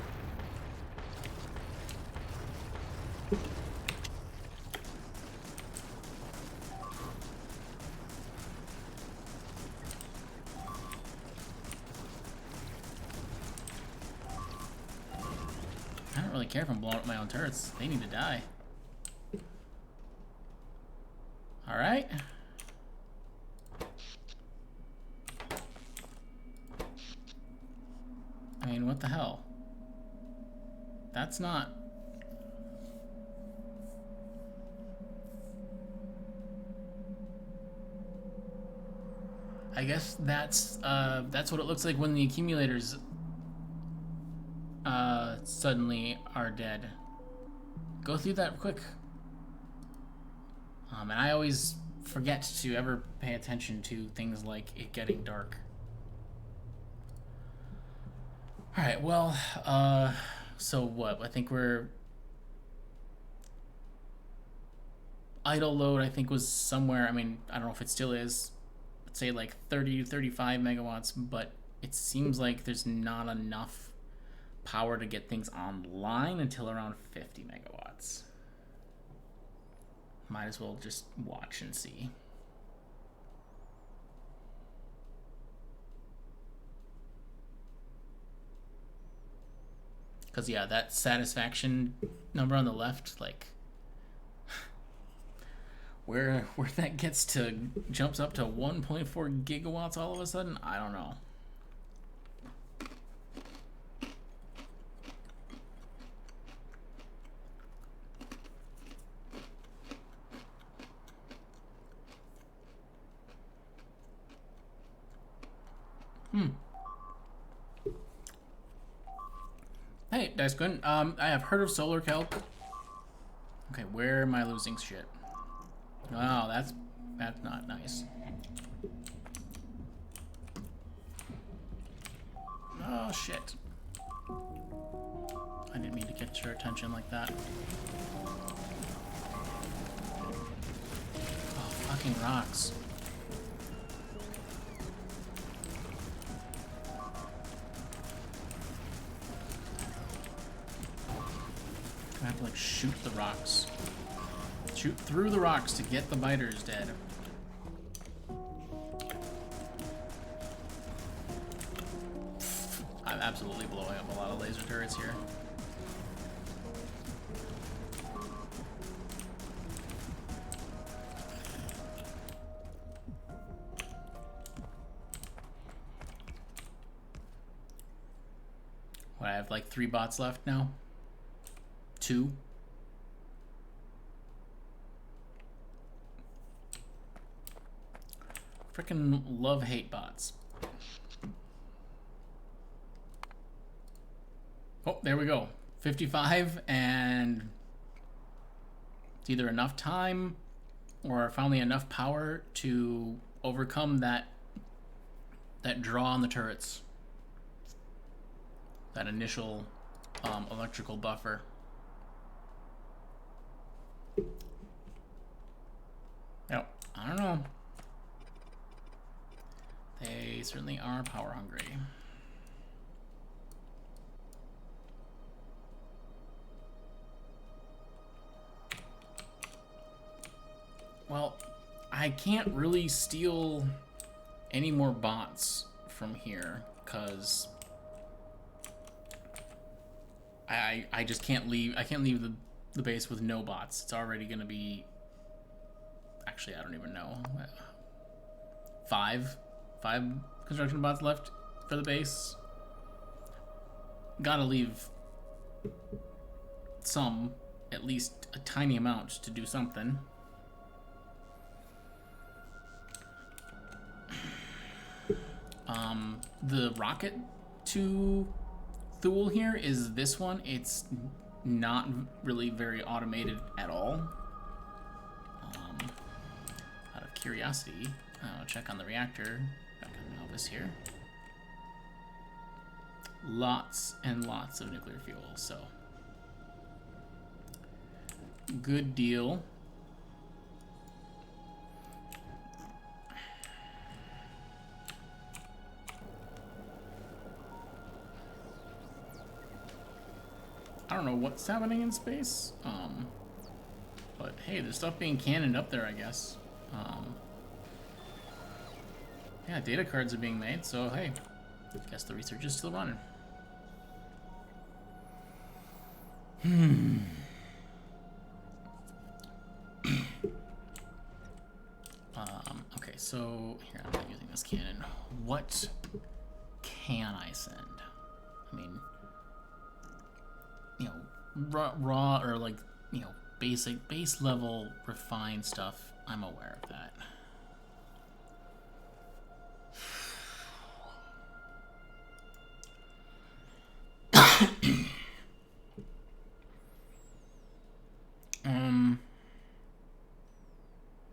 I don't really care if I'm blowing up my own turrets. They need to die. Alright. I mean, what the hell? That's not... I guess that's what it looks like when the accumulators suddenly are dead. Go through that quick. And I always forget to ever pay attention to things like it getting dark. Alright, well, so what? I think we're... Idle load, I think, was somewhere, I mean, I don't know if it still is, let's say like 30 to 35 megawatts, but it seems like there's not enough power to get things online until around 50 megawatts. Might as well just watch and see. Because, yeah, that satisfaction number on the left, like, where that gets to, jumps up to 1.4 gigawatts all of a sudden, I don't know. Hey, Dice Quinn. I have heard of solar kelp. Okay, where am I losing shit? Wow, that's not nice. Oh shit. I didn't mean to get your attention like that. Oh, fucking rocks. I have to like shoot the rocks. Shoot through the rocks to get the biters dead. I'm absolutely blowing up a lot of laser turrets here. What, I have like 3 bots left now? 2? Frickin' love-hate bots. Oh, there we go. 55, and it's either enough time or finally enough power to overcome that draw on the turrets. That initial electrical buffer. Yep, I don't know. They certainly are power hungry. Well, I can't really steal any more bots from here because I just can't leave. I can't leave the base with no bots. It's already gonna be, actually I don't even know, 5 construction bots left for the base. Gotta leave some, at least a tiny amount, to do something. The rocket to Thule here is this one. It's not really very automated at all. Out of curiosity, I'll check on the reactor. Back on Novice here. Lots and lots of nuclear fuel, so good deal. I don't know what's happening in space, but hey, there's stuff being cannoned up there, I guess. Yeah, data cards are being made, so hey, I guess the research is still running. Okay, so here, I'm not using this cannon. What can I send? I mean, you know, raw or like, you know, base level refined stuff, I'm aware of that.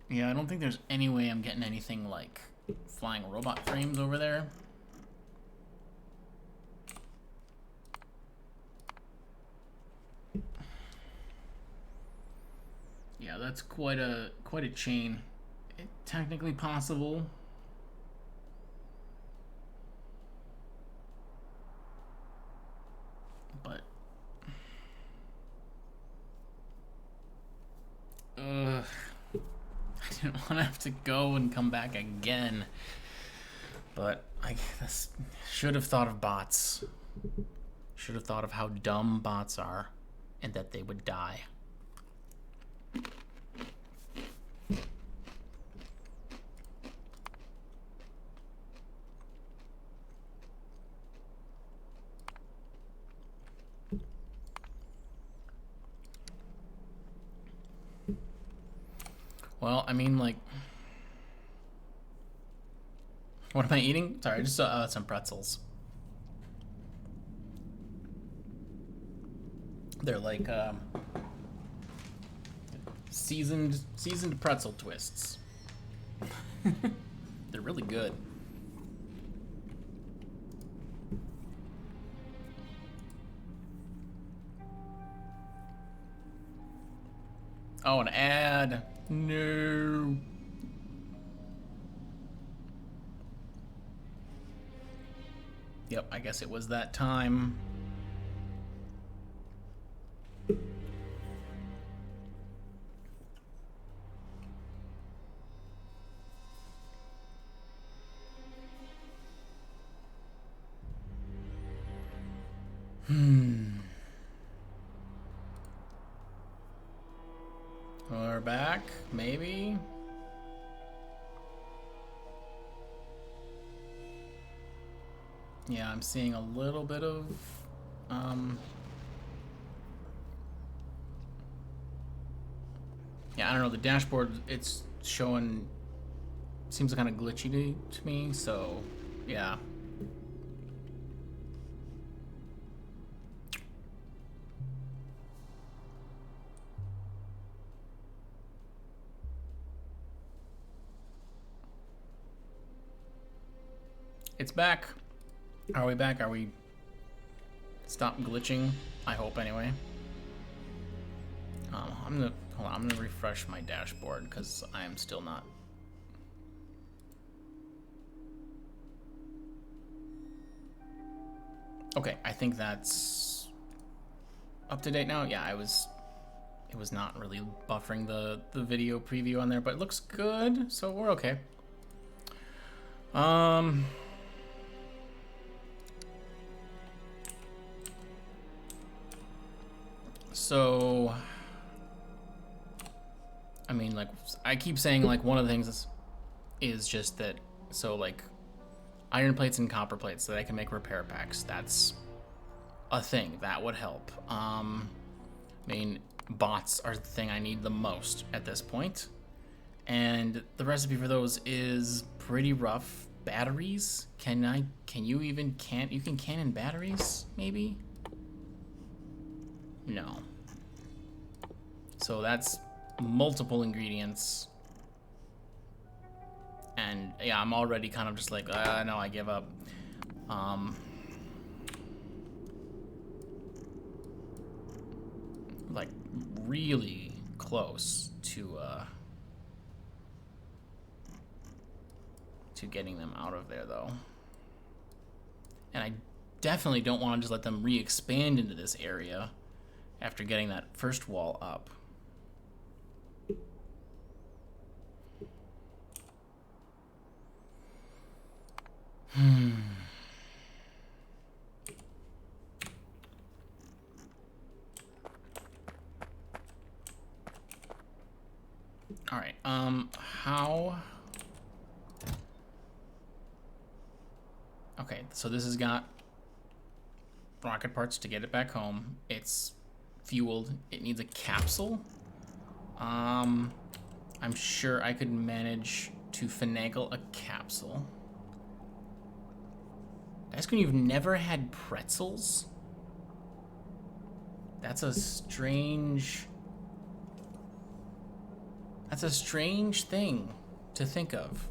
Yeah, I don't think there's any way I'm getting anything like flying robot frames over there. Yeah, that's quite a chain. Technically possible. But I didn't want to have to go and come back again. But I should have thought of bots. Should have thought of how dumb bots are and that they would die. Well, I mean, like, what am I eating? Sorry, I just saw some pretzels. They're like seasoned pretzel twists. They're really good. Oh, an ad. No. Yep, I guess it was that time. We're back, maybe. Yeah, I'm seeing a little bit of yeah, I don't know, the dashboard, it's showing, seems kind of glitchy to me, so yeah. It's back. Are we back? Are we stop glitching? I hope anyway. I'm gonna refresh my dashboard because I am still not. Okay, I think that's up to date now. Yeah, it was not really buffering the video preview on there, but it looks good, so we're okay. So, I mean, like, I keep saying, like, one of the things is just that, so, like, iron plates and copper plates, so that I can make repair packs. That's a thing. That would help. I mean, bots are the thing I need the most at this point. And the recipe for those is pretty rough. Batteries? Can you even you can can in batteries, maybe? No. So that's multiple ingredients. And yeah, I'm already kind of just like, no, I give up. Like really close to getting them out of there though. And I definitely don't want to just let them re-expand into this area after getting that first wall up. All right. How? Okay, so this has got rocket parts to get it back home. It's fueled. It needs a capsule. I'm sure I could manage to finagle a capsule. Asking, you've never had pretzels? That's a strange... That's a strange thing to think of.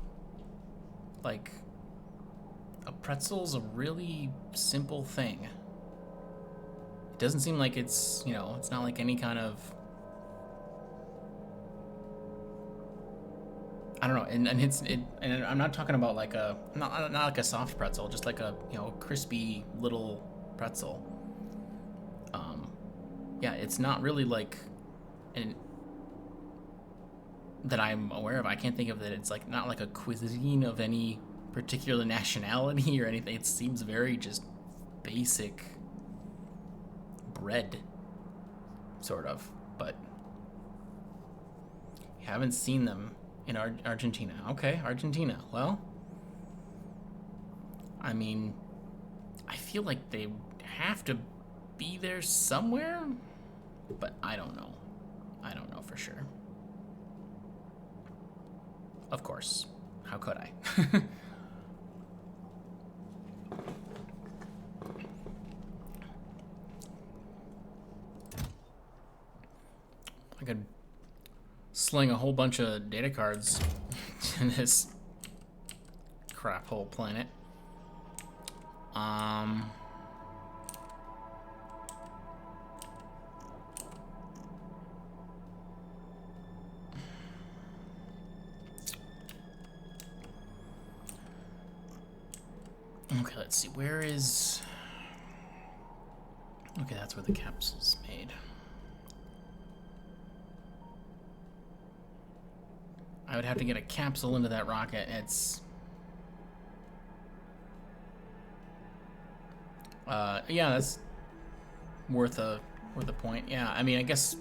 Like, a pretzel's a really simple thing. It doesn't seem like it's, you know, it's not like any kind of... I don't know, and I'm not talking about like a, not like a soft pretzel, just like a, you know, crispy little pretzel. Yeah, it's not really like, and that I'm aware of. I can't think of that. It's like not like a cuisine of any particular nationality or anything. It seems very just basic bread, sort of. But you haven't seen them in Argentina. Okay, Argentina. Well, I mean, I feel like they have to be there somewhere, but I don't know. I don't know for sure. Of course. How could I? I could sling a whole bunch of data cards to this crap hole planet. Okay, let's see. Where is... Okay, that's where the capsule's made. I would have to get a capsule into that rocket. It's... yeah, that's worth a point. Yeah, I mean, I guess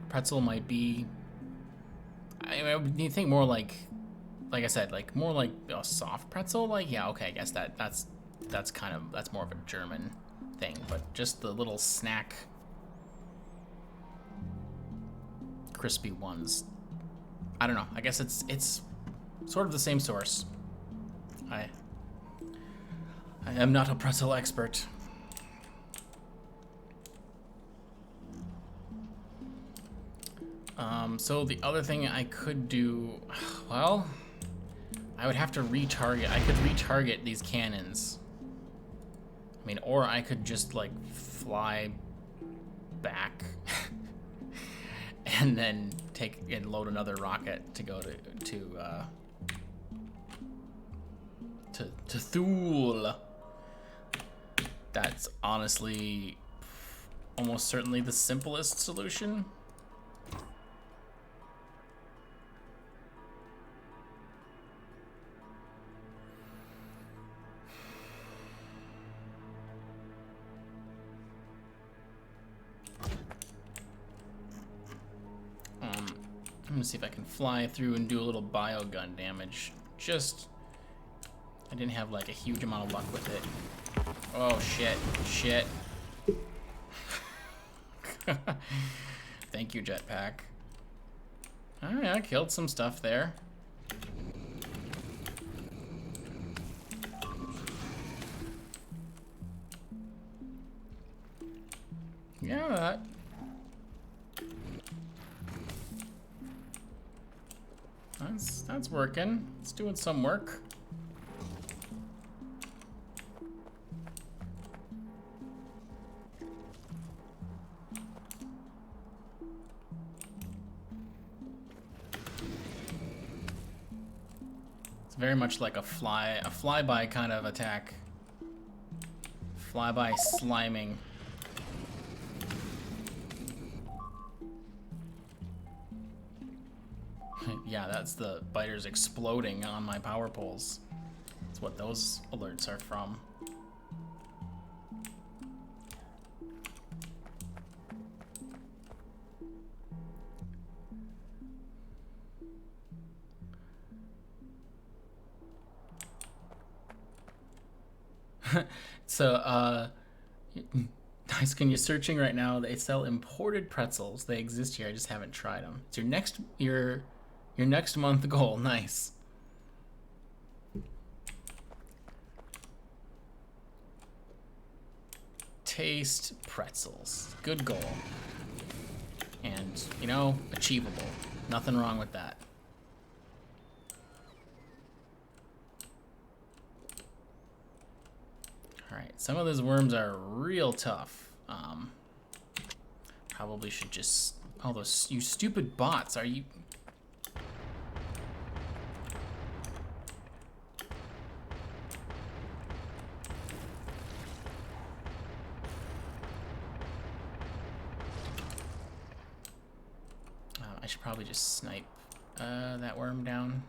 pretzel might be... I mean, you think more like I said, like more like a soft pretzel. Like, yeah, okay, I guess that's kind of, that's more of a German thing. But just the little snack, crispy ones. I don't know. I guess it's sort of the same source. I am not a pretzel expert. So the other thing I could do, well, I would have to retarget. I could retarget these cannons. I mean, or I could just like fly back and then take and load another rocket to go to Thule. That's honestly almost certainly the simplest solution. I'm gonna see if I can fly through and do a little biogun damage. I didn't have like a huge amount of luck with it. Oh shit, shit. Thank you, jetpack. Alright, I killed some stuff there. Yeah, that's working. It's doing some work. It's very much like a flyby kind of attack. Flyby sliming. Yeah, that's the biters exploding on my power poles. That's what those alerts are from. So, nice. Can you searching right now? They sell imported pretzels. They exist here. I just haven't tried them. It's your next month goal. Nice. taste pretzels. Good goal. And, you know, achievable. Nothing wrong with that. Alright, some of those worms are real tough. Probably should just... Oh, those... You stupid bots, are you... I should probably just snipe that worm down.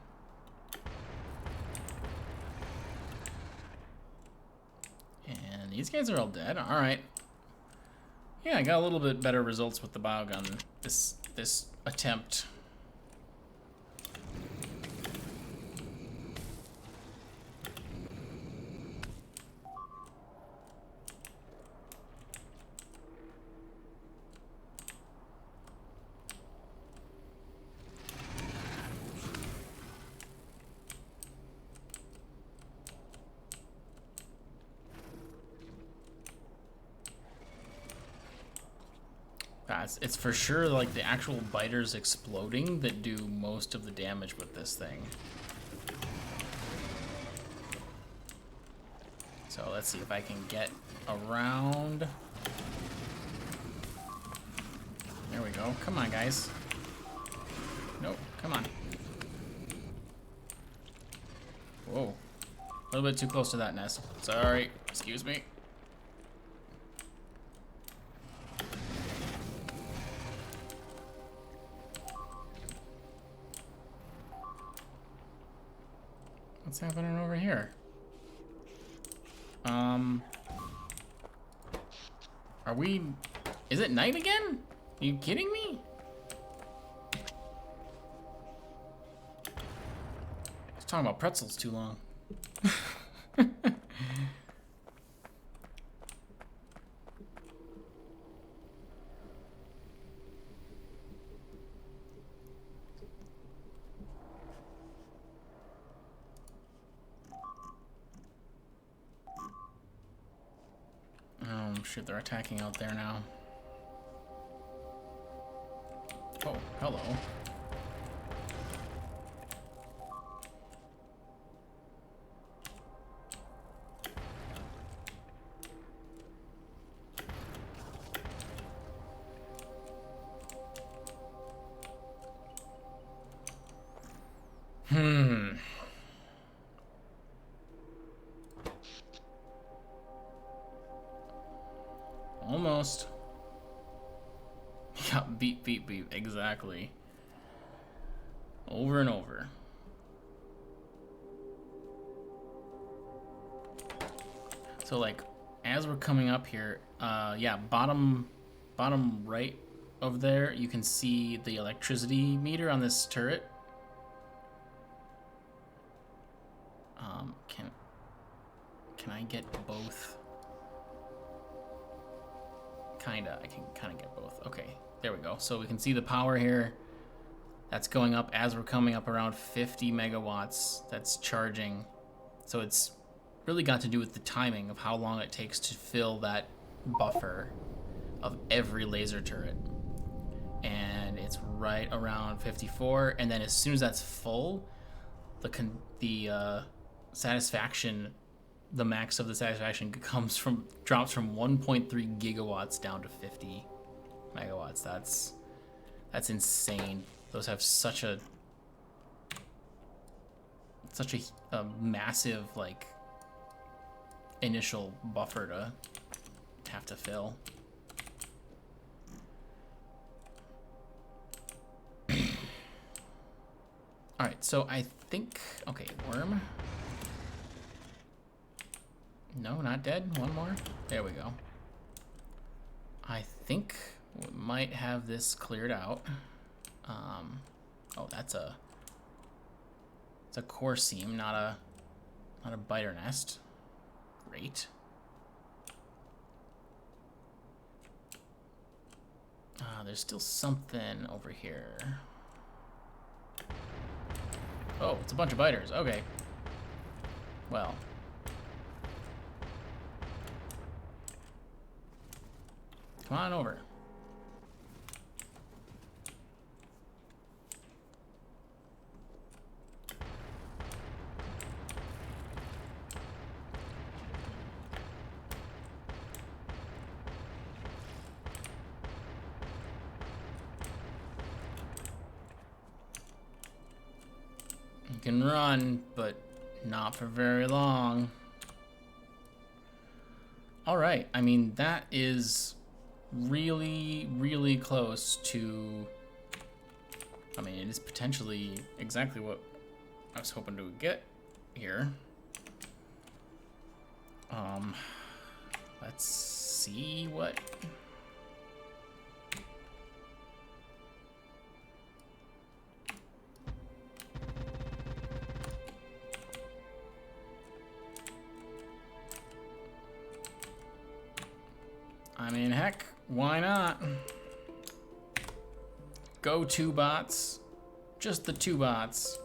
And these guys are all dead. All right. Yeah, I got a little bit better results with the biogun this attempt. It's for sure like the actual biters exploding that do most of the damage with this thing. So let's see if I can get around. There we go. Come on, guys. Nope, come on. Whoa. A little bit too close to that nest. Sorry, excuse me. What's happening over here? Are we... Is it night again? Are you kidding me? I was talking about pretzels too long. Shoot, they're attacking out there now. Oh, hello. Almost. Yeah, beep, beep, beep. Exactly. Over and over. So, like, as we're coming up here, yeah, bottom right over there, you can see the electricity meter on this turret. Can I get both? Kinda, I can kinda get both. Okay, there we go. So we can see the power here. That's going up as we're coming up around 50 megawatts. That's charging. So it's really got to do with the timing of how long it takes to fill that buffer of every laser turret. And it's right around 54. And then as soon as that's full, the satisfaction, the max of the satisfaction drops from 1.3 gigawatts down to 50 megawatts. That's insane. Those have such a massive like initial buffer to have to fill. All right, so I think, okay, worm. No, not dead. One more. There we go. I think we might have this cleared out. Oh, it's a core seam, not a biter nest. Great. There's still something over here. Oh, it's a bunch of biters. Okay. Well. Come on over. You can run, but not for very long. All right, I mean, that is really, really close to... I mean, it is potentially exactly what I was hoping to get here. Let's see what... I mean, heck, why not? Go 2 bots. Just the 2 bots.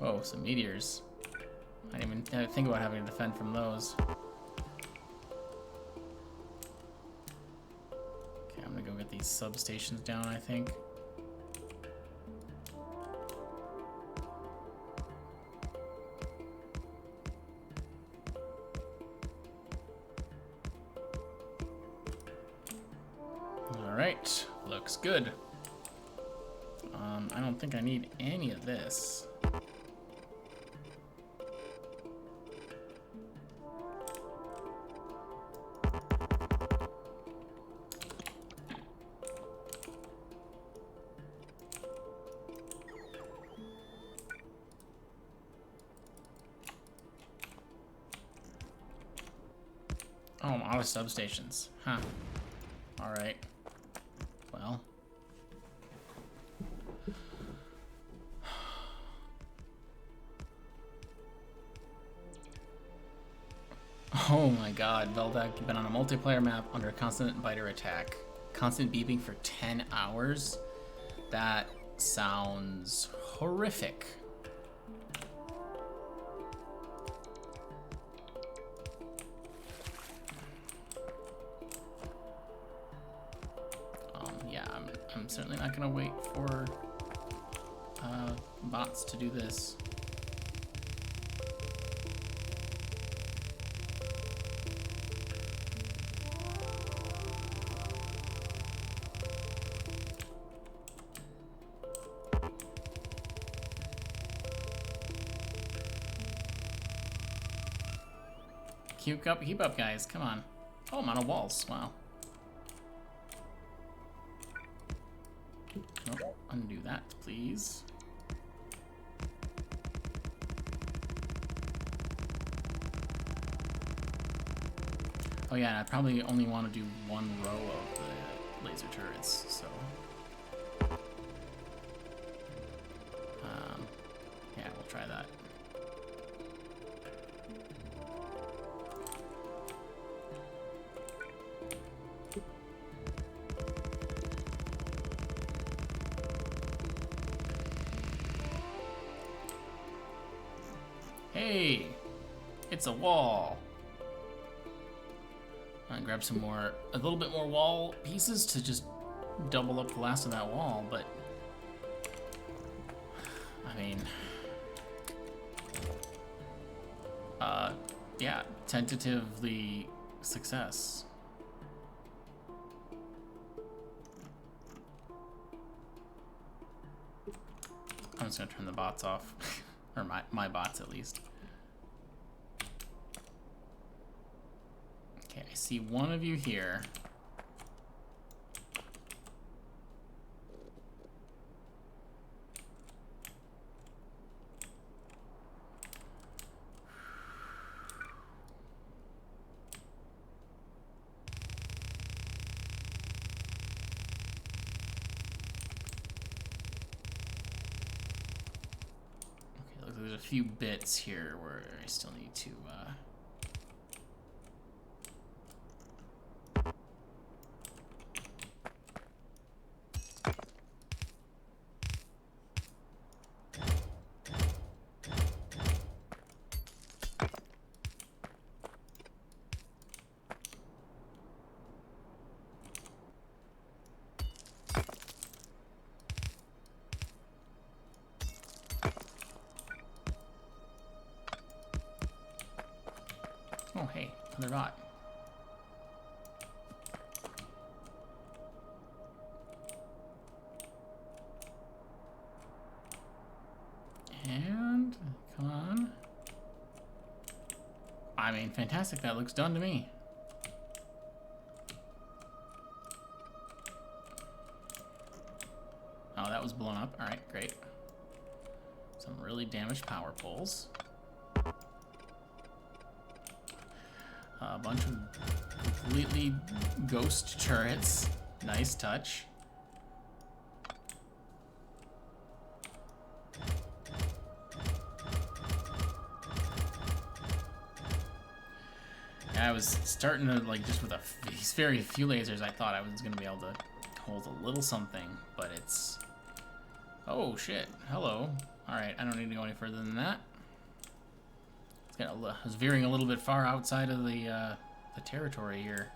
Oh, some meteors. I didn't even think about having to defend from those. Okay, I'm gonna go get these substations down, I think. Alright, looks good. I don't think I need any of this. Oh, I'm out of substations. Huh. Alright. Well. Oh my god, Veldak, you've been on a multiplayer map under constant biter attack. Constant beeping for 10 hours? That sounds horrific. Yeah, I'm certainly not gonna wait for bots to do this. Keep up, guys. Come on. Oh, I'm on a walls. Wow. Nope. Undo that, please. Oh yeah, and I probably only want to do 1 row of the laser turrets, so... yeah, we'll try that. Hey! It's a wall! I'm gonna grab some more, a little bit more wall pieces to just double up the last of that wall, but... I mean... yeah, tentatively success. I'm just gonna turn the bots off. Or my bots, at least. Okay, I see one of you here. There's a few bits here where I still need to another bot. And come on. I mean, fantastic. That looks done to me. Oh, that was blown up. All right, great. Some really damaged power poles. A bunch of completely ghost turrets. Nice touch. I was starting to, like, just with these very few lasers, I thought I was going to be able to hold a little something, but it's... Oh, shit. Hello. Alright, I don't need to go any further than that. I was veering a little bit far outside of the territory here.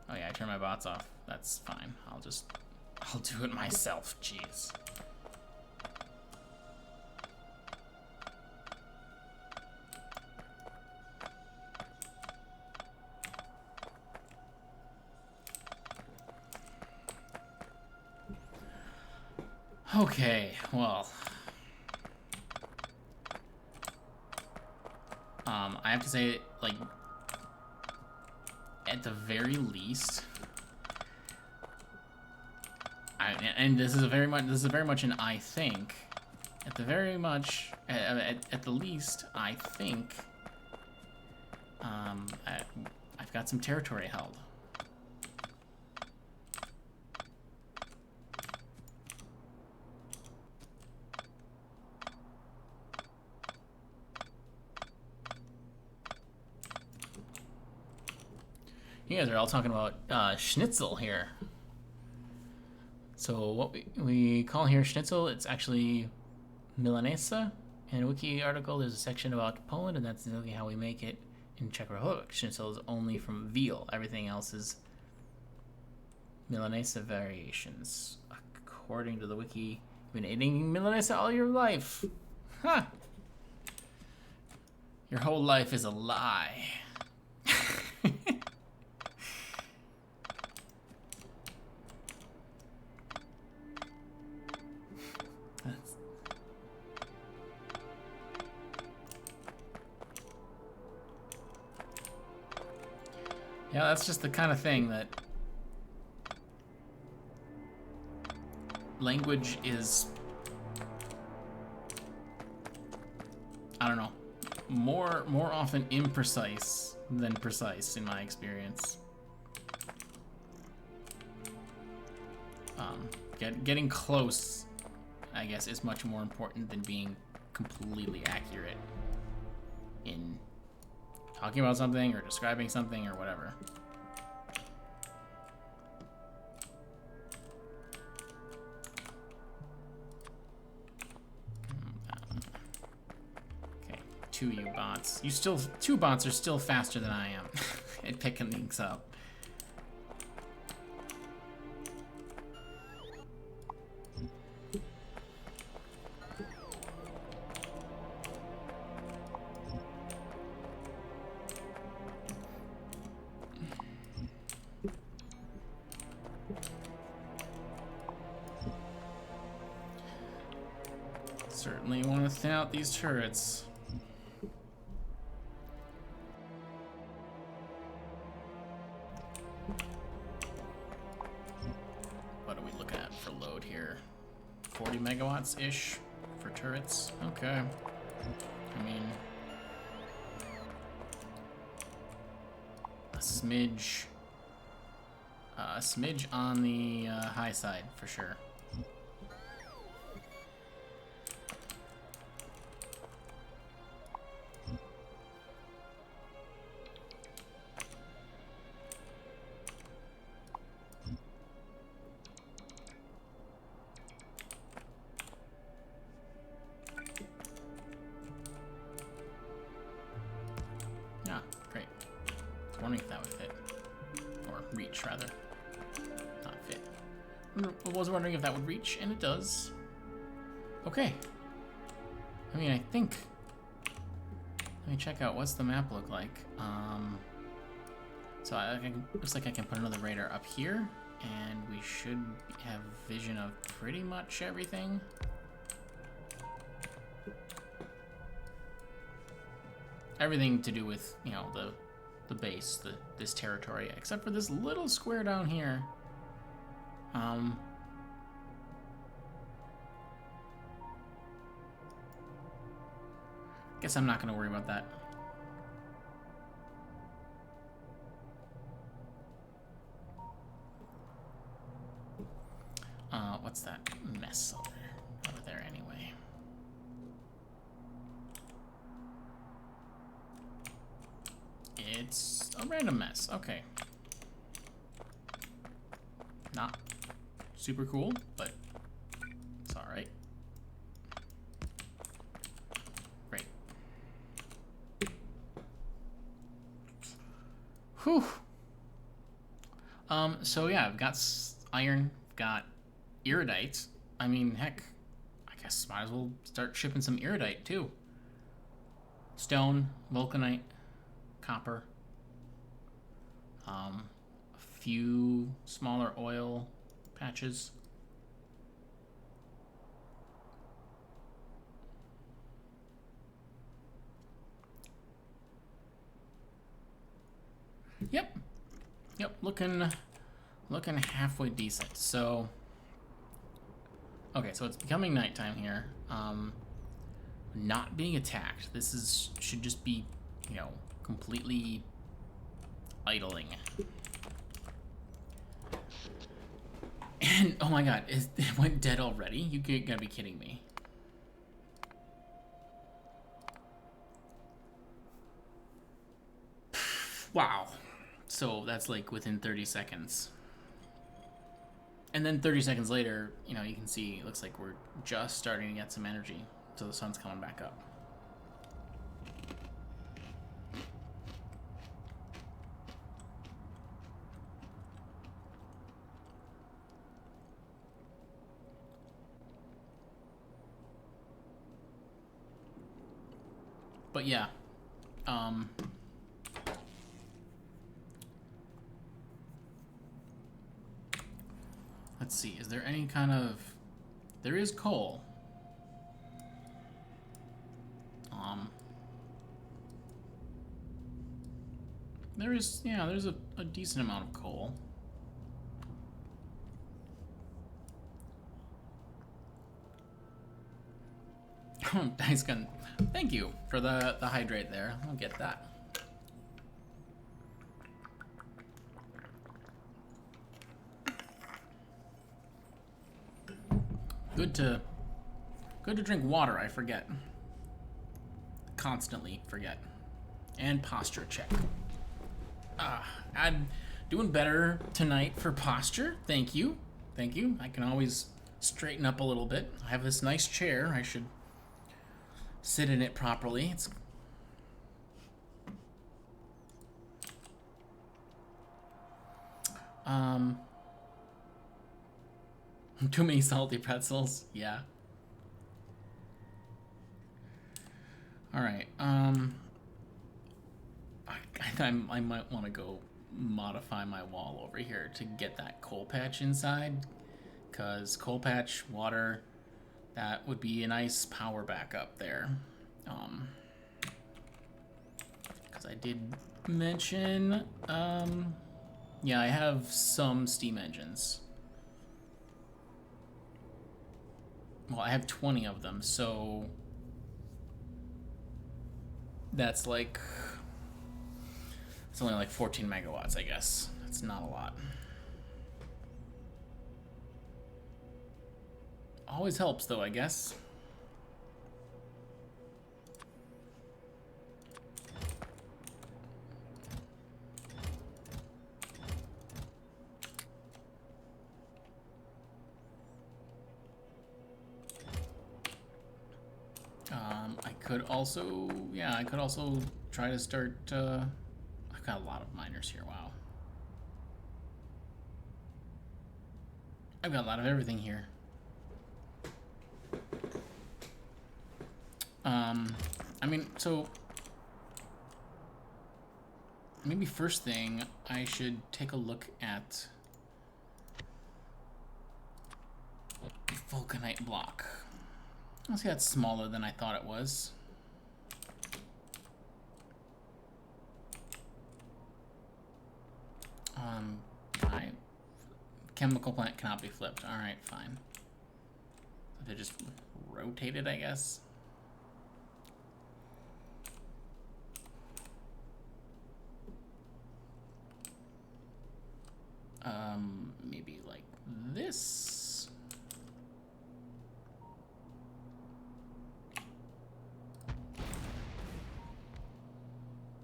Oh yeah, I turned my bots off. That's fine. I'll do it myself. Jeez. Okay, well, I have to say, like, at the very least, and this is very much an I think. At the least, I think, I've got some territory held. You guys are all talking about schnitzel here. So what we call here schnitzel, it's actually milanesa. In a wiki article, there's a section about Poland, and that's exactly how we make it in Czech Republic. Schnitzel is only from veal. Everything else is milanesa variations. According to the wiki, you've been eating milanesa all your life. Huh. Your whole life is a lie. Yeah, that's just the kind of thing that language is, I don't know, more often imprecise than precise in my experience. Getting close, I guess, is much more important than being completely accurate in talking about something or describing something or whatever. Okay, 2 you bots. Two bots are still faster than I am at picking things up. Certainly want to thin out these turrets. What are we looking at for load here? 40 megawatts-ish for turrets? Okay. I mean, a smidge on the high side for sure. Ah, great. I was wondering if that would fit. Or reach, rather. Not fit. I was wondering if that would reach, and it does. Okay. I mean, I think... Let me check out, what's the map look like? So looks like I can put another radar up here, and we should have vision of pretty much everything. Everything to do with, you know, the base, this territory, except for this little square down here. Guess I'm not gonna worry about that. What's that mess over there anyway? It's a random mess. Okay. Not super cool, but it's all right. Great. Whew. So yeah, I've got iron, got iridite. I mean, heck, I guess might as well start shipping some iridite too. Stone, vulcanite, copper. A few smaller oil patches. Yep, looking halfway decent. So, okay, so it's becoming nighttime here. Not being attacked. This should just be, you know, completely idling. And, oh my god, it went dead already? You gotta be kidding me. Wow. So that's like within 30 seconds. And then 30 seconds later, you know, you can see it looks like we're just starting to get some energy. So the sun's coming back up. But yeah, let's see, is there any kind of... There is coal. There is, yeah, there's a decent amount of coal. Oh, Dice Gun, thank you for the hydrate there. I'll get that. Good to drink water, I forget. Constantly forget. And posture check. I'm doing better tonight for posture. Thank you. Thank you. I can always straighten up a little bit. I have this nice chair. I should sit in it properly. It's too many salty pretzels. Yeah. All right. I might want to go modify my wall over here to get that coal patch inside, because coal patch, water, that would be a nice power backup there. Because I did mention, yeah, I have some steam engines. Well, I have 20 of them, so that's like... It's only like 14 megawatts, I guess. That's not a lot. Always helps, though, I guess. I could also, yeah, I could also try to start, I've got a lot of miners here, wow. I've got a lot of everything here. I mean, so maybe first thing I should take a look at vulcanite block. Let's see, that's smaller than I thought it was. Five. Chemical plant cannot be flipped. All right, fine. So they just rotated, I guess. Maybe like this.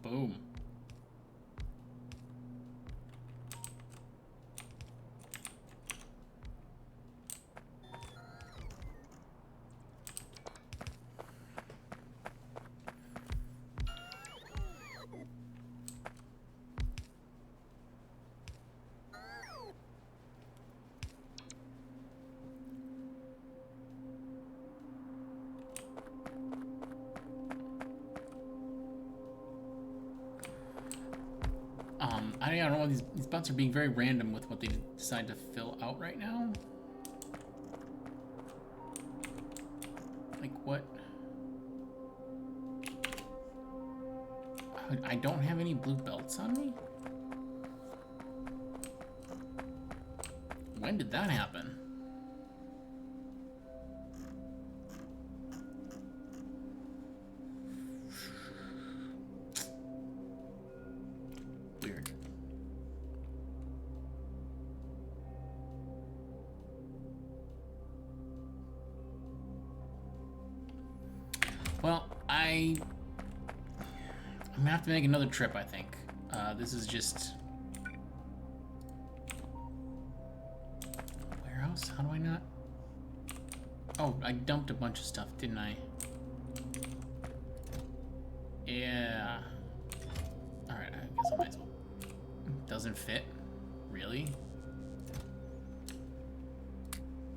Boom. I don't know, these bots are being very random with what they decide to fill out right now. Like, what? I don't have any blue belts on me? When did that happen? Weird. Well, I'm gonna have to make another trip, I think. This is just... Warehouse? How do I not... Oh, I dumped a bunch of stuff, didn't I? Yeah. Alright, I guess I might as well. Doesn't fit? Really?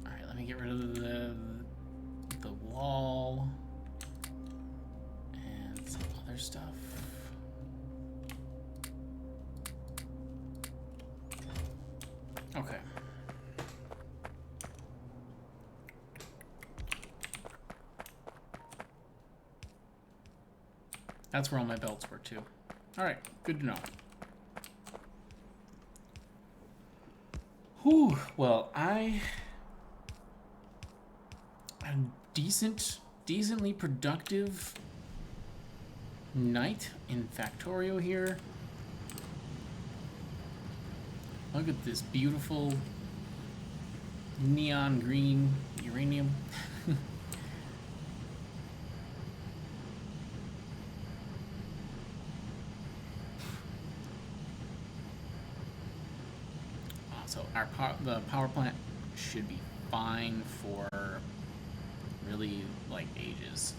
Alright, let me get rid of the wall. And some other stuff. Okay. That's where all my belts were too. Alright, good to know. Whew, well, I had a decently productive night in Factorio here. Look at this beautiful neon green uranium. So the power plant should be fine for really like ages.